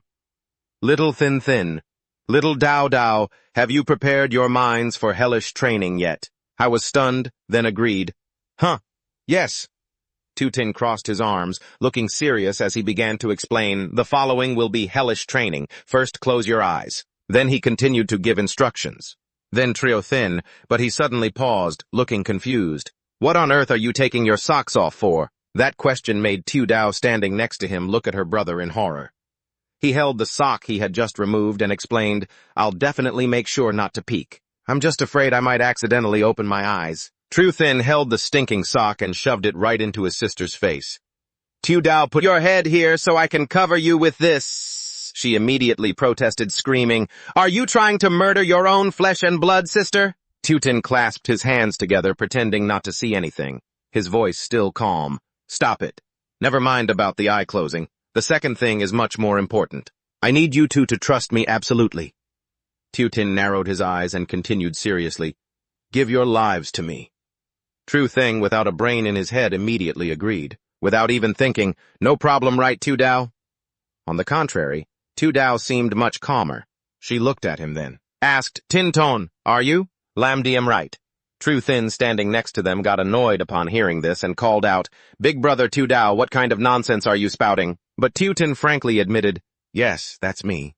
Little Thin, little Dao Dao, have you prepared your minds for hellish training yet? I was stunned, then agreed. Huh, yes. Tu Tin crossed his arms, looking serious as he began to explain, the following will be hellish training. First, close your eyes. Then he continued to give instructions. Then Trio Thin, but he suddenly paused, looking confused. What on earth are you taking your socks off for? That question made Tu Dao standing next to him look at her brother in horror. He held the sock he had just removed and explained, I'll definitely make sure not to peek. I'm just afraid I might accidentally open my eyes. True Thin held the stinking sock and shoved it right into his sister's face. Tu Dao, put your head here so I can cover you with this. She immediately protested, screaming, Are you trying to murder your own flesh and blood, sister? Tu Tin clasped his hands together, pretending not to see anything, his voice still calm. Stop it. Never mind about the eye closing. The second thing is much more important. I need you two to trust me absolutely. Tu Tin narrowed his eyes and continued seriously, Give your lives to me. True Thing, without a brain in his head, immediately agreed. Without even thinking, No problem, right, Tu Dao? On the contrary, Tu Dao seemed much calmer. She looked at him then. Asked, Tin Ton, are you? Lam Diem right. True Thin, standing next to them, got annoyed upon hearing this and called out, Big Brother Tu Dao, what kind of nonsense are you spouting? But Tu Tin frankly admitted, Yes, that's me.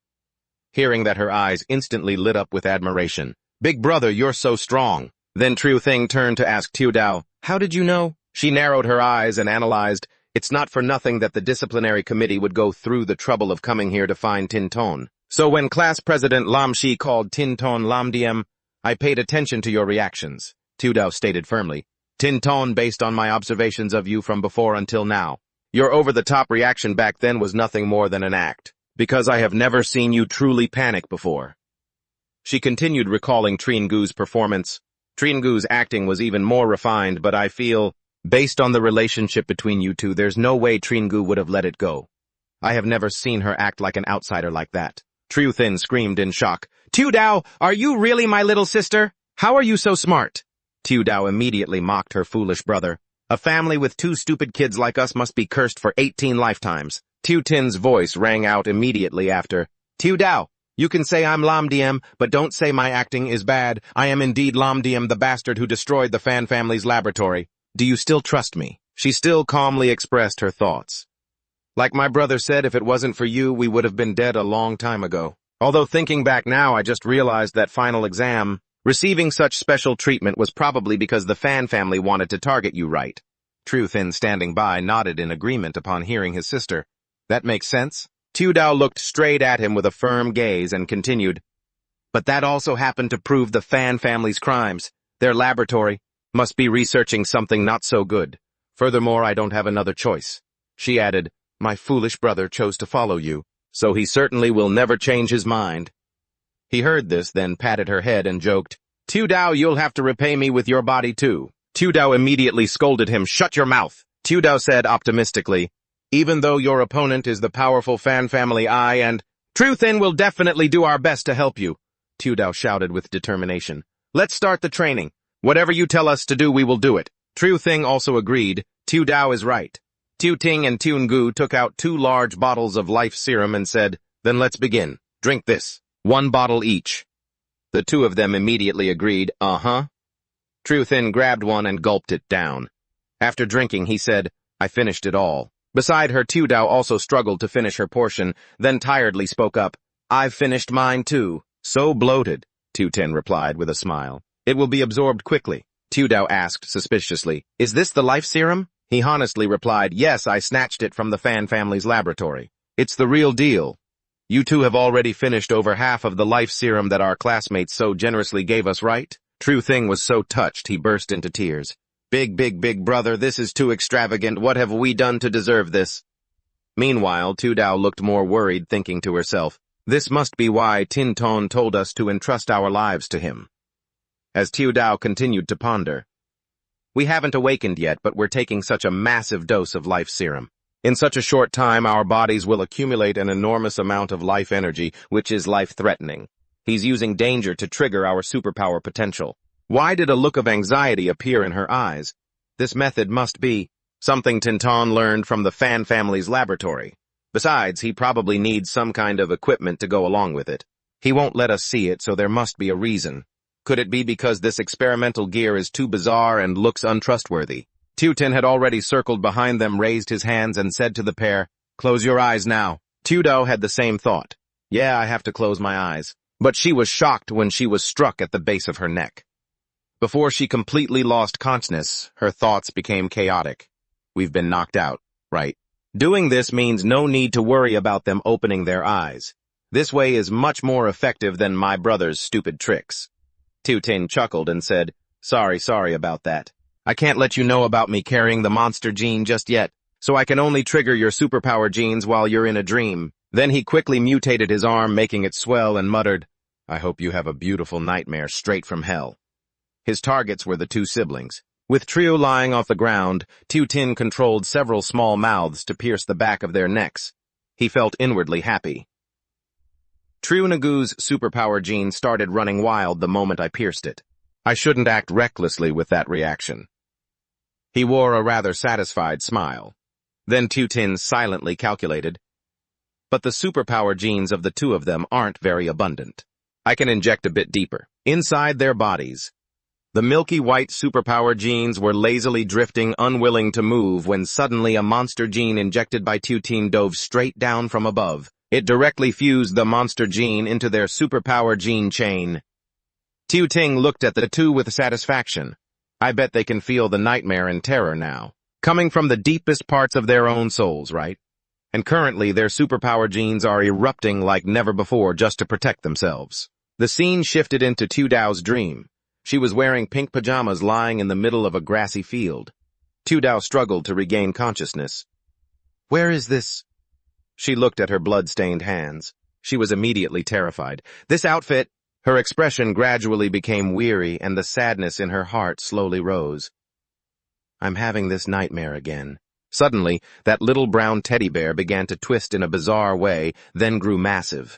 Hearing that, her eyes instantly lit up with admiration. Big Brother, you're so strong. Then True Thing turned to ask Tu Dao, How did you know? She narrowed her eyes and analyzed, It's not for nothing that the disciplinary committee would go through the trouble of coming here to find Tin Ton. So when class president Lam Shi called Tin Ton Lam Diem, I paid attention to your reactions, Tu Dao stated firmly. Tin Ton, based on my observations of you from before until now. Your over-the-top reaction back then was nothing more than an act, because I have never seen you truly panic before. She continued, recalling Tringu's performance. Tringu's acting was even more refined, but I feel, based on the relationship between you two, there's no way Tringu would have let it go. I have never seen her act like an outsider like that. True Thin screamed in shock. Tu Dao, are you really my little sister? How are you so smart? Tu Dao immediately mocked her foolish brother. A family with two stupid kids like us must be cursed for 18 lifetimes. Tu Tin's voice rang out immediately after. Tu Dao, you can say I'm Lam Diem, but don't say my acting is bad. I am indeed Lam Diem, the bastard who destroyed the Fan family's laboratory. Do you still trust me? She still calmly expressed her thoughts. Like my brother said, if it wasn't for you, we would have been dead a long time ago. Although thinking back now, I just realized that final exam, receiving such special treatment was probably because the Fan family wanted to target you, right? True Thin, standing by, nodded in agreement upon hearing his sister. That makes sense? Tu Dao looked straight at him with a firm gaze and continued. But that also happened to prove the Fan family's crimes. Their laboratory must be researching something not so good. Furthermore, I don't have another choice. She added, My foolish brother chose to follow you, so he certainly will never change his mind. He heard this, then patted her head and joked, Tu Dao, you'll have to repay me with your body too. Tu Dao immediately scolded him, Shut your mouth. Tu Dao said optimistically, Even though your opponent is the powerful fan family I and Truthin will definitely do our best to help you, Tudao shouted with determination. Let's start the training. Whatever you tell us to do, we will do it. Truthin also agreed. Tudao is right. Tuting and Tungu took out 2 large bottles of life serum and said, then let's begin. Drink this. 1 bottle each. The 2 of them immediately agreed, uh-huh. Truthin grabbed one and gulped it down. After drinking, he said, I finished it all. Beside her, Tudao also struggled to finish her portion, then tiredly spoke up, I've finished mine too. So bloated, Tutin replied with a smile. It will be absorbed quickly. Tudao asked suspiciously, is this the life serum? He honestly replied, yes, I snatched it from the fan family's laboratory. It's the real deal. You 2 have already finished over half of the life serum that our classmates so generously gave us, right? True Thing was so touched he burst into tears. Big brother, this is too extravagant. What have we done to deserve this? Meanwhile, Tudao looked more worried, thinking to herself, this must be why Tinton told us to entrust our lives to him. As Tudao continued to ponder, we haven't awakened yet, but we're taking such a massive dose of life serum. In such a short time, our bodies will accumulate an enormous amount of life energy, which is life-threatening. He's using danger to trigger our superpower potential. Why did a look of anxiety appear in her eyes? This method must be something Tinton learned from the fan family's laboratory. Besides, he probably needs some kind of equipment to go along with it. He won't let us see it, so there must be a reason. Could it be because this experimental gear is too bizarre and looks untrustworthy? Tutin had already circled behind them, raised his hands, and said to the pair, close your eyes now. Tudao had the same thought. Yeah, I have to close my eyes. But she was shocked when she was struck at the base of her neck. Before she completely lost consciousness, her thoughts became chaotic. We've been knocked out, right? Doing this means no need to worry about them opening their eyes. This way is much more effective than my brother's stupid tricks. Tutin chuckled and said, sorry about that. I can't let you know about me carrying the monster gene just yet, so I can only trigger your superpower genes while you're in a dream. Then he quickly mutated his arm, making it swell, and muttered, I hope you have a beautiful nightmare straight from hell. His targets were the 2 siblings. With Trio lying off the ground, Tutin controlled several small mouths to pierce the back of their necks. He felt inwardly happy. Triunagu's superpower gene started running wild the moment I pierced it. I shouldn't act recklessly with that reaction. He wore a rather satisfied smile. Then Tutin silently calculated, but the superpower genes of the 2 of them aren't very abundant. I can inject a bit deeper, inside their bodies. The milky white superpower genes were lazily drifting, unwilling to move, when suddenly a monster gene injected by Tutin dove straight down from above. It directly fused the monster gene into their superpower gene chain. Tuting looked at the 2 with satisfaction. I bet they can feel the nightmare and terror now, coming from the deepest parts of their own souls, right? And currently their superpower genes are erupting like never before just to protect themselves. The scene shifted into Tudao's dream. She was wearing pink pajamas lying in the middle of a grassy field. Tudao struggled to regain consciousness. Where is this? She looked at her blood-stained hands. She was immediately terrified. This outfit... Her expression gradually became weary, and the sadness in her heart slowly rose. I'm having this nightmare again. Suddenly, that little brown teddy bear began to twist in a bizarre way, then grew massive.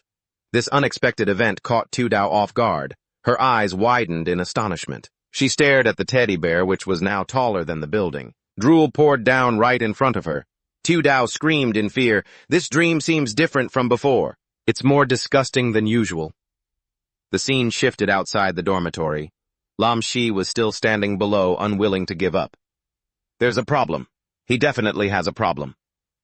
This unexpected event caught Tudao off guard. Her eyes widened in astonishment. She stared at the teddy bear, which was now taller than the building. Drool poured down right in front of her. Tudao screamed in fear. This dream seems different from before. It's more disgusting than usual. The scene shifted outside the dormitory. Lam Shi was still standing below, unwilling to give up. There's a problem. He definitely has a problem.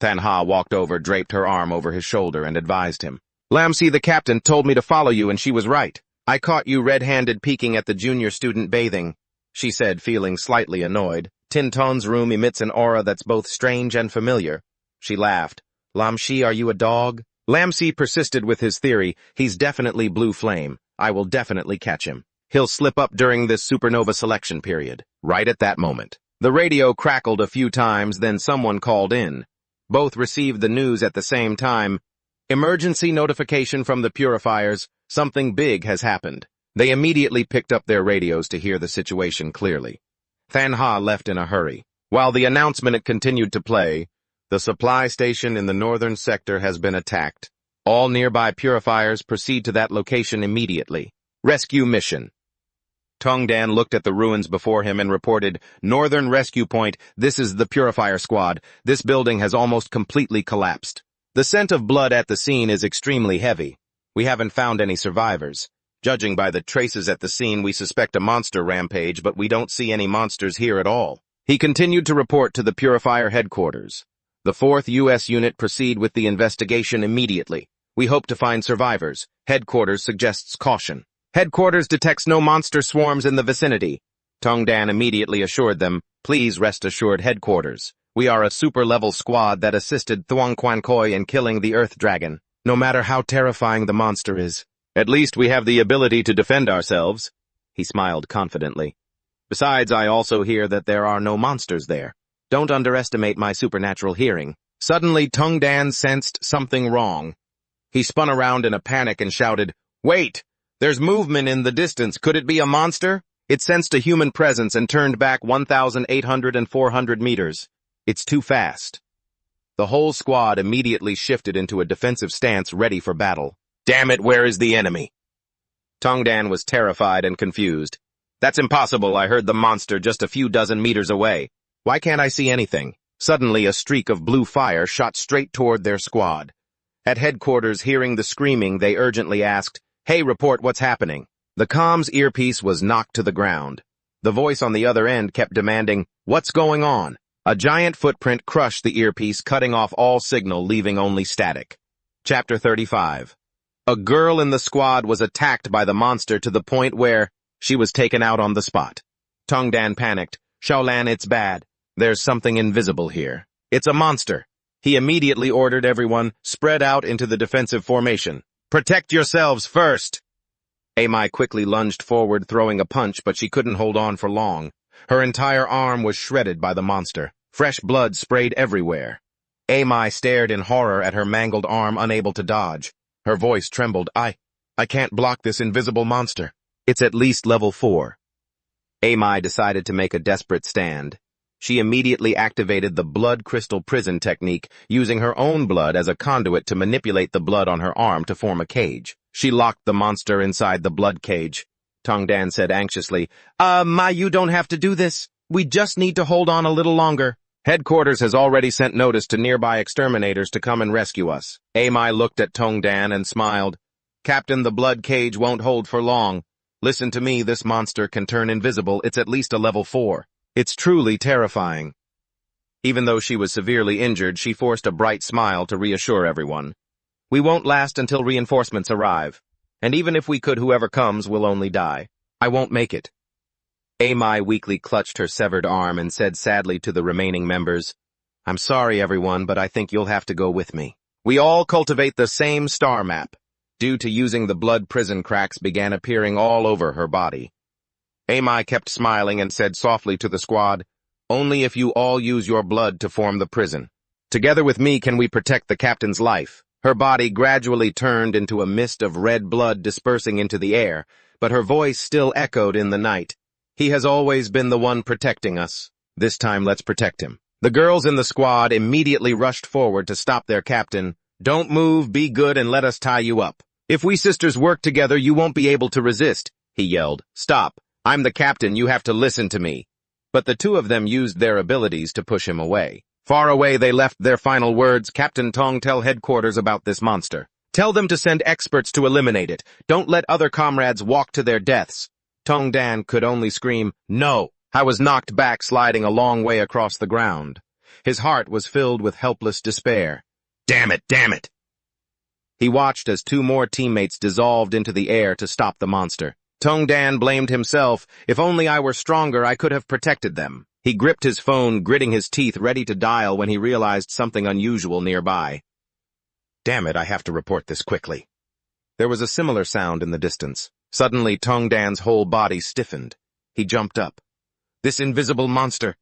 Tanha walked over, draped her arm over his shoulder, and advised him. Lam Shi, the captain, told me to follow you, and she was right. I caught you red-handed peeking at the junior student bathing, she said, feeling slightly annoyed. Tinton's room emits an aura that's both strange and familiar. She laughed. Lam Shi, are you a dog? Lam Shi persisted with his theory. He's definitely Blue Flame. I will definitely catch him. He'll slip up during this supernova selection period. Right at that moment. The radio crackled a few times, then someone called in. Both received the news at the same time. Emergency notification from the purifiers. Something big has happened. They immediately picked up their radios to hear the situation clearly. Thanha left in a hurry. While the announcement continued to play, The supply station in the northern sector has been attacked. All nearby purifiers proceed to that location immediately. Rescue mission. Tongdan looked at the ruins before him and reported, Northern Rescue Point, this is the Purifier Squad. This building has almost completely collapsed. The scent of blood at the scene is extremely heavy. We haven't found any survivors. Judging by the traces at the scene, we suspect a monster rampage, but we don't see any monsters here at all. He continued to report to the Purifier headquarters. The 4th U.S. unit proceed with the investigation immediately. We hope to find survivors. Headquarters suggests caution. Headquarters detects no monster swarms in the vicinity. Tongdan immediately assured them, please rest assured headquarters. We are a super-level squad that assisted Thuong Quan Khoi in killing the Earth Dragon. No matter how terrifying the monster is, at least we have the ability to defend ourselves. He smiled confidently. Besides, I also hear that there are no monsters there. Don't underestimate my supernatural hearing. Suddenly, Tongdan sensed something wrong. He spun around in a panic and shouted, wait! There's movement in the distance. Could it be a monster? It sensed a human presence and turned back 1,800 and 400 meters. It's too fast. The whole squad immediately shifted into a defensive stance ready for battle. Damn it, where is the enemy? Tongdan was terrified and confused. That's impossible, I heard the monster just a few dozen meters away. Why can't I see anything? Suddenly a streak of blue fire shot straight toward their squad. At headquarters, hearing the screaming, they urgently asked, hey, report what's happening. The comms earpiece was knocked to the ground. The voice on the other end kept demanding, what's going on? A giant footprint crushed the earpiece, cutting off all signal, leaving only static. Chapter 35. A girl in the squad was attacked by the monster to the point where she was taken out on the spot. Tongdan panicked. Shaolan, it's bad. There's something invisible here. It's a monster. He immediately ordered everyone, spread out into the defensive formation. Protect yourselves first! Amai quickly lunged forward, throwing a punch, but she couldn't hold on for long. Her entire arm was shredded by the monster. Fresh blood sprayed everywhere. Amai stared in horror at her mangled arm, unable to dodge. Her voice trembled. I can't block this invisible monster. It's at least level 4. Amai decided to make a desperate stand. She immediately activated the blood crystal prison technique, using her own blood as a conduit to manipulate the blood on her arm to form a cage. She locked the monster inside the blood cage. Tongdan said anxiously, Ma, you don't have to do this. We just need to hold on a little longer. Headquarters has already sent notice to nearby exterminators to come and rescue us. Amai looked at Tongdan and smiled. Captain, the blood cage won't hold for long. Listen to me, this monster can turn invisible. It's at least a level 4. It's truly terrifying. Even though she was severely injured, she forced a bright smile to reassure everyone. We won't last until reinforcements arrive. And even if we could, whoever comes will only die. I won't make it. Amai weakly clutched her severed arm and said sadly to the remaining members, I'm sorry, everyone, but I think you'll have to go with me. We all cultivate the same star map. Due to using the blood, prison cracks began appearing all over her body. Amai kept smiling and said softly to the squad, only if you all use your blood to form the prison. Together with me can we protect the captain's life. Her body gradually turned into a mist of red blood dispersing into the air, but her voice still echoed in the night. He has always been the one protecting us. This time let's protect him. The girls in the squad immediately rushed forward to stop their captain. Don't move, be good, and let us tie you up. If we sisters work together, you won't be able to resist, he yelled. Stop. I'm the captain, you have to listen to me. But the two of them used their abilities to push him away. Far away they left their final words, Captain Tong, tell headquarters about this monster. Tell them to send experts to eliminate it. Don't let other comrades walk to their deaths. Tongdan could only scream, no. I was knocked back, sliding a long way across the ground. His heart was filled with helpless despair. Damn it, damn it. He watched as 2 more teammates dissolved into the air to stop the monster. Tongdan blamed himself. If only I were stronger, I could have protected them. He gripped his phone, gritting his teeth, ready to dial when he realized something unusual nearby. Damn it, I have to report this quickly. There was a similar sound in the distance. Suddenly, Tongdan's whole body stiffened. He jumped up. This invisible monster.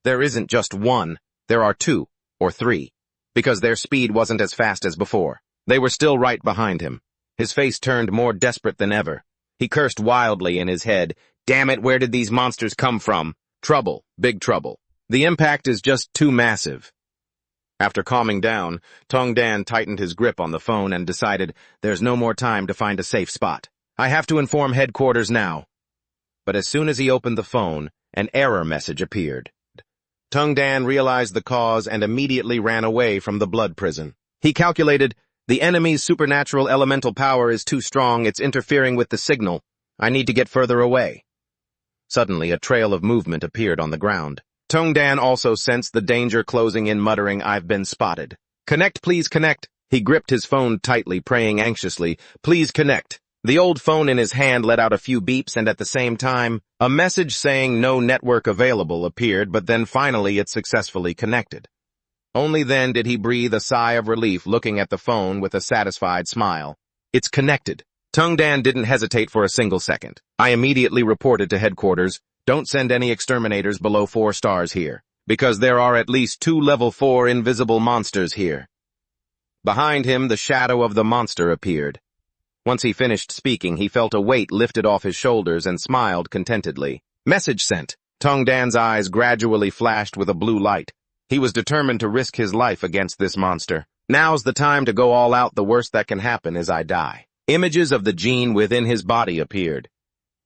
There isn't just one. There are 2, or 3. Because their speed wasn't as fast as before. They were still right behind him. His face turned more desperate than ever. He cursed wildly in his head. Damn it, where did these monsters come from? Trouble, big trouble. The impact is just too massive. After calming down, Tongdan tightened his grip on the phone and decided there's no more time to find a safe spot. I have to inform headquarters now. But as soon as he opened the phone, an error message appeared. Tongdan realized the cause and immediately ran away from the blood prison. He calculated, the enemy's supernatural elemental power is too strong, it's interfering with the signal. I need to get further away. Suddenly, a trail of movement appeared on the ground. Tongdan also sensed the danger closing in, muttering, I've been spotted. Connect, please connect. He gripped his phone tightly, praying anxiously, please connect. The old phone in his hand let out a few beeps, and at the same time, a message saying no network available appeared, but then finally it successfully connected. Only then did he breathe a sigh of relief, looking at the phone with a satisfied smile. It's connected. Tongdan didn't hesitate for a single second. I immediately reported to headquarters, don't send any exterminators below 4 stars here, because there are at least 2 level 4 invisible monsters here. Behind him, the shadow of the monster appeared. Once he finished speaking, he felt a weight lifted off his shoulders and smiled contentedly. Message sent. Tongdan's eyes gradually flashed with a blue light. He was determined to risk his life against this monster. Now's the time to go all out. The worst that can happen is I die. Images of the gene within his body appeared.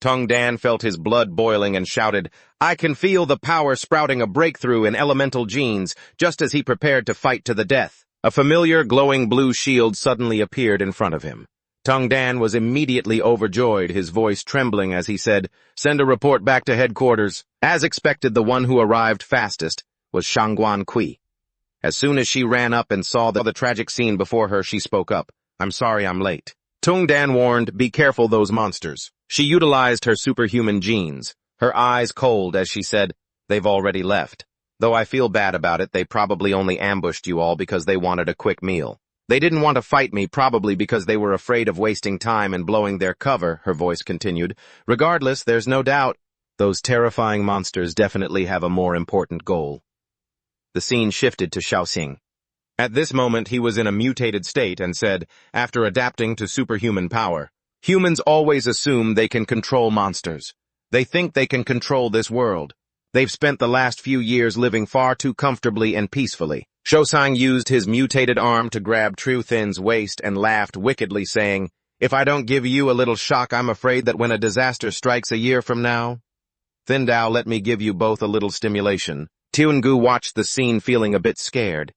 Tongdan felt his blood boiling and shouted, I can feel the power sprouting, a breakthrough in elemental genes, just as he prepared to fight to the death. A familiar glowing blue shield suddenly appeared in front of him. Tongdan was immediately overjoyed, his voice trembling as he said, send a report back to headquarters. As expected, the one who arrived fastest was Shangguan Kui. As soon as she ran up and saw the tragic scene before her, she spoke up. I'm sorry I'm late. Tongdan warned, be careful those monsters. She utilized her superhuman genes, her eyes cold as she said, they've already left. Though I feel bad about it, they probably only ambushed you all because they wanted a quick meal. They didn't want to fight me, probably because they were afraid of wasting time and blowing their cover, her voice continued. Regardless, there's no doubt, those terrifying monsters definitely have a more important goal. The scene shifted to Xiaoxing. At this moment, he was in a mutated state and said, after adapting to superhuman power, humans always assume they can control monsters. They think they can control this world. They've spent the last few years living far too comfortably and peacefully. Xiaoxing used his mutated arm to grab Trieu Thin's waist and laughed wickedly, saying, if I don't give you a little shock, I'm afraid that when a disaster strikes a year from now, Thindao, let me give you both a little stimulation. Tiangu watched the scene feeling a bit scared.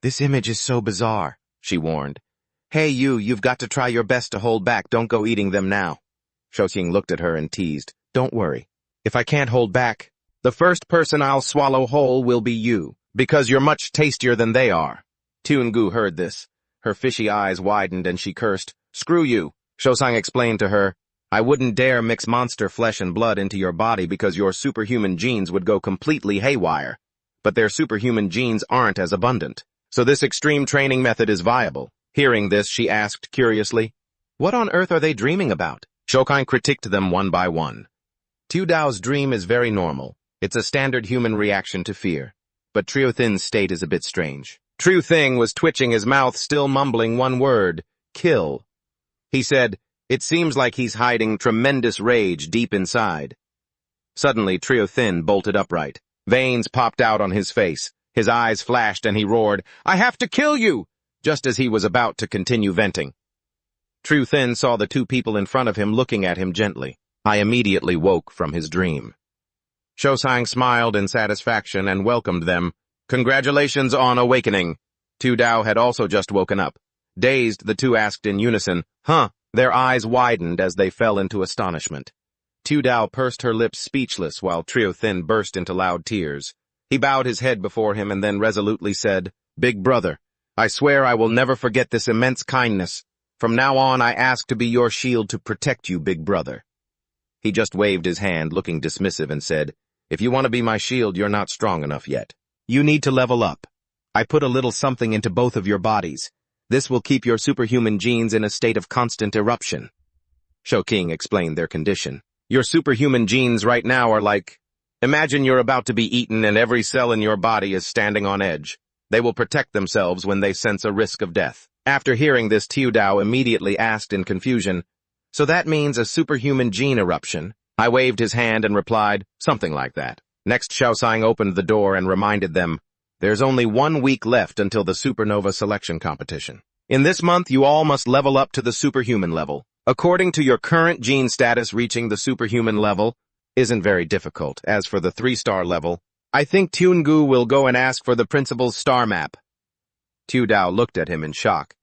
This image is so bizarre, she warned. Hey you've got to try your best to hold back, don't go eating them now. Xiaoxing looked at her and teased, don't worry. If I can't hold back, the first person I'll swallow whole will be you, because you're much tastier than they are. Tiangu heard this. Her fishy eyes widened and she cursed, screw you. Xiaoxing explained to her, I wouldn't dare mix monster flesh and blood into your body because your superhuman genes would go completely haywire. But their superhuman genes aren't as abundant. So this extreme training method is viable. Hearing this, she asked curiously, what on earth are they dreaming about? Xiaoxing critiqued them one by one. Tiudao's dream is very normal. It's a standard human reaction to fear. But Trieu Thin's state is a bit strange. Trieu Thin was twitching his mouth, still mumbling one word, kill. He said, it seems like he's hiding tremendous rage deep inside. Suddenly, Trieu Thin bolted upright. Veins popped out on his face. His eyes flashed and he roared, I have to kill you! Just as he was about to continue venting. Trieu Thin saw the 2 people in front of him looking at him gently. I immediately woke from his dream. Xiaoxing smiled in satisfaction and welcomed them. Congratulations on awakening. Tiudao had also just woken up. Dazed, the 2 asked in unison, huh? Their eyes widened as they fell into astonishment. Tiudao pursed her lips speechless while Trieu Thin burst into loud tears. He bowed his head before him and then resolutely said, Big brother, I swear I will never forget this immense kindness. From now on, I ask to be your shield to protect you, big brother. He just waved his hand, looking dismissive, and said, if you want to be my shield, you're not strong enough yet. You need to level up. I put a little something into both of your bodies. This will keep your superhuman genes in a state of constant eruption. Xiaoqing explained their condition. Your superhuman genes right now are like, imagine you're about to be eaten and every cell in your body is standing on edge. They will protect themselves when they sense a risk of death. After hearing this, Tiudao immediately asked in confusion, so that means a superhuman gene eruption? I waved his hand and replied, something like that. Next, Xiaoxing opened the door and reminded them, There's only 1 week left until the supernova selection competition. In this month, you all must level up to the superhuman level. According to your current gene status, reaching the superhuman level isn't very difficult. As for the 3-star level, I think Tungu will go and ask for the principal's star map. Tudao looked at him in shock.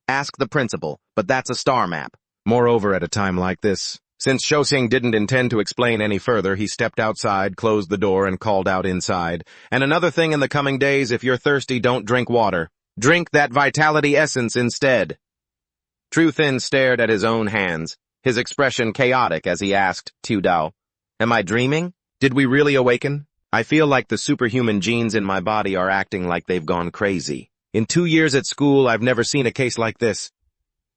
Ask the principal, but that's a star map. Moreover, at a time like this, since Shosing didn't intend to explain any further, he stepped outside, closed the door, and called out inside. And another thing, in the coming days, if you're thirsty, don't drink water. Drink that vitality essence instead. True Thin stared at his own hands, his expression chaotic as he asked Tudao, "Am I dreaming? Did we really awaken? I feel like the superhuman genes in my body are acting like they've gone crazy. In 2 years at school, I've never seen a case like this."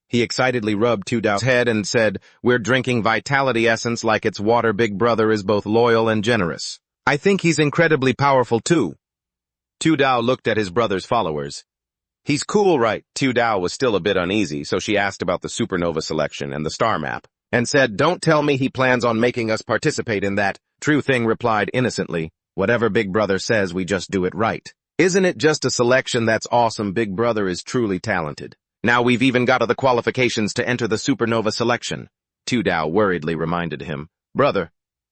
He excitedly rubbed Tudao's head and said, "We're drinking vitality essence like its water. Big brother is both loyal and generous. I think he's incredibly powerful too." Tudao looked at his brother's followers. "He's cool, right?" Tudao was still a bit uneasy, so she asked about the supernova selection and the star map, and said, "Don't tell me he plans on making us participate in that." True Thing replied innocently, "Whatever Big Brother says, we just do it right. Isn't it just a selection that's awesome? Big Brother is truly talented. Now we've even got the qualifications to enter the supernova selection." Tudao worriedly reminded him, "Brother,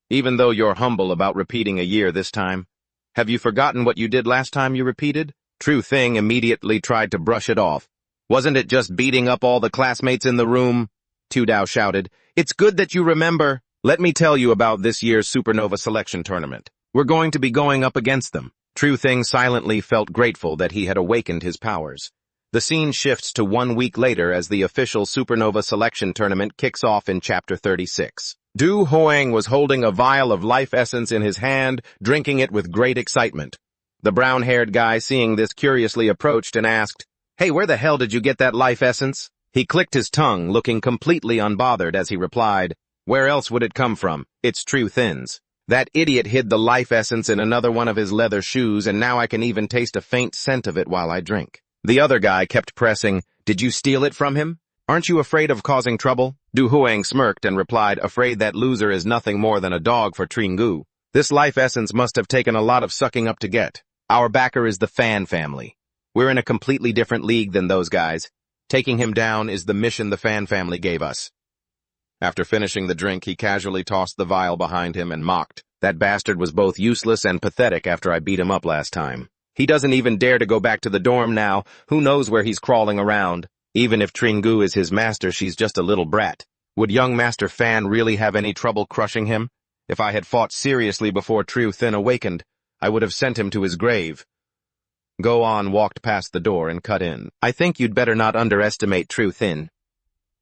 even though you're humble about repeating a year this time, have you forgotten what you did last time you repeated?" True Thing immediately tried to brush it off. "Wasn't it just beating up all the classmates in the room?" Tudao shouted, "It's good that you remember. Let me tell you about this year's supernova selection tournament. We're going to be going up against them." True Thing silently felt grateful that he had awakened his powers. The scene shifts to 1 week later as the official supernova selection tournament kicks off in Chapter 36. Du Hoang was holding a vial of life essence in his hand, drinking it with great excitement. The brown-haired guy, seeing this, curiously approached and asked, "Hey, where the hell did you get that life essence?" He clicked his tongue, looking completely unbothered as he replied, "Where else would it come from? It's True Thin's. That idiot hid the life essence in another one of his leather shoes, and now I can even taste a faint scent of it while I drink." The other guy kept pressing, "Did you steal it from him? Aren't you afraid of causing trouble?" Du Huang smirked and replied, "Afraid that loser is nothing more than a dog for Tringu. This life essence must have taken a lot of sucking up to get. Our backer is the Fan family. We're in a completely different league than those guys. Taking him down is the mission the Fan family gave us." After finishing the drink, he casually tossed the vial behind him and mocked, "That bastard was both useless and pathetic after I beat him up last time. He doesn't even dare to go back to the dorm now. Who knows where he's crawling around? Even if Tringu is his master, she's just a little brat. Would young Master Fan really have any trouble crushing him? If I had fought seriously before True Thin awakened, I would have sent him to his grave." Go On walked past the door and cut in. "I think you'd better not underestimate True Thin."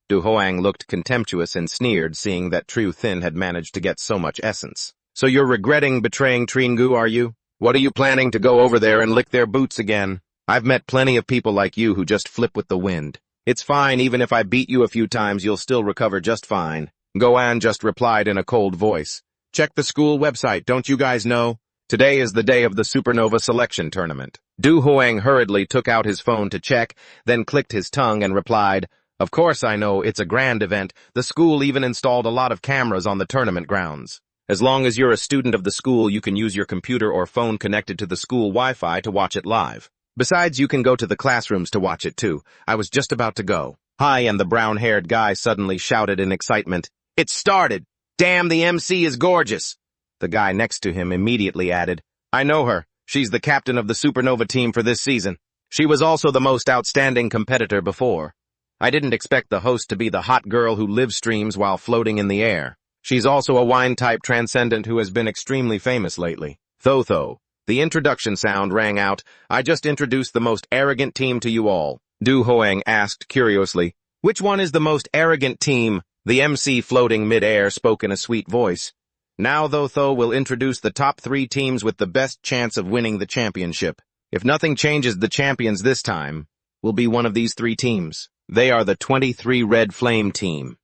Du Hoang looked contemptuous and sneered, seeing that True Thin had managed to get so much essence. "So you're regretting betraying Tringu, are you? What are you planning to go over there and lick their boots again? I've met plenty of people like you who just flip with the wind. It's fine, even if I beat you a few times, you'll still recover just fine." Goan just replied in a cold voice, "Check the school website, don't you guys know? Today is the day of the supernova selection tournament." Du Hoang hurriedly took out his phone to check, then clicked his tongue and replied, "Of course I know, it's a grand event. The school even installed a lot of cameras on the tournament grounds. As long as you're a student of the school, you can use your computer or phone connected to the school Wi-Fi to watch it live. Besides, you can go to the classrooms to watch it too. I was just about to go." "Hi," and the brown-haired guy suddenly shouted in excitement, "It started! Damn, the MC is gorgeous!" The guy next to him immediately added, "I know her. She's the captain of the Supernova team for this season. She was also the most outstanding competitor before. I didn't expect the host to be the hot girl who live streams while floating in the air. She's also a wine-type transcendent who has been extremely famous lately." Thotho. The introduction sound rang out. "I just introduced the most arrogant team to you all." Du Hoang asked curiously, "Which one is the most arrogant team?" The MC, floating mid-air, spoke in a sweet voice. "Now Thotho will introduce the top 3 teams with the best chance of winning the championship. If nothing changes, the champions this time will be one of these 3 teams. They are the 23 Red Flame team."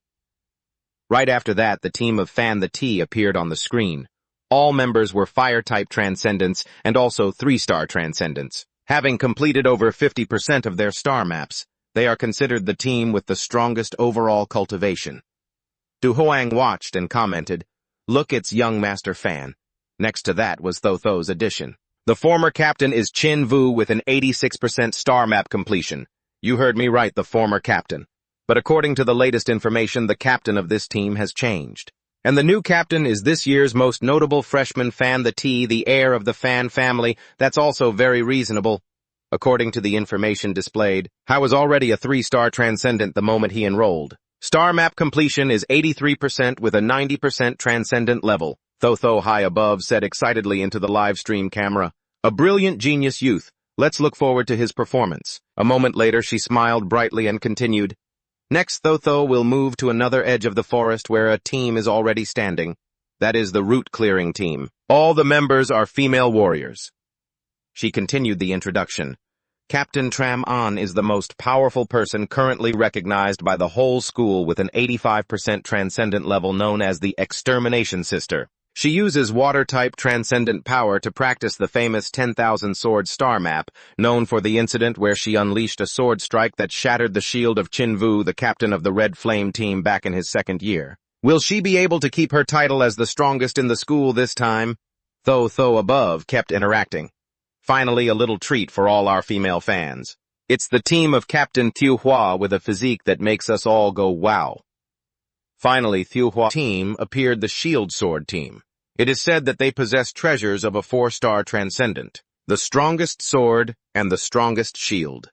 Right after that, the team of Fan the Tea appeared on the screen. All members were Fire-type Transcendents and also 3-star Transcendents. Having completed over 50% of their star maps, they are considered the team with the strongest overall cultivation. Du Hoang watched and commented, "Look, it's young Master Fan." Next to that was Thotho's addition. The former captain is Chin Vu with an 86% star map completion. You heard me right, the former captain. But according to the latest information, the captain of this team has changed. And the new captain is this year's most notable freshman Fan the T, the heir of the Fan family. That's also very reasonable. According to the information displayed, How was already a 3-star transcendent the moment he enrolled. Star map completion is 83% with a 90% transcendent level. Thotho high above said excitedly into the live stream camera. A brilliant genius youth. Let's look forward to his performance. A moment later, she smiled brightly and continued. Next, Thotho will move to another edge of the forest where a team is already standing. That is the root clearing team. All the members are female warriors. She continued the introduction. Captain Tram An is the most powerful person currently recognized by the whole school with an 85% transcendent level known as the Extermination Sister. She uses water-type transcendent power to practice the famous 10,000 sword star map, known for the incident where she unleashed a sword strike that shattered the shield of Chin Vu, the captain of the Red Flame team back in his second year. Will she be able to keep her title as the strongest in the school this time? Tho above kept interacting. Finally, a little treat for all our female fans. It's the team of Captain Thieu Hua with a physique that makes us all go wow. Finally, Thieu Hua's team appeared the Shield Sword team. It is said that they possess treasures of a 4-star transcendent, the strongest sword and the strongest shield.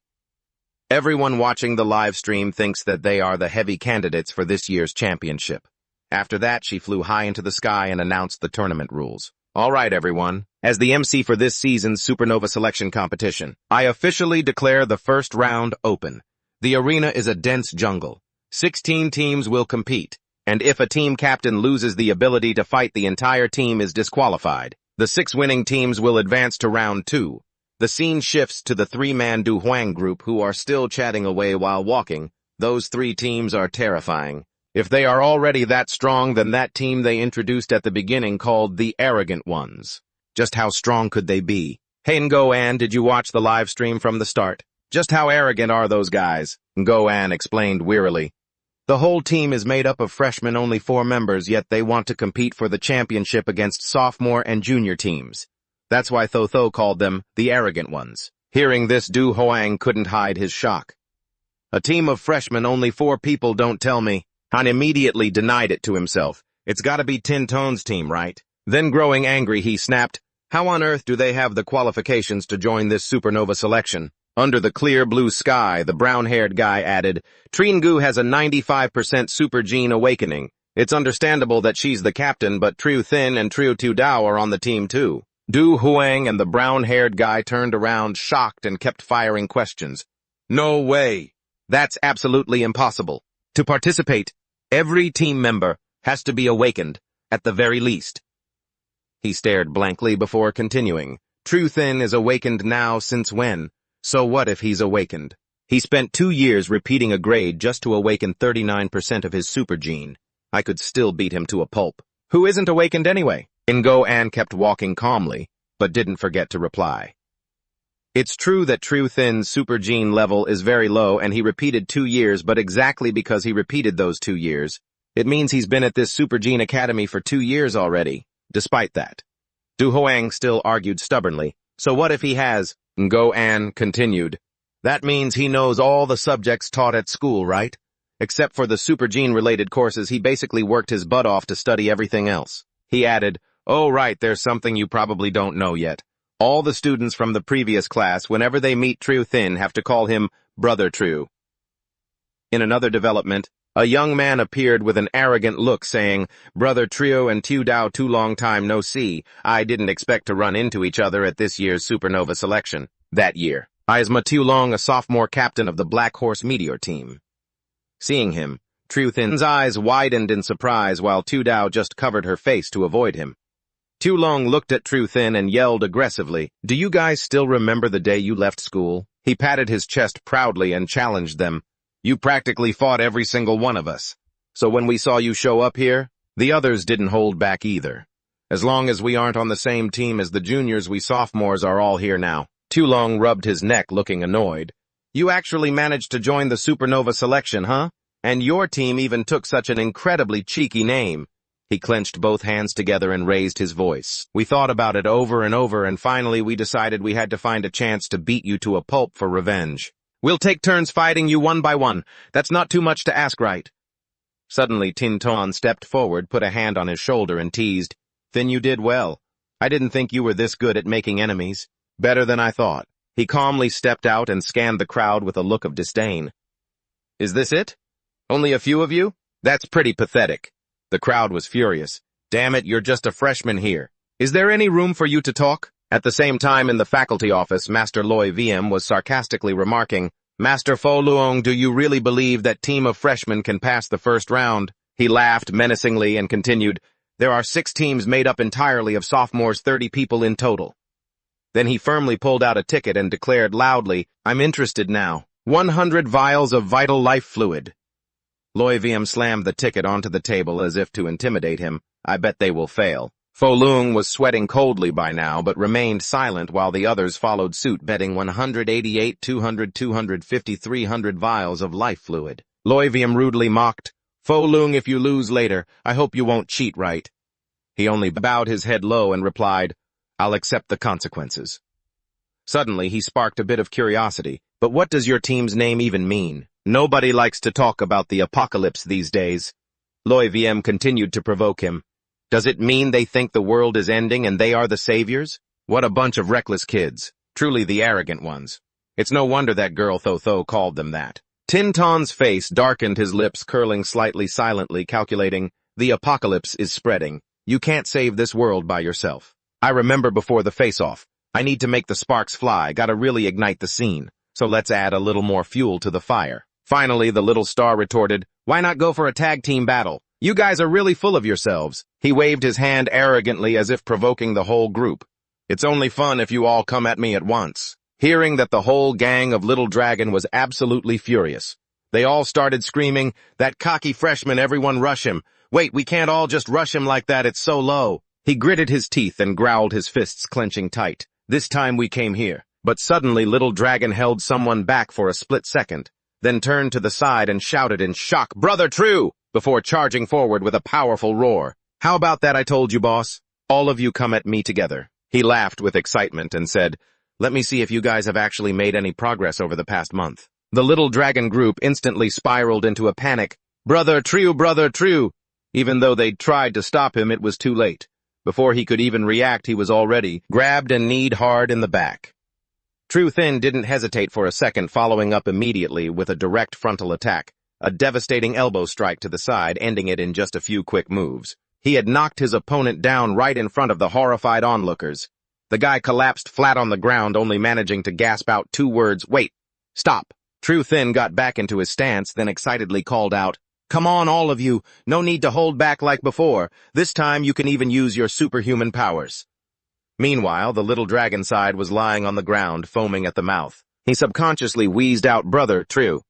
Everyone watching the live stream thinks that they are the heavy candidates for this year's championship. After that, she flew high into the sky and announced the tournament rules. All right, everyone. As the MC for this season's Supernova Selection Competition, I officially declare the first round open. The arena is a dense jungle. 16 teams will compete, and if a team captain loses the ability to fight, the entire team is disqualified. The 6 winning teams will advance to round 2. The scene shifts to the 3-man Du Huang group who are still chatting away while walking. Those 3 teams are terrifying. If they are already that strong, then that team they introduced at the beginning called the Arrogant Ones. Just how strong could they be? Hey Ngo-an, did you watch the live stream from the start? Just how arrogant are those guys? Ngo-an explained wearily. The whole team is made up of freshmen, only 4 members, yet they want to compete for the championship against sophomore and junior teams. That's why Thotho called them the Arrogant Ones. Hearing this, Du Huang couldn't hide his shock. A team of freshmen, only 4 people, don't tell me. Han immediately denied it to himself. It's gotta be Tin Tone's team, right? Then growing angry, he snapped, how on earth do they have the qualifications to join this supernova selection? Under the clear blue sky, the brown-haired guy added, Tringu has a 95% super gene awakening. It's understandable that she's the captain, but Triu Thin and Triu Tu Dao are on the team too. Du Huang and the brown-haired guy turned around, shocked, and kept firing questions. No way! That's absolutely impossible. To participate, every team member has to be awakened, at the very least. He stared blankly before continuing. Triu Thin is awakened now since when? So what if he's awakened? He spent 2 years repeating a grade just to awaken 39% of his super gene. I could still beat him to a pulp. Who isn't awakened anyway? Ngo-an kept walking calmly, but didn't forget to reply. It's true that Triu Thin's super gene level is very low and he repeated 2 years, but exactly because he repeated those 2 years, it means he's been at this super gene academy for 2 years already. Despite that, Du Huang still argued stubbornly. So what if he has? Ngo-an continued. That means he knows all the subjects taught at school, right? Except for the super gene-related courses, he basically worked his butt off to study everything else. He added, oh right, there's something you probably don't know yet. All the students from the previous class, whenever they meet Triu Thin, have to call him Brother Triu. In another development, a young man appeared with an arrogant look saying, Brother Triu and Tu Dao, too long time no see. I didn't expect to run into each other at this year's Supernova selection. That year, I was Tu Long, a sophomore captain of the Black Horse Meteor team. Seeing him, Triu Thin's eyes widened in surprise while Tu Dao just covered her face to avoid him. Tu Long looked at Triu Thin and yelled aggressively, do you guys still remember the day you left school? He patted his chest proudly and challenged them. You practically fought every single one of us. So when we saw you show up here, the others didn't hold back either. As long as we aren't on the same team as the juniors, we sophomores are all here now. Tu Long rubbed his neck, looking annoyed. You actually managed to join the Supernova selection, huh? And your team even took such an incredibly cheeky name. He clenched both hands together and raised his voice. We thought about it over and over, and finally we decided we had to find a chance to beat you to a pulp for revenge. We'll take turns fighting you one by one. That's not too much to ask, right? Suddenly, Tinton stepped forward, put a hand on his shoulder, and teased, "Then you did well. I didn't think you were this good at making enemies. Better than I thought." He calmly stepped out and scanned the crowd with a look of disdain. "Is this it? Only a few of you? That's pretty pathetic." The crowd was furious. "Damn it, you're just a freshman here. Is there any room for you to talk?" At the same time, in the faculty office, Master Loi VM was sarcastically remarking, "Master Fo Luong, do you really believe that team of freshmen can pass the first round?" He laughed menacingly and continued, "There are 6 teams made up entirely of sophomores, 30 people in total." Then he firmly pulled out a ticket and declared loudly, "I'm interested now. 100 vials of vital life fluid." Loi VM slammed the ticket onto the table as if to intimidate him. "I bet they will fail." Fo Luong was sweating coldly by now, but remained silent while the others followed suit, betting 188, 200, 250, 300 vials of life fluid. Loi VM rudely mocked, "Fo Luong, if you lose later, I hope you won't cheat, right?" He only bowed his head low and replied, "I'll accept the consequences." Suddenly, he sparked a bit of curiosity. "But what does your team's name even mean? Nobody likes to talk about the apocalypse these days." Loi VM continued to provoke him. "Does it mean they think the world is ending and they are the saviors? What a bunch of reckless kids. Truly the arrogant ones. It's no wonder that girl Thotho called them that." Tinton's face darkened, his lips curling slightly silently, calculating, "The apocalypse is spreading. You can't save this world by yourself. I remember before the face-off. I need to make the sparks fly, gotta really ignite the scene. So let's add a little more fuel to the fire." Finally, the little star retorted, "Why not go for a tag team battle? You guys are really full of yourselves." He waved his hand arrogantly as if provoking the whole group. "It's only fun if you all come at me at once." Hearing that the whole gang of Little Dragon was absolutely furious. They all started screaming, "That cocky freshman, everyone rush him. Wait, we can't all just rush him like that, it's so low." He gritted his teeth and growled, his fists clenching tight. "This time we came here." But suddenly Little Dragon held someone back for a split second, then turned to the side and shouted in shock, "Brother True!" before charging forward with a powerful roar. "How about that, I told you, boss? All of you come at me together." He laughed with excitement and said, "Let me see if you guys have actually made any progress over the past month." The Little Dragon group instantly spiraled into a panic. "Brother True, Brother True!" Even though they'd tried to stop him, it was too late. Before he could even react, he was already grabbed and kneed hard in the back. True Thin didn't hesitate for a second, following up immediately with a direct frontal attack, a devastating elbow strike to the side, ending it in just a few quick moves. He had knocked his opponent down right in front of the horrified onlookers. The guy collapsed flat on the ground, only managing to gasp out 2 words, "Wait, stop." True Thin got back into his stance, then excitedly called out, "Come on, all of you. No need to hold back like before. This time you can even use your superhuman powers." Meanwhile, the Little Dragon side was lying on the ground, foaming at the mouth. He subconsciously wheezed out, "Brother True."